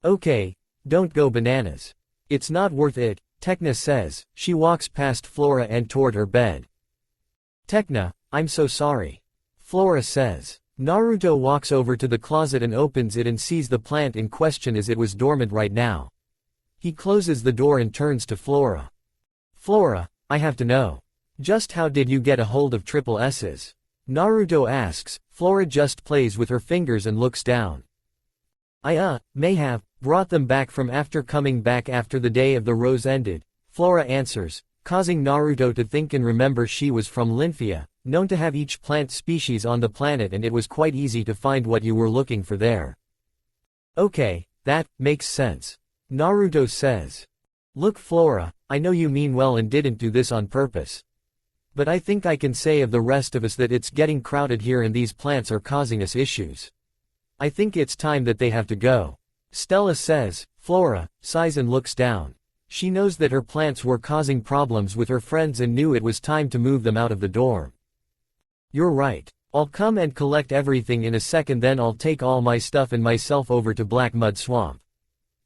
"Okay, don't go bananas. It's not worth it," Tecna says. She walks past Flora and toward her bed. "Tecna, I'm so sorry," Flora says. Naruto walks over to the closet and opens it and sees the plant in question as it was dormant right now. He closes the door and turns to Flora. "Flora, I have to know. Just how did you get a hold of triple S's?" Naruto asks. Flora just plays with her fingers and looks down. "I may have brought them back from after coming back after the day of the rose ended," Flora answers, causing Naruto to think and remember she was from Lynphia, known to have each plant species on the planet, and it was quite easy to find what you were looking for there. "Okay, that makes sense," Naruto says. "Look Flora, I know you mean well and didn't do this on purpose. But I think I can say of the rest of us that it's getting crowded here and these plants are causing us issues. I think it's time that they have to go," Stella says. Flora sighs and looks down. She knows that her plants were causing problems with her friends and knew it was time to move them out of the dorm. "You're right. I'll come and collect everything in a second, then I'll take all my stuff and myself over to Black Mud Swamp,"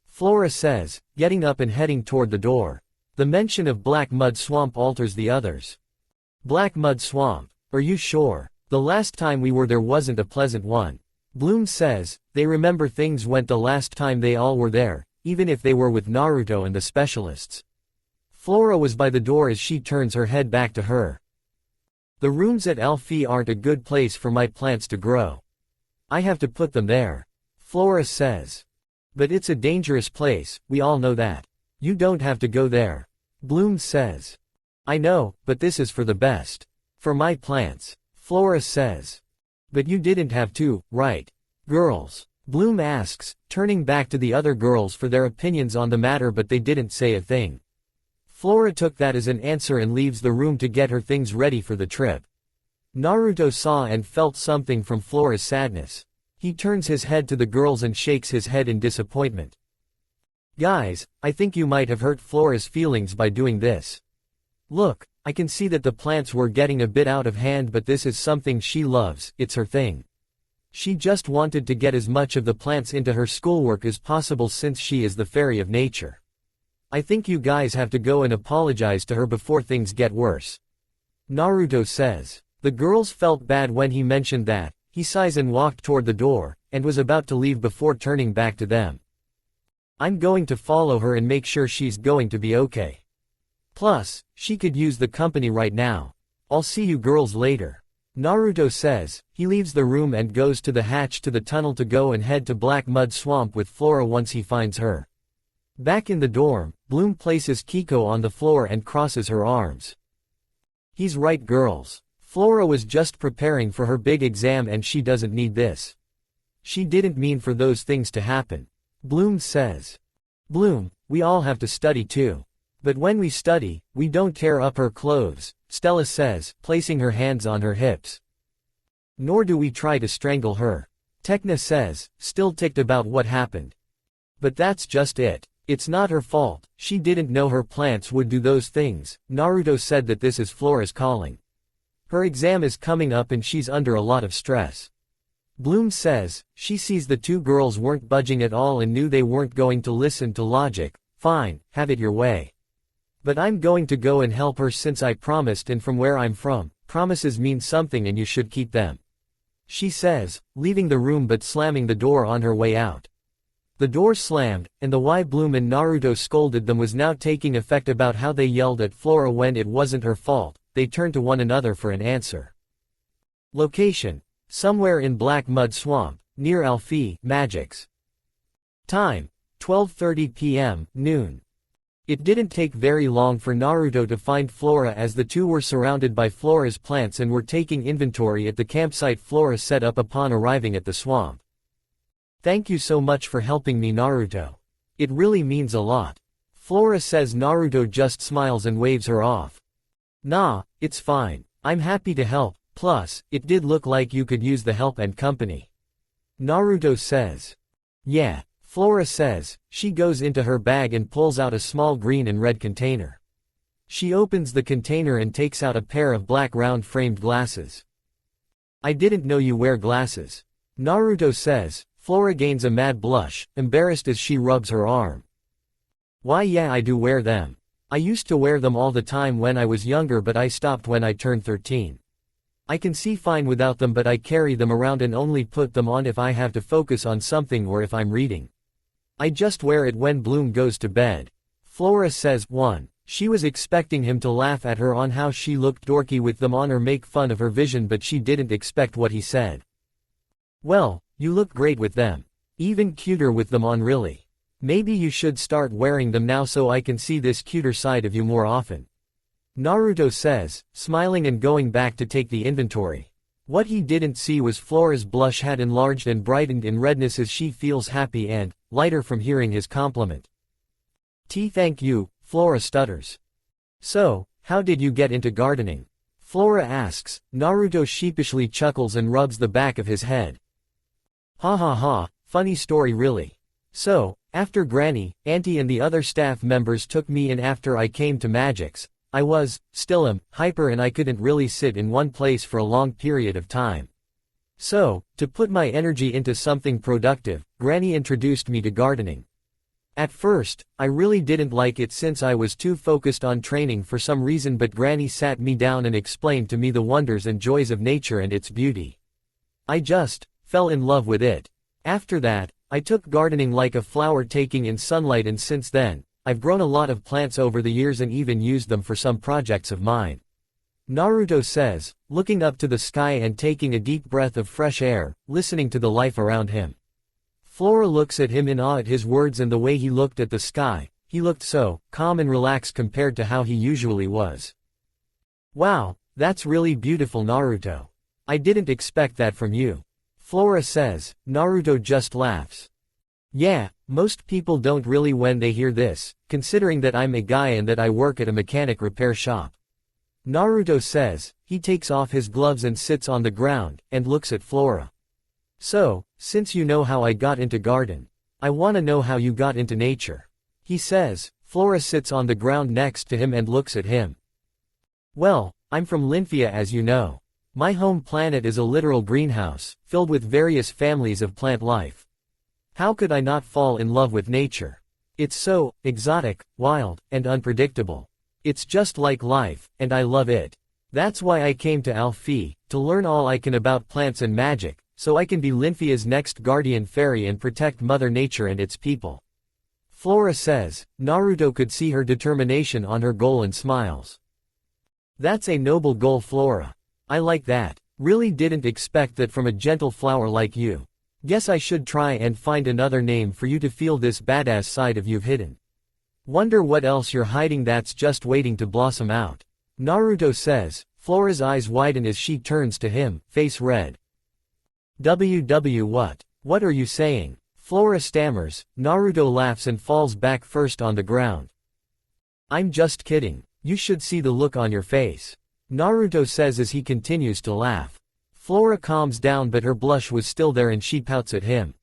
Flora says, getting up and heading toward the door. The mention of Black Mud Swamp alters the others. "Black Mud Swamp? Are you sure? The last time we were there wasn't a pleasant one," Bloom says. They remember things went the last time they all were there, even if they were with Naruto and the specialists. Flora was by the door as she turns her head back to her. "The rooms at Alfie aren't a good place for my plants to grow. I have to put them there," Flora says. "But it's a dangerous place, we all know that. You don't have to go there," Bloom says. "I know, but this is for the best. For my plants," Flora says. "But you didn't have to, right? Girls?" Bloom asks, turning back to the other girls for their opinions on the matter, but they didn't say a thing. Flora took that as an answer and leaves the room to get her things ready for the trip. Naruto saw and felt something from Flora's sadness. He turns his head to the girls and shakes his head in disappointment. "Guys, I think you might have hurt Flora's feelings by doing this. Look, I can see that the plants were getting a bit out of hand, but this is something she loves, it's her thing. She just wanted to get as much of the plants into her schoolwork as possible since she is the fairy of nature. I think you guys have to go and apologize to her before things get worse," Naruto says. The girls felt bad when he mentioned that. He sighs and walked toward the door, and was about to leave before turning back to them. "I'm going to follow her and make sure she's going to be okay. Plus, she could use the company right now. I'll see you girls later," Naruto says. He leaves the room and goes to the hatch to the tunnel to go and head to Black Mud Swamp with Flora once he finds her. Back in the dorm, Bloom places Kiko on the floor and crosses her arms. "He's right girls. Flora was just preparing for her big exam and she doesn't need this. She didn't mean for those things to happen," Bloom says. "Bloom, we all have to study too. But when we study, we don't tear up her clothes," Stella says, placing her hands on her hips. "Nor do we try to strangle her," Tecna says, still ticked about what happened. "But that's just it. It's not her fault, she didn't know her plants would do those things." Naruto said that this is Flora's calling. Her exam is coming up and she's under a lot of stress. Bloom says, she sees the two girls weren't budging at all and knew they weren't going to listen to logic. "Fine, have it your way. But I'm going to go and help her since I promised, and from where I'm from, promises mean something and you should keep them." she says, leaving the room but slamming the door on her way out. The door slammed, and the why Bloom and Naruto scolded them was now taking effect about how they yelled at Flora when it wasn't her fault. They turned to one another for an answer. Location: somewhere in Black Mud Swamp, near Alfie, Magic's. Time: 12:30 p.m., noon. It didn't take very long for Naruto to find Flora as the two were surrounded by Flora's plants and were taking inventory at the campsite Flora set up upon arriving at the swamp. "Thank you so much for helping me, Naruto. It really means a lot," Flora says. Naruto just smiles and waves her off. "Nah, it's fine. I'm happy to help, plus, it did look like you could use the help and company," Naruto says. "Yeah," Flora says. She goes into her bag and pulls out a small green and red container. She opens the container and takes out a pair of black round framed glasses. "I didn't know you wear glasses," Naruto says. Flora gains a mad blush, embarrassed as she rubs her arm. "Why, yeah, I do wear them. I used to wear them all the time when I was younger, but I stopped when I turned 13. I can see fine without them, but I carry them around and only put them on if I have to focus on something or if I'm reading. I just wear it when Bloom goes to bed," Flora says. She was expecting him to laugh at her on how she looked dorky with them on or make fun of her vision, but she didn't expect what he said. "Well, you look great with them. Even cuter with them on, really. Maybe you should start wearing them now so I can see this cuter side of you more often," Naruto says, smiling and going back to take the inventory. What he didn't see was Flora's blush had enlarged and brightened in redness as she feels happy and lighter from hearing his compliment. Thank you," Flora stutters. "So, how did you get into gardening?" Flora asks. Naruto sheepishly chuckles and rubs the back of his head. "Ha ha ha, funny story really. So, after Granny, Auntie and the other staff members took me in after I came to Magic's, I was, still am, hyper and I couldn't really sit in one place for a long period of time. So, to put my energy into something productive, Granny introduced me to gardening. At first, I really didn't like it since I was too focused on training for some reason, but Granny sat me down and explained to me the wonders and joys of nature and its beauty. I just fell in love with it. After that, I took gardening like a flower taking in sunlight, and since then, I've grown a lot of plants over the years and even used them for some projects of mine," Naruto says, looking up to the sky and taking a deep breath of fresh air, listening to the life around him. Flora looks at him in awe at his words and the way he looked at the sky. He looked so calm and relaxed compared to how he usually was. "Wow, that's really beautiful, Naruto. I didn't expect that from you," Flora says. Naruto just laughs. "Yeah, most people don't really when they hear this, considering that I'm a guy and that I work at a mechanic repair shop," Naruto says. He takes off his gloves and sits on the ground, and looks at Flora. "So, since you know how I got into garden, I wanna know how you got into nature," he says. Flora sits on the ground next to him and looks at him. "Well, I'm from Linfia, as you know. My home planet is a literal greenhouse, filled with various families of plant life. How could I not fall in love with nature? It's so exotic, wild, and unpredictable. It's just like life, and I love it. That's why I came to Alfie, to learn all I can about plants and magic, so I can be Linfia's next guardian fairy and protect Mother Nature and its people," Flora says. Naruto could see her determination on her goal and smiles. "That's a noble goal, Flora. I like that. Really didn't expect that from a gentle flower like you. Guess I should try and find another name for you to feel this badass side of you've hidden. Wonder what else you're hiding that's just waiting to blossom out," Naruto says. Flora's eyes widen as she turns to him, face red. What? What are you saying?" Flora stammers. Naruto laughs and falls back first on the ground. "I'm just kidding. You should see the look on your face," Naruto says as he continues to laugh. Flora calms down, but her blush was still there and she pouts at him.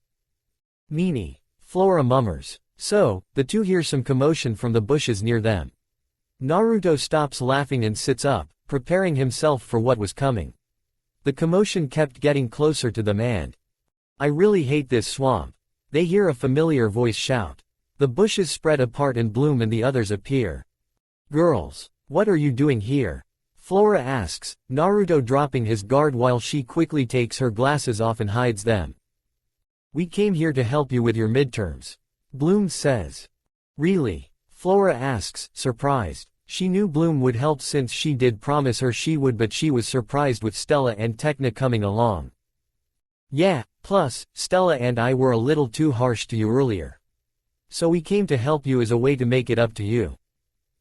"Meanie," Flora mummers. So, the two hear some commotion from the bushes near them. Naruto stops laughing and sits up, preparing himself for what was coming. The commotion kept getting closer to them and, "I really hate this swamp," they hear a familiar voice shout. The bushes spread apart and Bloom and the others appear. "Girls, what are you doing here?" Flora asks, Naruto dropping his guard while she quickly takes her glasses off and hides them. We came here to help you with your midterms. Bloom says. Really? Flora asks, surprised. She knew Bloom would help since she did promise her she would, but she was surprised with Stella and Tekna coming along. Yeah, plus, Stella and I were a little too harsh to you earlier. So we came to help you as a way to make it up to you.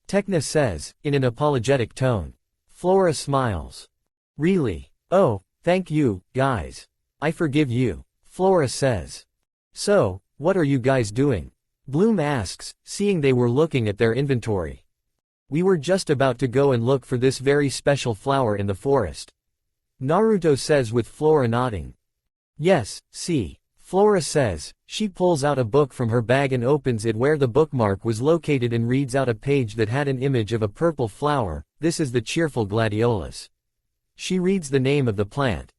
Tekna says, in an apologetic tone. Flora smiles. Really? Oh, thank you, guys. I forgive you. Flora says. So, what are you guys doing? Bloom asks, seeing they were looking at their inventory. We were just about to go and look for this very special flower in the forest. Naruto says with Flora nodding. Yes, see. Flora says. She pulls out a book from her bag and opens it where the bookmark was located and reads out a page that had an image of a purple flower. This is the cheerful gladiolus. She reads the name of the plant.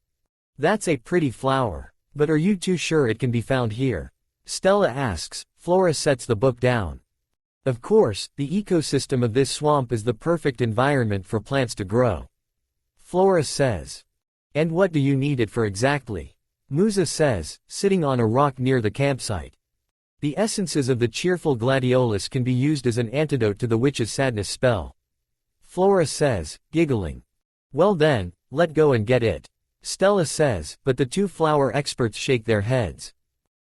That's a pretty flower. But are you too sure it can be found here? Stella asks. Flora sets the book down. Of course, the ecosystem of this swamp is the perfect environment for plants to grow. Flora says. And what do you need it for exactly? Musa says, sitting on a rock near the campsite. The essences of the cheerful gladiolus can be used as an antidote to the witch's sadness spell. Flora says, giggling. Well then, let go and get it. Stella says, but the two flower experts shake their heads.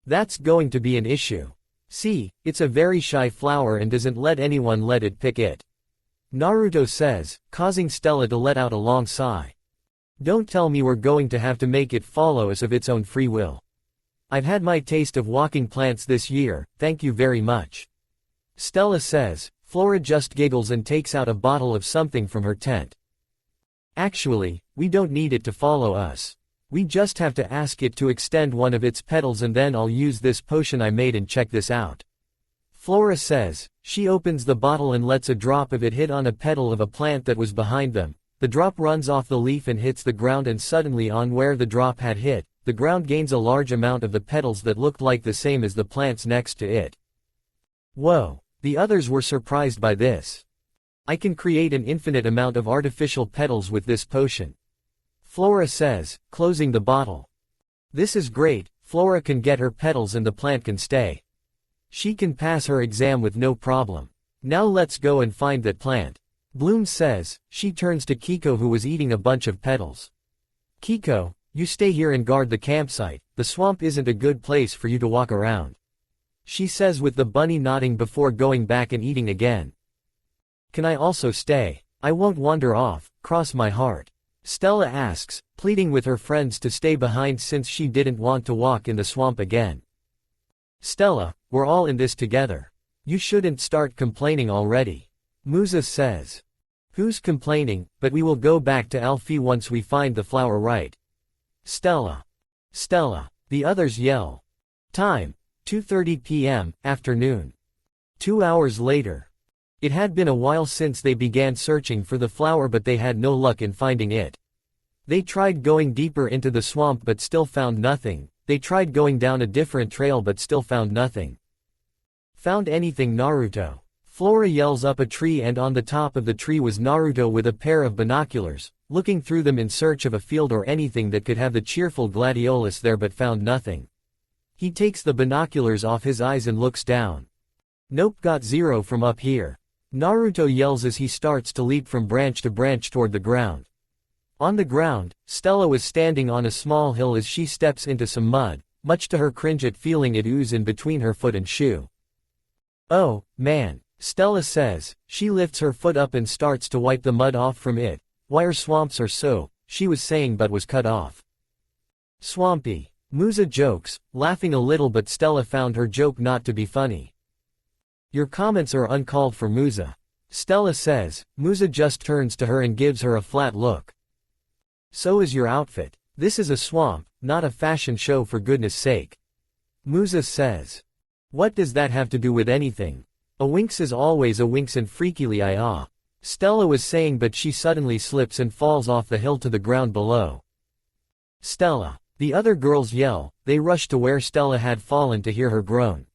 That's going to be an issue. See, it's a very shy flower and doesn't let anyone let it pick it. Naruto says, causing Stella to let out a long sigh. Don't tell me we're going to have to make it follow us of its own free will. I've had my taste of walking plants this year, thank you very much. Stella says. Flora just giggles and takes out a bottle of something from her tent. Actually, we don't need it to follow us. We just have to ask it to extend one of its petals and then I'll use this potion I made and check this out. Flora says. She opens the bottle and lets a drop of it hit on a petal of a plant that was behind them. The drop runs off the leaf and hits the ground, and suddenly on where the drop had hit, the ground gains a large amount of the petals that looked like the same as the plants next to it. Whoa! The others were surprised by this. I can create an infinite amount of artificial petals with this potion. Flora says, closing the bottle. This is great, Flora can get her petals and the plant can stay. She can pass her exam with no problem. Now let's go and find that plant. Bloom says. She turns to Kiko who was eating a bunch of petals. Kiko, you stay here and guard the campsite, the swamp isn't a good place for you to walk around. She says with the bunny nodding before going back and eating again. Can I also stay? I won't wander off, cross my heart. Stella asks, pleading with her friends to stay behind since she didn't want to walk in the swamp again. Stella, we're all in this together. You shouldn't start complaining already. Musa says. Who's complaining, but we will go back to Alfie once we find the flower right. Stella. Stella. The others yell. Time. 2:30 p.m., afternoon. 2 hours later. It had been a while since they began searching for the flower but they had no luck in finding it. They tried going deeper into the swamp but still found nothing. They tried going down a different trail but still found nothing. Found anything, Naruto? Flora yells up a tree, and on the top of the tree was Naruto with a pair of binoculars, looking through them in search of a field or anything that could have the cheerful gladiolus there but found nothing. He takes the binoculars off his eyes and looks down. Nope, got zero from up here. Naruto yells as he starts to leap from branch to branch toward the ground. On the ground, Stella was standing on a small hill as she steps into some mud, much to her cringe at feeling it ooze in between her foot and shoe. Oh, man. Stella says. She lifts her foot up and starts to wipe the mud off from it. Wire swamps are so, she was saying but was cut off. Swampy. Musa jokes, laughing a little, but Stella found her joke not to be funny. Your comments are uncalled for, Musa. Stella says. Musa just turns to her and gives her a flat look. So is your outfit. This is a swamp, not a fashion show, for goodness sake. Musa says. What does that have to do with anything? A winx is always a winx and freakily ah. Stella was saying, but she suddenly slips and falls off the hill to the ground below. Stella. The other girls yell. They rush to where Stella had fallen to hear her groan.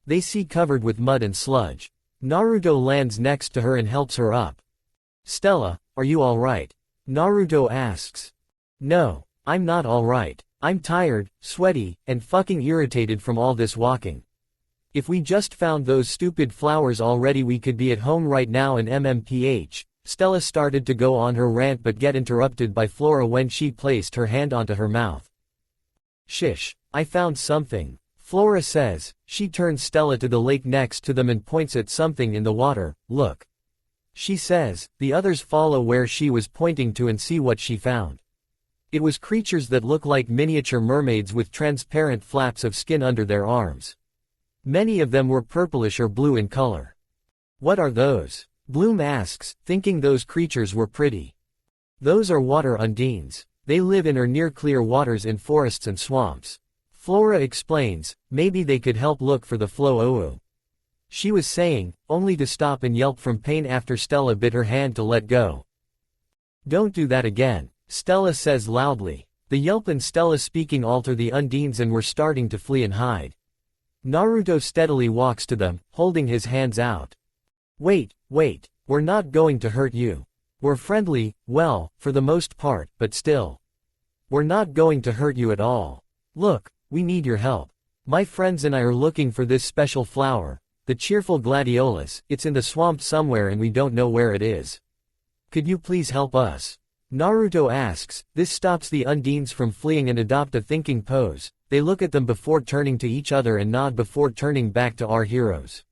They see covered with mud and sludge. Naruto lands next to her and helps her up. Stella, are you alright? Naruto asks. No, I'm not alright. I'm tired, sweaty, and fucking irritated from all this walking. If we just found those stupid flowers already we could be at home right now in MMPH. Stella started to go on her rant but get interrupted by Flora when she placed her hand onto her mouth. Shish, I found something. Flora says. She turns Stella to the lake next to them and points at something in the water. Look. She says. The others follow where she was pointing to and see what she found. It was creatures that look like miniature mermaids with transparent flaps of skin under their arms. Many of them were purplish or blue in color. What are those? Bloom asks, thinking those creatures were pretty. Those are water undines. They live in or near clear waters in forests and swamps. Flora explains, maybe they could help look for the flow. She was saying, only to stop and yelp from pain after Stella bit her hand to let go. Don't do that again, Stella says loudly. The yelp and Stella speaking alter the undines and were starting to flee and hide. Naruto steadily walks to them, holding his hands out. Wait, we're not going to hurt you. We're friendly, well, for the most part, but still. We're not going to hurt you at all. Look, we need your help. My friends and I are looking for this special flower, the cheerful gladiolus. It's in the swamp somewhere and we don't know where it is. Could you please help us? Naruto asks. This stops the undines from fleeing and adopt a thinking pose. They look at them before turning to each other and nod before turning back to our heroes.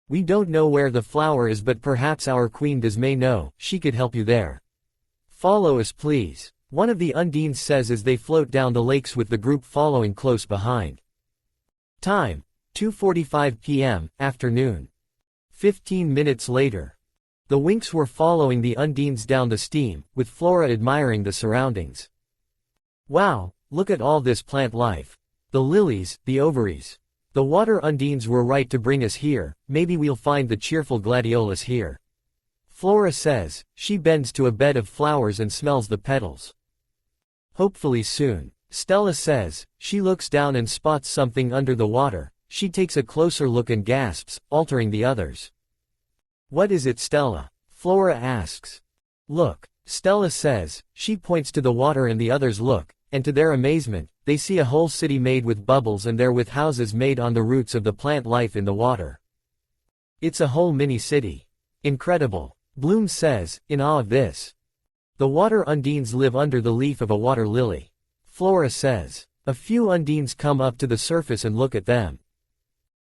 We don't know where the flower is but perhaps our queen does may know, she could help you there. Follow us please, one of the undines says as they float down the lakes with the group following close behind. Time, 2:45 p.m., afternoon. 15 minutes later. The winx were following the undines down the stream, with Flora admiring the surroundings. Wow, look at all this plant life. The lilies, the ovaries. The water undines were right to bring us here, maybe we'll find the cheerful gladiolus here. Flora says. She bends to a bed of flowers and smells the petals. Hopefully soon. Stella says. She looks down and spots something under the water. She takes a closer look and gasps, altering the others. What is it, Stella? Flora asks. Look, Stella says. She points to the water and the others look, and to their amazement, they see a whole city made with bubbles and there with houses made on the roots of the plant life in the water. It's a whole mini city. Incredible. Bloom says, in awe of this. The water undines live under the leaf of a water lily. Flora says. A few undines come up to the surface and look at them.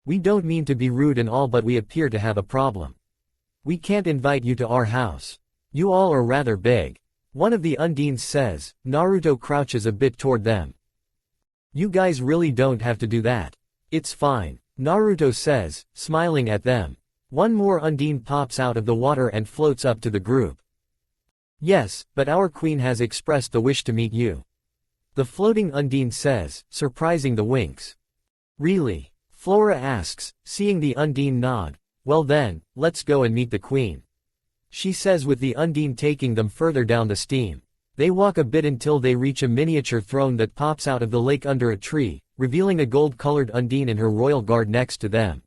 We don't mean to be rude and all but we appear to have a problem. We can't invite you to our house. You all are rather big. One of the undines says. Naruto crouches a bit toward them. You guys really don't have to do that. It's fine, Naruto says, smiling at them. One more undine pops out of the water and floats up to the group. Yes, but our queen has expressed the wish to meet you. The floating undine says, surprising the winx. Really? Flora asks, seeing the undine nod. Well then, let's go and meet the queen. She says with the undine taking them further down the stream. They walk a bit until they reach a miniature throne that pops out of the lake under a tree, revealing a gold-colored undine in her royal guard next to them.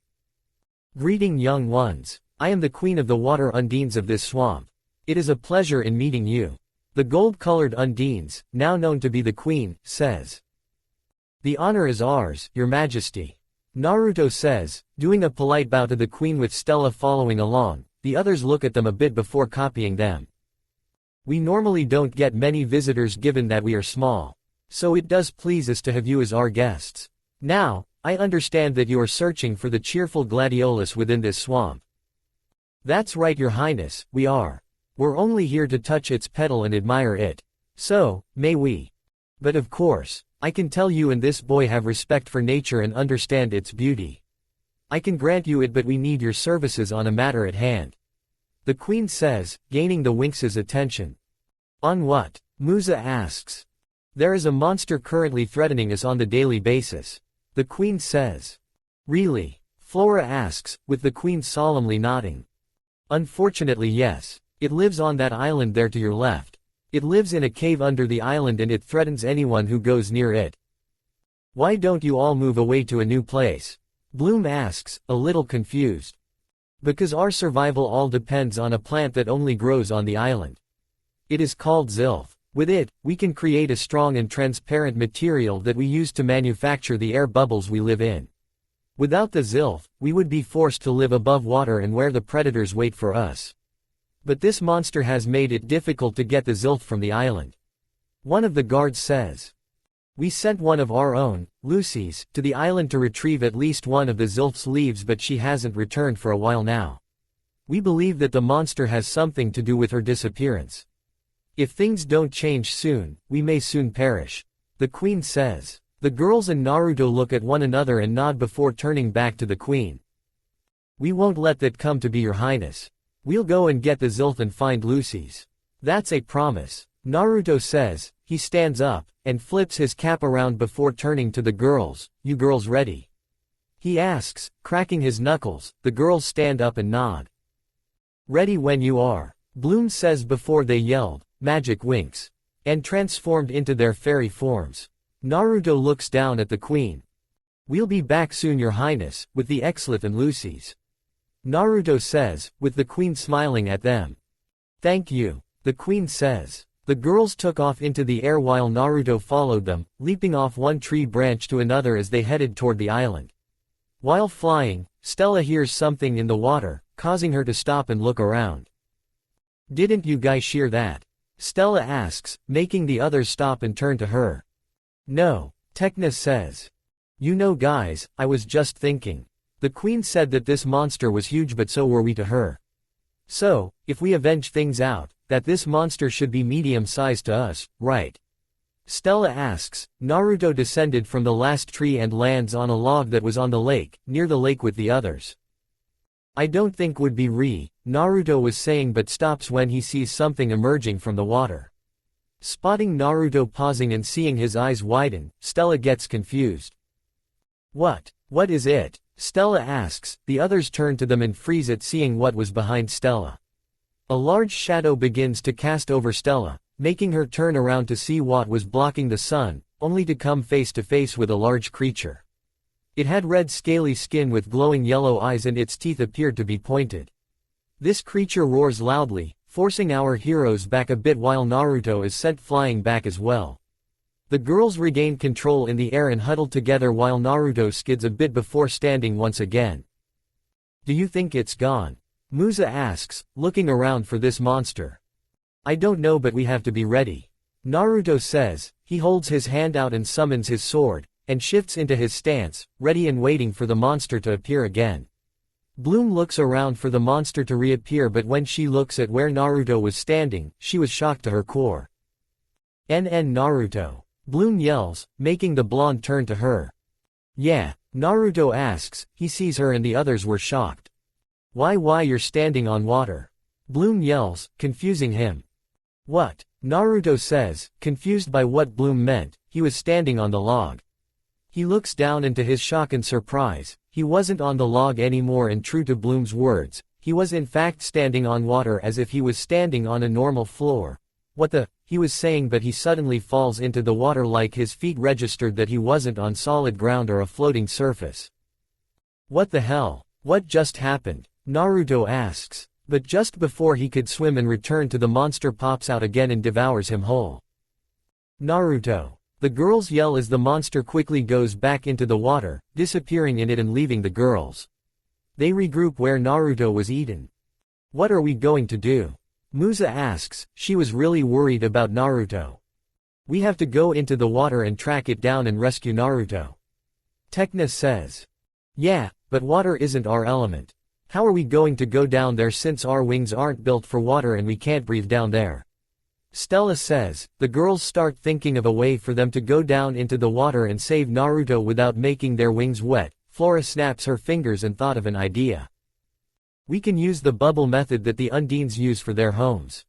Greeting young ones. I am the queen of the water undines of this swamp. It is a pleasure in meeting you. The gold-colored undines, now known to be the queen, says. The honor is ours, your majesty. Naruto says, doing a polite bow to the queen with Stella following along. The others look at them a bit before copying them. We normally don't get many visitors given that we are small. So it does please us to have you as our guests. Now, I understand that you are searching for the cheerful gladiolus within this swamp. That's right, your highness, we are. We're only here to touch its petal and admire it. So, may we? But of course, I can tell you and this boy have respect for nature and understand its beauty. I can grant you it but we need your services on a matter at hand. The queen says, gaining the winx's attention. On what? Musa asks. There is a monster currently threatening us on the daily basis. The queen says. Really? Flora asks, with the queen solemnly nodding. Unfortunately yes. It lives on that island there to your left. It lives in a cave under the island and it threatens anyone who goes near it. Why don't you all move away to a new place? Bloom asks, a little confused. Because our survival all depends on a plant that only grows on the island. It is called Zilf. With it, we can create a strong and transparent material that we use to manufacture the air bubbles we live in. Without the Zilf, we would be forced to live above water and where the predators wait for us. But this monster has made it difficult to get the Zilf from the island. One of the guards says. We sent one of our own, Lucy's, to the island to retrieve at least one of the Zilf's leaves, but she hasn't returned for a while now. We believe that the monster has something to do with her disappearance. If things don't change soon, we may soon perish. The queen says. The girls and Naruto look at one another and nod before turning back to the queen. We won't let that come to be, your highness. We'll go and get the Zilf and find Lucy's. That's a promise. Naruto says. He stands up, and flips his cap around before turning to the girls. You girls ready? He asks, cracking his knuckles. The girls stand up and nod. Ready when you are. Bloom says before they yelled, magic winx, and transformed into their fairy forms. Naruto looks down at the queen. We'll be back soon, your highness, with the Xlith and Lucy's. Naruto says, with the queen smiling at them. Thank you. The queen says. The girls took off into the air while Naruto followed them, leaping off one tree branch to another as they headed toward the island. While flying, Stella hears something in the water, causing her to stop and look around. Didn't you guys hear that? Stella asks, making the others stop and turn to her. No, Tecna says. You know guys, I was just thinking. The queen said that this monster was huge, but so were we to her. So, if we avenge things out, that this monster should be medium-sized to us, right? Stella asks. Naruto descended from the last tree and lands on a log that was on the lake, near the lake with the others. I don't think would be Naruto was saying, but stops when he sees something emerging from the water. Spotting Naruto pausing and seeing his eyes widen, Stella gets confused. What is it? Stella asks. The others turn to them and freeze at seeing what was behind Stella. A large shadow begins to cast over Stella, making her turn around to see what was blocking the sun, only to come face to face with a large creature. It had red scaly skin with glowing yellow eyes and its teeth appeared to be pointed. This creature roars loudly, forcing our heroes back a bit while Naruto is sent flying back as well. The girls regain control in the air and huddle together while Naruto skids a bit before standing once again. Do you think it's gone? Musa asks, looking around for this monster. I don't know, but we have to be ready. Naruto says. He holds his hand out and summons his sword, and shifts into his stance, ready and waiting for the monster to appear again. Bloom looks around for the monster to reappear, but when she looks at where Naruto was standing, she was shocked to her core. NN Naruto. Bloom yells, making the blonde turn to her. Yeah, Naruto asks. He sees her and the others were shocked. Why you're standing on water? Bloom yells, confusing him. What? Naruto says, confused by what Bloom meant. He was standing on the log. He looks down, and to his shock and surprise, he wasn't on the log anymore, and true to Bloom's words, he was in fact standing on water as if he was standing on a normal floor. What the? He was saying, but he suddenly falls into the water like his feet registered that he wasn't on solid ground or a floating surface. What the hell? What just happened? Naruto asks. But just before he could swim and return to, the monster pops out again and devours him whole. Naruto. The girls yell as the monster quickly goes back into the water, disappearing in it and leaving the girls. They regroup where Naruto was eaten. What are we going to do? Musa asks. She was really worried about Naruto. We have to go into the water and track it down and rescue Naruto. Tecna says. Yeah, but water isn't our element. How are we going to go down there since our wings aren't built for water and we can't breathe down there? Stella says. The girls start thinking of a way for them to go down into the water and save Naruto without making their wings wet. Flora snaps her fingers and thought of an idea. We can use the bubble method that the Undines use for their homes.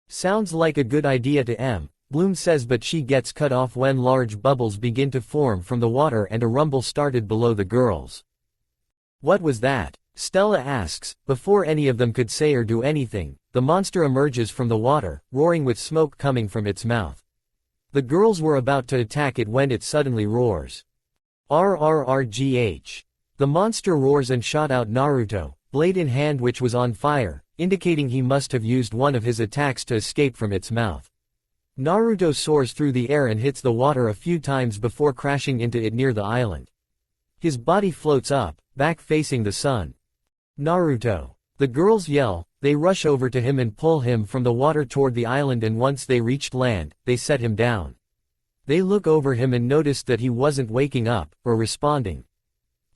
Sounds like a good idea to M. Bloom says, but she gets cut off when large bubbles begin to form from the water and a rumble started below the girls. What was that? Stella asks. Before any of them could say or do anything, the monster emerges from the water, roaring with smoke coming from its mouth. The girls were about to attack it when it suddenly roars. RRRGH. The monster roars and shot out Naruto, blade in hand which was on fire, indicating he must have used one of his attacks to escape from its mouth. Naruto soars through the air and hits the water a few times before crashing into it near the island. His body floats up, back facing the sun. Naruto. The girls yell, they rush over to him and pull him from the water toward the island, and once they reached land, they set him down. They look over him and noticed that he wasn't waking up, or responding.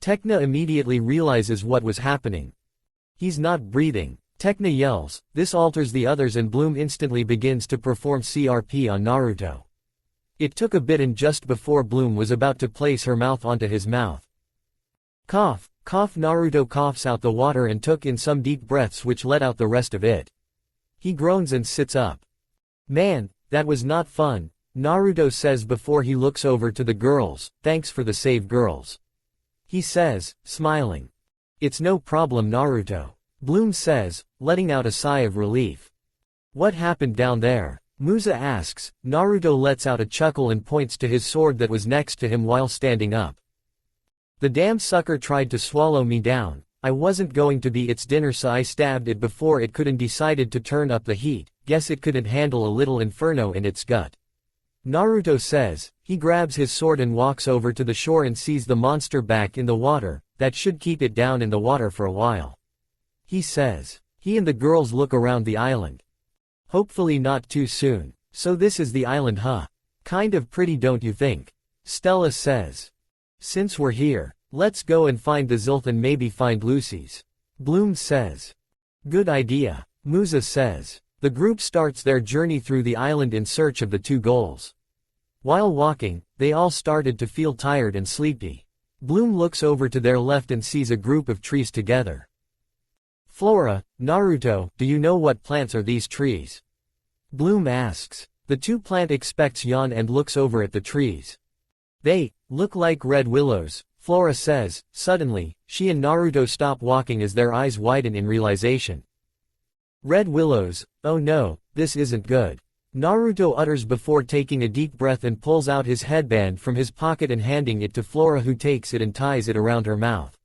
Tekna immediately realizes what was happening. He's not breathing. Tekna yells, this alters the others, and Bloom instantly begins to perform CRP on Naruto. It took a bit, and just before Bloom was about to place her mouth onto his mouth. Cough, cough. Naruto coughs out the water and took in some deep breaths which let out the rest of it. He groans and sits up. Man, that was not fun, Naruto says before he looks over to the girls. Thanks for the save, girls. He says, smiling. It's no problem, Naruto. Bloom says, letting out a sigh of relief. What happened down there? Musa asks. Naruto lets out a chuckle and points to his sword that was next to him while standing up. The damn sucker tried to swallow me down. I wasn't going to be its dinner, so I stabbed it before it could and decided to turn up the heat. Guess it couldn't handle a little inferno in its gut. Naruto says. He grabs his sword and walks over to the shore and sees the monster back in the water. That should keep it down in the water for a while. He says. He and the girls look around the island. Hopefully not too soon. So this is the island, huh? Kind of pretty, don't you think? Stella says. Since we're here, let's go and find the Zilth and maybe find Lucy's. Bloom says. Good idea. Musa says. The group starts their journey through the island in search of the two goals. While walking, they all started to feel tired and sleepy. Bloom looks over to their left and sees a group of trees together. Flora, Naruto, do you know what plants are these trees? Bloom asks. The two plant expects yawn and looks over at the trees. They look like red willows, Flora says. Suddenly, she and Naruto stop walking as their eyes widen in realization. Red willows, oh no, this isn't good. Naruto utters before taking a deep breath and pulls out his headband from his pocket and handing it to Flora, who takes it and ties it around her mouth.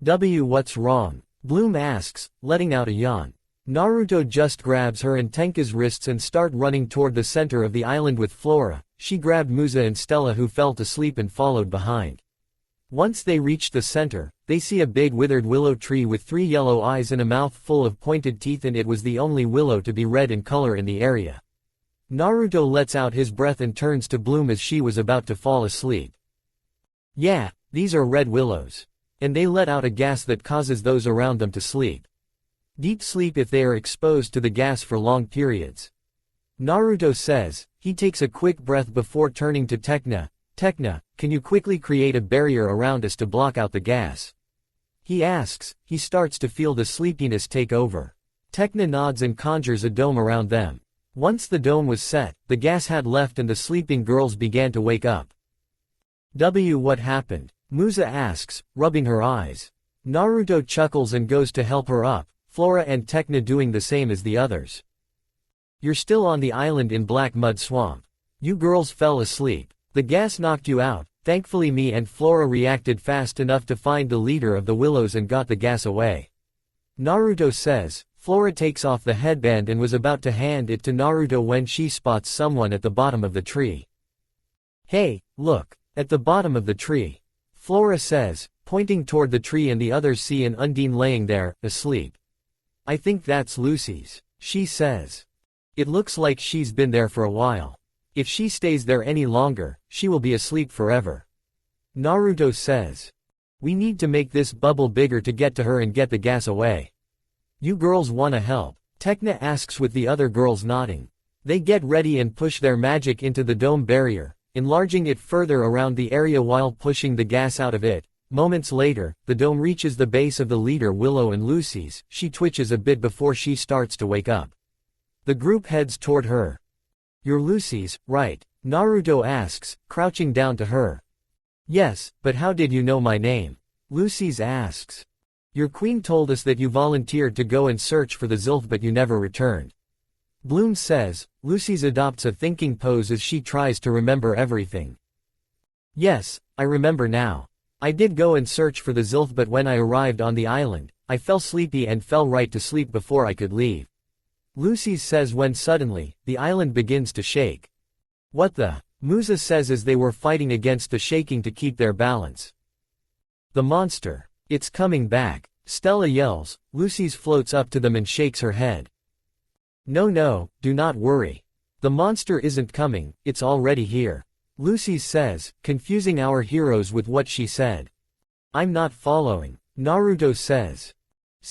What's wrong? Bloom asks, letting out a yawn. Naruto just grabs her and Tenka's wrists and start running toward the center of the island with Flora. She grabbed Musa and Stella, who fell to sleep, and followed behind. Once they reach the center, they see a big withered willow tree with 3 yellow eyes and a mouth full of pointed teeth, and it was the only willow to be red in color in the area. Naruto lets out his breath and turns to Bloom as she was about to fall asleep. Yeah, these are red willows. And they let out a gas that causes those around them to sleep. Deep sleep if they are exposed to the gas for long periods. Naruto says. He takes a quick breath before turning to Tekna. Tekna, can you quickly create a barrier around us to block out the gas? He asks. He starts to feel the sleepiness take over. Tekna nods and conjures a dome around them. Once the dome was set, the gas had left and the sleeping girls began to wake up. What happened? Musa asks, rubbing her eyes. Naruto chuckles and goes to help her up, Flora and Tekna doing the same as the others. You're still on the island in Black Mud Swamp. You girls fell asleep. The gas knocked you out. Thankfully me and Flora reacted fast enough to find the leader of the willows and got the gas away. Naruto says. Flora takes off the headband and was about to hand it to Naruto when she spots someone at the bottom of the tree. Hey, look, at the bottom of the tree. Flora says, pointing toward the tree, and the others see an Undine laying there, asleep. I think that's Lucy's, she says. It looks like she's been there for a while. If she stays there any longer, she will be asleep forever. Naruto says. We need to make this bubble bigger to get to her and get the gas away. You girls wanna help? Tekna asks, with the other girls nodding. They get ready and push their magic into the dome barrier, enlarging it further around the area while pushing the gas out of it. Moments later, the dome reaches the base of the leader Willow and Lucy's. She twitches a bit before she starts to wake up. The group heads toward her. You're Lucy's, right? Naruto asks, crouching down to her. Yes, but how did you know my name? Lucy's asks. Your queen told us that you volunteered to go and search for the Zilth but you never returned. Bloom says. Lucy's adopts a thinking pose as she tries to remember everything. Yes, I remember now. I did go and search for the Zilth, but when I arrived on the island, I fell sleepy and fell right to sleep before I could leave. Lucy says when suddenly, the island begins to shake. What the? Musa says as they were fighting against the shaking to keep their balance. The monster. It's coming back. Stella yells. Lucy's floats up to them and shakes her head. No, do not worry. The monster isn't coming, it's already here. Lucy says, confusing our heroes with what she said. I'm not following. Naruto says.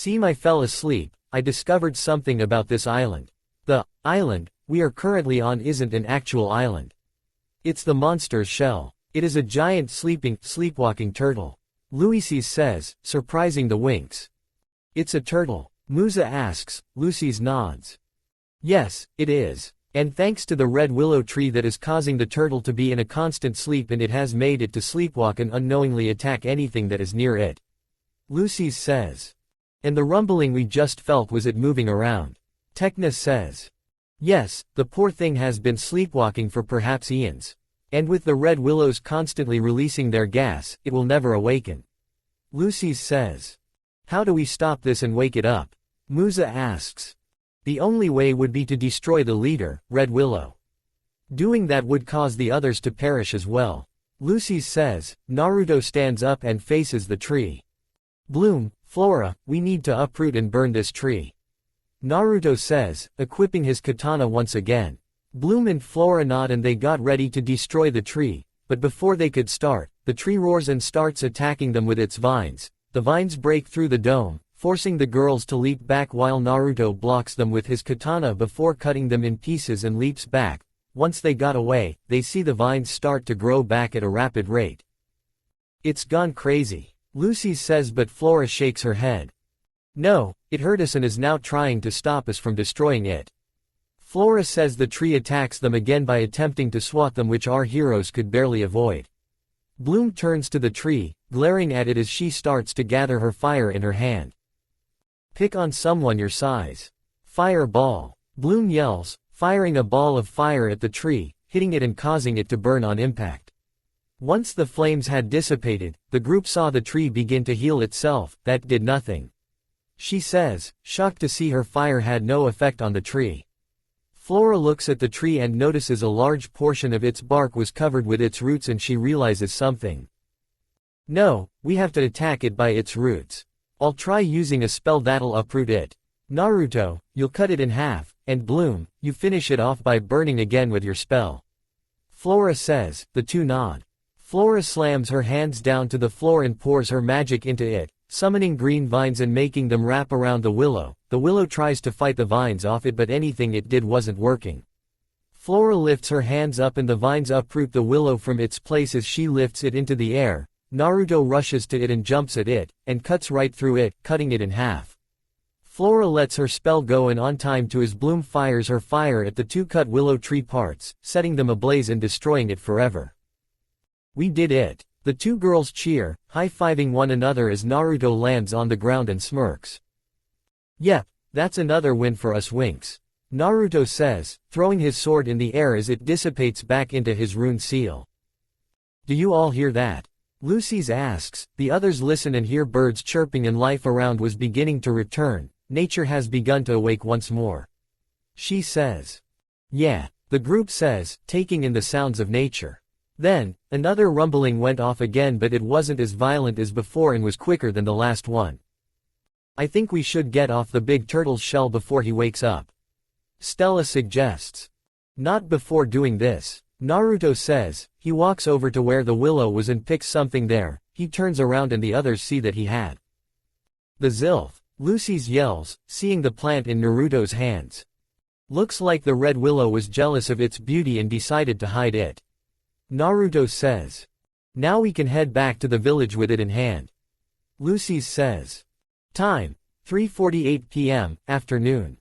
I fell asleep. I discovered something about this island. The island we are currently on isn't an actual island. It's the monster's shell. It is a giant sleepwalking turtle. Lucy says, surprising the winx. It's a turtle. Musa asks. Lucy nods. Yes, it is. And thanks to the red willow tree that is causing the turtle to be in a constant sleep, and it has made it to sleepwalk and unknowingly attack anything that is near it. Lucy says. And the rumbling we just felt was it moving around. Tekna says. Yes, the poor thing has been sleepwalking for perhaps eons. And with the red willows constantly releasing their gas, it will never awaken. Lucy says. How do we stop this and wake it up? Musa asks. The only way would be to destroy the leader, Red Willow. Doing that would cause the others to perish as well. Lucy says. Naruto stands up and faces the tree. Bloom, Flora, we need to uproot and burn this tree. Naruto says, equipping his katana once again. Bloom and Flora nod and they got ready to destroy the tree, but before they could start, the tree roars and starts attacking them with its vines. The vines break through the dome, forcing the girls to leap back while Naruto blocks them with his katana before cutting them in pieces and leaps back. Once they got away, they see the vines start to grow back at a rapid rate. It's gone crazy. Lucy says, but Flora shakes her head. No, it hurt us and is now trying to stop us from destroying it. Flora says the tree attacks them again by attempting to swat them, which our heroes could barely avoid. Bloom turns to the tree, glaring at it as she starts to gather her fire in her hand. Pick on someone your size. Fireball. Bloom yells, firing a ball of fire at the tree, hitting it and causing it to burn on impact. Once the flames had dissipated, the group saw the tree begin to heal itself. That did nothing. She says, shocked to see her fire had no effect on the tree. Flora looks at the tree and notices a large portion of its bark was covered with its roots, and she realizes something. No, we have to attack it by its roots. I'll try using a spell that'll uproot it. Naruto, you'll cut it in half, and Bloom, you finish it off by burning again with your spell. Flora says. The two nod. Flora slams her hands down to the floor and pours her magic into it, summoning green vines and making them wrap around the willow. The willow tries to fight the vines off it, but anything it did wasn't working. Flora lifts her hands up and the vines uproot the willow from its place as she lifts it into the air. Naruto rushes to it and jumps at it, and cuts right through it, cutting it in half. Flora lets her spell go and on time to as Bloom fires her fire at the two cut willow tree parts, setting them ablaze and destroying it forever. We did it. The two girls cheer, high-fiving one another as Naruto lands on the ground and smirks. Yep, that's another win for us winx. Naruto says, throwing his sword in the air as it dissipates back into his rune seal. Do you all hear that? Lucy's asks. The others listen and hear birds chirping and life around was beginning to return. Nature has begun to awake once more. She says. Yeah, the group says, taking in the sounds of nature. Then, another rumbling went off again, but it wasn't as violent as before and was quicker than the last one. I think we should get off the big turtle's shell before he wakes up. Stella suggests. Not before doing this. Naruto says. He walks over to where the willow was and picks something there. He turns around and the others see that he had the Zilf. Lucy's yells, seeing the plant in Naruto's hands. Looks like the red willow was jealous of its beauty and decided to hide it. Naruto says. Now we can head back to the village with it in hand. Lucy's says. Time. 3:48 p.m., afternoon.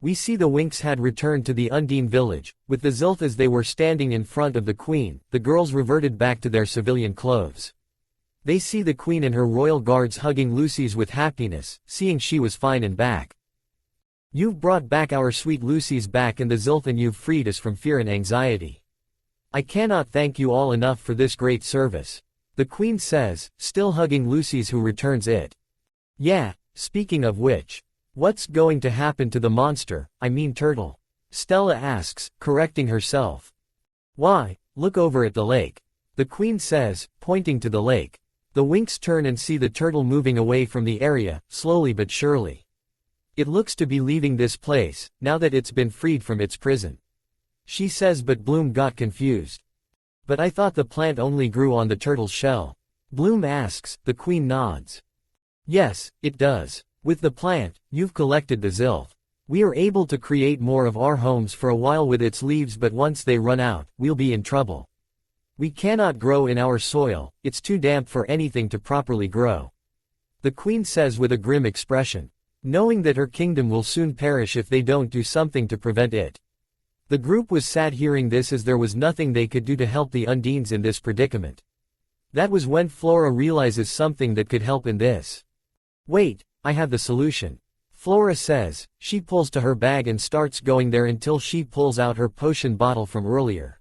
We see the winx had returned to the Undine village. With the Zilf as they were standing in front of the queen, the girls reverted back to their civilian clothes. They see the queen and her royal guards hugging Lucy's with happiness, seeing she was fine and back. You've brought back our sweet Lucy's back and the Zilf, and you've freed us from fear and anxiety. I cannot thank you all enough for this great service. The queen says, still hugging Lucy's, who returns it. Yeah, Speaking of which, what's going to happen to the monster, I mean turtle? Stella asks, correcting herself. Why, look over at the lake. The queen says, pointing to the lake. The winx turn and see the turtle moving away from the area, slowly but surely. It looks to be leaving this place, now that it's been freed from its prison. She says, but Bloom got confused. But I thought the plant only grew on the turtle's shell. Bloom asks, the queen nods. Yes, it does. With the plant, you've collected the zilf. We are able to create more of our homes for a while with its leaves, but once they run out, we'll be in trouble. We cannot grow in our soil, it's too damp for anything to properly grow. The queen says with a grim expression, knowing that her kingdom will soon perish if they don't do something to prevent it. The group was sad hearing this, as there was nothing they could do to help the Undines in this predicament. That was when Flora realizes something that could help in this. Wait, I have the solution. Flora says. She pulls to her bag and starts going there until she pulls out her potion bottle from earlier.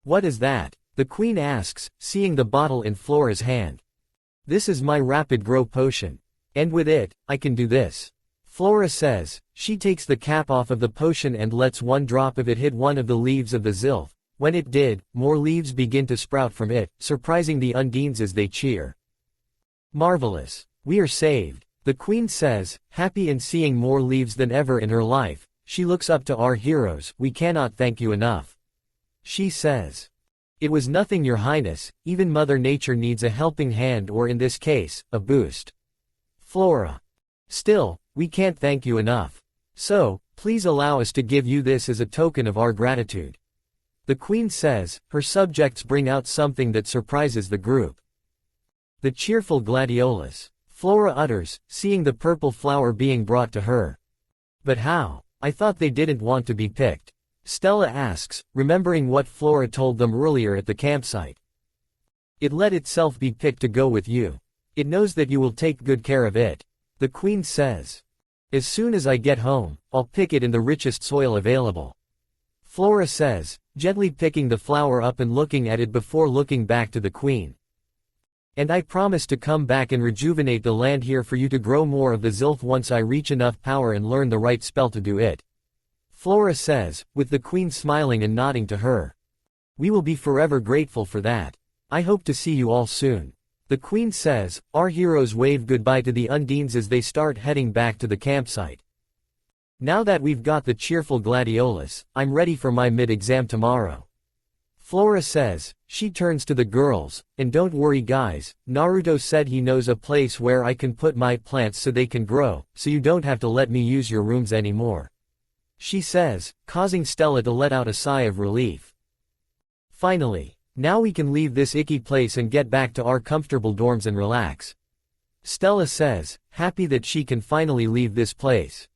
What is that? The queen asks, seeing the bottle in Flora's hand. This is my rapid grow potion. And with it, I can do this. Flora says. She takes the cap off of the potion and lets one drop of it hit one of the leaves of the zilf. When it did, more leaves begin to sprout from it, surprising the Undines as they cheer. Marvelous. We are saved. The queen says, happy in seeing more leaves than ever in her life. She looks up to our heroes. We cannot thank you enough. She says. It was nothing, your highness, even Mother Nature needs a helping hand, or in this case, a boost. Flora. Still, we can't thank you enough. So, please allow us to give you this as a token of our gratitude. The queen says. Her subjects bring out something that surprises the group. The cheerful gladiolus. Flora utters, seeing the purple flower being brought to her. But how? I thought they didn't want to be picked. Stella asks, remembering what Flora told them earlier at the campsite. It let itself be picked to go with you. It knows that you will take good care of it. The queen says. As soon as I get home, I'll pick it in the richest soil available. Flora says, gently picking the flower up and looking at it before looking back to the queen. And I promise to come back and rejuvenate the land here for you to grow more of the zilf once I reach enough power and learn the right spell to do it. Flora says, with the queen smiling and nodding to her. We will be forever grateful for that. I hope to see you all soon. The queen says. Our heroes wave goodbye to the Undines as they start heading back to the campsite. Now that we've got the cheerful gladiolus, I'm ready for my mid-exam tomorrow. Flora says. She turns to the girls, and don't worry guys, Naruto said he knows a place where I can put my plants so they can grow, so you don't have to let me use your rooms anymore. She says, causing Stella to let out a sigh of relief. Finally, now we can leave this icky place and get back to our comfortable dorms and relax. Stella says, happy that she can finally leave this place.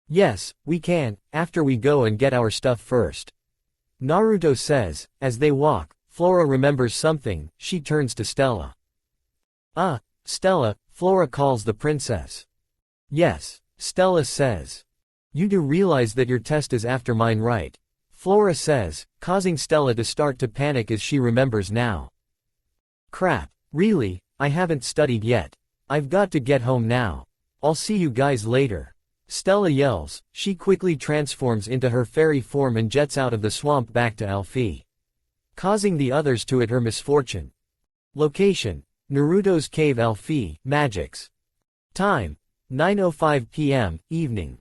Yes, we can, after we go and get our stuff first. Naruto says. As they walk, Flora remembers something. She turns to Stella. Stella, Flora calls the princess. Yes, Stella says. You do realize that your test is after mine, right? Flora says, causing Stella to start to panic as she remembers now. Crap, really, I haven't studied yet. I've got to get home now. I'll see you guys later. Stella yells. She quickly transforms into her fairy form and jets out of the swamp back to Alfie, causing the others to at her misfortune. Location: Naruto's cave. Alfie, magics. Time: 9:05 p.m., evening.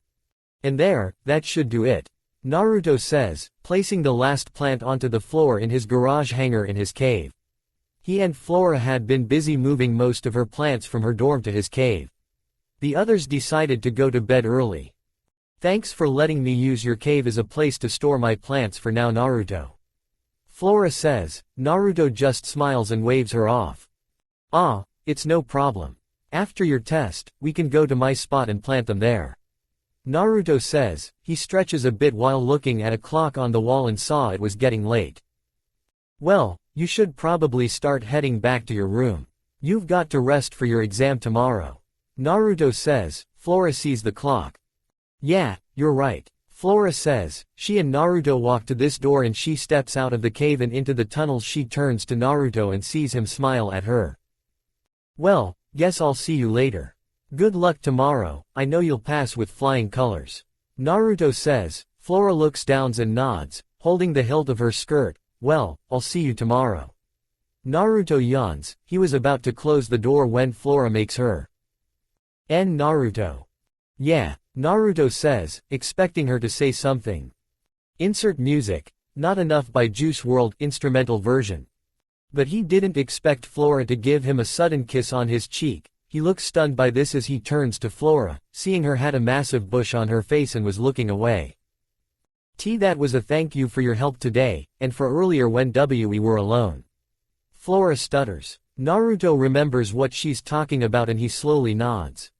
And there, that should do it. Naruto says, placing the last plant onto the floor in his garage hangar in his cave. He and Flora had been busy moving most of her plants from her dorm to his cave. The others decided to go to bed early. Thanks for letting me use your cave as a place to store my plants for now, Naruto. Flora says. Naruto just smiles and waves her off. It's no problem. After your test, we can go to my spot and plant them there. Naruto says. He stretches a bit while looking at a clock on the wall and saw it was getting late. Well, you should probably start heading back to your room. You've got to rest for your exam tomorrow. Naruto says. Flora sees the clock. Yeah, you're right. Flora says. She and Naruto walk to this door and she steps out of the cave and into the tunnels. She turns to Naruto and sees him smile at her. Well, guess I'll see you later. Good luck tomorrow, I know you'll pass with flying colors. Naruto says. Flora looks down and nods, holding the hilt of her skirt. Well, I'll see you tomorrow. Naruto yawns, he was about to close the door when Flora makes her. Naruto. Yeah, Naruto says, expecting her to say something. Insert music. Not Enough by Juice WRLD instrumental version. But he didn't expect Flora to give him a sudden kiss on his cheek. He looks stunned by this as he turns to Flora, seeing her had a massive bush on her face and was looking away. That was a thank you for your help today, and for earlier when we were alone. Flora stutters. Naruto remembers what she's talking about and he slowly nods.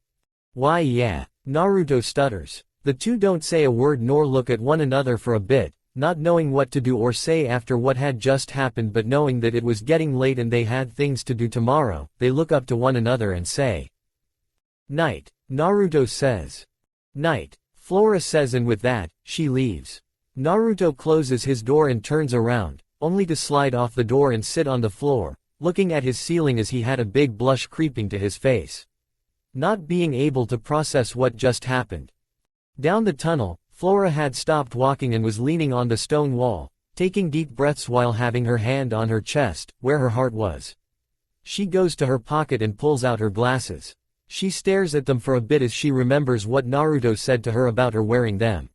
Why yeah, Naruto stutters. The two don't say a word nor look at one another for a bit, not knowing what to do or say after what had just happened, but knowing that it was getting late and they had things to do tomorrow. They look up to one another and say, "Night," Naruto says. "Night," Flora says, and with that, she leaves. Naruto closes his door and turns around, only to slide off the door and sit on the floor, looking at his ceiling as he had a big blush creeping to his face. Not being able to process what just happened. Down the tunnel, Flora had stopped walking and was leaning on the stone wall, taking deep breaths while having her hand on her chest, where her heart was. She goes to her pocket and pulls out her glasses. She stares at them for a bit as she remembers what Naruto said to her about her wearing them.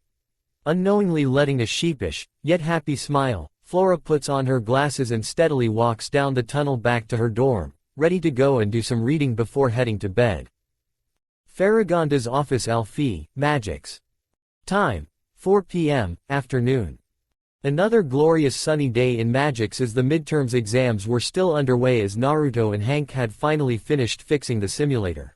Unknowingly letting a sheepish, yet happy smile, Flora puts on her glasses and steadily walks down the tunnel back to her dorm, ready to go and do some reading before heading to bed. Faragonda's office. Alfie, Magic's. Time, 4 p.m., afternoon. Another glorious sunny day in Magic's as the midterms exams were still underway as Naruto and Hank had finally finished fixing the simulator.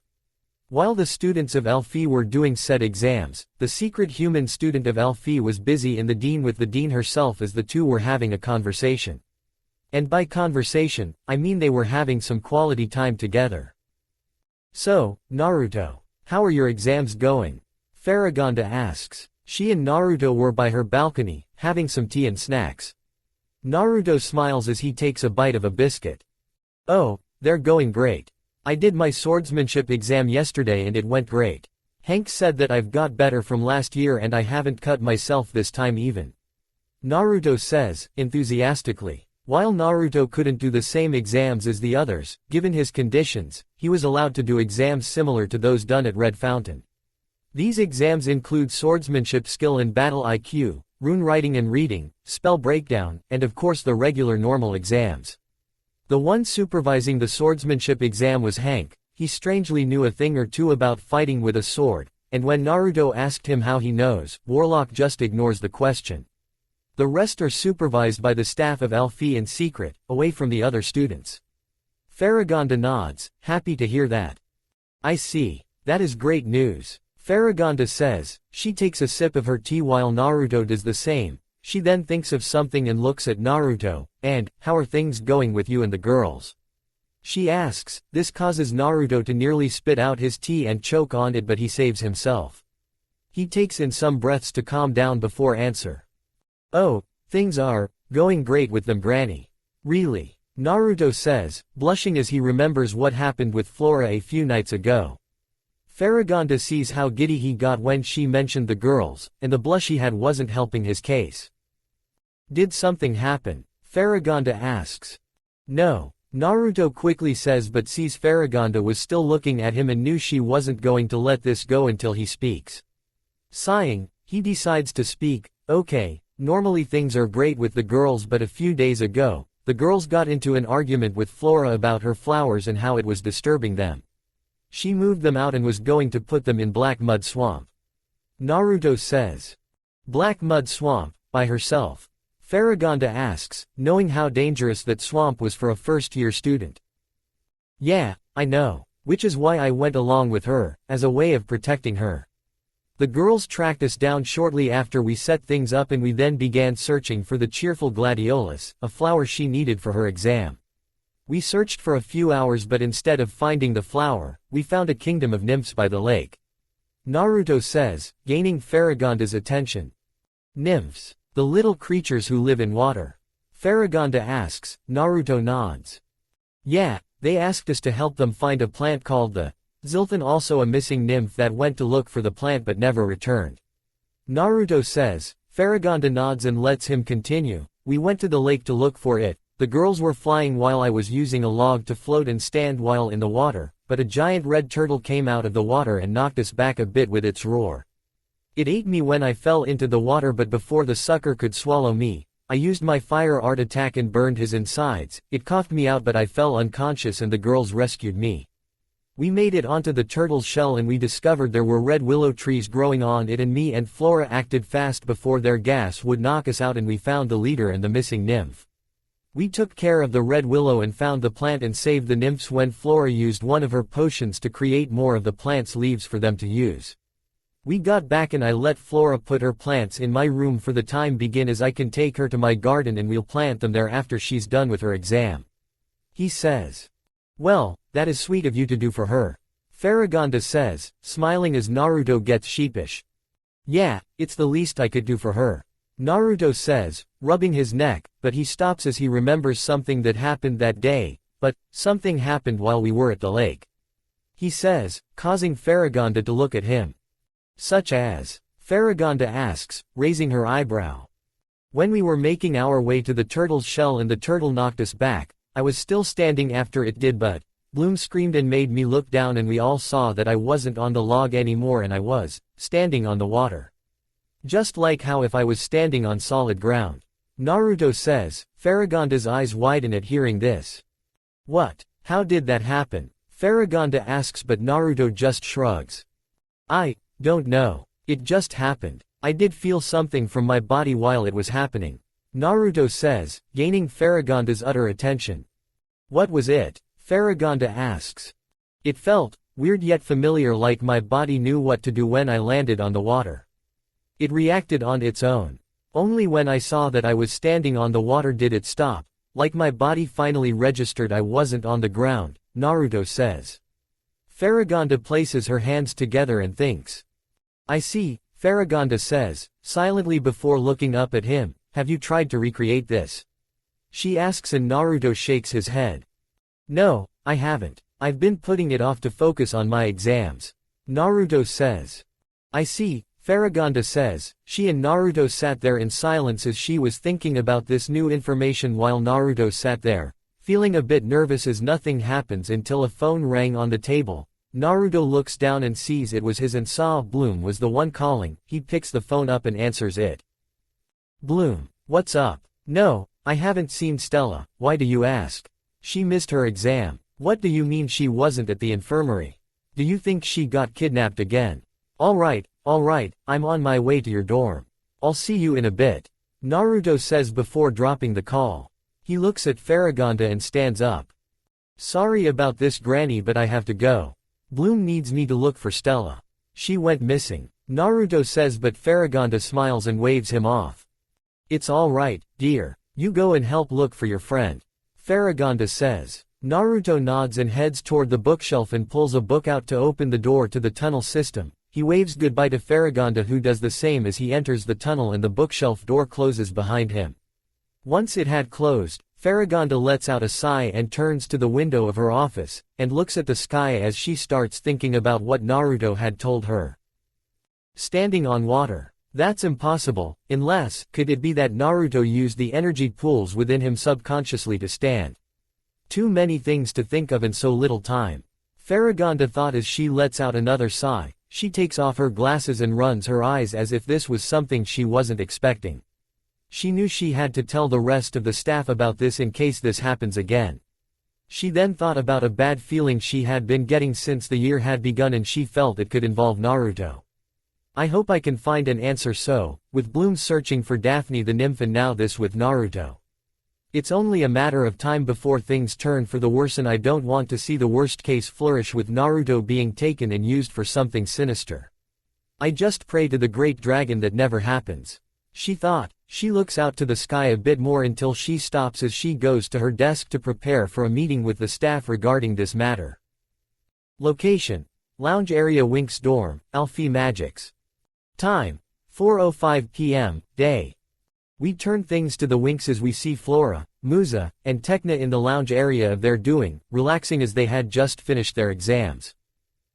While the students of Alfie were doing said exams, the secret human student of Alfie was busy in the dean with the dean herself as the two were having a conversation. And by conversation, I mean they were having some quality time together. So, Naruto, how are your exams going? Faragonda asks. She and Naruto were by her balcony, having some tea and snacks. Naruto smiles as he takes a bite of a biscuit. Oh, they're going great. I did my swordsmanship exam yesterday and it went great. Hank said that I've got better from last year and I haven't cut myself this time even. Naruto says, enthusiastically. While Naruto couldn't do the same exams as the others, given his conditions, he was allowed to do exams similar to those done at Red Fountain. These exams include swordsmanship skill and battle IQ, rune writing and reading, spell breakdown, and of course the regular normal exams. The one supervising the swordsmanship exam was Hank. He strangely knew a thing or two about fighting with a sword, and when Naruto asked him how he knows, Warlock just ignores the question. The rest are supervised by the staff of Alfie in secret, away from the other students. Faragonda nods, happy to hear that. I see. That is great news. Faragonda says. She takes a sip of her tea while Naruto does the same. She then thinks of something and looks at Naruto, and, how are things going with you and the girls? She asks. This causes Naruto to nearly spit out his tea and choke on it, but he saves himself. He takes in some breaths to calm down before answer. Oh, things are going great with them, Granny. Really? Naruto says, blushing as he remembers what happened with Flora a few nights ago. Faragonda sees how giddy he got when she mentioned the girls, and the blush he had wasn't helping his case. Did something happen? Faragonda asks. No, Naruto quickly says, but sees Faragonda was still looking at him and knew she wasn't going to let this go until he speaks. Sighing, he decides to speak. Okay, normally things are great with the girls, but a few days ago, the girls got into an argument with Flora about her flowers and how it was disturbing them. She moved them out and was going to put them in Black Mud Swamp. Naruto says. Black Mud Swamp, by herself? Faragonda asks, knowing how dangerous that swamp was for a first-year student. Yeah, I know, which is why I went along with her, as a way of protecting her. The girls tracked us down shortly after we set things up and we then began searching for the cheerful gladiolus, a flower she needed for her exam. We searched for a few hours, but instead of finding the flower, we found a kingdom of nymphs by the lake. Naruto says, gaining Faragonda's attention. Nymphs, the little creatures who live in water. Faragonda asks. Naruto nods. Yeah, they asked us to help them find a plant called the Zilfin also a missing nymph that went to look for the plant but never returned. Naruto says. Faragonda nods and lets him continue. We went to the lake to look for it. The girls were flying while I was using a log to float and stand while in the water, but a giant red turtle came out of the water and knocked us back a bit with its roar. It ate me when I fell into the water, but before the sucker could swallow me, I used my fire art attack and burned his insides. It coughed me out but I fell unconscious and the girls rescued me. We made it onto the turtle's shell and we discovered there were red willow trees growing on it, and me and Flora acted fast before their gas would knock us out, and we found the leader and the missing nymph. We took care of the red willow and found the plant and saved the nymphs when Flora used one of her potions to create more of the plant's leaves for them to use. We got back and I let Flora put her plants in my room for the time being, as I can take her to my garden and we'll plant them there after she's done with her exam. He says. Well, that is sweet of you to do for her. Faragonda says, smiling as Naruto gets sheepish. Yeah, it's the least I could do for her. Naruto says, rubbing his neck, but he stops as he remembers something that happened that day. But something happened while we were at the lake. He says, causing Faragonda to look at him. Such as? Faragonda asks, raising her eyebrow. When we were making our way to the turtle's shell and the turtle knocked us back, I was still standing after it did, but Bloom screamed and made me look down and we all saw that I wasn't on the log anymore and I was standing on the water. Just like how if I was standing on solid ground. Naruto says. Faragonda's eyes widen at hearing this. What? How did that happen? Faragonda asks, but Naruto just shrugs. I don't know. It just happened. I did feel something from my body while it was happening. Naruto says, gaining Faragonda's utter attention. What was it? Faragonda asks. It felt weird yet familiar, like my body knew what to do when I landed on the water. It reacted on its own. Only when I saw that I was standing on the water did it stop, like my body finally registered I wasn't on the ground, Naruto says. Faragonda places her hands together and thinks. I see, Faragonda says, silently before looking up at him. Have you tried to recreate this? She asks and Naruto shakes his head. No, I haven't. I've been putting it off to focus on my exams. Naruto says. I see, Faragonda says. She and Naruto sat there in silence as she was thinking about this new information while Naruto sat there, feeling a bit nervous as nothing happens until a phone rang on the table. Naruto looks down and sees it was his and saw Bloom was the one calling. He picks the phone up and answers it. Bloom, what's up? No, I haven't seen Stella. Why do you ask? She missed her exam. What do you mean she wasn't at the infirmary? Do you think she got kidnapped again? Alright, I'm on my way to your dorm. I'll see you in a bit. Naruto says before dropping the call. He looks at Faragonda and stands up. Sorry about this, Granny, but I have to go. Bloom needs me to look for Stella. She went missing. Naruto says, but Faragonda smiles and waves him off. It's alright, dear. You go and help look for your friend. Faragonda says. Naruto nods and heads toward the bookshelf and pulls a book out to open the door to the tunnel system. He waves goodbye to Faragonda, who does the same as he enters the tunnel, and the bookshelf door closes behind him. Once it had closed, Faragonda lets out a sigh and turns to the window of her office, and looks at the sky as she starts thinking about what Naruto had told her. Standing on water. That's impossible, unless, could it be that Naruto used the energy pools within him subconsciously to stand? Too many things to think of in so little time. Faragonda thought as she lets out another sigh. She takes off her glasses and runs her eyes as if this was something she wasn't expecting. She knew she had to tell the rest of the staff about this in case this happens again. She then thought about a bad feeling she had been getting since the year had begun, and she felt it could involve Naruto. I hope I can find an answer. So, with Bloom searching for Daphne the nymph and now this with Naruto. It's only a matter of time before things turn for the worse, and I don't want to see the worst case flourish with Naruto being taken and used for something sinister. I just pray to the great dragon that never happens. She thought. She looks out to the sky a bit more until she stops as she goes to her desk to prepare for a meeting with the staff regarding this matter. Location. Lounge area, Winx dorm, Alfie Magics. Time. 4:05 p.m., day. We turn things to the Winx as we see Flora, Musa, and Tekna in the lounge area of their doing, relaxing as they had just finished their exams.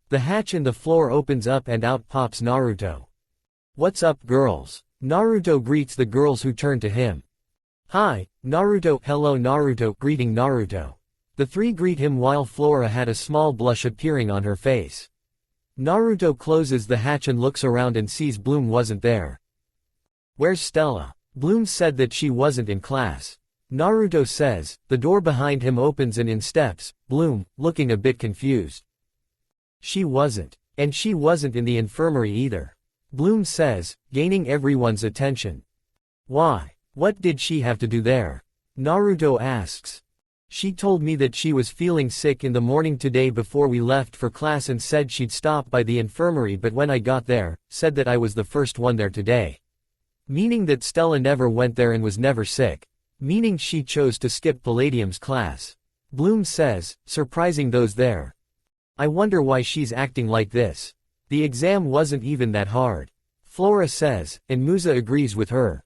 The hatch in the floor opens up and out pops Naruto. "What's up, girls?" Naruto greets the girls who turn to him. "Hi, Naruto." "Hello, Naruto," greeting Naruto. The three greet him while Flora had a small blush appearing on her face. Naruto closes the hatch and looks around and sees Bloom wasn't there. "Where's Stella?" Bloom said that she wasn't in class. Naruto says. The door behind him opens and in steps Bloom, looking a bit confused. "She wasn't. And she wasn't in the infirmary either," Bloom says, gaining everyone's attention. "Why? What did she have to do there?" Naruto asks. "She told me that she was feeling sick in the morning today before we left for class and said she'd stop by the infirmary, but when I got there, said that I was the first one there today." Meaning that Stella never went there and was never sick. Meaning she chose to skip Palladium's class. Bloom says, surprising those there. "I wonder why she's acting like this. The exam wasn't even that hard." Flora says, and Musa agrees with her.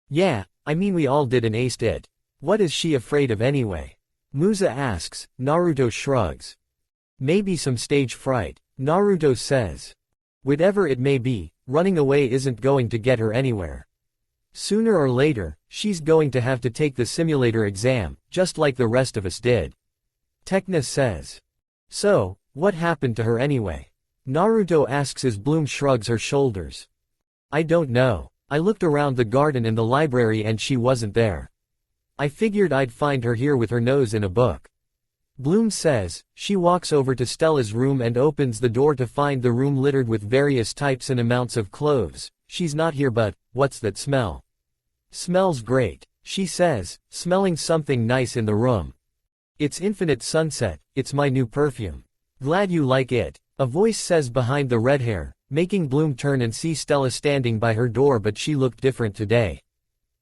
"Yeah, I mean we all did and aced it. What is she afraid of anyway?" Musa asks. Naruto shrugs. "Maybe some stage fright," Naruto says. "Whatever it may be, running away isn't going to get her anywhere. Sooner or later, she's going to have to take the simulator exam, just like the rest of us did." Tekna says. "So, what happened to her anyway?" Naruto asks as Bloom shrugs her shoulders. "I don't know. I looked around the garden and the library and she wasn't there. I figured I'd find her here with her nose in a book." Bloom says. She walks over to Stella's room and opens the door to find the room littered with various types and amounts of clothes. "She's not here, but what's that smell?" "Smells great," she says, smelling something nice in the room. "It's Infinite Sunset, it's my new perfume. Glad you like it," a voice says behind the red hair, making Bloom turn and see Stella standing by her door, but she looked different today.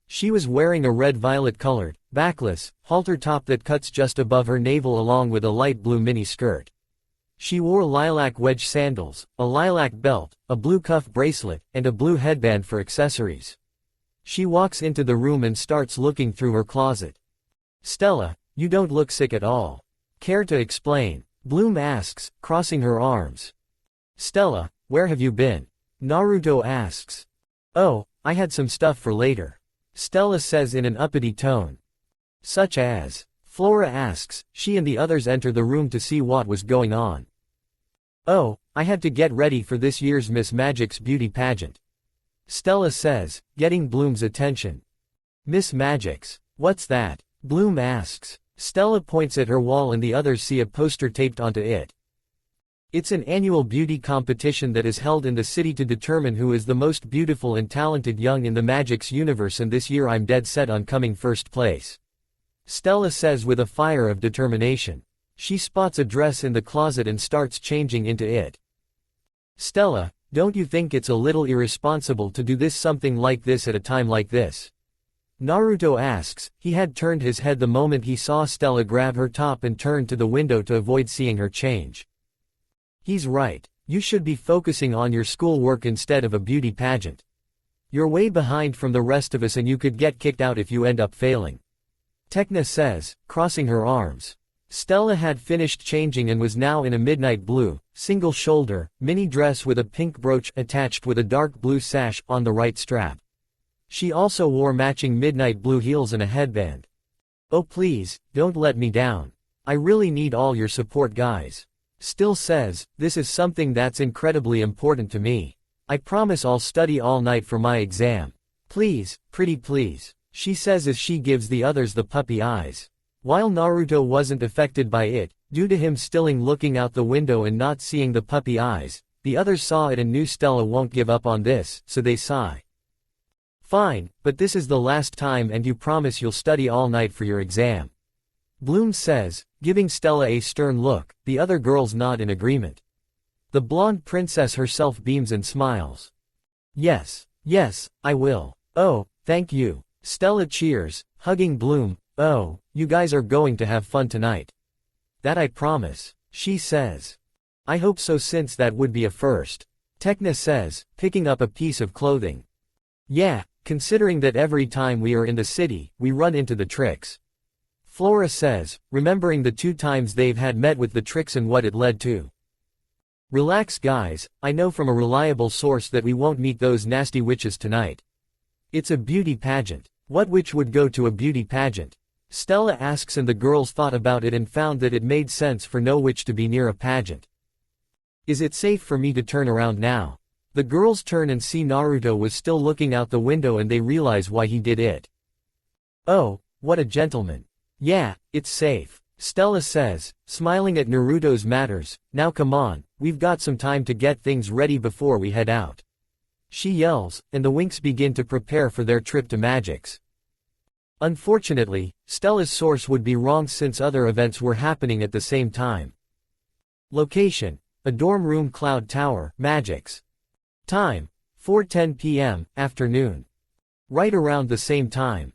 She was wearing a red-violet colored, backless, halter top that cuts just above her navel along with a light blue mini skirt. She wore lilac wedge sandals, a lilac belt, a blue cuff bracelet, and a blue headband for accessories. She walks into the room and starts looking through her closet. "Stella, you don't look sick at all. Care to explain?" Bloom asks, crossing her arms. "Stella, where have you been?" Naruto asks. "Oh, I had some stuff for later," Stella says in an uppity tone. "Such as?" Flora asks. She and the others enter the room to see what was going on. "Oh, I had to get ready for this year's Miss Magic's beauty pageant," Stella says, getting Bloom's attention. "Miss Magic's? What's that?" Bloom asks. Stella points at her wall and the others see a poster taped onto it. "It's an annual beauty competition that is held in the city to determine who is the most beautiful and talented young in the Magic's universe, and this year I'm dead set on coming first place," Stella says with a fire of determination. She spots a dress in the closet and starts changing into it. "Stella, don't you think it's a little irresponsible to do something like this at a time like this?" Naruto asks. He had turned his head the moment he saw Stella grab her top and turn to the window to avoid seeing her change. "He's right. You should be focusing on your schoolwork instead of a beauty pageant. You're way behind from the rest of us and you could get kicked out if you end up failing," Tekna says, crossing her arms. Stella had finished changing and was now in a midnight blue, single-shoulder, mini dress with a pink brooch attached with a dark blue sash on the right strap. She also wore matching midnight blue heels and a headband. "Oh please, don't let me down. I really need all your support, guys." Still says, "This is something that's incredibly important to me. I promise I'll study all night for my exam. Please, pretty please," she says as she gives the others the puppy eyes. While Naruto wasn't affected by it, due to him still looking out the window and not seeing the puppy eyes, the others saw it and knew Stella won't give up on this, so they sigh. "Fine, but this is the last time and you promise you'll study all night for your exam," Bloom says, giving Stella a stern look. The other girls nod in agreement. The blonde princess herself beams and smiles. Yes, I will." "Oh, thank you." Stella cheers, hugging Bloom. "Oh, you guys are going to have fun tonight." "That I promise," she says. "I hope so, since that would be a first," Tekna says, picking up a piece of clothing. "Yeah, considering that every time we are in the city, we run into the tricks," Flora says, remembering the 2 times they've had met with the tricks and what it led to. Relax guys, I know from a reliable source that we won't meet those nasty witches tonight. It's a beauty pageant. What witch would go to a beauty pageant? Stella asks, and the girls thought about it and found that it made sense for no witch to be near a pageant. Is it safe for me to turn around now? The girls turn and see Naruto was still looking out the window and they realize why he did it. Oh, what a gentleman. Yeah, it's safe. Stella says, smiling at Naruto's matters, now come on, we've got some time to get things ready before we head out. She yells, and the winx begin to prepare for their trip to Magic's. Unfortunately, Stella's source would be wrong since other events were happening at the same time. Location: a dorm room, Cloud Tower, Magic's. Time: 4:10 p.m., afternoon. Right around the same time,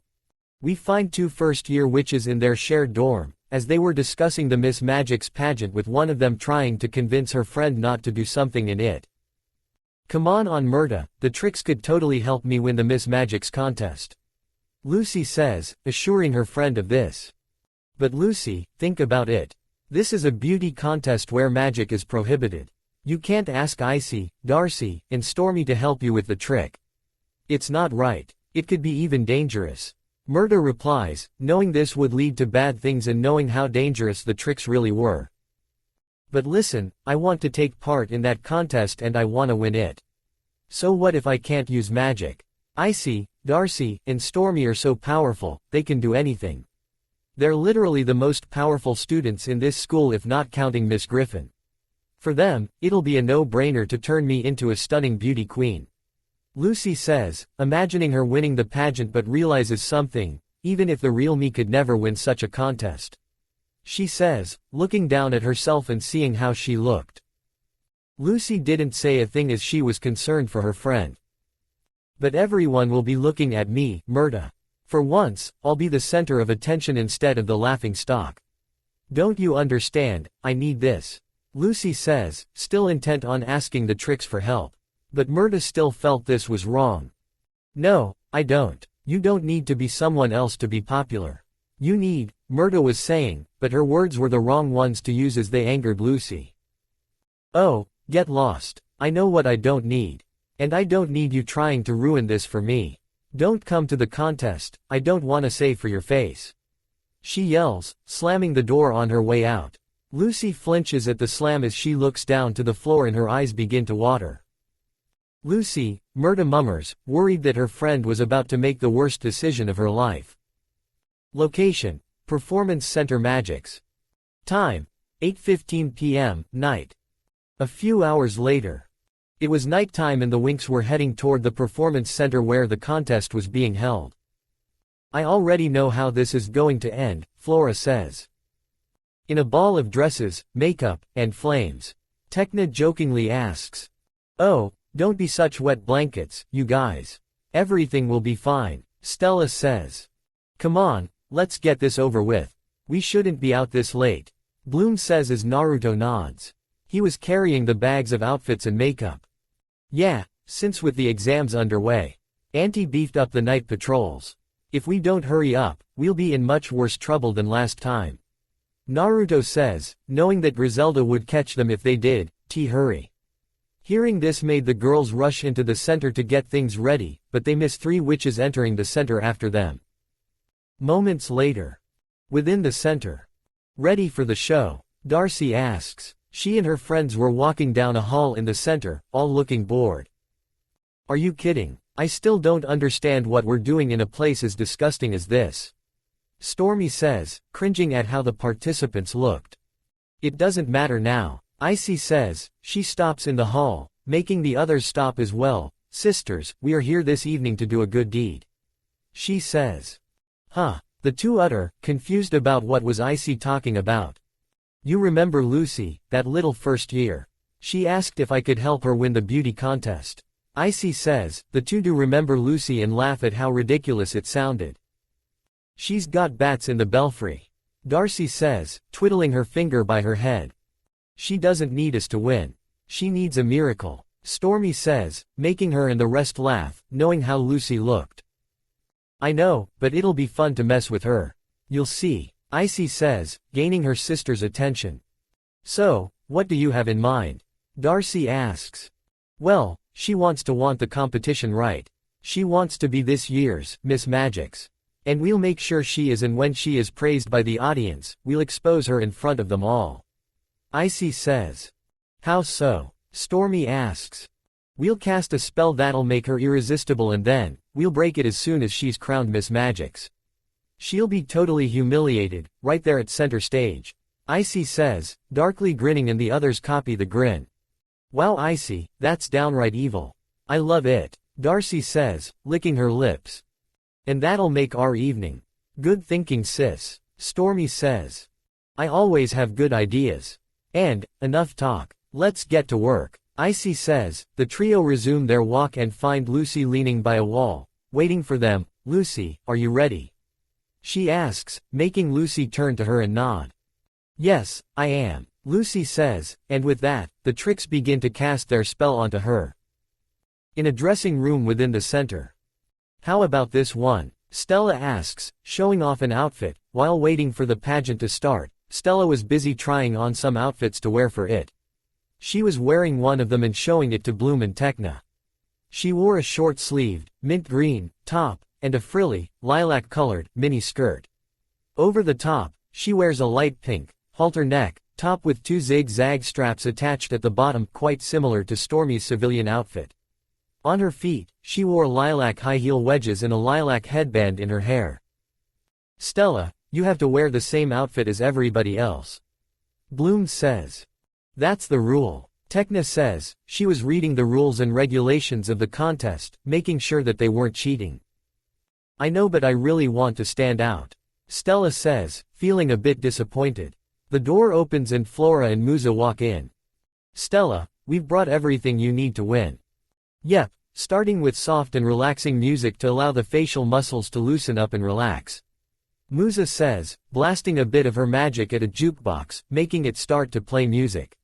we find two first-year witches in their shared dorm, as they were discussing the Miss Magic's pageant, with one of them trying to convince her friend not to do something in it. Come on, Murta, the tricks could totally help me win the Miss Magic's contest. Lucy says, assuring her friend of this. But Lucy, think about it. This is a beauty contest where magic is prohibited. You can't ask Icy, Darcy, and Stormy to help you with the trick. It's not right. It could be even dangerous. Murta replies, knowing this would lead to bad things and knowing how dangerous the tricks really were. But listen, I want to take part in that contest and I wanna win it. So what if I can't use magic? Icy, Darcy, and Stormy are so powerful, they can do anything. They're literally the most powerful students in this school, if not counting Miss Griffin. For them, it'll be a no-brainer to turn me into a stunning beauty queen. Lucy says, imagining her winning the pageant, but realizes something: even if the real me could never win such a contest. She says, looking down at herself and seeing how she looked. Lucy didn't say a thing as she was concerned for her friend. But everyone will be looking at me, Murta. For once, I'll be the center of attention instead of the laughing stock. Don't you understand? I need this. Lucy says, still intent on asking the tricks for help. But Murta still felt this was wrong. No, I don't. You don't need to be someone else to be popular. You need, Murta was saying, but her words were the wrong ones to use as they angered Lucy. Oh, get lost. I know what I don't need. And I don't need you trying to ruin this for me. Don't come to the contest, I don't wanna say for your face. She yells, slamming the door on her way out. Lucy flinches at the slam as she looks down to the floor and her eyes begin to water. Lucy, Murta mummers, worried that her friend was about to make the worst decision of her life. Location: Performance Center, Magic's. Time: 8:15 p.m., night. A few hours later. It was nighttime and the winx were heading toward the performance center where the contest was being held. I already know how this is going to end, Flora says. In a ball of dresses, makeup, and flames. Tekna jokingly asks. Oh, don't be such wet blankets, you guys. Everything will be fine, Stella says. Come on, let's get this over with. We shouldn't be out this late, Bloom says as Naruto nods. He was carrying the bags of outfits and makeup. Yeah, since with the exams underway, Auntie beefed up the night patrols. If we don't hurry up, we'll be in much worse trouble than last time. Naruto says, knowing that Griselda would catch them if they did, hurry. Hearing this made the girls rush into the center to get things ready, but they miss three witches entering the center after them. Moments later. Within the center. Ready for the show? Darcy asks. She and her friends were walking down a hall in the center, all looking bored. Are you kidding? I still don't understand what we're doing in a place as disgusting as this. Stormy says, cringing at how the participants looked. It doesn't matter now, Icy says. She stops in the hall, making the others stop as well. Sisters, we are here this evening to do a good deed. She says. Huh? The two utter, confused about what was Icy talking about. You remember Lucy, that little first year? She asked if I could help her win the beauty contest. Icy says, the two do remember Lucy and laugh at how ridiculous it sounded. She's got bats in the belfry. Darcy says, twiddling her finger by her head. She doesn't need us to win. She needs a miracle. Stormy says, making her and the rest laugh, knowing how Lucy looked. I know, but it'll be fun to mess with her. You'll see. Icy says, gaining her sister's attention. So, what do you have in mind? Darcy asks. Well, she wants the competition right. She wants to be this year's Miss Magics. And we'll make sure she is, and when she is praised by the audience, we'll expose her in front of them all. Icy says. How so? Stormy asks. We'll cast a spell that'll make her irresistible, and then, we'll break it as soon as she's crowned Miss Magics. She'll be totally humiliated, right there at center stage. Icy says, darkly grinning, and the others copy the grin. Wow, Icy, that's downright evil. I love it. Darcy says, licking her lips. And that'll make our evening. Good thinking, sis. Stormy says. I always have good ideas. And, enough talk. Let's get to work. Icy says. The trio resume their walk and find Lucy leaning by a wall, waiting for them. Lucy, are you ready? She asks, making Lucy turn to her and nod. Yes, I am. Lucy says, and with that, the tricks begin to cast their spell onto her. In a dressing room within the center. How about this one? Stella asks, showing off an outfit. While waiting for the pageant to start, Stella was busy trying on some outfits to wear for it. She was wearing one of them and showing it to Bloom and Tekna. She wore a short-sleeved, mint green, top, and a frilly, lilac-colored, mini skirt. Over the top, she wears a light pink, halter neck, top with 2 zigzag straps attached at the bottom, quite similar to Stormy's civilian outfit. On her feet, she wore lilac high-heel wedges and a lilac headband in her hair. Stella, you have to wear the same outfit as everybody else. Bloom says. That's the rule. Tekna says. She was reading the rules and regulations of the contest, making sure that they weren't cheating. I know, but I really want to stand out. Stella says, feeling a bit disappointed. The door opens and Flora and Musa walk in. Stella, we've brought everything you need to win. Yep, starting with soft and relaxing music to allow the facial muscles to loosen up and relax. Musa says, blasting a bit of her magic at a jukebox, making it start to play music.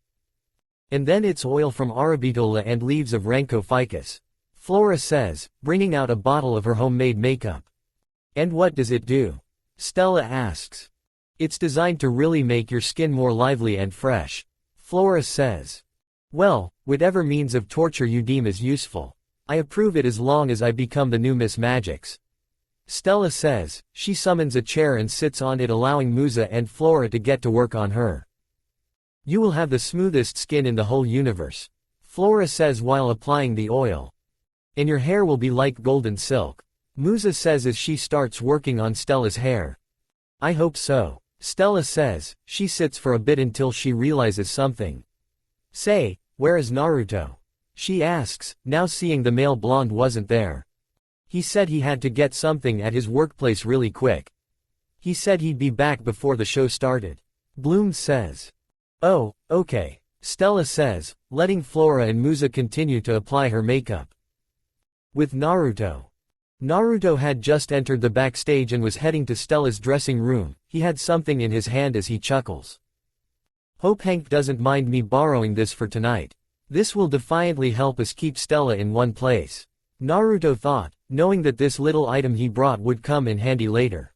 And then it's oil from Arabitola and leaves of Ranko ficus. Flora says, bringing out a bottle of her homemade makeup. And what does it do? Stella asks. It's designed to really make your skin more lively and fresh. Flora says. Well, whatever means of torture you deem as useful. I approve it as long as I become the new Miss Magics. Stella says. She summons a chair and sits on it, allowing Musa and Flora to get to work on her. You will have the smoothest skin in the whole universe. Flora says while applying the oil. And your hair will be like golden silk. Musa says as she starts working on Stella's hair. I hope so. Stella says. She sits for a bit until she realizes something. Say, where is Naruto? She asks, now seeing the male blonde wasn't there. He said he had to get something at his workplace really quick. He said he'd be back before the show started. Bloom says. Oh, okay. Stella says, letting Flora and Musa continue to apply her makeup. With Naruto. Naruto had just entered the backstage and was heading to Stella's dressing room. He had something in his hand as he chuckles. Hope Hank doesn't mind me borrowing this for tonight. This will defiantly help us keep Stella in one place. Naruto thought, knowing that this little item he brought would come in handy later.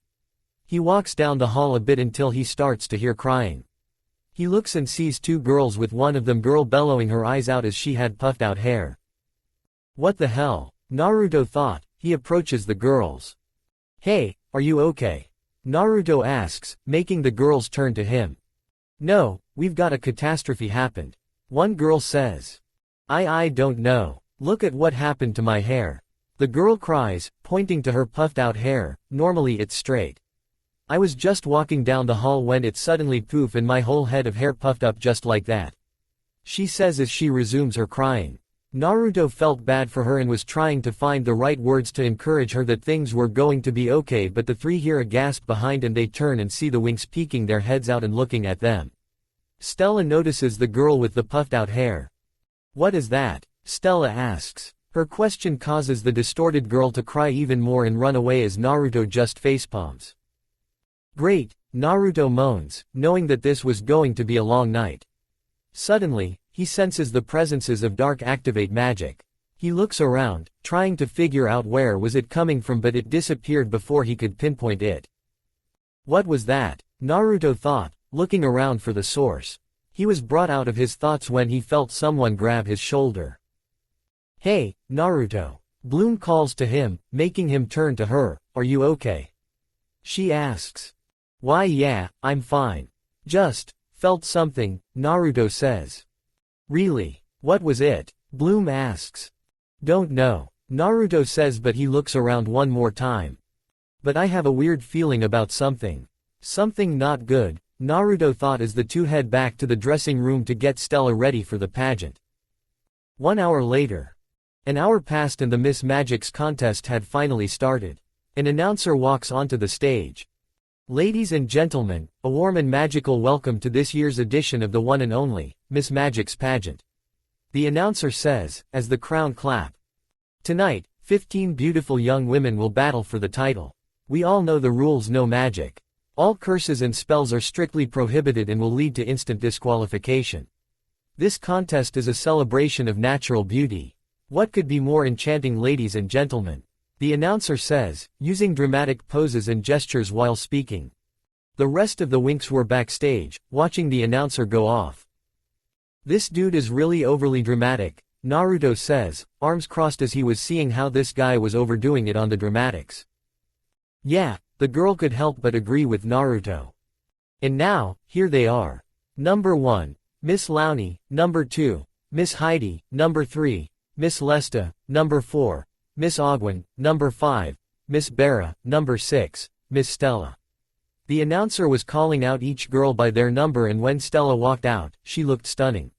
He walks down the hall a bit until he starts to hear crying. He looks and sees 2 girls, with one of them girl bellowing her eyes out as she had puffed out hair. What the hell? Naruto thought. He approaches the girls. Hey, are you okay? Naruto asks, making the girls turn to him. No, we've got a catastrophe happened. One girl says. I don't know. Look at what happened to my hair. The girl cries, pointing to her puffed out hair. Normally it's straight. I was just walking down the hall when it suddenly poof and my whole head of hair puffed up just like that. She says as she resumes her crying. Naruto felt bad for her and was trying to find the right words to encourage her that things were going to be okay, but the 3 hear a gasp behind and they turn and see the winx peeking their heads out and looking at them. Stella notices the girl with the puffed out hair. What is that? Stella asks. Her question causes the distorted girl to cry even more and run away as Naruto just facepalms. Great, Naruto moans, knowing that this was going to be a long night. Suddenly, he senses the presences of dark activate magic. He looks around, trying to figure out where was it coming from, but it disappeared before he could pinpoint it. What was that? Naruto thought, looking around for the source. He was brought out of his thoughts when he felt someone grab his shoulder. "Hey, Naruto." Bloom calls to him, making him turn to her. "Are you okay?" She asks. "Why yeah, I'm fine. Just, felt something," Naruto says. "Really? What was it?" Bloom asks. "Don't know," Naruto says, but he looks around one more time. "But I have a weird feeling about something. Something not good," Naruto thought as the two head back to the dressing room to get Stella ready for the pageant. 1 hour later. An hour passed and the Miss Magic's contest had finally started. An announcer walks onto the stage. "Ladies and gentlemen, a warm and magical welcome to this year's edition of the one and only, Miss Magic's pageant," the announcer says, as the crowd clap. "Tonight, 15 beautiful young women will battle for the title. We all know the rules: no magic. All curses and spells are strictly prohibited and will lead to instant disqualification. This contest is a celebration of natural beauty. What could be more enchanting, ladies and gentlemen?" the announcer says, using dramatic poses and gestures while speaking. The rest of the winx were backstage, watching the announcer go off. "This dude is really overly dramatic," Naruto says, arms crossed as he was seeing how this guy was overdoing it on the dramatics. "Yeah," the girl could help but agree with Naruto. And now, here they are. Number 1, Miss Launi, number 2, Miss Heidi, number 3, Miss Lesta, number 4, Miss Ogwen, number 5, Miss Bara, number 6, Miss Stella. The announcer was calling out each girl by their number, and when Stella walked out, she looked stunning.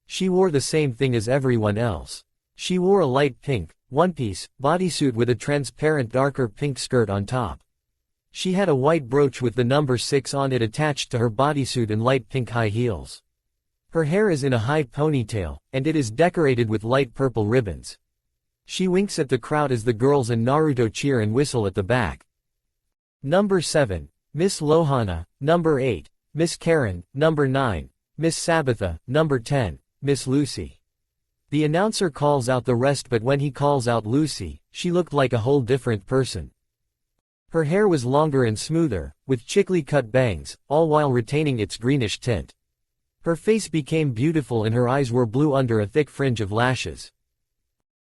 She wore the same thing as everyone else. She wore a light pink, one-piece, bodysuit with a transparent darker pink skirt on top. She had a white brooch with the number 6 on it attached to her bodysuit and light pink high heels. Her hair is in a high ponytail, and it is decorated with light purple ribbons. She winks at the crowd as the girls and Naruto cheer and whistle at the back. Number 7, Miss Lohana, number 8, Miss Karen, number 9, Miss Sabitha, number 10, Miss Lucy. The announcer calls out the rest, but when he calls out Lucy, she looked like a whole different person. Her hair was longer and smoother, with chickly cut bangs, all while retaining its greenish tint. Her face became beautiful and her eyes were blue under a thick fringe of lashes.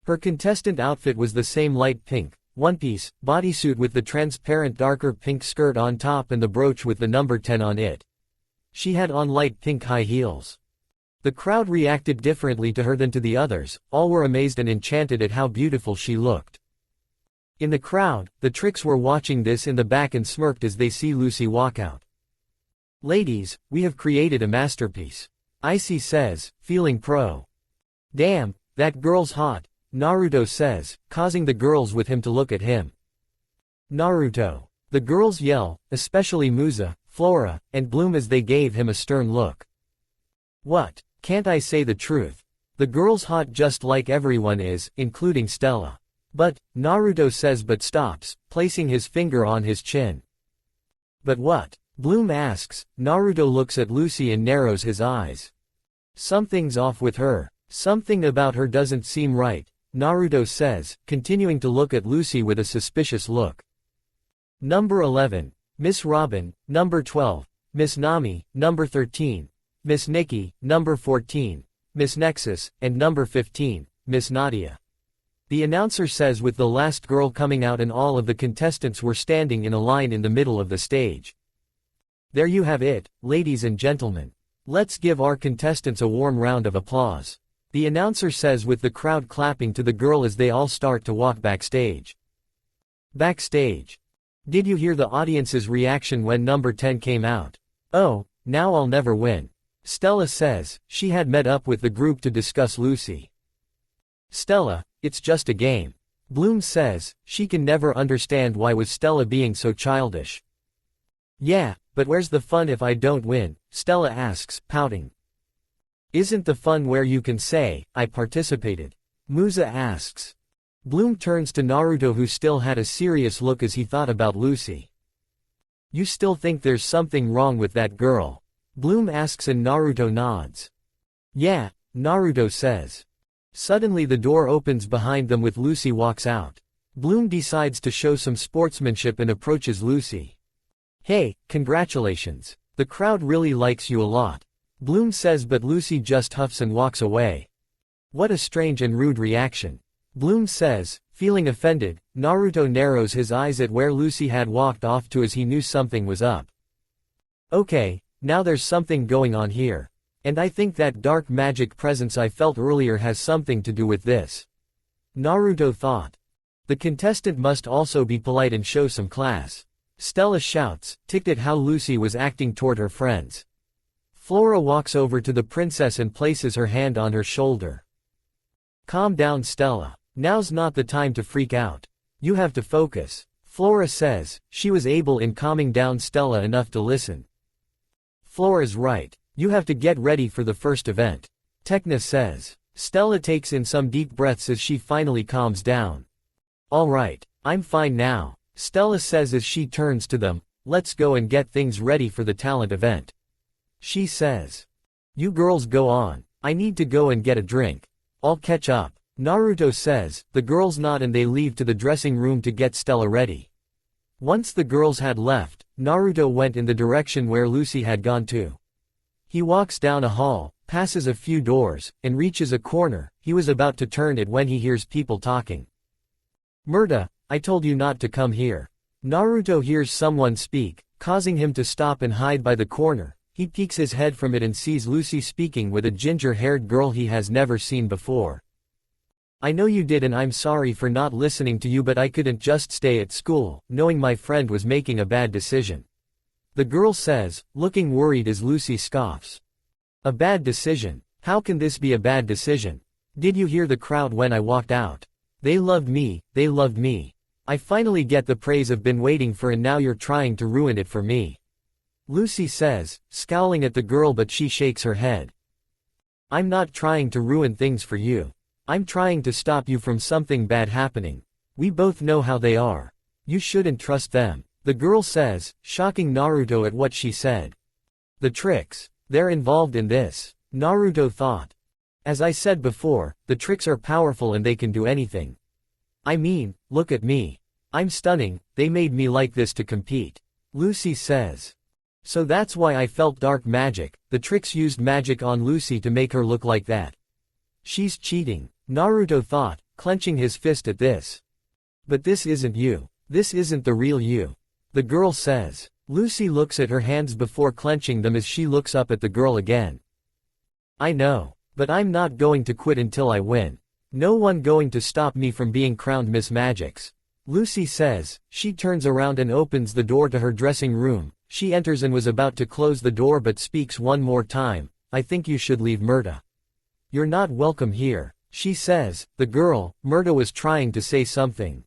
Her contestant outfit was the same light pink, one-piece, bodysuit with the transparent darker pink skirt on top and the brooch with the number 10 on it. She had on light pink high heels. The crowd reacted differently to her than to the others, all were amazed and enchanted at how beautiful she looked. In the crowd, the tricks were watching this in the back and smirked as they see Lucy walk out. "Ladies, we have created a masterpiece," Icy says, feeling pro. "Damn, that girl's hot," Naruto says, causing the girls with him to look at him. "Naruto." The girls yell, especially Musa, Flora, and Bloom as they gave him a stern look. "What? Can't I say the truth? The girl's hot just like everyone is, including Stella." "But," Naruto says but stops, placing his finger on his chin. "But what?" Bloom asks. Naruto looks at Lucy and narrows his eyes. "Something's off with her. Something about her doesn't seem right," Naruto says, continuing to look at Lucy with a suspicious look. Number 11, Miss Robin, number 12, Miss Nami, number 13, Miss Nikki, number 14, Miss Nexus, and number 15, Miss Nadia. The announcer says, with the last girl coming out and all of the contestants were standing in a line in the middle of the stage. There you have it, ladies and gentlemen. Let's give our contestants a warm round of applause, the announcer says, with the crowd clapping to the girl as they all start to walk backstage. Backstage. Did you hear the audience's reaction when number 10 came out? "Oh, now I'll never win," Stella says. She had met up with the group to discuss Lucy. "Stella, it's just a game," Bloom says. She can never understand why was Stella being so childish. "Yeah, but where's the fun if I don't win?" Stella asks, pouting. "Isn't the fun where you can say, I participated?" Musa asks. Bloom turns to Naruto, who still had a serious look as he thought about Lucy. "You still think there's something wrong with that girl?" Bloom asks and Naruto nods. "Yeah," Naruto says. Suddenly the door opens behind them with Lucy walks out. Bloom decides to show some sportsmanship and approaches Lucy. "Hey, congratulations. The crowd really likes you a lot." Bloom says, but Lucy just huffs and walks away. What a strange and rude reaction. Bloom says, feeling offended. Naruto narrows his eyes at where Lucy had walked off to as he knew something was up. Okay, now there's something going on here. And I think that dark magic presence I felt earlier has something to do with this. Naruto thought. The contestant must also be polite and show some class. Stella shouts, ticked at how Lucy was acting toward her friends. Flora walks over to the princess and places her hand on her shoulder. Calm down, Stella. Now's not the time to freak out. You have to focus. Flora says. She was able in calming down Stella enough to listen. Flora's right. You have to get ready for the first event. Tekna says. Stella takes in some deep breaths as she finally calms down. Alright, I'm fine now, Stella says as she turns to them. Let's go and get things ready for the talent event. She says. You girls go on. I need to go and get a drink. I'll catch up. Naruto says. The girls nod and they leave to the dressing room to get Stella ready. Once the girls had left, Naruto went in the direction where Lucy had gone to. He walks down a hall, passes a few doors, and reaches a corner. He was about to turn it when he hears people talking. Murta, I told you not to come here. Naruto hears someone speak, causing him to stop and hide by the corner. He peeks his head from it and sees Lucy speaking with a ginger-haired girl he has never seen before. I know you did and I'm sorry for not listening to you, but I couldn't just stay at school, knowing my friend was making a bad decision. The girl says, looking worried as Lucy scoffs. A bad decision? How can this be a bad decision? Did you hear the crowd when I walked out? They loved me, they loved me. I finally get the praise I've been waiting for and now you're trying to ruin it for me. Lucy says, scowling at the girl, but she shakes her head. I'm not trying to ruin things for you. I'm trying to stop you from something bad happening. We both know how they are. You shouldn't trust them. The girl says, shocking Naruto at what she said. The tricks. They're involved in this. Naruto thought. As I said before, the tricks are powerful and they can do anything. I mean, look at me. I'm stunning, they made me like this to compete. Lucy says. So that's why I felt dark magic. The tricks used magic on Lucy to make her look like that. She's cheating, Naruto thought, clenching his fist at this. But this isn't you. This isn't the real you. The girl says. Lucy looks at her hands before clenching them as she looks up at the girl again. I know. But I'm not going to quit until I win. No one going to stop me from being crowned Miss Magics. Lucy says. She turns around and opens the door to her dressing room. She enters and was about to close the door but speaks one more time. I think you should leave, Murta. You're not welcome here, she says. The girl, Murta, was trying to say something.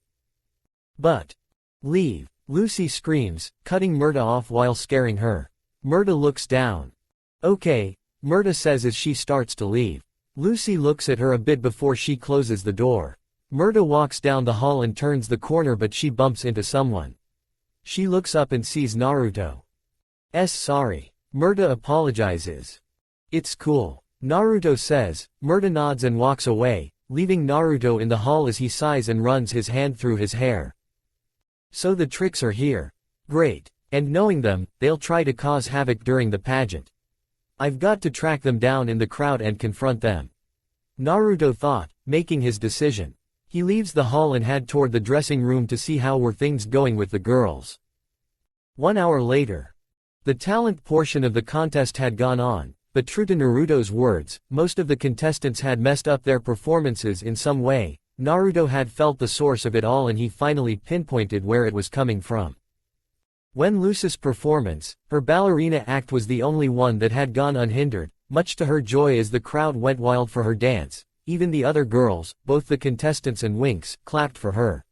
But. Leave. Lucy screams, cutting Murta off while scaring her. Murta looks down. Okay, Murta says as she starts to leave. Lucy looks at her a bit before she closes the door. Murta walks down the hall and turns the corner, but she bumps into someone. She looks up and sees Naruto. Sorry. Murta apologizes. It's cool. Naruto says. Murta nods and walks away, leaving Naruto in the hall as he sighs and runs his hand through his hair. So the tricks are here. Great. And knowing them, they'll try to cause havoc during the pageant. I've got to track them down in the crowd and confront them. Naruto thought, making his decision. He leaves the hall and head toward the dressing room to see how were things going with the girls. 1 hour later. The talent portion of the contest had gone on, but true to Naruto's words, most of the contestants had messed up their performances in some way. Naruto had felt the source of it all and he finally pinpointed where it was coming from. When Lucy's performance, her ballerina act was the only one that had gone unhindered, much to her joy as the crowd went wild for her dance. Even the other girls, both the contestants and Winx, clapped for her.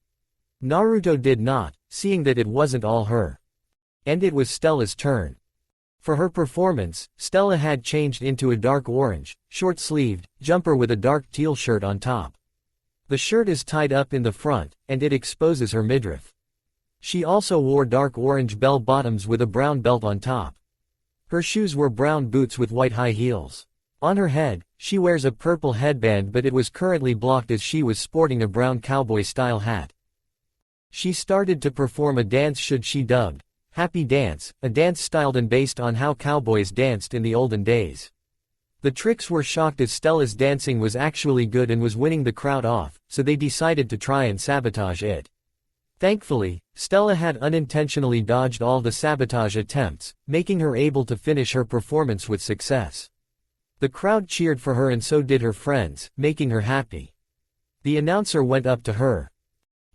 Naruto did not, seeing that it wasn't all her. And it was Stella's turn. For her performance, Stella had changed into a dark orange, short-sleeved, jumper with a dark teal shirt on top. The shirt is tied up in the front, and it exposes her midriff. She also wore dark orange bell-bottoms with a brown belt on top. Her shoes were brown boots with white high heels. On her head, she wears a purple headband, but it was currently blocked as she was sporting a brown cowboy-style hat. She started to perform a dance she dubbed Happy Dance, a dance styled and based on how cowboys danced in the olden days. The Tricks were shocked as Stella's dancing was actually good and was winning the crowd off, so they decided to try and sabotage it. Thankfully, Stella had unintentionally dodged all the sabotage attempts, making her able to finish her performance with success. The crowd cheered for her and so did her friends, making her happy. The announcer went up to her.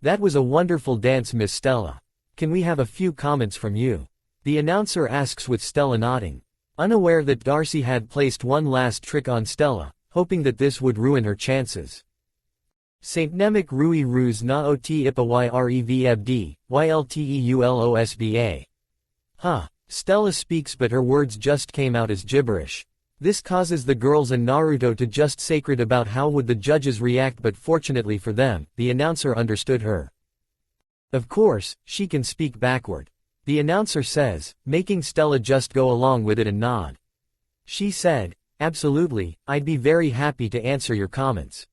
"That was a wonderful dance, Miss Stella. Can we have a few comments from you?" The announcer asks with Stella nodding. Unaware that Darcy had placed one last trick on Stella, hoping that this would ruin her chances. Saint Nemic Rui Ruse na ot ipa yrevebd, ylteulosba. Huh. Stella speaks but her words just came out as gibberish. This causes the girls and Naruto to just sacred about how would the judges react, but fortunately for them, the announcer understood her. Of course, she can speak backward. The announcer says, making Stella just go along with it and nod. She said, "Absolutely, I'd be very happy to answer your comments.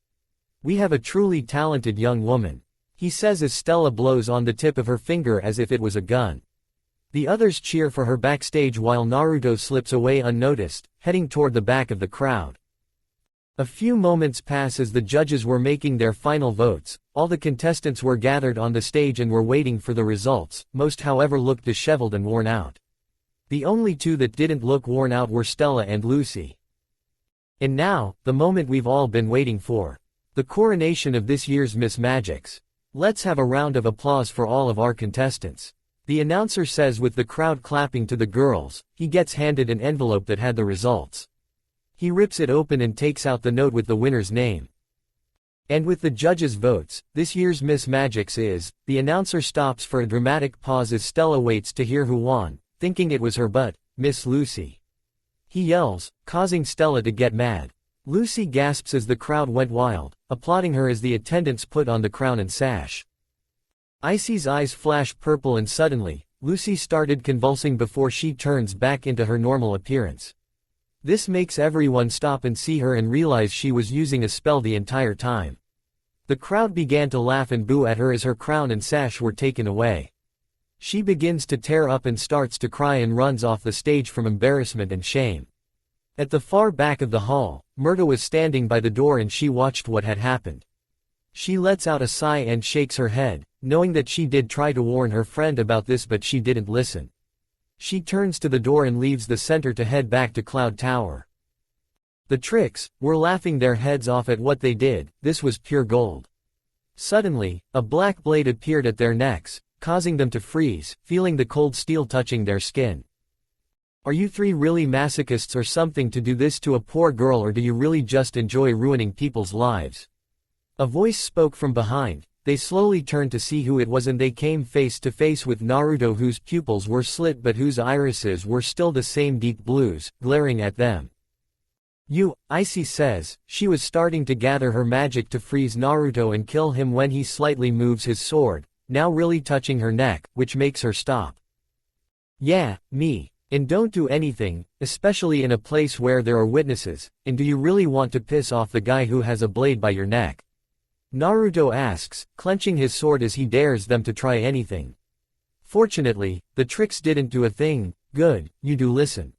We have a truly talented young woman," he says as Stella blows on the tip of her finger as if it was a gun. The others cheer for her backstage while Naruto slips away unnoticed, heading toward the back of the crowd. A few moments pass as the judges were making their final votes. All the contestants were gathered on the stage and were waiting for the results. Most however looked disheveled and worn out. The only two that didn't look worn out were Stella and Lucy. And now, the moment we've all been waiting for. The coronation of this year's Miss Magics. Let's have a round of applause for all of our contestants. The announcer says with the crowd clapping to the girls. He gets handed an envelope that had the results. He rips it open and takes out the note with the winner's name. And with the judges' votes, this year's Miss Magics is. The announcer stops for a dramatic pause as Stella waits to hear who won, thinking it was her but, Miss Lucy. He yells, causing Stella to get mad. Lucy gasps as the crowd went wild, applauding her as the attendants put on the crown and sash. Icy's eyes flash purple and suddenly, Lucy started convulsing before she turns back into her normal appearance. This makes everyone stop and see her and realize she was using a spell the entire time. The crowd began to laugh and boo at her as her crown and sash were taken away. She begins to tear up and starts to cry and runs off the stage from embarrassment and shame. At the far back of the hall, Myrta was standing by the door and she watched what had happened. She lets out a sigh and shakes her head, knowing that she did try to warn her friend about this but she didn't listen. She turns to the door and leaves the center to head back to Cloud Tower. The Tricks were laughing their heads off at what they did. This was pure gold. Suddenly, a black blade appeared at their necks, causing them to freeze, feeling the cold steel touching their skin. Are you three really masochists or something to do this to a poor girl, or do you really just enjoy ruining people's lives? A voice spoke from behind. They slowly turned to see who it was and they came face to face with Naruto, whose pupils were slit but whose irises were still the same deep blues, glaring at them. "You," Icy says. She was starting to gather her magic to freeze Naruto and kill him when he slightly moves his sword, now really touching her neck, which makes her stop. "Yeah, me. And don't do anything, especially in a place where there are witnesses, and do you really want to piss off the guy who has a blade by your neck?" Naruto asks, clenching his sword as he dares them to try anything. Fortunately, the Tricks didn't do a thing. "Good, you do listen.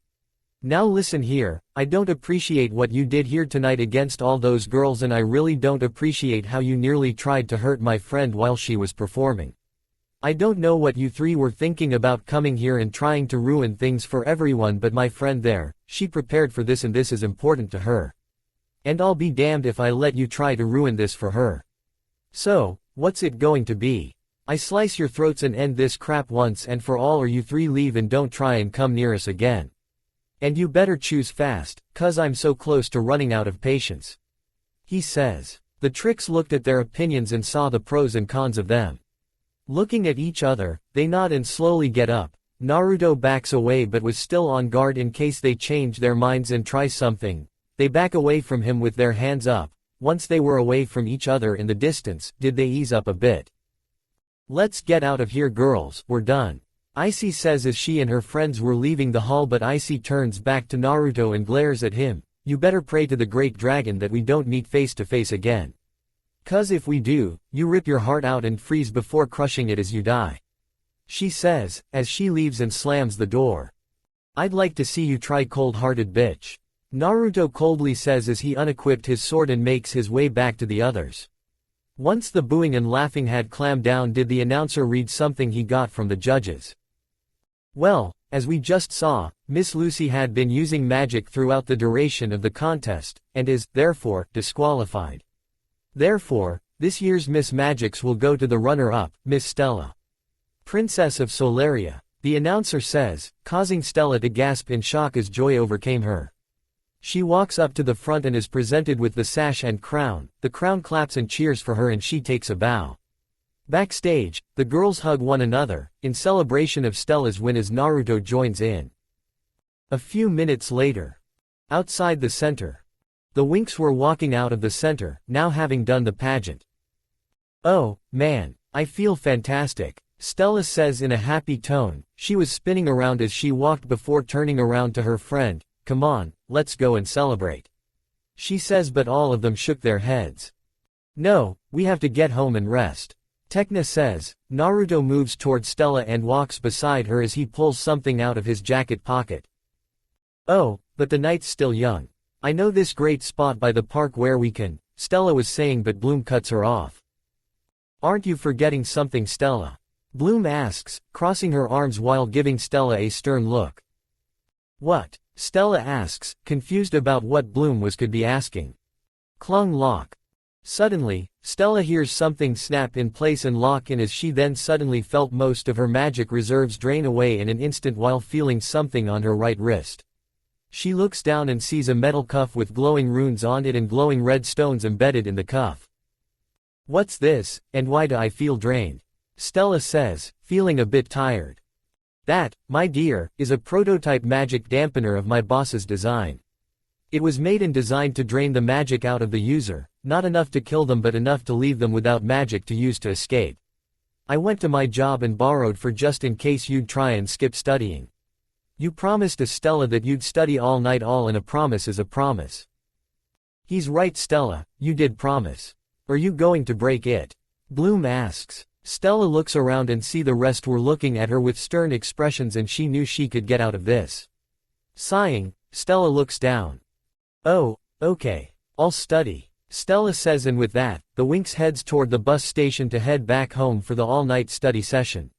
Now listen here, I don't appreciate what you did here tonight against all those girls, and I really don't appreciate how you nearly tried to hurt my friend while she was performing. I don't know what you three were thinking about coming here and trying to ruin things for everyone, but my friend there, she prepared for this and this is important to her. And I'll be damned if I let you try to ruin this for her. So, what's it going to be? I slice your throats and end this crap once and for all, or you three leave and don't try and come near us again. And you better choose fast, 'cause I'm so close to running out of patience," he says. The Tricks looked at their opinions and saw the pros and cons of them. Looking at each other, they nod and slowly get up. Naruto backs away but was still on guard in case they change their minds and try something. They back away from him with their hands up. Once they were away from each other in the distance, did they ease up a bit. "Let's get out of here, girls, we're done," Icy says as she and her friends were leaving the hall, but Icy turns back to Naruto and glares at him. "You better pray to the great dragon that we don't meet face to face again. 'Cause if we do, you rip your heart out and freeze before crushing it as you die." she says, as she leaves and slams the door. I'd like to see you try, cold-hearted bitch. Naruto coldly says as he unequipped his sword and makes his way back to the others. Once the booing and laughing had calmed down, did the announcer read something he got from the judges. Well, as we just saw, Miss Lucy had been using magic throughout the duration of the contest, and is, therefore, disqualified. Therefore, this year's Miss Magics will go to the runner-up, Miss Stella, Princess of Solaria, the announcer says, causing Stella to gasp in shock as joy overcame her. She walks up to the front and is presented with the sash and crown. The crown claps and cheers for her and she takes a bow. Backstage, the girls hug one another, in celebration of Stella's win as Naruto joins in. A few minutes later. Outside the center. The winx were walking out of the center, now having done the pageant. Oh, man, I feel fantastic, Stella says in a happy tone. She was spinning around as she walked before turning around to her friend. Come on, let's go and celebrate, she says, but all of them shook their heads. No, we have to get home and rest, Tekna says. Naruto moves toward Stella and walks beside her as he pulls something out of his jacket pocket. Oh, but the night's still young. I know this great spot by the park where we can, Stella was saying, but Bloom cuts her off. Aren't you forgetting something, Stella? Bloom asks, crossing her arms while giving Stella a stern look. What? Stella asks, confused about what Bloom could be asking. Clung lock. Suddenly, Stella hears something snap in place and lock in as she then suddenly felt most of her magic reserves drain away in an instant while feeling something on her right wrist. She looks down and sees a metal cuff with glowing runes on it and glowing red stones embedded in the cuff. What's this, and why do I feel drained? Stella says, feeling a bit tired. That, my dear, is a prototype magic dampener of my boss's design. It was made and designed to drain the magic out of the user, not enough to kill them but enough to leave them without magic to use to escape. I went to my job and borrowed for just in case you'd try and skip studying. You promised us, Stella, that you'd study all night, all, and a promise is a promise. He's right, Stella, you did promise. Are you going to break it? Bloom asks. Stella looks around and see the rest were looking at her with stern expressions and she knew she could get out of this. Sighing, Stella looks down. Oh, okay. I'll study, Stella says, and with that, the winx heads toward the bus station to head back home for the all-night study session.